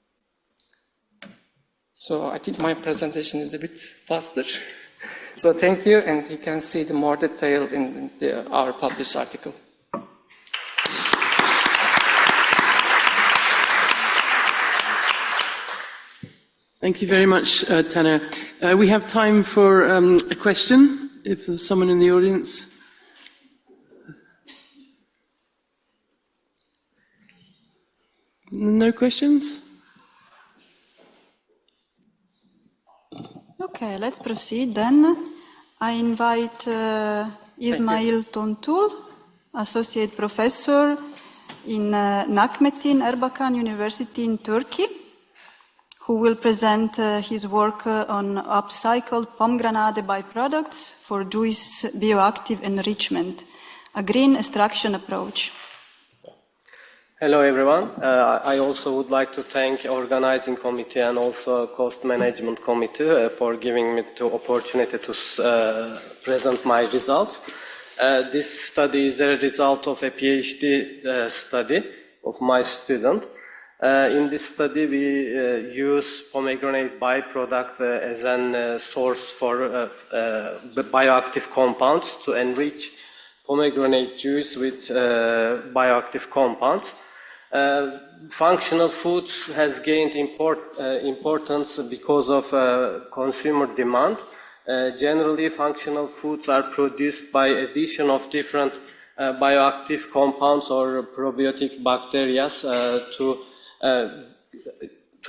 Speaker 15: So I think my presentation is a bit faster. So thank you, and you can see the more detail in our published article.
Speaker 7: Thank you very much, Taner. We have time for a question, if there's someone in the audience. No questions?
Speaker 6: Okay, let's proceed then. I invite Ismail Tontul, Associate Professor in Nakmetin Erbakan University in Turkey, who will present his work on upcycled pomegranate byproducts for juice bioactive enrichment, a green extraction approach.
Speaker 16: Hello everyone. I also would like to thank organizing committee and also cost management committee for giving me the opportunity to present my results. This study is a result of a PhD study of my student. In this study we use pomegranate byproduct as a source for bioactive compounds to enrich pomegranate juice with bioactive compounds. Functional foods has gained importance because of consumer demand. Generally, functional foods are produced by addition of different bioactive compounds or probiotic bacteria to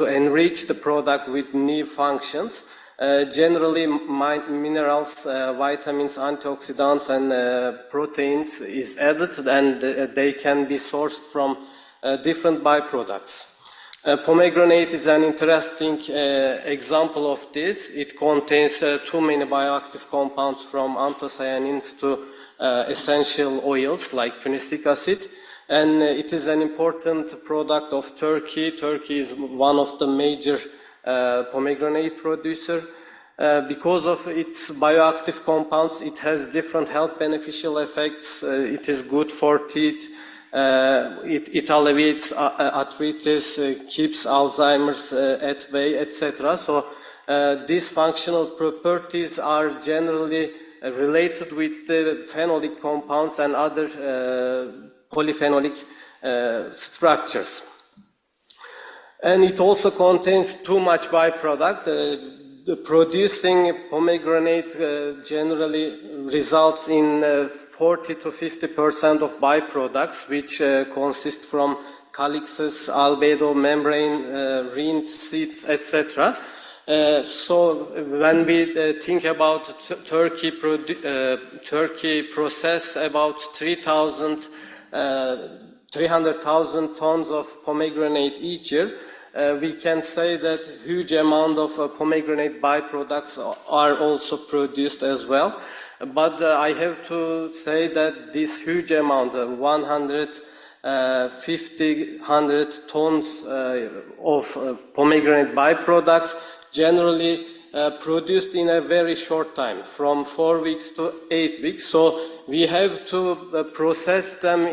Speaker 16: enrich the product with new functions. Generally, minerals, vitamins, antioxidants, and proteins is added, and they can be sourced from different byproducts. Pomegranate is an interesting example of this. It contains too many bioactive compounds, from anthocyanins to essential oils like phenolic acid, and it is an important product of Turkey. Turkey is one of the major pomegranate producer. Because of its bioactive compounds, it has different health beneficial effects. It is good for teeth. It alleviates arthritis, keeps Alzheimer's at bay, etc. So these functional properties are generally related with the phenolic compounds and other polyphenolic structures. And it also contains too much byproduct. Producing pomegranate generally results in 40 to 50% of byproducts, which consist from calyxes, albedo, membrane, rind, seeds, etc. So when we think about Turkey processed about 300,000 tons of pomegranate each year, we can say that huge amount of pomegranate byproducts are also produced as well. But I have to say that this huge amount, 100 tons of pomegranate byproducts, generally produced in a very short time, from 4 weeks to 8 weeks. So we have to process them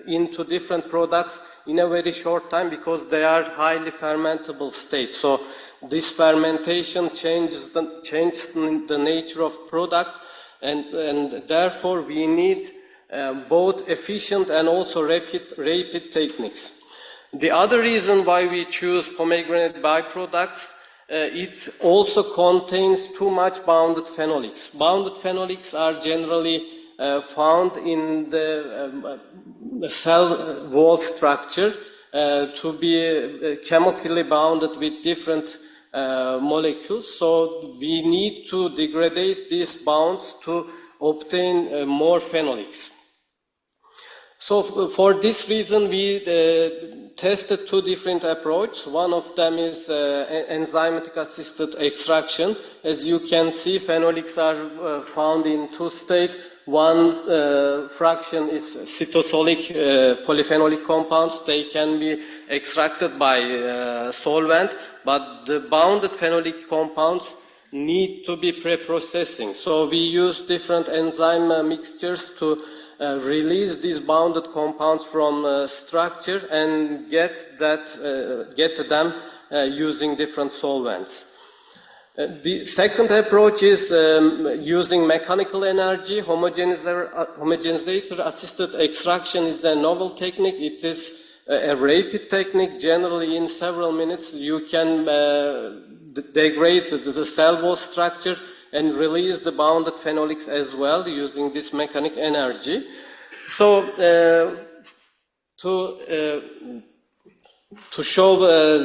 Speaker 16: into different products in a very short time because they are highly fermentable state. So this fermentation changes the nature of product. and therefore we need both efficient and also rapid techniques. The other reason why we choose pomegranate byproducts, it also contains too much bounded phenolics. Bounded phenolics are generally found in the cell wall structure to be chemically bounded with different molecules. So we need to degrade these bonds to obtain more phenolics. So for this reason, we tested two different approaches. One of them is enzymatic assisted extraction. As you can see, phenolics are found in two states. One fraction is cytosolic polyphenolic compounds. They can be extracted by solvent, but the bounded phenolic compounds need to be pre-processing. So we use different enzyme mixtures to release these bounded compounds from structure and get them using different solvents. The second approach is using mechanical energy. Homogenizator assisted extraction is a novel technique. It is a rapid technique. Generally, in several minutes, you can degrade the cell wall structure and release the bounded phenolics as well using this mechanic energy. So to show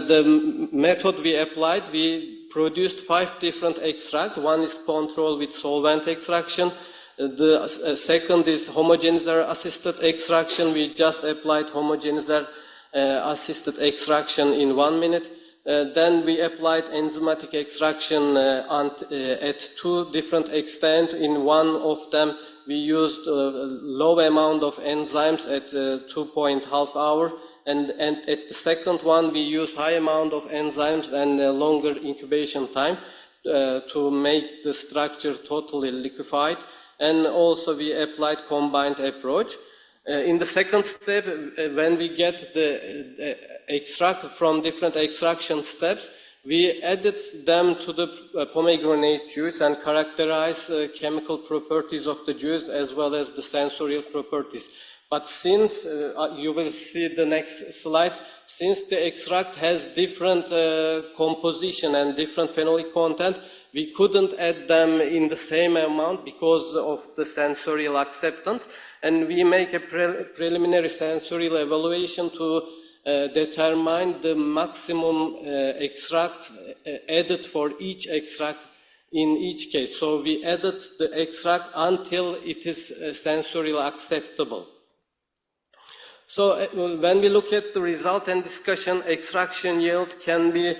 Speaker 16: the method we applied, we produced 5 different extracts. One is control with solvent extraction. The second is homogenizer assisted extraction. We just applied homogenizer assisted extraction in 1 minute. Then we applied enzymatic extraction at 2 different extents. In one of them, we used a low amount of enzymes at 2.5 hours. And at the second one, we use high amount of enzymes and a longer incubation time to make the structure totally liquefied. And also we applied combined approach. In the second step, when we get the extract from different extraction steps, we added them to the pomegranate juice and characterize chemical properties of the juice as well as the sensorial properties. But since, you will see the next slide, since the extract has different composition and different phenolic content, we couldn't add them in the same amount because of the sensorial acceptance. And we make a preliminary sensorial evaluation to determine the maximum extract added for each extract in each case. So we added the extract until it is sensorially acceptable. So when we look at the result and discussion, extraction yield can be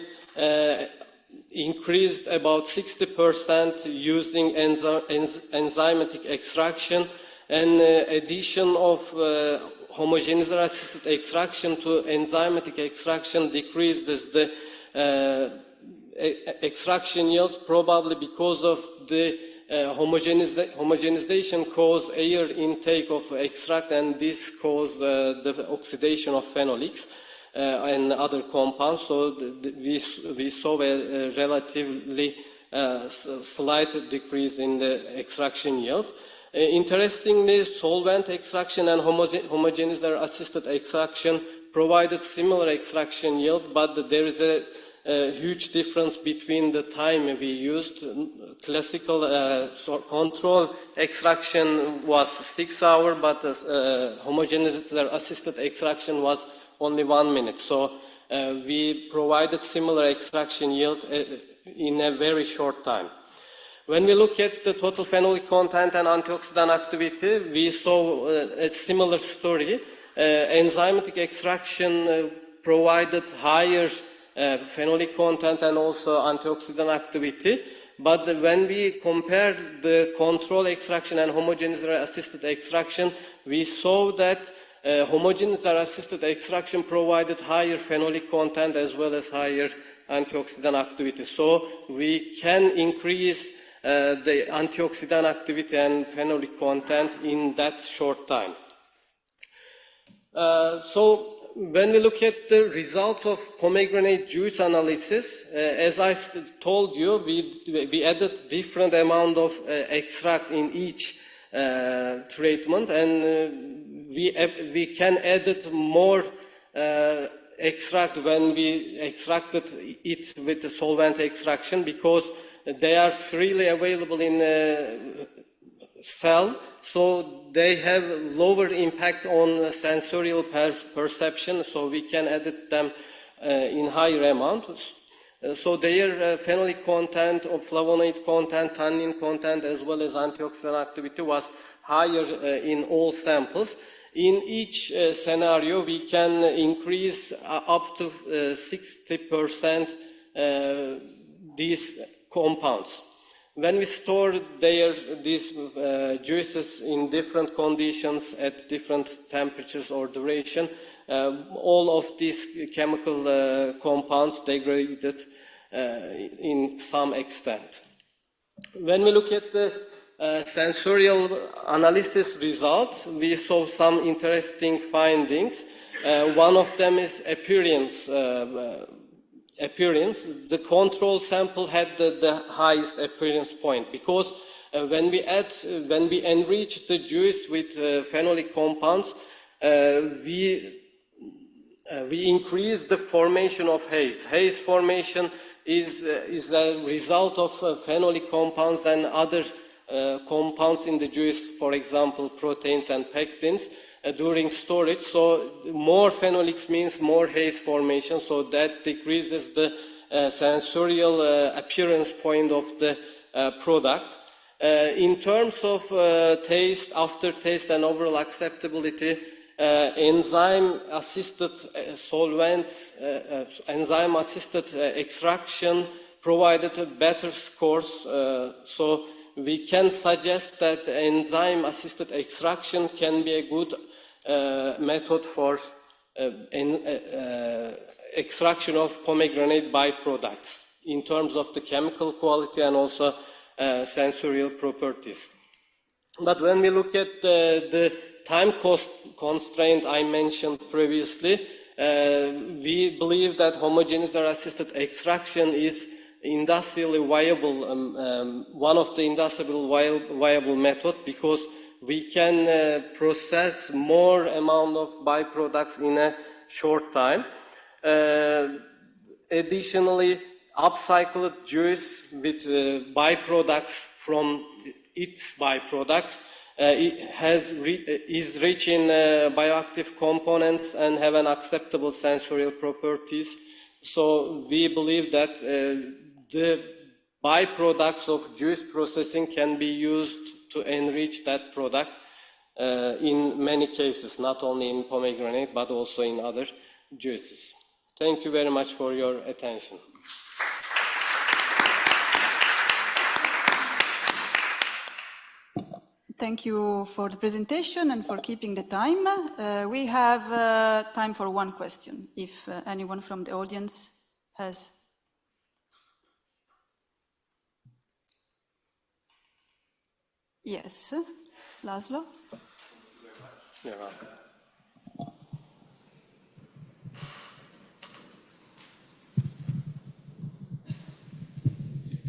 Speaker 16: increased about 60% using enzymatic extraction, and addition of homogenizer assisted extraction to enzymatic extraction decreases the extraction yield, probably because of the homogenization cause air intake of extract, and this cause the oxidation of phenolics and other compounds. So we saw a relatively slight decrease in the extraction yield. Interestingly, solvent extraction and homogenizer assisted extraction provided similar extraction yield, but there is a huge difference between the time we used. Classical control extraction was 6 hours, but homogenizer assisted extraction was only 1 minute. So we provided similar extraction yield in a very short time. When we look at the total phenolic content and antioxidant activity, we saw a similar story. Enzymatic extraction provided higher phenolic content and also antioxidant activity. But when we compared the control extraction and homogenizer assisted extraction, we saw that homogenizer assisted extraction provided higher phenolic content as well as higher antioxidant activity. So we can increase the antioxidant activity and phenolic content in that short time. So when we look at the results of pomegranate juice analysis, as I told you, we added different amount of extract in each treatment, and we can add more extract when we extracted it with the solvent extraction, because they are freely available in cell, so they have lower impact on sensorial perception, so we can edit them in higher amounts. So their phenolic content, or flavonoid content, tannin content, as well as antioxidant activity was higher in all samples. In each scenario, we can increase up to 60% these compounds. When we store these juices in different conditions at different temperatures or duration, all of these chemical compounds degraded in some extent. When we look at the sensorial analysis results, we saw some interesting findings. One of them is appearance. The control sample had the highest appearance point, because when we enrich the juice with phenolic compounds, we increase the formation of haze. Haze formation is a result of phenolic compounds and other compounds in the juice, for example, proteins and pectins, during storage. So more phenolics means more haze formation, so that decreases the sensorial appearance point of the product. In terms of taste, aftertaste, and overall acceptability, enzyme-assisted solvents, enzyme-assisted extraction provided better scores. So we can suggest that enzyme-assisted extraction can be a good method for extraction of pomegranate byproducts in terms of the chemical quality and also sensorial properties. But when we look at the time constraint I mentioned previously, we believe that homogeneous assisted extraction is industrially viable, one of the industrially viable method, because we can process more amount of byproducts in a short time. Additionally, upcycled juice with byproducts from its byproducts is rich in bioactive components and have an acceptable sensorial properties. So we believe that the byproducts of juice processing can be used to enrich that product in many cases, not only in pomegranate, but also in other juices. Thank you very much for your attention.
Speaker 6: Thank you for the presentation and for keeping the time. We have time for one question, if anyone from the audience has. Yes, Laszlo?
Speaker 16: You're welcome.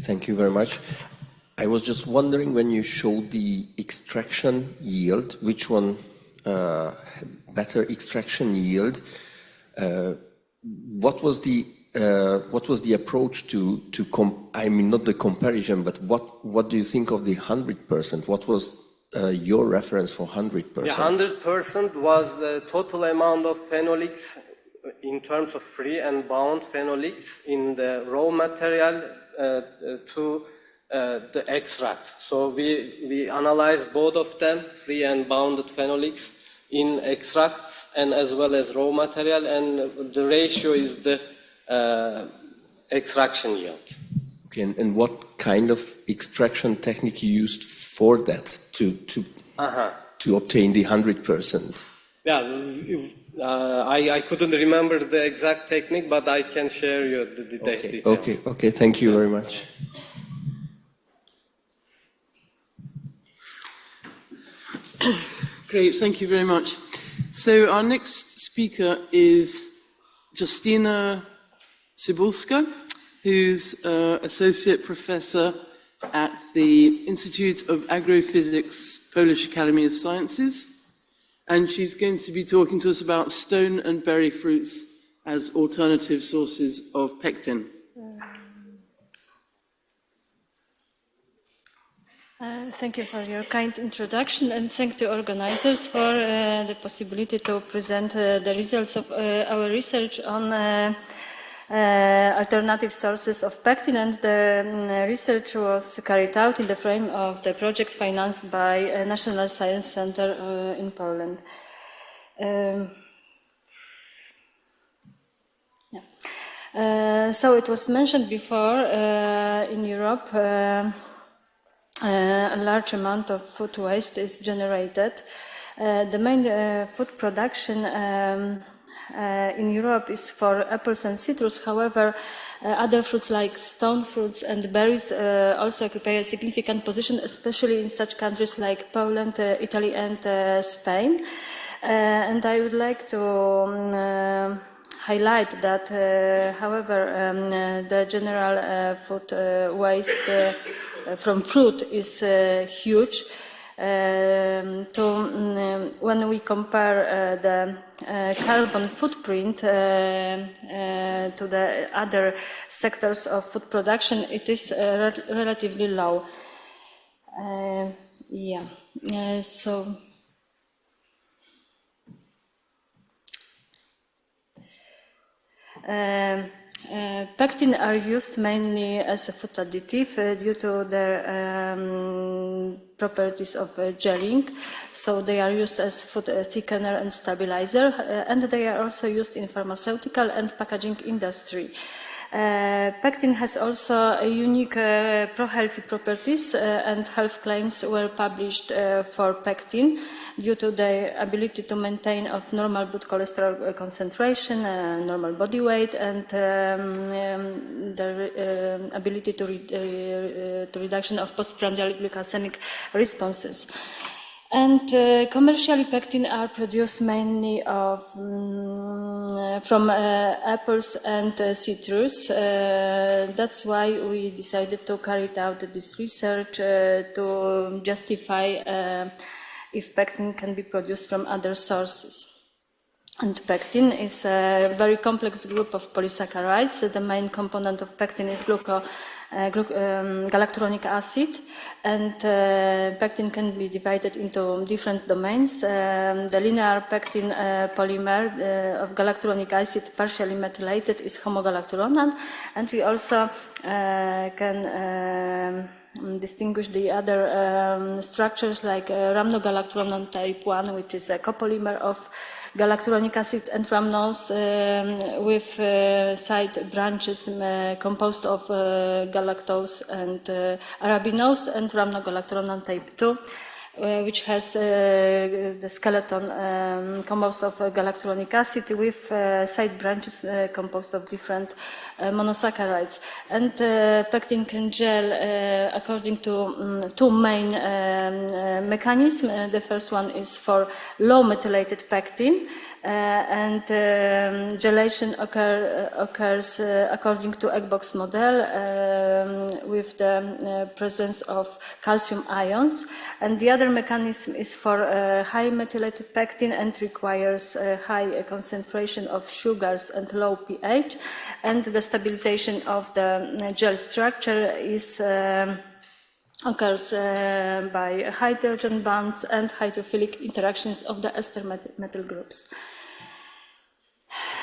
Speaker 17: Thank you very much. I was just wondering, when you showed the extraction yield, which one had better extraction yield? What was the approach I mean, not the comparison, but what do you think of the 100%? What was your reference for 100%?
Speaker 16: The 100% was the total amount of phenolics in terms of free and bound phenolics in the raw material to the extract. So we analyzed both of them, free and bounded phenolics, in extracts and as well as raw material, and the ratio is the extraction yield.
Speaker 17: Okay, and what kind of extraction technique you used for that to obtain the 100%?
Speaker 16: Yeah, I couldn't remember the exact technique, but I can share you the details.
Speaker 17: Okay, thank you very much.
Speaker 7: Great, thank you very much. So our next speaker is Justyna Cybulska, who's Associate Professor at the Institute of Agrophysics, Polish Academy of Sciences. And she's going to be talking to us about stone and berry fruits as alternative sources of pectin.
Speaker 1: Thank you for your kind introduction, and thank the organizers for the possibility to present the results of our research on alternative sources of pectin. And the research was carried out in the frame of the project financed by National Science Center in Poland. So it was mentioned before, in Europe, a large amount of food waste is generated. The main food production in Europe is for apples and citrus. However, other fruits like stone fruits and berries also occupy a significant position, especially in such countries like Poland, Italy and Spain. And I would like to highlight that, however, the general food waste from fruit is huge. When we compare the carbon footprint to the other sectors of food production, it is relatively low. Pectin are used mainly as a food additive due to their properties of gelling. So they are used as food thickener and stabilizer, and they are also used in pharmaceutical and packaging industry. Pectin has also a unique pro-healthy properties, and health claims were published for pectin due to their ability to maintain of normal blood cholesterol concentration, normal body weight, and the ability to reduction of postprandial glycemic responses. And commercially, pectin are produced mainly from apples and citrus. That's why we decided to carry out this research to justify if pectin can be produced from other sources. And pectin is a very complex group of polysaccharides. The main component of pectin is galacturonic acid, and pectin can be divided into different domains. The linear pectin polymer of galacturonic acid partially methylated is homogalacturonal, and we also can distinguish the other structures like rhamnogalacturonal type 1, which is a copolymer of galacturonic acid and rhamnose with side branches composed of galactose and arabinose, and rhamnogalacturonal type 2, which has the skeleton composed of galacturonic acid with side branches composed of different monosaccharides. And pectin can gel according to two main mechanisms. The first one is for low methylated pectin, and gelation occurs according to egg box model with the presence of calcium ions. And the other mechanism is for high methylated pectin and requires a high concentration of sugars and low pH. And the stabilization of the gel structure occurs by hydrogen bonds and hydrophilic interactions of the ester methyl groups.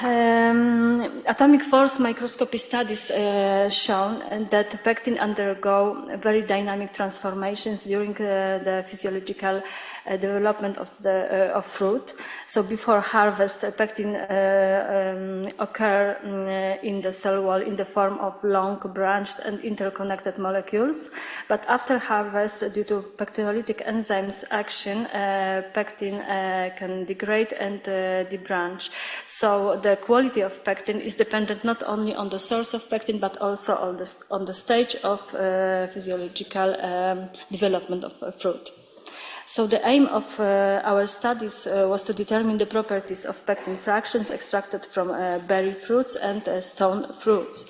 Speaker 1: Atomic force microscopy studies shown that pectin undergo very dynamic transformations during the physiological development of fruit. So before harvest, pectin occur in the cell wall in the form of long branched and interconnected molecules. But after harvest, due to pectinolytic enzymes action, pectin can degrade and debranch. So the quality of pectin is dependent not only on the source of pectin, but also on the stage of physiological development of fruit. So the aim of our studies was to determine the properties of pectin fractions extracted from berry fruits and stone fruits.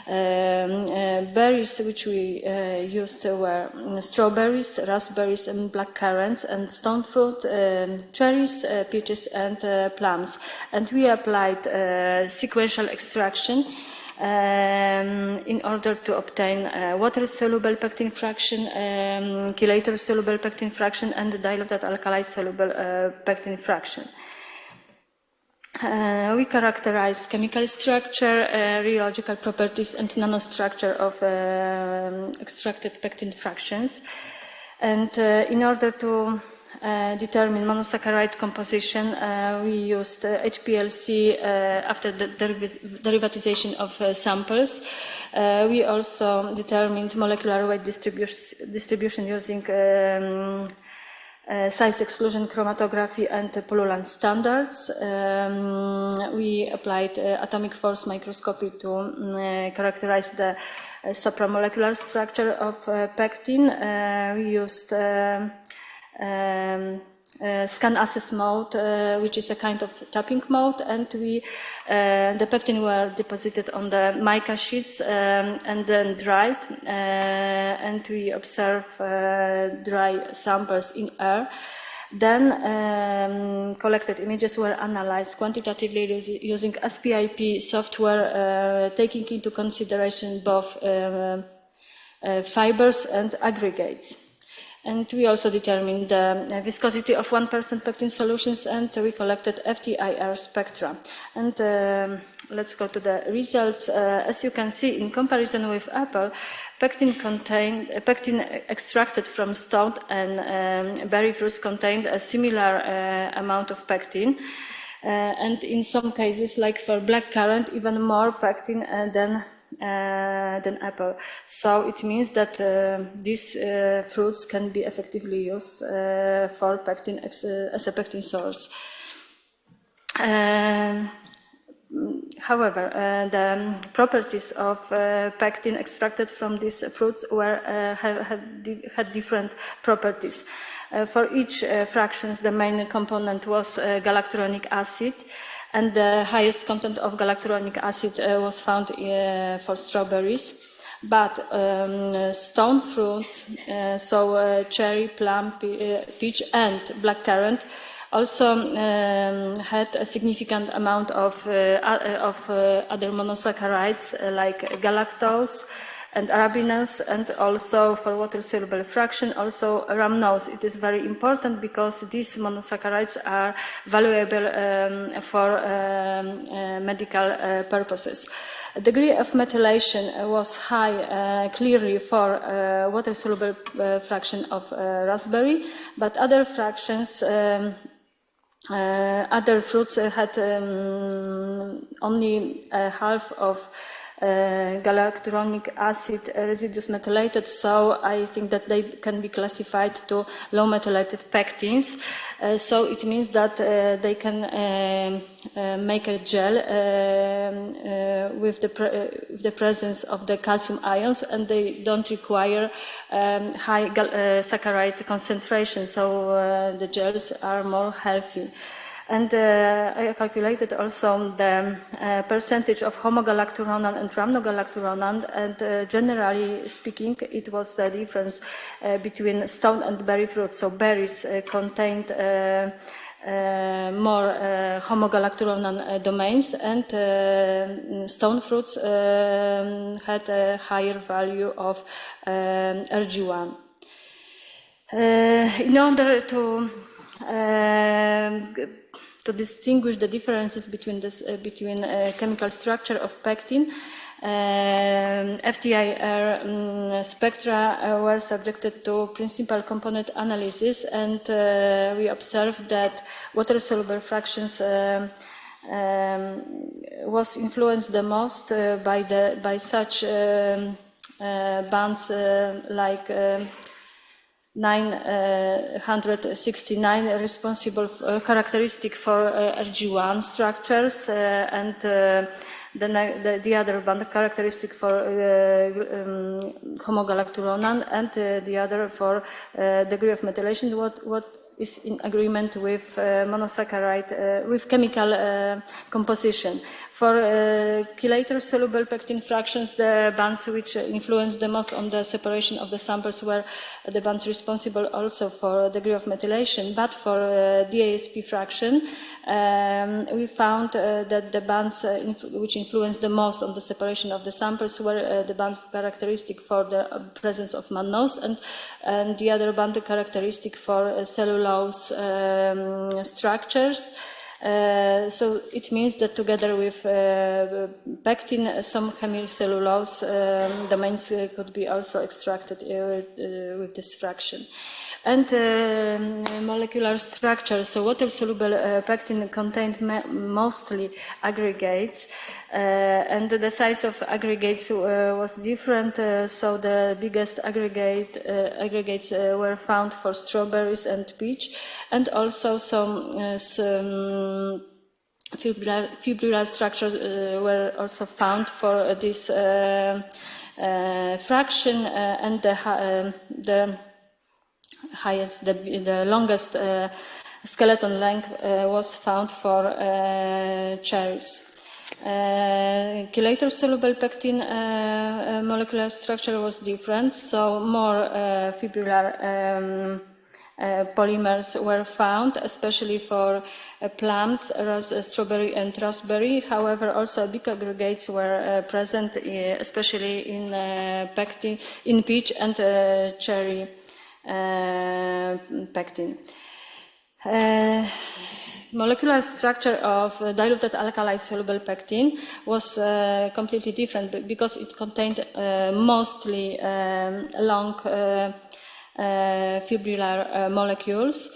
Speaker 1: Berries which we used were strawberries, raspberries and black currants, and stone fruit, cherries, peaches and plums. And we applied sequential extraction in order to obtain water-soluble pectin fraction, chelator-soluble pectin fraction, and the diluted alkali-soluble pectin fraction. We characterize chemical structure, rheological properties, and nanostructure of extracted pectin fractions. And in order to determine monosaccharide composition, we used HPLC after the derivatization of samples. We also determined molecular weight distribution using size exclusion chromatography and pullulant standards. We applied atomic force microscopy to characterize the supramolecular structure of pectin. We used scan assess mode, which is a kind of tapping mode, and the pectin were deposited on the mica sheets and then dried, and we observe dry samples in air. Then collected images were analyzed quantitatively using SPIP software, taking into consideration both fibers and aggregates. And we also determined the viscosity of 1% pectin solutions, and we collected FTIR spectra. And let's go to the results. As you can see, in comparison with apple, pectin extracted from stoned and berry fruits contained a similar amount of pectin. And in some cases, like for black currant, even more pectin than apple. So it means that these fruits can be effectively used for pectin as a pectin source. However, the properties of pectin extracted from these fruits had different properties. For each fractions, the main component was galacturonic acid, and the highest content of galacturonic acid was found for strawberries. But stone fruits, so cherry, plum, peach, and black currant, also had a significant amount of other monosaccharides like galactose and arabinose, and also for water-soluble fraction, also rhamnose. It is very important because these monosaccharides are valuable for medical purposes. The degree of methylation was high clearly for water-soluble fraction of raspberry, but other fractions, other fruits had only half of galacturonic acid residues methylated, so I think that they can be classified to low methylated pectins. So it means that they can make a gel with the presence of the calcium ions, and they don't require high saccharide concentration, so the gels are more healthy. And I calculated also the percentage of homogalacturonal and rhamnogalacturonal, and generally speaking, it was the difference between stone and berry fruits. So berries contained more homogalacturonal domains, and stone fruits had a higher value of RG1. In order to distinguish the differences between chemical structure of pectin, FTIR spectra were subjected to principal component analysis, and we observed that water-soluble fractions was influenced the most by such bands like 969 responsible characteristic for RG1 structures, and the other band characteristic for homogalacturonan, and the other for degree of methylation, what is in agreement with monosaccharide, with chemical composition. For chelator-soluble pectin fractions, the bands which influence the most on the separation of the samples were the bands responsible also for degree of methylation. But for DASP fraction, we found that the bands which influenced the most on the separation of the samples were the band characteristic for the presence of mannose, and the other band characteristic for cellulose structures. So it means that together with pectin, some hemicellulose domains could be also extracted with this fraction. And molecular structure. So water-soluble pectin contained mostly aggregates, and the size of aggregates was different. So the biggest aggregates were found for strawberries and peach, and also some fibrillar structures were also found for this fraction, and the highest, the longest skeleton length was found for cherries. Chelator-soluble pectin molecular structure was different, so more fibrillar polymers were found, especially for plums, strawberry and raspberry. However, also big aggregates were present, especially in pectin, in peach and cherry pectin. Molecular structure of diluted alkali soluble pectin was completely different because it contained mostly long fibrillar molecules.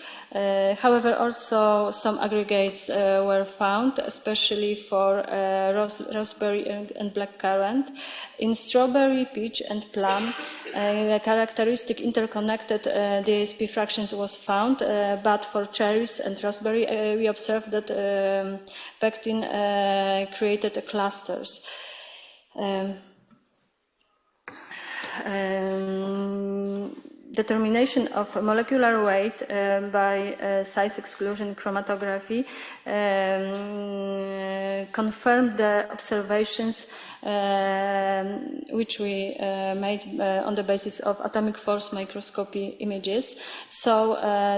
Speaker 1: However, also some aggregates were found, especially for raspberry and blackcurrant. In strawberry, peach, and plum, a characteristic interconnected DSP fractions was found, but for cherries and raspberry, we observed that pectin created clusters. Determination of molecular weight by size exclusion chromatography confirmed the observations which we made on the basis of atomic force microscopy images. So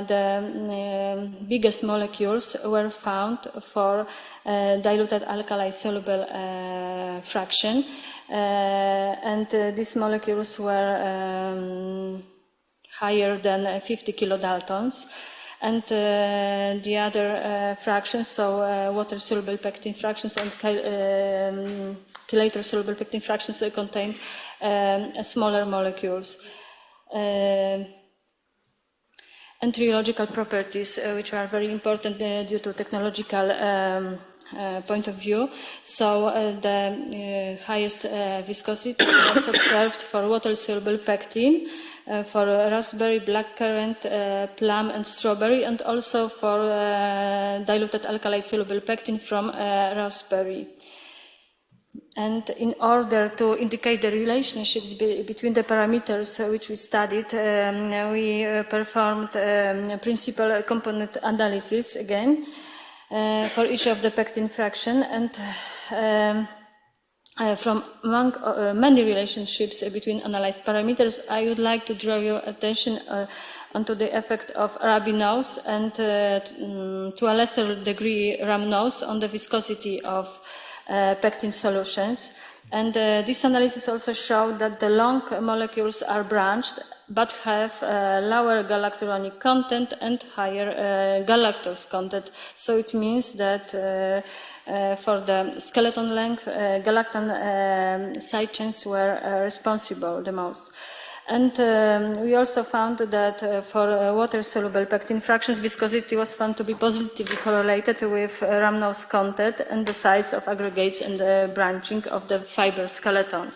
Speaker 1: the biggest molecules were found for diluted alkali soluble fraction, and these molecules were higher than 50 kilodaltons, and the other fractions, so water-soluble pectin fractions and chelator-soluble pectin fractions, contain smaller molecules. And rheological properties, which are very important due to technological point of view. So the highest viscosity was observed for water-soluble pectin, for raspberry, blackcurrant, plum, and strawberry, and also for diluted alkali soluble pectin from raspberry. And in order to indicate the relationships between the parameters which we studied, we performed principal component analysis again for each of the pectin fraction, and from among many relationships between analyzed parameters, I would like to draw your attention onto the effect of arabinose and to a lesser degree rhamnose on the viscosity of pectin solutions. And this analysis also showed that the long molecules are branched but have lower galacturonic content and higher galactose content. So it means that for the skeleton length, galactan side chains were responsible the most. And we also found that for water-soluble pectin fractions, viscosity was found to be positively correlated with rhamnose content and the size of aggregates and the branching of the fiber skeleton.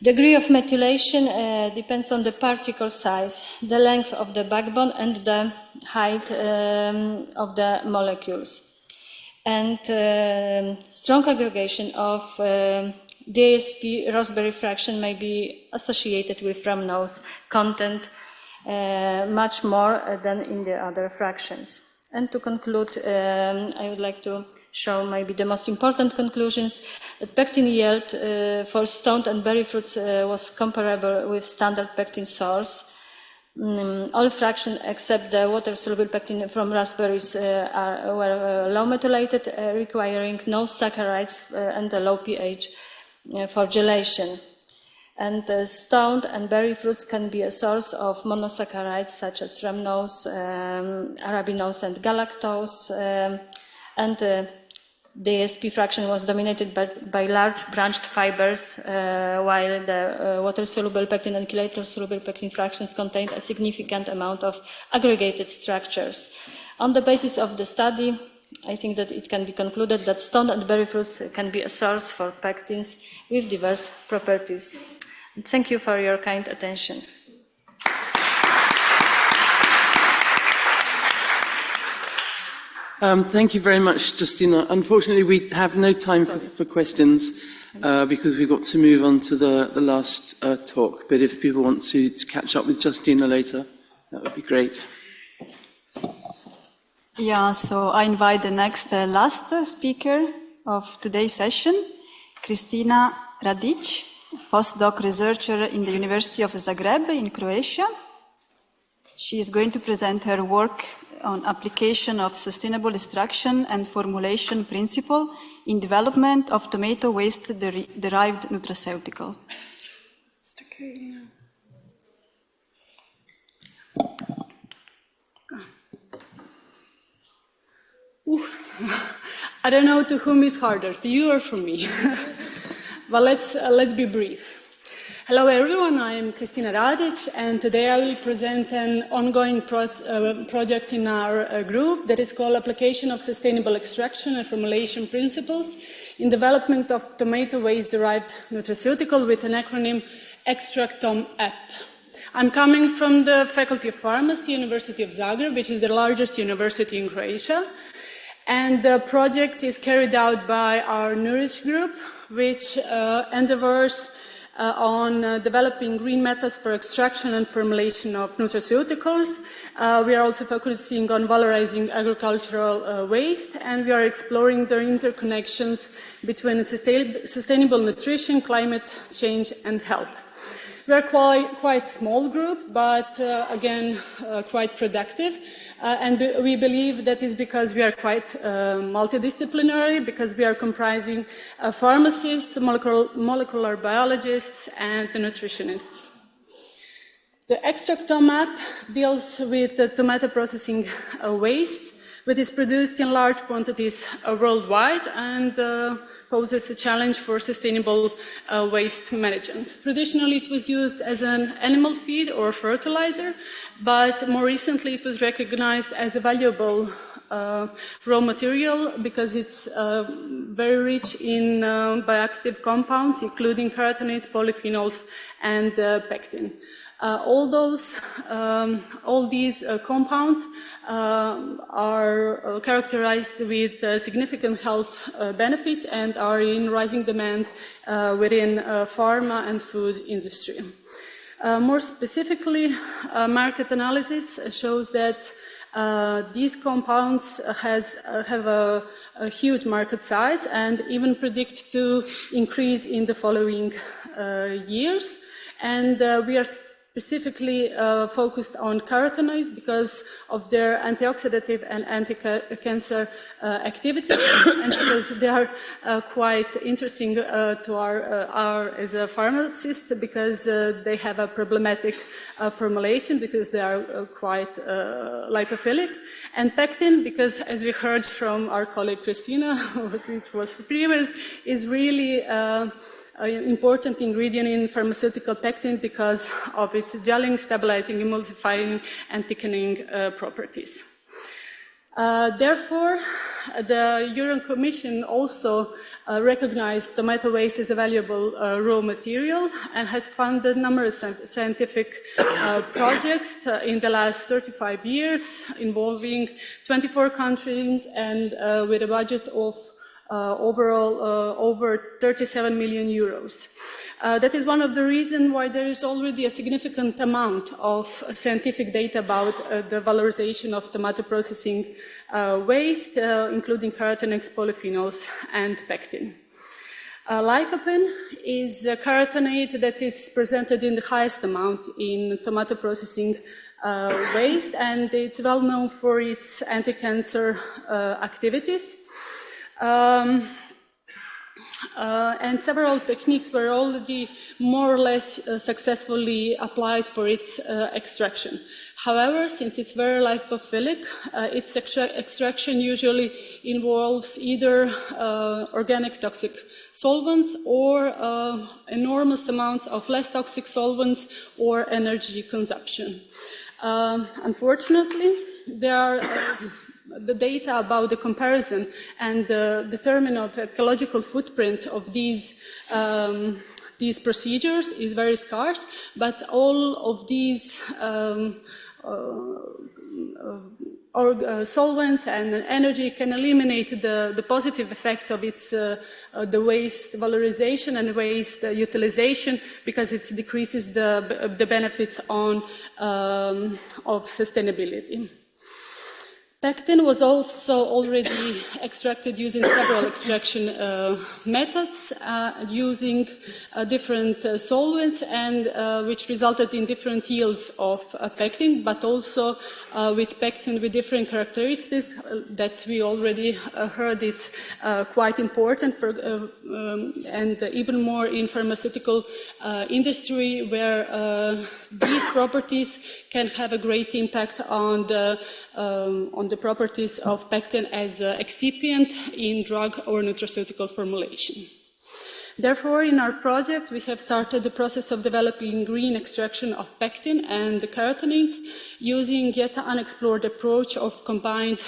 Speaker 1: Degree of methylation depends on the particle size, the length of the backbone, and the height of the molecules. and strong aggregation of DASP raspberry fraction may be associated with rhamnose content much more than in the other fractions. And to conclude, I would like to show maybe the most important conclusions. Pectin yield for stoned and berry fruits was comparable with standard pectin source. All fractions except the water-soluble pectin from raspberries were low methylated, requiring no saccharides and a low pH for gelation. And stoned and berry fruits can be a source of monosaccharides such as rhamnose, arabinose, and galactose. And the ASP fraction was dominated by large branched fibers, while the water-soluble pectin and chelator-soluble pectin fractions contained a significant amount of aggregated structures. On the basis of the study, I think that it can be concluded that stoned and berry fruits can be a source for pectins with diverse properties. Thank you for your kind attention.
Speaker 7: Thank you very much, Justina. Unfortunately, we have no time for questions because we've got to move on to the last talk. But if people want to catch up with Justina later, that would be great.
Speaker 6: Yeah, so I invite the next last speaker of today's session, Kristina Radic, postdoc researcher in the University of Zagreb in Croatia. She is going to present her work on application of sustainable extraction and formulation principle in development of tomato waste derived nutraceutical.
Speaker 3: I don't know to whom is harder, to you or for me. But let's be brief. Hello everyone, I am Kristina Radic, and today I will present an ongoing project in our group that is called Application of Sustainable Extraction and Formulation Principles in Development of Tomato Waste-Derived Nutraceutical with an acronym ExtractOM-AP. I'm coming from the Faculty of Pharmacy, University of Zagreb, which is the largest university in Croatia. And the project is carried out by our Nourish group, which endeavors on developing green methods for extraction and formulation of nutraceuticals. We are also focusing on valorizing agricultural waste, and we are exploring the interconnections between sustainable nutrition, climate change, and health. We are quite small group, but again, quite productive. And we believe that is because we are quite multidisciplinary, because we are comprising pharmacists, molecular biologists, and the nutritionists. The ExtractOM-AP deals with the tomato processing waste, which is produced in large quantities worldwide and poses a challenge for sustainable waste management. Traditionally, it was used as an animal feed or fertilizer, but more recently it was recognized as a valuable raw material because it's very rich in bioactive compounds, including carotenoids, polyphenols, and pectin. All these compounds are characterized with significant health benefits and are in rising demand within pharma and food industry. More specifically, market analysis shows that these compounds have a huge market size and even predict to increase in the following years. And we are specifically focused on carotenoids because of their antioxidative and anti-cancer activity, and because they are quite interesting to our as a pharmacist, because they have a problematic formulation because they are quite lipophilic, and pectin because, as we heard from our colleague Kristina, which was previous, is really important ingredient in pharmaceutical pectin because of its gelling, stabilizing, emulsifying, and thickening properties. Therefore, the European Commission also recognized tomato waste as a valuable raw material and has funded numerous scientific projects in the last 35 years involving 24 countries and with a budget of overall over 37 million euros. That is one of the reasons why there is already a significant amount of scientific data about the valorization of tomato processing waste, including carotenoids, polyphenols, and pectin. Lycopene is a carotenoid that is presented in the highest amount in tomato processing waste, and it's well known for its anti-cancer activities. And several techniques were already more or less successfully applied for its extraction. However, since it's very lipophilic, its extraction usually involves either organic toxic solvents or enormous amounts of less toxic solvents or energy consumption. Unfortunately, there are the data about the comparison and the determination of the ecological footprint of these procedures is very scarce, but all of these solvents and energy can eliminate the positive effects of its the waste valorization and waste utilization, because it decreases the benefits on of sustainability. Pectin was also already extracted using several extraction methods, using different solvents, and which resulted in different yields of pectin, but also with pectin with different characteristics that we already heard. It's quite important for, and even more in pharmaceutical industry, where these properties can have a great impact on the properties of pectin as an excipient in drug or nutraceutical formulation. Therefore, in our project, we have started the process of developing green extraction of pectin and the carotenoids using yet unexplored approach of combined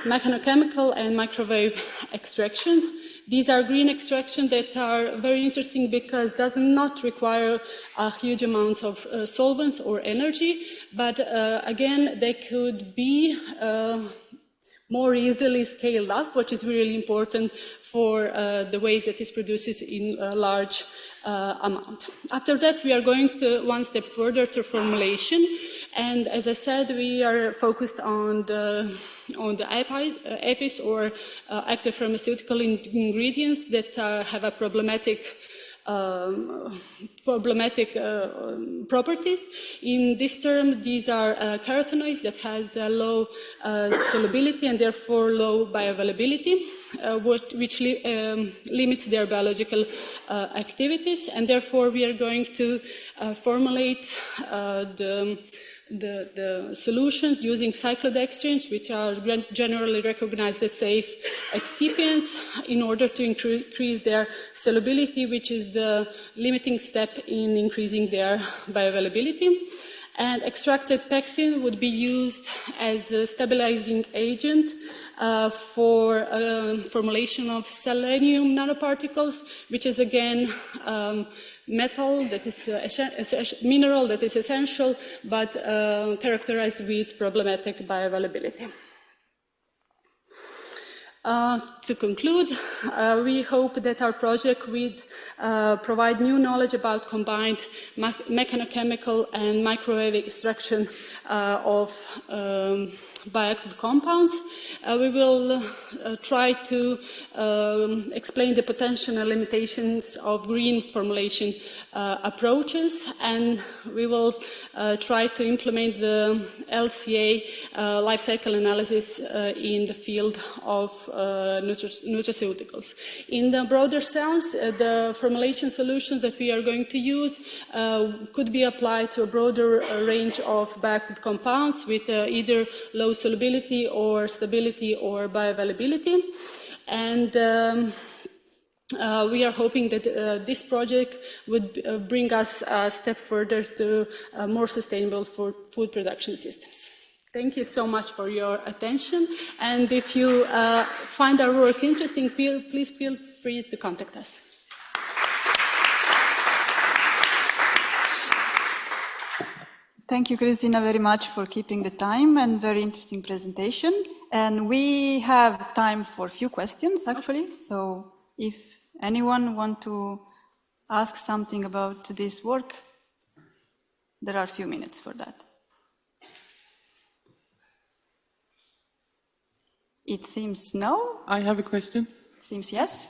Speaker 3: mechanochemical and microwave extraction. These are green extractions that are very interesting because does not require a huge amounts of solvents or energy, but again, they could be more easily scaled up, which is really important for the waste that is produced in a large amount. After that, we are going to one step further to formulation, and as I said, we are focused on the APIs or active pharmaceutical ingredients that have a problematic properties. In this term, these are carotenoids that has a low solubility and therefore low bioavailability, which limits their biological activities, and therefore we are going to formulate the solutions using cyclodextrins, which are generally recognized as safe excipients, in order to increase their solubility, which is the limiting step in increasing their bioavailability. And extracted pectin would be used as a stabilizing agent for formulation of selenium nanoparticles, which is again metal that is mineral that is essential, but characterized with problematic bioavailability. To conclude, we hope that our project will provide new knowledge about combined mechanochemical and microwave extraction of bioactive compounds. We will try to explain the potential and limitations of green formulation approaches, and we will try to implement the LCA life cycle analysis in the field of nutraceuticals. In the broader sense, the formulation solutions that we are going to use could be applied to a broader range of bioactive compounds with either low solubility or stability or bioavailability. And we are hoping that this project would bring us a step further to more sustainable food production systems. Thank you so much for your attention. And if you find our work interesting, please feel free to contact us.
Speaker 6: Thank you, Christina, very much for keeping the time and very interesting presentation. And we have time for a few questions, actually. So if anyone wants to ask something about this work, there are a few minutes for that. It seems no.
Speaker 7: I have a question.
Speaker 6: Seems yes.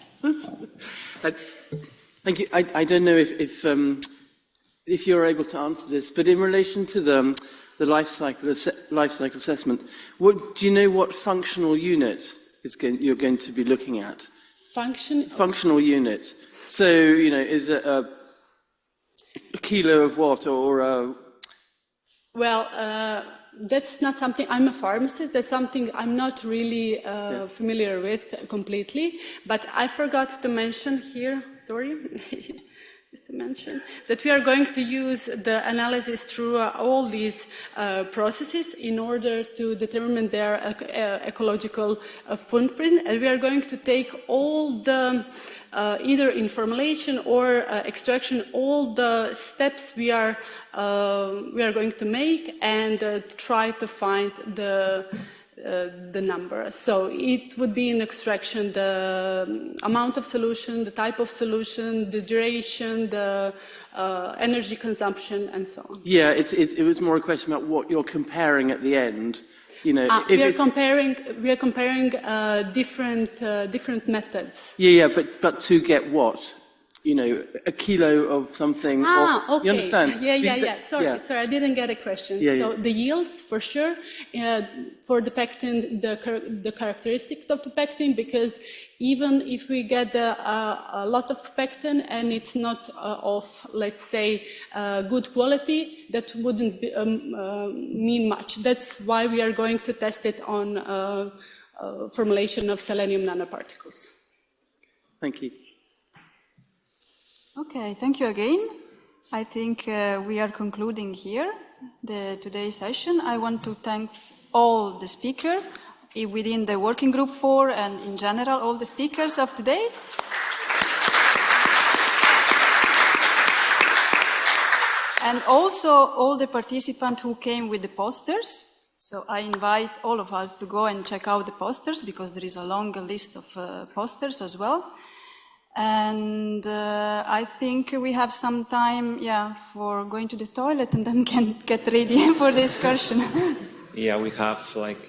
Speaker 7: Thank you. I don't know if you're able to answer this, but in relation to the life cycle assessment, do you know what functional unit you're going to be looking at? Functional unit. So, is it a kilo of what, or a...
Speaker 3: Well, that's not something, I'm a pharmacist, that's something I'm not really familiar with completely, but I forgot to mention here, sorry, to mention that we are going to use the analysis through all these processes in order to determine their ecological footprint, and we are going to take all the either in formulation or extraction, all the steps we are going to make and try to find the number. So it would be in extraction, the amount of solution, the type of solution, the duration, the energy consumption, and so on.
Speaker 7: Yeah, it was more a question about what you're comparing at the end.
Speaker 3: We are comparing different methods.
Speaker 7: Yeah, but to get what? A kilo of something.
Speaker 3: Okay.
Speaker 7: You understand?
Speaker 3: Yeah. Sorry, I didn't get a question. The yields, for sure, for the pectin, the characteristics of the pectin, because even if we get a lot of pectin and it's not of, let's say, good quality, that wouldn't mean much. That's why we are going to test it on formulation of selenium nanoparticles.
Speaker 7: Thank you.
Speaker 6: Okay, thank you again. I think we are concluding here today's session. I want to thank all the speakers within the Working Group 4 and in general all the speakers of today. And also all the participants who came with the posters. So I invite all of us to go and check out the posters because there is a long list of posters as well. And I think we have some time, for going to the toilet and then can get ready for the discussion.
Speaker 2: Yeah, we have like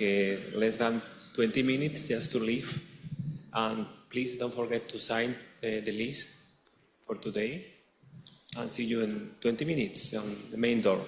Speaker 2: less than 20 minutes just to leave. And please don't forget to sign the list for today. And see you in 20 minutes on the main door.